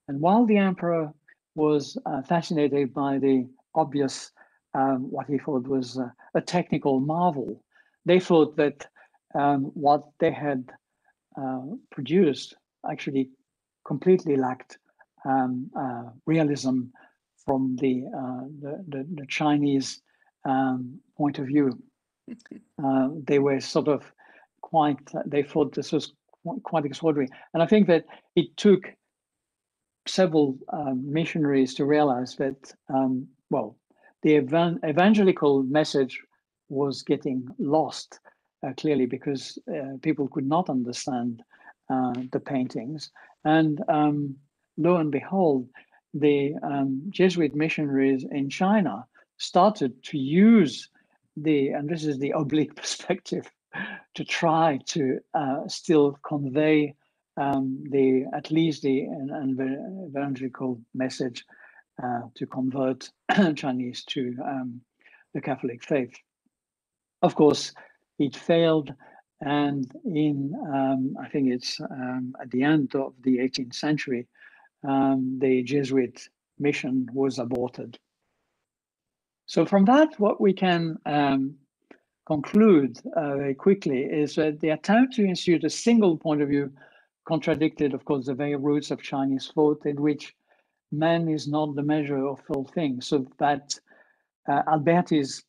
And while the emperor was fascinated by the obvious, what he thought was a technical marvel, they thought that what they had produced actually completely lacked realism from the Chinese point of view. They were sort of quite, they thought this was quite extraordinary. And I think that it took several missionaries to realize that, well, the evangelical message was getting lost clearly because people could not understand the paintings. And lo and behold, the Jesuit missionaries in China started to use and this is the oblique perspective, to try to still convey at least the evangelical message to convert Chinese to the Catholic faith. Of course, it failed, and in I think it's at the end of the 18th century, the Jesuit mission was aborted. So from that, what we can conclude very quickly is that the attempt to institute a single point of view contradicted, of course, the very roots of Chinese thought, in which man is not the measure of all things. So that Alberti's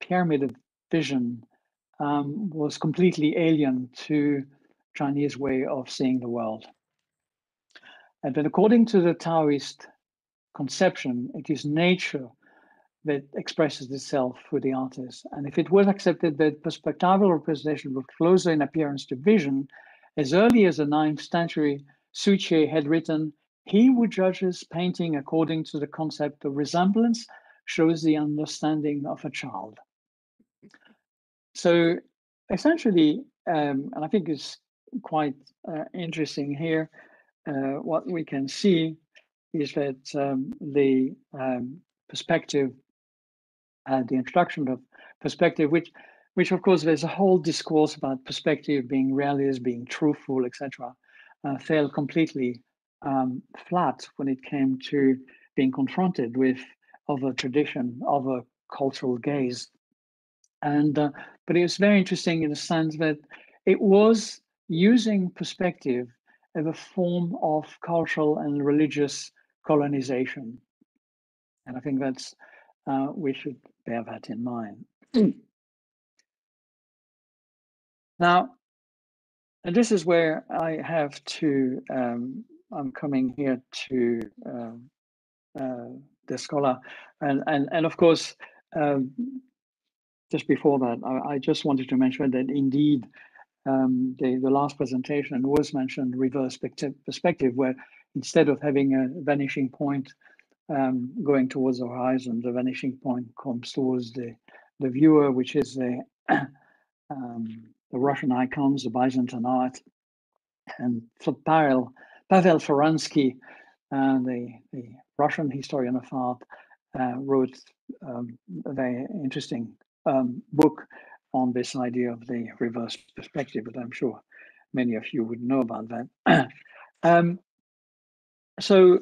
pyramid of vision was completely alien to Chinese way of seeing the world. And then according to the Taoist conception, it is nature that expresses itself through the artist. And if it was accepted that perspectival representation was closer in appearance to vision, as early as the 9th century, Suchier had written, "He who judges painting according to the concept of resemblance shows the understanding of a child." So essentially, and I think it's quite interesting here, what we can see is that the perspective, the introduction of perspective, which of course there's a whole discourse about perspective being realist, being truthful, etc., fell completely flat when it came to being confronted with other tradition, other cultural gaze. And but it was very interesting in the sense that it was using perspective as a form of cultural and religious colonization. And I think that's we should bear that in mind. Now, and this is where I have to, I'm coming here to the scholar. And of course, just before that, I just wanted to mention that indeed, the last presentation was mentioned reverse perspective, where instead of having a vanishing point going towards the horizon, the vanishing point comes towards the viewer, which is the Russian icons, the Byzantine art. And Pavel Faransky, the Russian historian of art, wrote a very interesting book on this idea of the reverse perspective that I'm sure many of you would know about that. So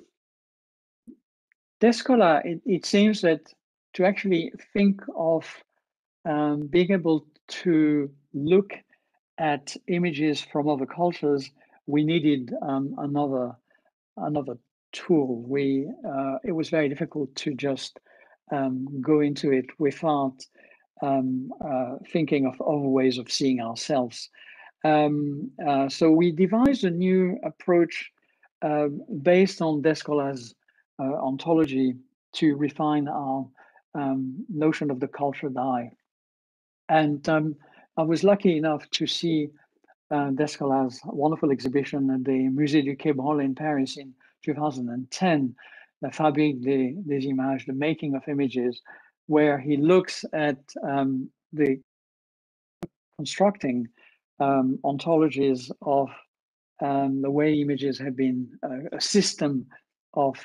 Descola, it seems that to actually think of being able to look at images from other cultures, we needed another tool. It was very difficult to just go into it without thinking of other ways of seeing ourselves. So we devised a new approach based on Descola's ontology to refine our notion of the cultured eye. And I was lucky enough to see Descola's wonderful exhibition at the Musée du Quai Branly in Paris in 2010, La Fabrique des Images, the making of images, where he looks at the constructing ontologies of the way images have been a system of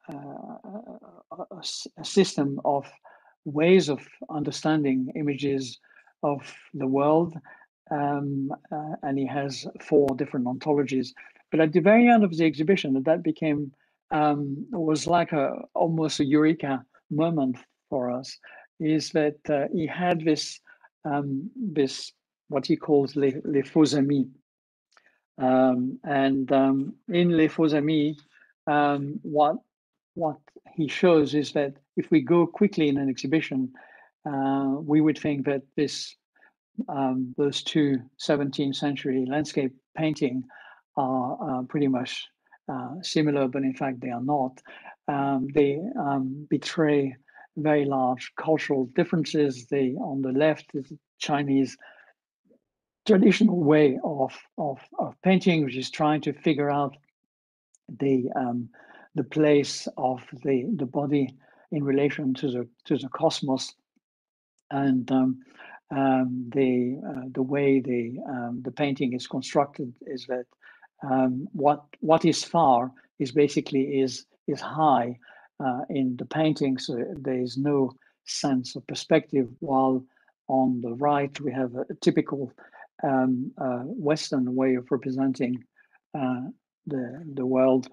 a system of ways of understanding images of the world, and he has 4 different ontologies. But at the very end of the exhibition, that became was like almost a eureka moment for us. Is that he had this this what he calls les faux amis, and in Les Faux Amis, what he shows is that if we go quickly in an exhibition, we would think that those 2 17th century landscape painting are pretty much similar, but in fact they are not. They betray very large cultural differences. On the left is Chinese traditional way of painting, which is trying to figure out the place of the body in relation to the cosmos, and the way the painting is constructed is that what is far is basically is high in the painting, so there is no sense of perspective, while on the right we have a typical Western way of representing the world,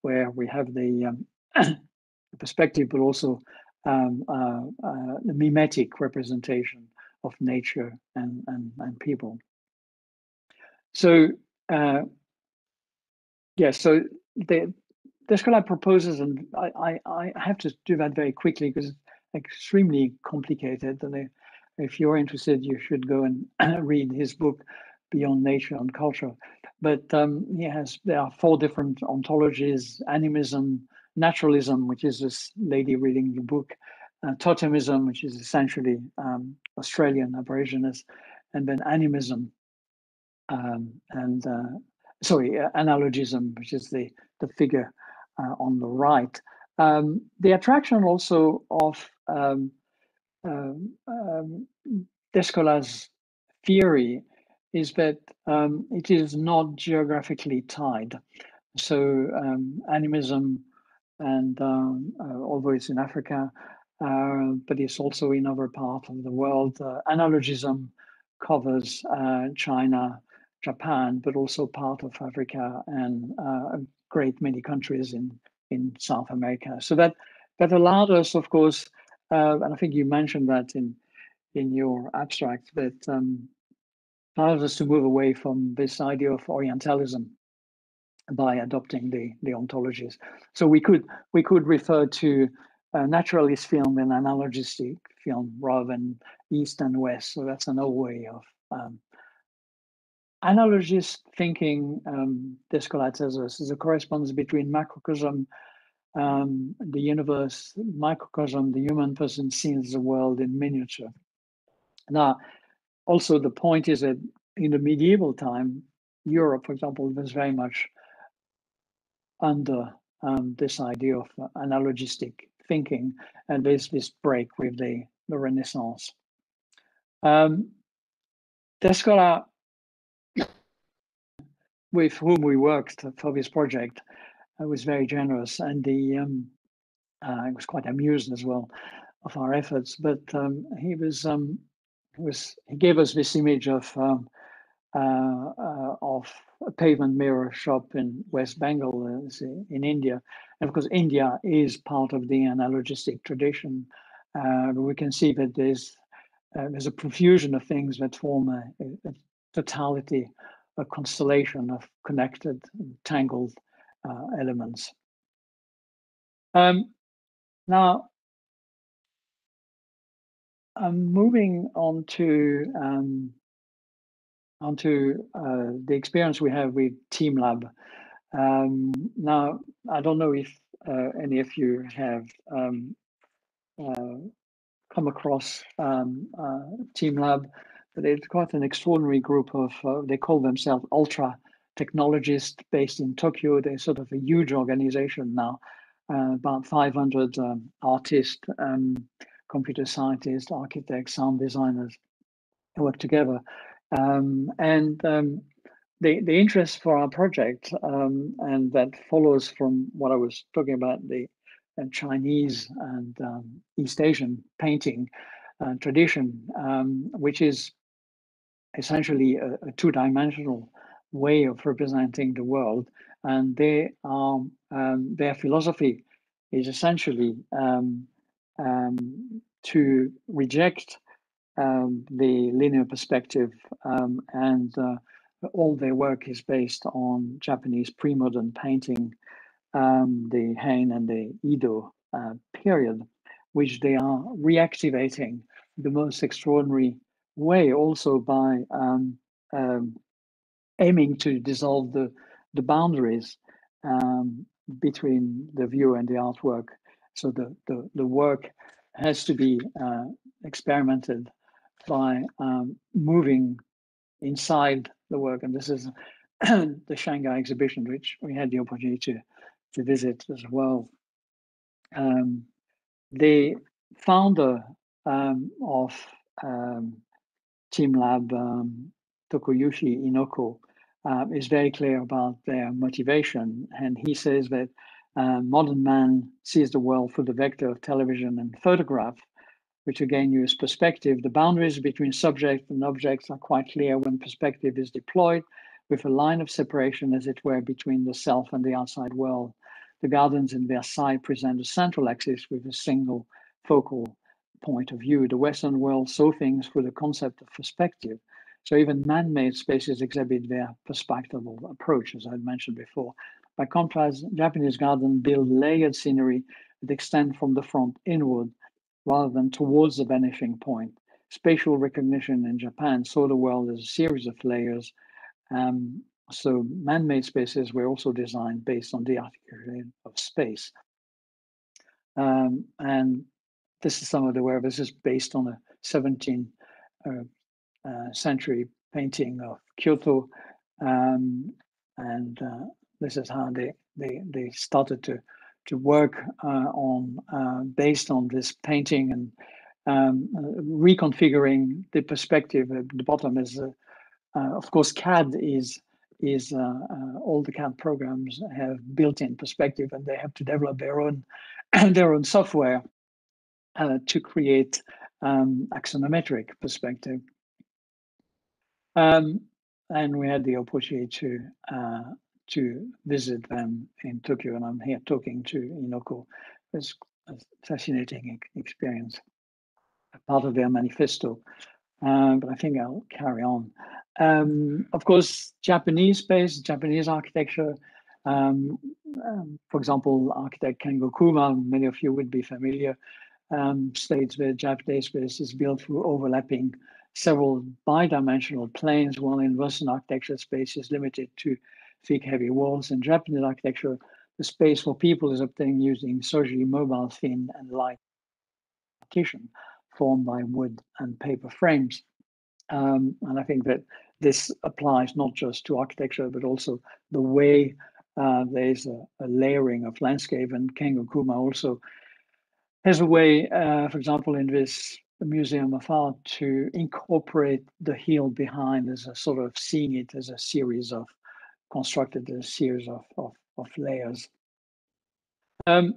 where we have the perspective, but also the mimetic representation of nature and people. So so Descola proposes, and I have to do that very quickly because it's extremely complicated, and if you're interested, you should go and read his book, Beyond Nature and Culture. But there are 4 different ontologies: animism, naturalism, which is this lady reading the book, totemism, which is essentially Australian Aborigines, and then animism, analogism, which is the figure on the right. The attraction also of Descola's theory is that it is not geographically tied. So animism, and although it's in Africa, but it's also in other parts of the world. Analogism covers China, Japan, but also part of Africa and a great many countries in South America. So that allowed us, of course, and I think you mentioned that in your abstract, that allowed us to move away from this idea of Orientalism by adopting the ontologies. So we could refer to naturalist film and analogistic film rather than East and West. So that's another way of analogist thinking. Descola tells us is a correspondence between macrocosm, the universe, microcosm, the human person sees the world in miniature. Now, also the point is that in the medieval time, Europe, for example, was very much under this idea of analogistic thinking, and there's this break with the Renaissance. Descola, with whom we worked for this project, was very generous, and I was quite amused as well of our efforts. But he gave us this image of of a pavement mirror shop in West Bengal in India. And of course, India is part of the analogistic tradition. We can see that there's a profusion of things that form a totality, a constellation of connected, tangled elements. Now, I'm moving on to the experience we have with TeamLab. Now, I don't know if any of you have come across TeamLab, but it's quite an extraordinary group of, they call themselves ultra technologists based in Tokyo. They're sort of a huge organization now, about 500 artists, computer scientists, architects, sound designers who work together. The interest for our project, and that follows from what I was talking about, the Chinese and East Asian painting tradition, which is essentially a two-dimensional way of representing the world. And they are, their philosophy is essentially to reject the linear perspective, and all their work is based on Japanese pre-modern painting, the Heian and the Edo period, which they are reactivating the most extraordinary way, also by aiming to dissolve the boundaries between the view and the artwork. So the work has to be experimented by moving inside the work. And this is the Shanghai exhibition, which we had the opportunity to visit as well. The founder of TeamLab, Tokoyushi Inoko, is very clear about their motivation. And he says that modern man sees the world through the vector of television and photograph, which again use perspective. The boundaries between subject and objects are quite clear when perspective is deployed, with a line of separation, as it were, between the self and the outside world. The gardens in Versailles present a central axis with a single focal point of view. The Western world saw things through the concept of perspective. So even man-made spaces exhibit their perspectival approach, as I mentioned before. By contrast, Japanese gardens build layered scenery that extend from the front inward rather than towards the vanishing point. Spatial recognition in Japan saw the world as a series of layers. So man-made spaces were also designed based on the articulation of space. And this is some of the work. This is based on a 17th century painting of Kyoto. This is how they started to work on based on this painting and reconfiguring the perspective. At the bottom is, of course, CAD is all the CAD programs have built-in perspective, and they have to develop their own software to create axonometric perspective. And we had the opportunity to visit them in Tokyo, and I'm here talking to Inoko. It's a fascinating experience, part of their manifesto. But I think I'll carry on. Of course, Japanese space, Japanese architecture. For example, architect Kengo Kuma, many of you would be familiar, states that Japanese space is built through overlapping several bidimensional planes, while in Western architecture, space is limited to thick, heavy walls. In Japanese architecture, the space for people is obtained using surgically mobile, thin, and light partition formed by wood and paper frames. And I think that this applies not just to architecture, but also the way there's a layering of landscape. And Kengo Kuma also has a way, for example, in this Museum of Art, to incorporate the hill behind as a sort of seeing it as a series of constructed a series of layers. Now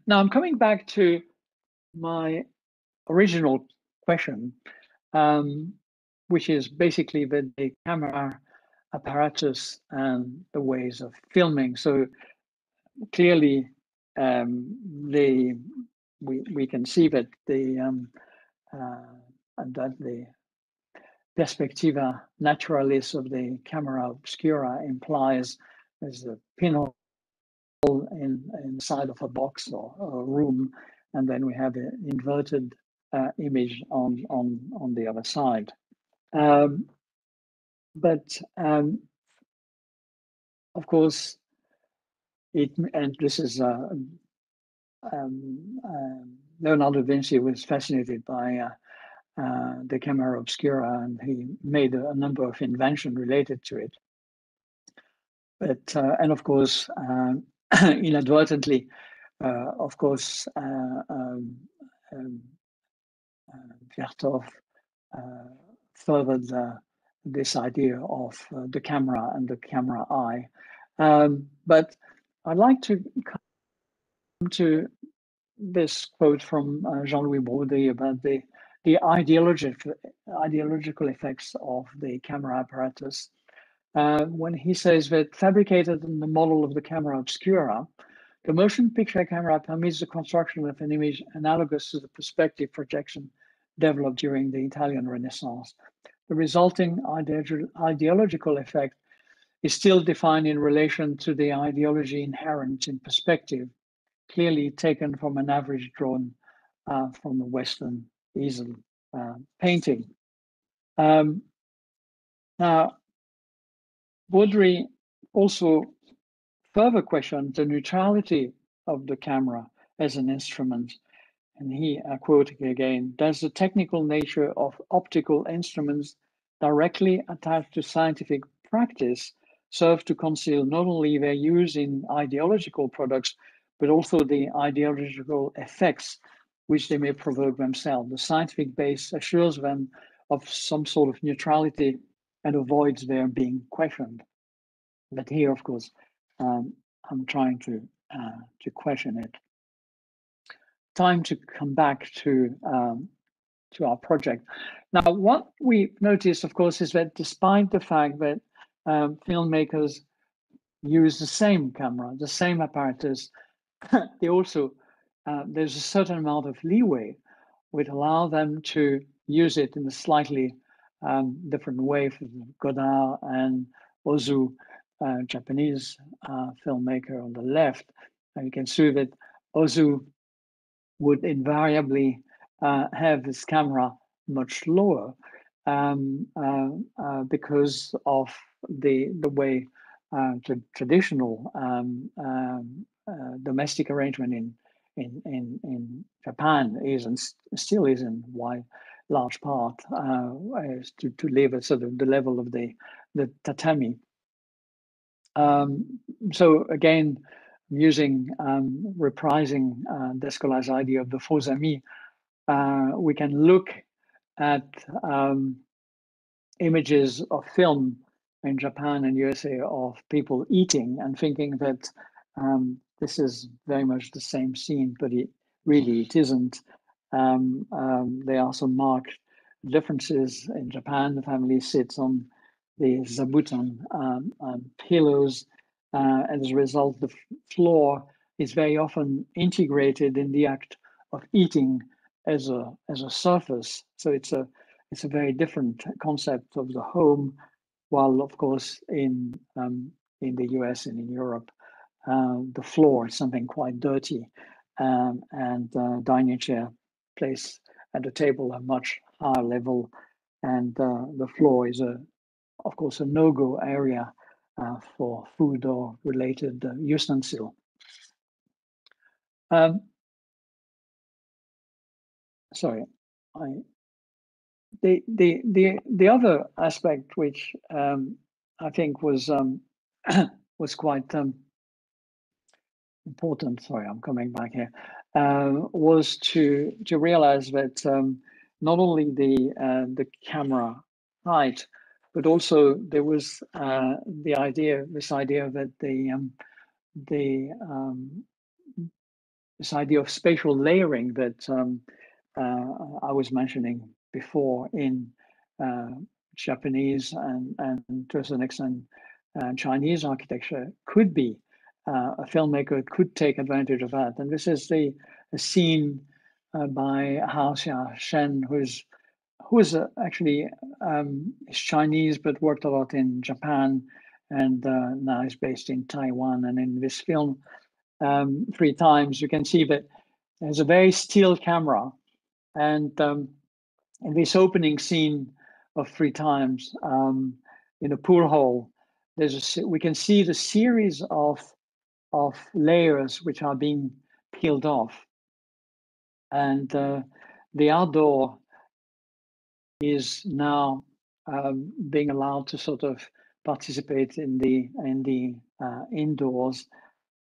I'm coming back to my original question, which is basically the camera apparatus and the ways of filming. So clearly, we can see that the perspectiva naturalis of the camera obscura implies there's a pinhole inside of a box or a room, and then we have an inverted image on the other side. Of course, and this is Leonardo da Vinci was fascinated by the camera obscura, and he made a number of inventions related to it. But and of course, inadvertently, of course, Vertov furthered this idea of the camera and the camera eye. But I'd like to come to this quote from Jean-Louis Braudy about the ideological effects of the camera apparatus. When he says that fabricated in the model of the camera obscura, the motion picture camera permits the construction of an image analogous to the perspective projection developed during the Italian Renaissance. The resulting ideological effect is still defined in relation to the ideology inherent in perspective, clearly taken from an average drawn from a Western easel painting. Now, Baudry also further questioned the neutrality of the camera as an instrument. And he, quoting again, does the technical nature of optical instruments directly attached to scientific practice serve to conceal not only their use in ideological products, but also the ideological effects which they may provoke themselves? The scientific base assures them of some sort of neutrality and avoids their being questioned. But here, of course, I'm trying to question it. Time to come back to our project. Now, what we noticed, of course, is that despite the fact that filmmakers use the same camera, the same apparatus, they also there's a certain amount of leeway which allow them to use it in a slightly different way for Godard and Ozu, Japanese filmmaker on the left. And you can see that Ozu would invariably have this camera much lower because of the way traditional domestic arrangement in Japan is and still is in large part is to live at sort of the level of the tatami. So again, using reprising Descolat's idea of the faux amis, we can look at images of film in Japan and USA of people eating and thinking that this is very much the same scene, but it isn't. There are some marked differences. In Japan, the family sits on the zabuton pillows. As a result, the floor is very often integrated in the act of eating as a surface. So it's a very different concept of the home. While of course in the US and in Europe, the floor is something quite dirty, and dining chair placed at the table a much higher level, and the floor is of course a no-go area for food or related utensil. Sorry, the other aspect which I think was was quite important. Sorry, I'm coming back here. Was to realize that not only the camera height, but also there was this idea that this idea of spatial layering that I was mentioning before in Japanese and to a certain extent Chinese architecture could be. A filmmaker could take advantage of that. And this is a scene by Hao Xia-shen, who's actually is Chinese but worked a lot in Japan, and now is based in Taiwan. And in this film, 3 times, you can see that there's a very still camera, and in this opening scene of 3 times, in a pool hall, we can see the series of layers which are being peeled off, and the outdoor is now being allowed to sort of participate in the indoors,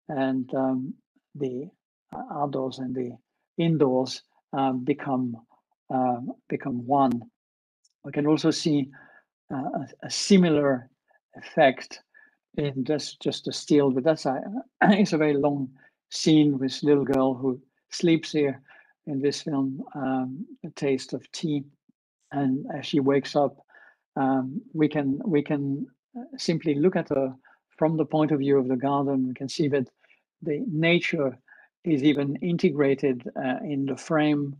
and the outdoors and the indoors become one. We can also see a similar effect in just a still, but it's a very long scene with little girl who sleeps here in this film, A Taste of Tea, and as she wakes up, we can simply look at her from the point of view of the garden. We can see that the nature is even integrated in the frame.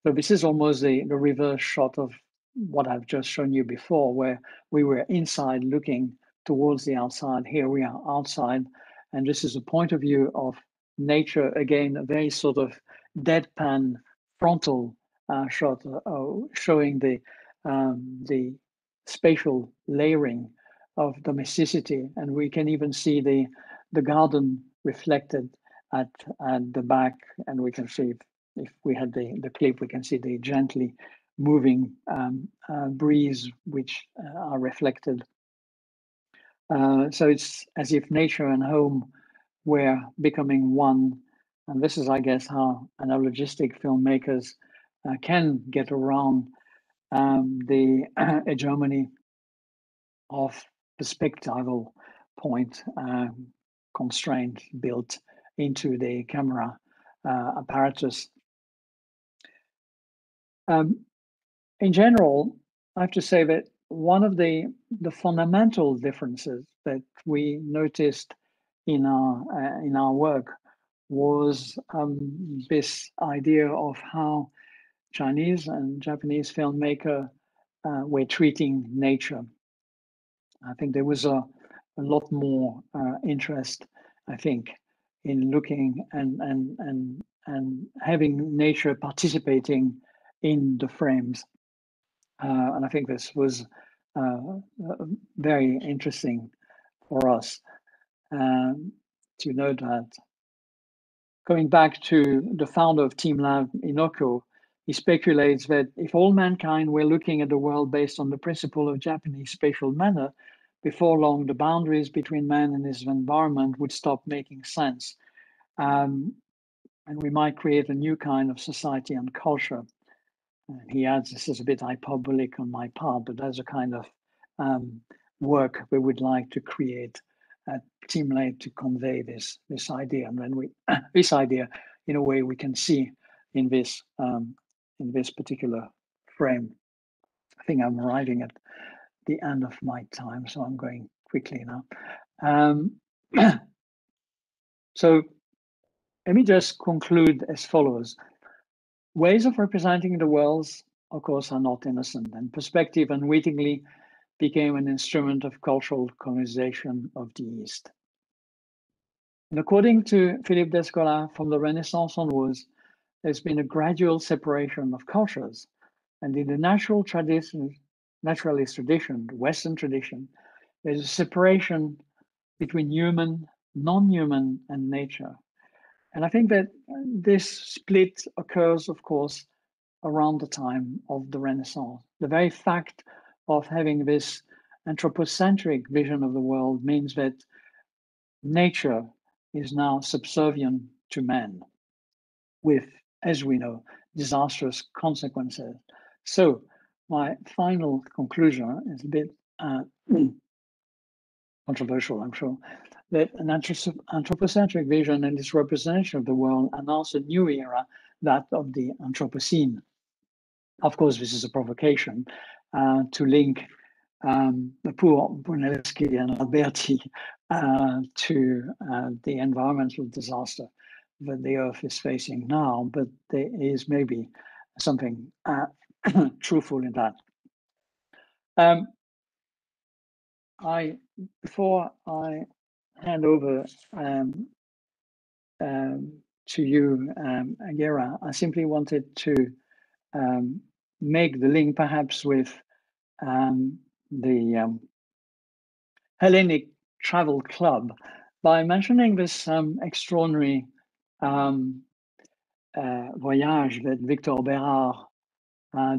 So this is almost the reverse shot of what I've just shown you before, where we were inside looking towards the outside. Here we are outside, and this is a point of view of nature, again, a very sort of deadpan frontal shot, showing the spatial layering of domesticity, and we can even see the garden reflected at the back, and we can see, if we had the clip, we can see the gently moving breeze which are reflected. So it's as if nature and home were becoming one, and this is, I guess, how analogistic filmmakers can get around the hegemony of perspectival point constraint built into the camera apparatus. In general, I have to say that one of the fundamental differences that we noticed in our work was this idea of how Chinese and Japanese filmmaker were treating nature. I think there was a lot more interest, I think, in looking and having nature participating in the frames. And I think this was very interesting for us to note that. Going back to the founder of teamLab, Inoko, he speculates that if all mankind were looking at the world based on the principle of Japanese spatial manner, before long, the boundaries between man and his environment would stop making sense. And we might create a new kind of society and culture. And he adds, this is a bit hyperbolic on my part, but that's a kind of work we would like to create at teamLab to convey this idea. And then this idea, in a way, we can see in this particular frame. I think I'm arriving at the end of my time, so I'm going quickly now. So let me just conclude as follows. Ways of representing the worlds, of course, are not innocent, and perspective unwittingly became an instrument of cultural colonization of the East. And according to Philippe Descola, from the Renaissance onwards, there's been a gradual separation of cultures. And in the naturalist tradition, the Western tradition, there's a separation between human, non-human, and nature. And I think that this split occurs, of course, around the time of the Renaissance. The very fact of having this anthropocentric vision of the world means that nature is now subservient to man, with, as we know, disastrous consequences. So my final conclusion is a bit controversial, I'm sure, that an anthropocentric vision and its representation of the world announce a new era, that of the Anthropocene. Of course, this is a provocation to link the poor Brunelleschi and Alberti to the environmental disaster that the Earth is facing now, but there is maybe something truthful in that. Before I hand over to you, Gera, I simply wanted to make the link perhaps with the Hellenic Travel Club by mentioning this extraordinary voyage that Victor Bérard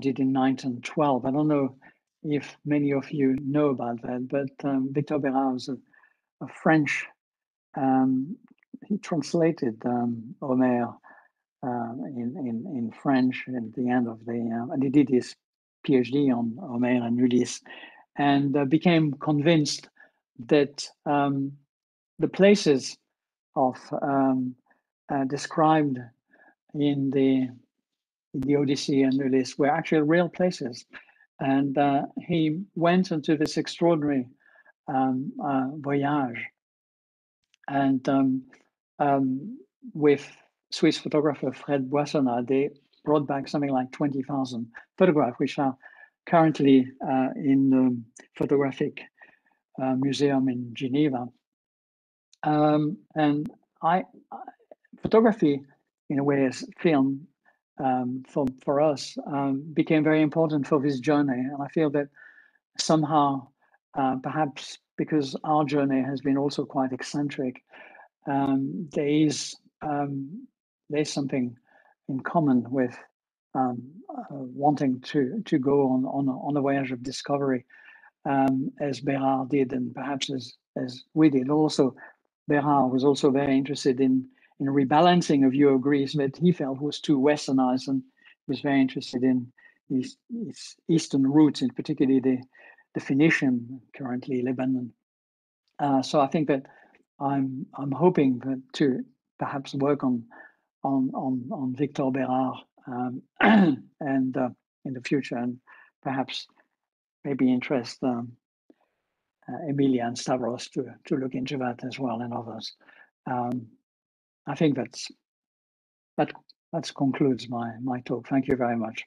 did in 1912. I don't know if many of you know about that, but Victor Bérard was a French, he translated Homer in French at the end of the, and he did his PhD on Homer and Ulysse, and became convinced that the places of described in the Odyssey and Ulysse were actually real places. And he went into this extraordinary voyage, and with Swiss photographer Fred Boissonnat, they brought back something like 20,000 photographs, which are currently in the Photographic Museum in Geneva. And photography, in a way, as film for us, became very important for this journey. And I feel that somehow, perhaps because our journey has been also quite eccentric, there's something in common with wanting to go on a voyage of discovery, as Bérard did, and perhaps as we did. Also, Bérard was also very interested in rebalancing a view of Greece that he felt was too westernized, and was very interested in its eastern roots, in particularly the Phoenician, currently Lebanon. So I think that I'm hoping that to perhaps work on Victor Bérard and in the future, and perhaps maybe interest Emilia and Stavros to look into that as well, and others. I think that concludes my talk. Thank you very much.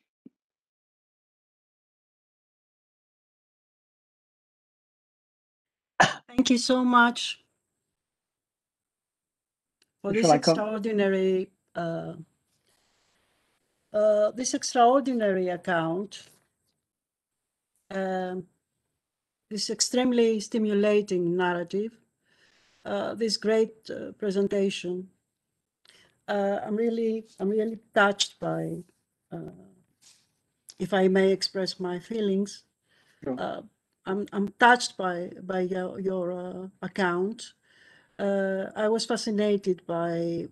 Thank you so much for this extraordinary account, this extremely stimulating narrative, this great presentation. I'm really touched by, if I may express my feelings. Sure. I'm touched by your account. I was fascinated by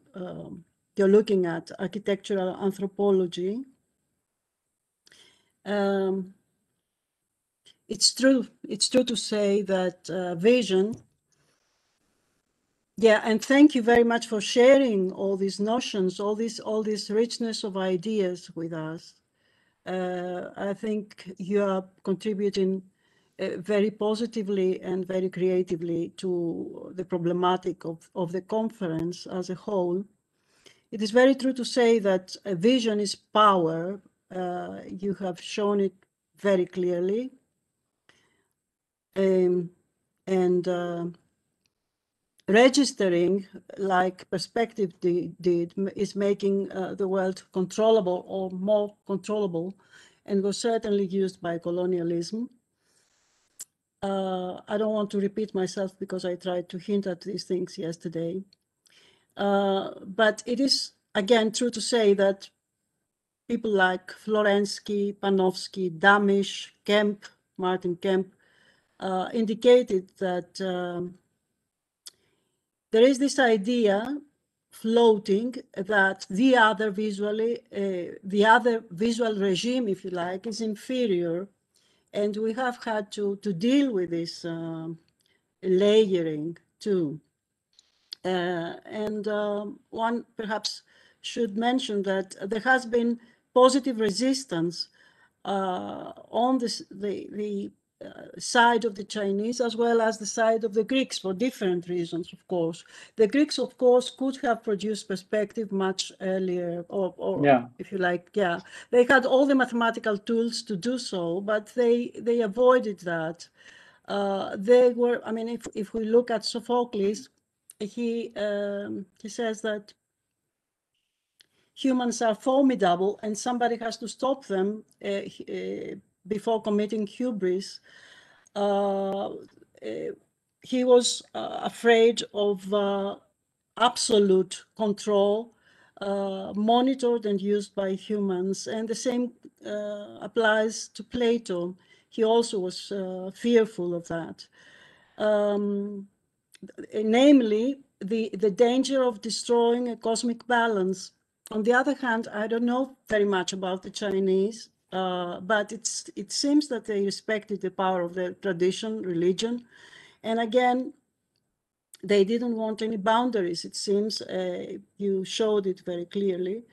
you're looking at architectural anthropology. It's true to say that vision. Yeah, and thank you very much for sharing all these notions, all this richness of ideas with us. I think you are contributing very positively and very creatively to the problematic of the conference as a whole. It is very true to say that a vision is power. You have shown it very clearly. Registering, like perspective did, is making the world controllable or more controllable, and was certainly used by colonialism. I don't want to repeat myself because I tried to hint at these things yesterday. But it is, again, true to say that people like Florensky, Panofsky, Damisch, Kemp, Martin Kemp, indicated that there is this idea floating that the other visual regime, if you like, is inferior. And we have had to deal with this layering too. One perhaps should mention that there has been positive resistance on this, the side of the Chinese as well as the side of the Greeks for different reasons, of course. The Greeks, of course, could have produced perspective much earlier, or Yeah. if you like, yeah. They had all the mathematical tools to do so, but they avoided that. They were, I mean, if we look at Sophocles, he says that humans are formidable and somebody has to stop them before committing hubris. He was afraid of absolute control, monitored and used by humans. And the same applies to Plato. He also was fearful of that. Namely, the danger of destroying a cosmic balance. On the other hand, I don't know very much about the Chinese, but it seems that they respected the power of their tradition, religion. And again, they didn't want any boundaries, it seems. You showed it very clearly.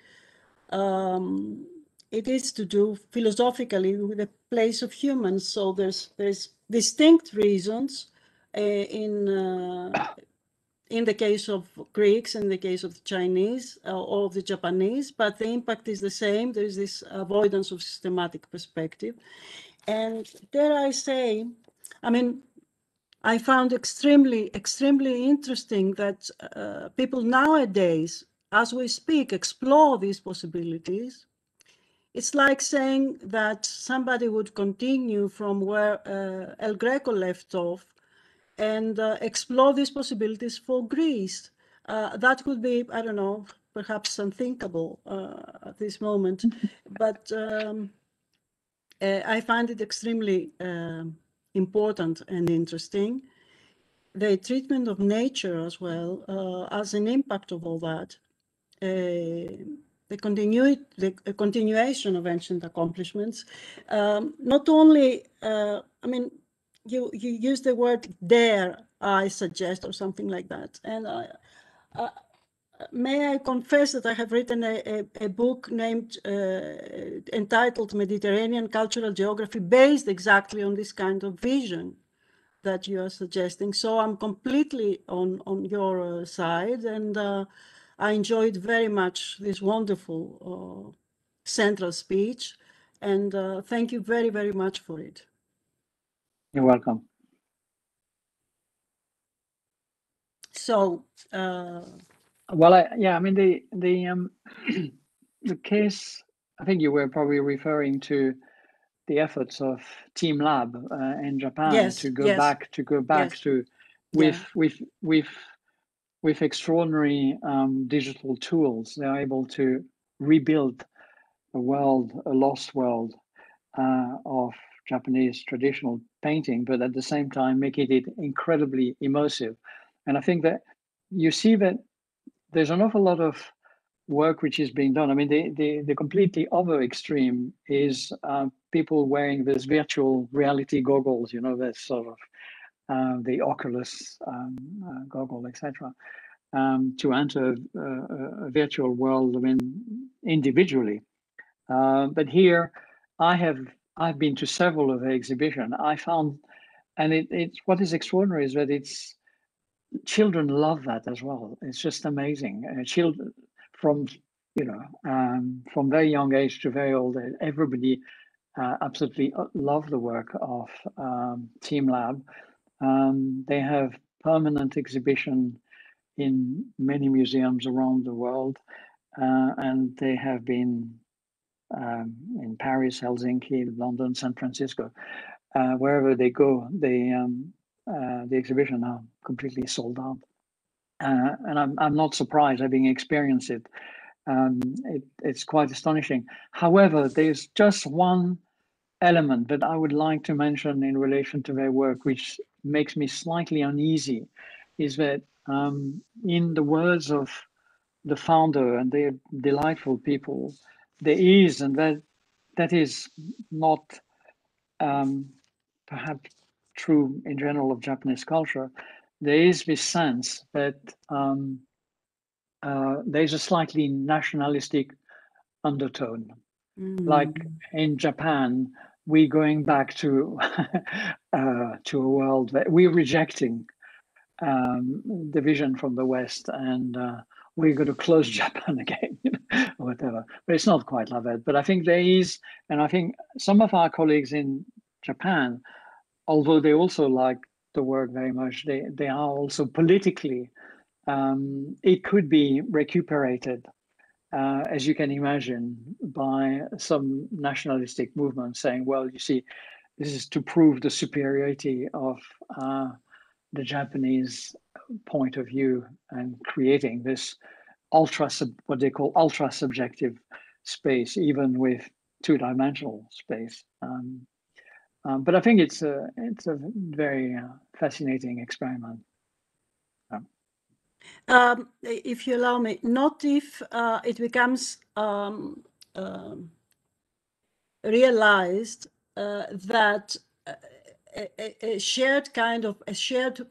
It is to do philosophically with the place of humans. So there's distinct reasons in the case of Greeks, in the case of the Chinese or of the Japanese, but the impact is the same. There is this avoidance of systematic perspective. And dare I say, I mean, I found extremely interesting that people nowadays, as we speak, explore these possibilities. It's like saying that somebody would continue from where El Greco left off and explore these possibilities for Greece. That would be, I don't know, perhaps unthinkable at this moment, but I find it extremely important and interesting. The treatment of nature as well as an impact of all that. The continuation of ancient accomplishments. Not only, I mean, you use the word dare, I suggest, or something like that. And may I confess that I have written a book entitled Mediterranean Cultural Geography, based exactly on this kind of vision that you are suggesting. So I'm completely on your side, and I enjoyed very much this wonderful central speech, and thank you very, very much for it. You're welcome. So, well, I mean, the case, I think you were probably referring to the efforts of Team Lab in Japan, yes, to go yes, back yes. to with extraordinary digital tools. They're able to rebuild a lost world of Japanese traditional painting, but at the same time making it incredibly immersive. And I think that you see that there's an awful lot of work which is being done. I mean, the completely other extreme is people wearing this virtual reality goggles, you know, that sort of the Oculus goggle, etc., to enter a virtual world, I mean, individually. But here, I've been to several of the exhibition. I found, and it's what is extraordinary is that children love that as well. It's just amazing. Children from from very young age to very old, everybody absolutely love the work of Team Lab. They have permanent exhibition in many museums around the world, and they have been in Paris, Helsinki, London, San Francisco. Wherever they go, the exhibition are completely sold out. And I'm not surprised, having experienced it. It's quite astonishing. However, there's just one element that I would like to mention in relation to their work, which makes me slightly uneasy, is that in the words of the founder, and they're delightful people, there is, and that is not perhaps true in general of Japanese culture, there is this sense that there's a slightly nationalistic undertone. Like in Japan, we're going back to to a world that we're rejecting the vision from the West, and we're going to close Japan again, or whatever. But it's not quite like that. But I think there is, and I think some of our colleagues in Japan, although they also like the work very much, they are also politically, it could be recuperated, as you can imagine, by some nationalistic movement saying, well, you see, this is to prove the superiority of the Japanese point of view, and creating this what they call ultra subjective space, even with two-dimensional space. But I think it's a very fascinating experiment. If you allow me, not if it becomes realized that a shared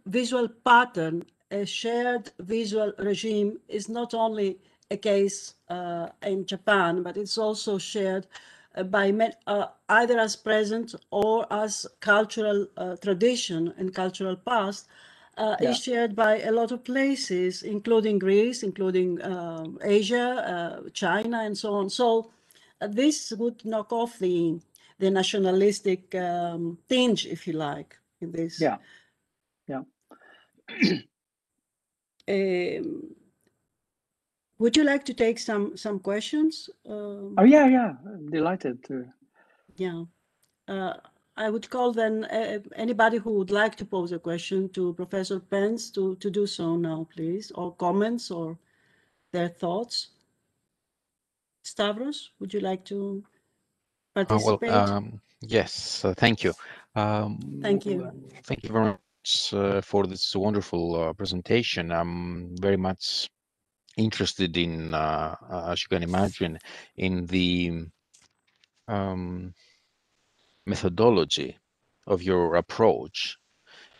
visual pattern, a shared visual regime is not only a case in Japan, but it's also shared by either as present or as cultural tradition and cultural past. Is shared by a lot of places, including Greece, including Asia, China, and so on. So this would knock off the nationalistic tinge, if you like, in this. Yeah, yeah. Would you like to take some questions? Oh yeah, I'm delighted to. Yeah. I would call then anybody who would like to pose a question to Professor Pence to do so now, please, or comments or their thoughts. Stavros, would you like to participate? Yes, thank you. Thank you. Thank you very much for this wonderful presentation. I'm very much interested in, as you can imagine, in the methodology of your approach.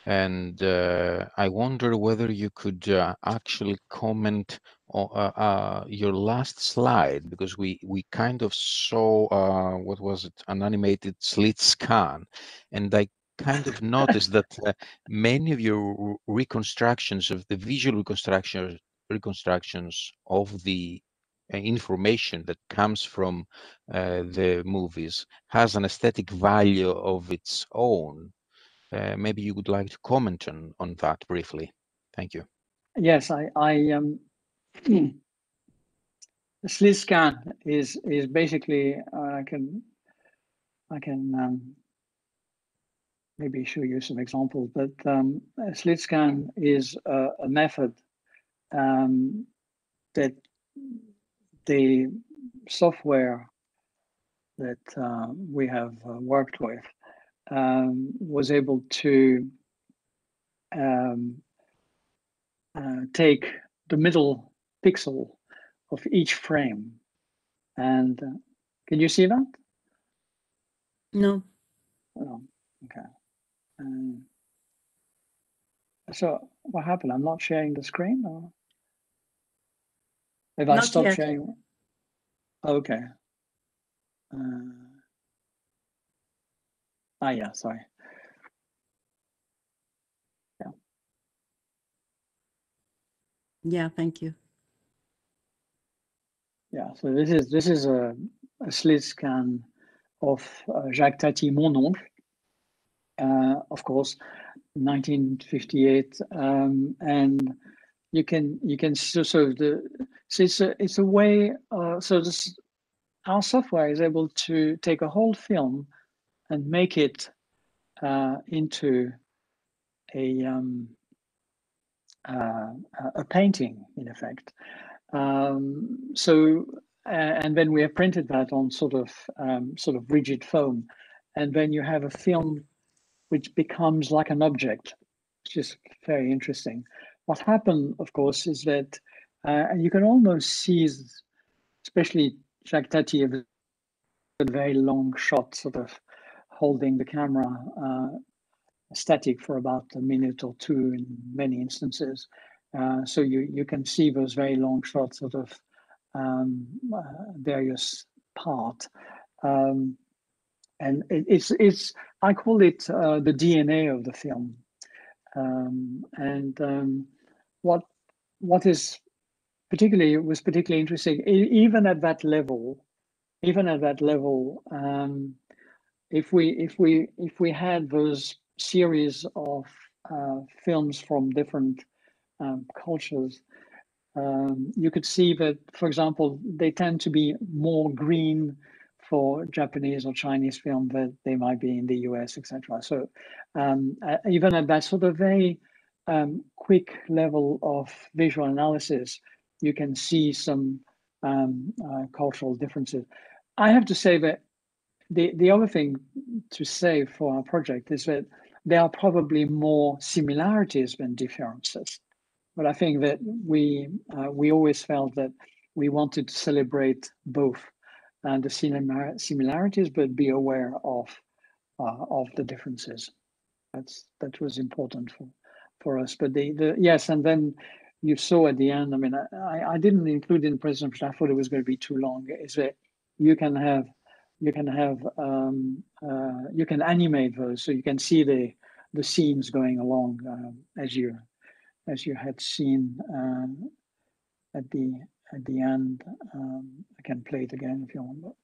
And I wonder whether you could actually comment on your last slide, because we kind of saw, what was it, an animated slit scan. And I kind of noticed that many of your reconstructions of the visual reconstructions of the information that comes from the movies has an aesthetic value of its own. Maybe you would like to comment on that briefly. Thank you. Yes, the slit scan is basically I can maybe show you some examples, but a slit scan is a method that the software that we have worked with was able to take the middle pixel of each frame. And can you see that? No. Oh, okay. So what happened? I'm not sharing the screen, or if I stop sharing? Okay. Yeah, sorry. Yeah. Yeah, thank you. Yeah, so this is a slit scan of Jacques Tati, Mon Oncle, of course, 1958, and you can so it's a way. So this, our software is able to take a whole film and make it into a painting, in effect. And then we have printed that on sort of rigid foam, and then you have a film which becomes like an object, which is very interesting. What happened, of course, is that, and you can almost see, especially Jacques Tati, a very long shot, sort of holding the camera static for about a minute or two in many instances. So you can see those very long shots of various parts. and it's I call it the DNA of the film. What is particularly interesting, even at that level, if we had those series of films from different cultures, you could see that, for example, they tend to be more green for Japanese or Chinese film than they might be in the US, etc. So even at that sort of very quick level of visual analysis, you can see some cultural differences. I have to say that the other thing to say for our project is that there are probably more similarities than differences. But I think that we always felt that we wanted to celebrate both the similarities, but be aware of the differences. That was important for us. But yes, and then you saw at the end. I mean, I didn't include in the presentation. I thought it was going to be too long. Is that you can animate those, so you can see the scenes going along as you had seen at the end. I can play it again if you want.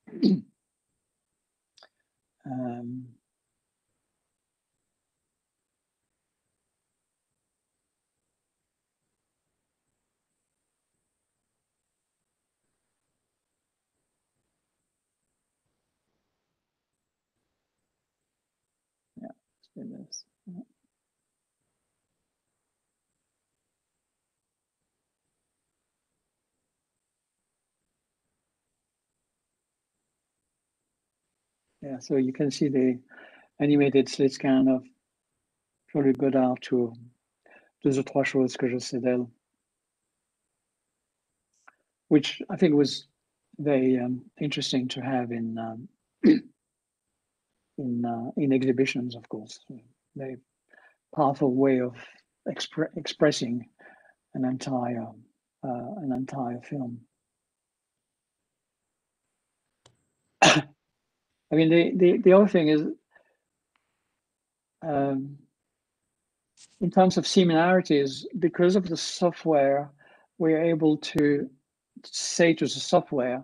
Yeah, let's do this. Yeah, so you can see the animated slit scan of Jean-Luc Godard to Deux ou trois choses que je sais d'elle, which I think was very interesting to have in in exhibitions, of course. Very powerful way of expressing an entire film. I mean, the other thing is, in terms of similarities, because of the software, we're able to say to the software,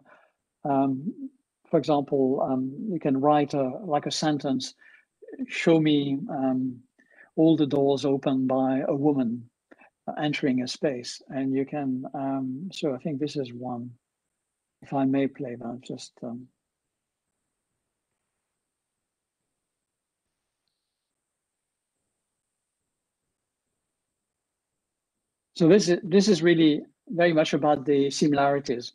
for example, you can write like a sentence, show me all the doors opened by a woman entering a space, and you can. So I think this is one. If I may play that, just. So this is really very much about the similarities.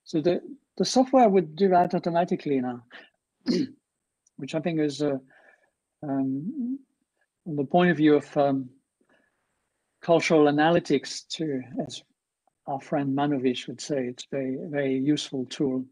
So the software would do that automatically now, which I think is, from the point of view of cultural analytics, too, as our friend Manovich would say, it's very, very useful tool.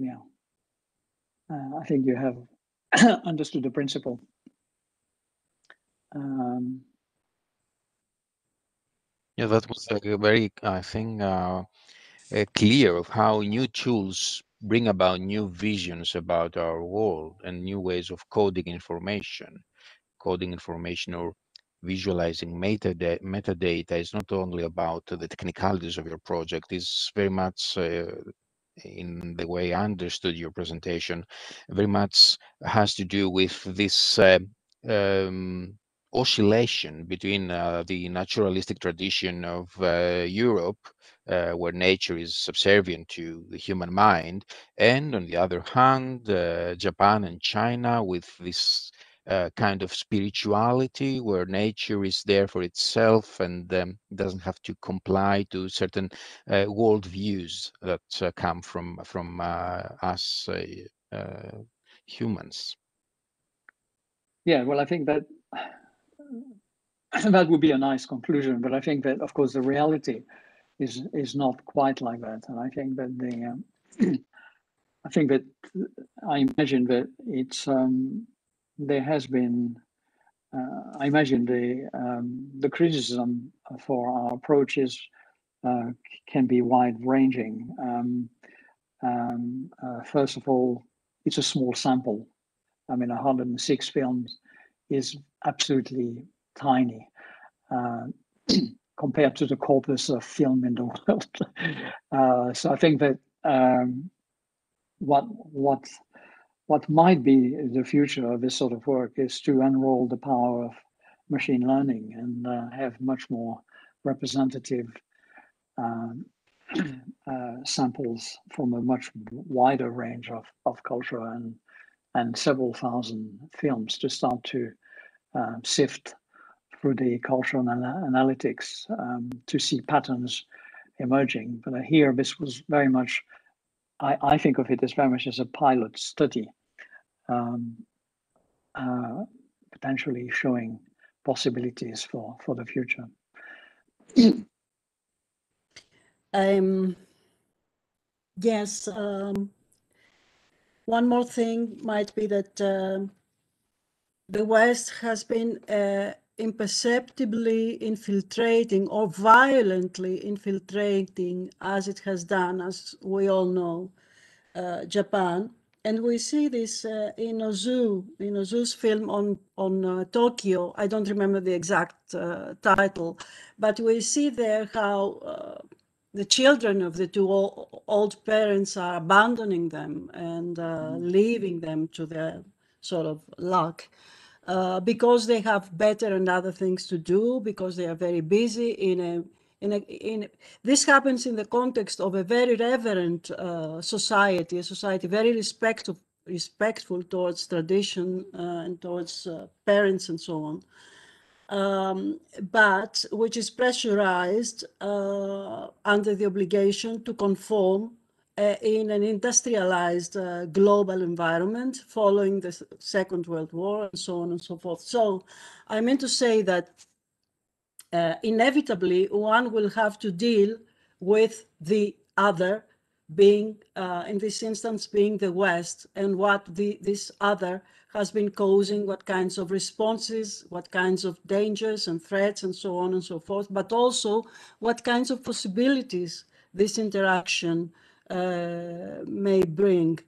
Yeah, I think you have understood the principle. Yeah, that was very, I think, clear of how new tools bring about new visions about our world and new ways of coding information or visualizing metadata is not only about the technicalities of your project, it's very much in the way I understood your presentation, very much has to do with this oscillation between the naturalistic tradition of Europe, where nature is subservient to the human mind, and on the other hand, Japan and China with this kind of spirituality where nature is there for itself and doesn't have to comply to certain worldviews that come from us humans. Yeah, well, I think that that would be a nice conclusion, but I think that, of course, the reality is not quite like that, and I think that I imagine that it's there has been. I imagine the criticism for our approaches can be wide-ranging. First of all, it's a small sample. I mean, 106 films is absolutely tiny compared to the corpus of film in the world. So I think that what might be the future of this sort of work is to unroll the power of machine learning and have much more representative samples from a much wider range of culture and several thousand films to start to sift through the cultural analytics to see patterns emerging. But here, this was very much, I think of it as very much as a pilot study, potentially showing possibilities for the future. Yes, one more thing might be that the West has been imperceptibly infiltrating or violently infiltrating, as it has done, as we all know, Japan. And we see this in Ozu's film on Tokyo. I don't remember the exact title, but we see there how the children of the two old parents are abandoning them and leaving them to their sort of luck. Because they have better and other things to do, because they are very busy this happens in the context of a very reverent society, a society very respectful towards tradition and towards parents and so on, but which is pressurized under the obligation to conform in an industrialized global environment following the Second World War and so on and so forth. So I mean to say that inevitably one will have to deal with the other being, in this instance, being the West, and what this other has been causing, what kinds of responses, what kinds of dangers and threats and so on and so forth, but also what kinds of possibilities this interaction may bring.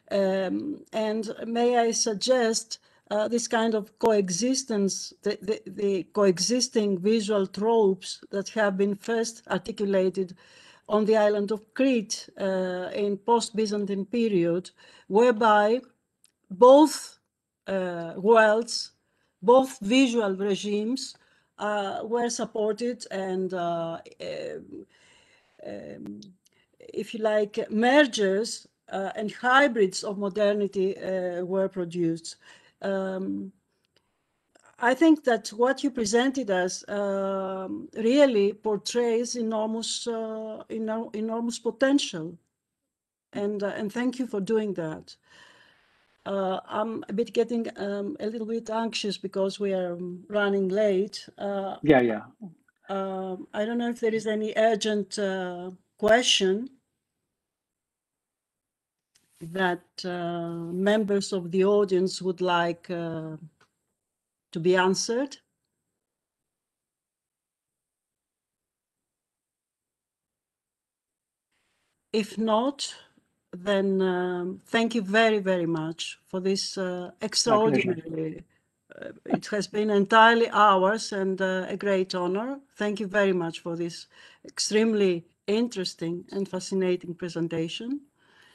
And may I suggest this kind of coexistence, the coexisting visual tropes that have been first articulated on the island of Crete in post-Byzantine period, whereby both worlds, both visual regimes were supported and, if you like, mergers and hybrids of modernity were produced. I think that what you presented us really portrays enormous potential, and thank you for doing that. I'm a bit getting a little bit anxious because we are running late. Yeah. I don't know if there is any urgent question that members of the audience would like to be answered. If not, then thank you very, very much for this extraordinary. It has been entirely ours and a great honor. Thank you very much for this extremely interesting and fascinating presentation.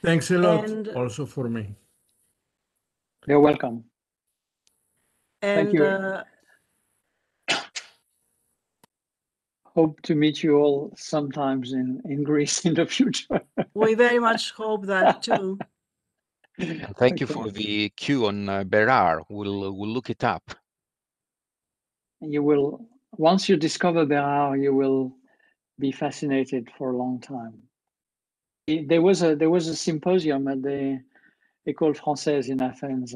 Thanks a lot also for me. You're welcome. And, thank you. Hope to meet you all sometimes in Greece in the future. We very much hope that too. And thank you Okay. for the cue on Berar. We'll look it up. You will, once you discover Berar, you will be fascinated for a long time. There was a symposium at the École Française in Athens,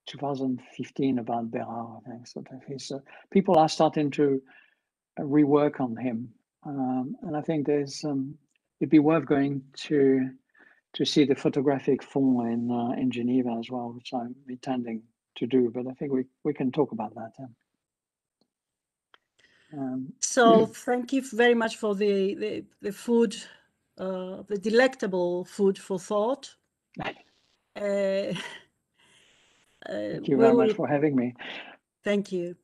2015, about Berar, I think. So people are starting to rework on him, and I think it'd be worth going to see the photographic fond in Geneva as well, which I'm intending to do. But I think we can talk about that. So thank you very much for the food, the delectable food for thought. Thank you very much for having me. Thank you.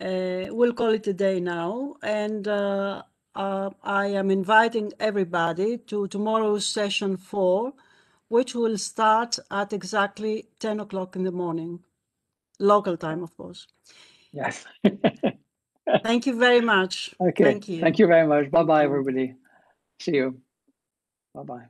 We'll call it a day now, and I am inviting everybody to tomorrow's session 4, which will start at exactly 10 o'clock in the morning, local time, of course. Yes. Thank you very much. Okay. Thank you. Thank you very much. Bye-bye, you. everybody. See you. Bye-bye.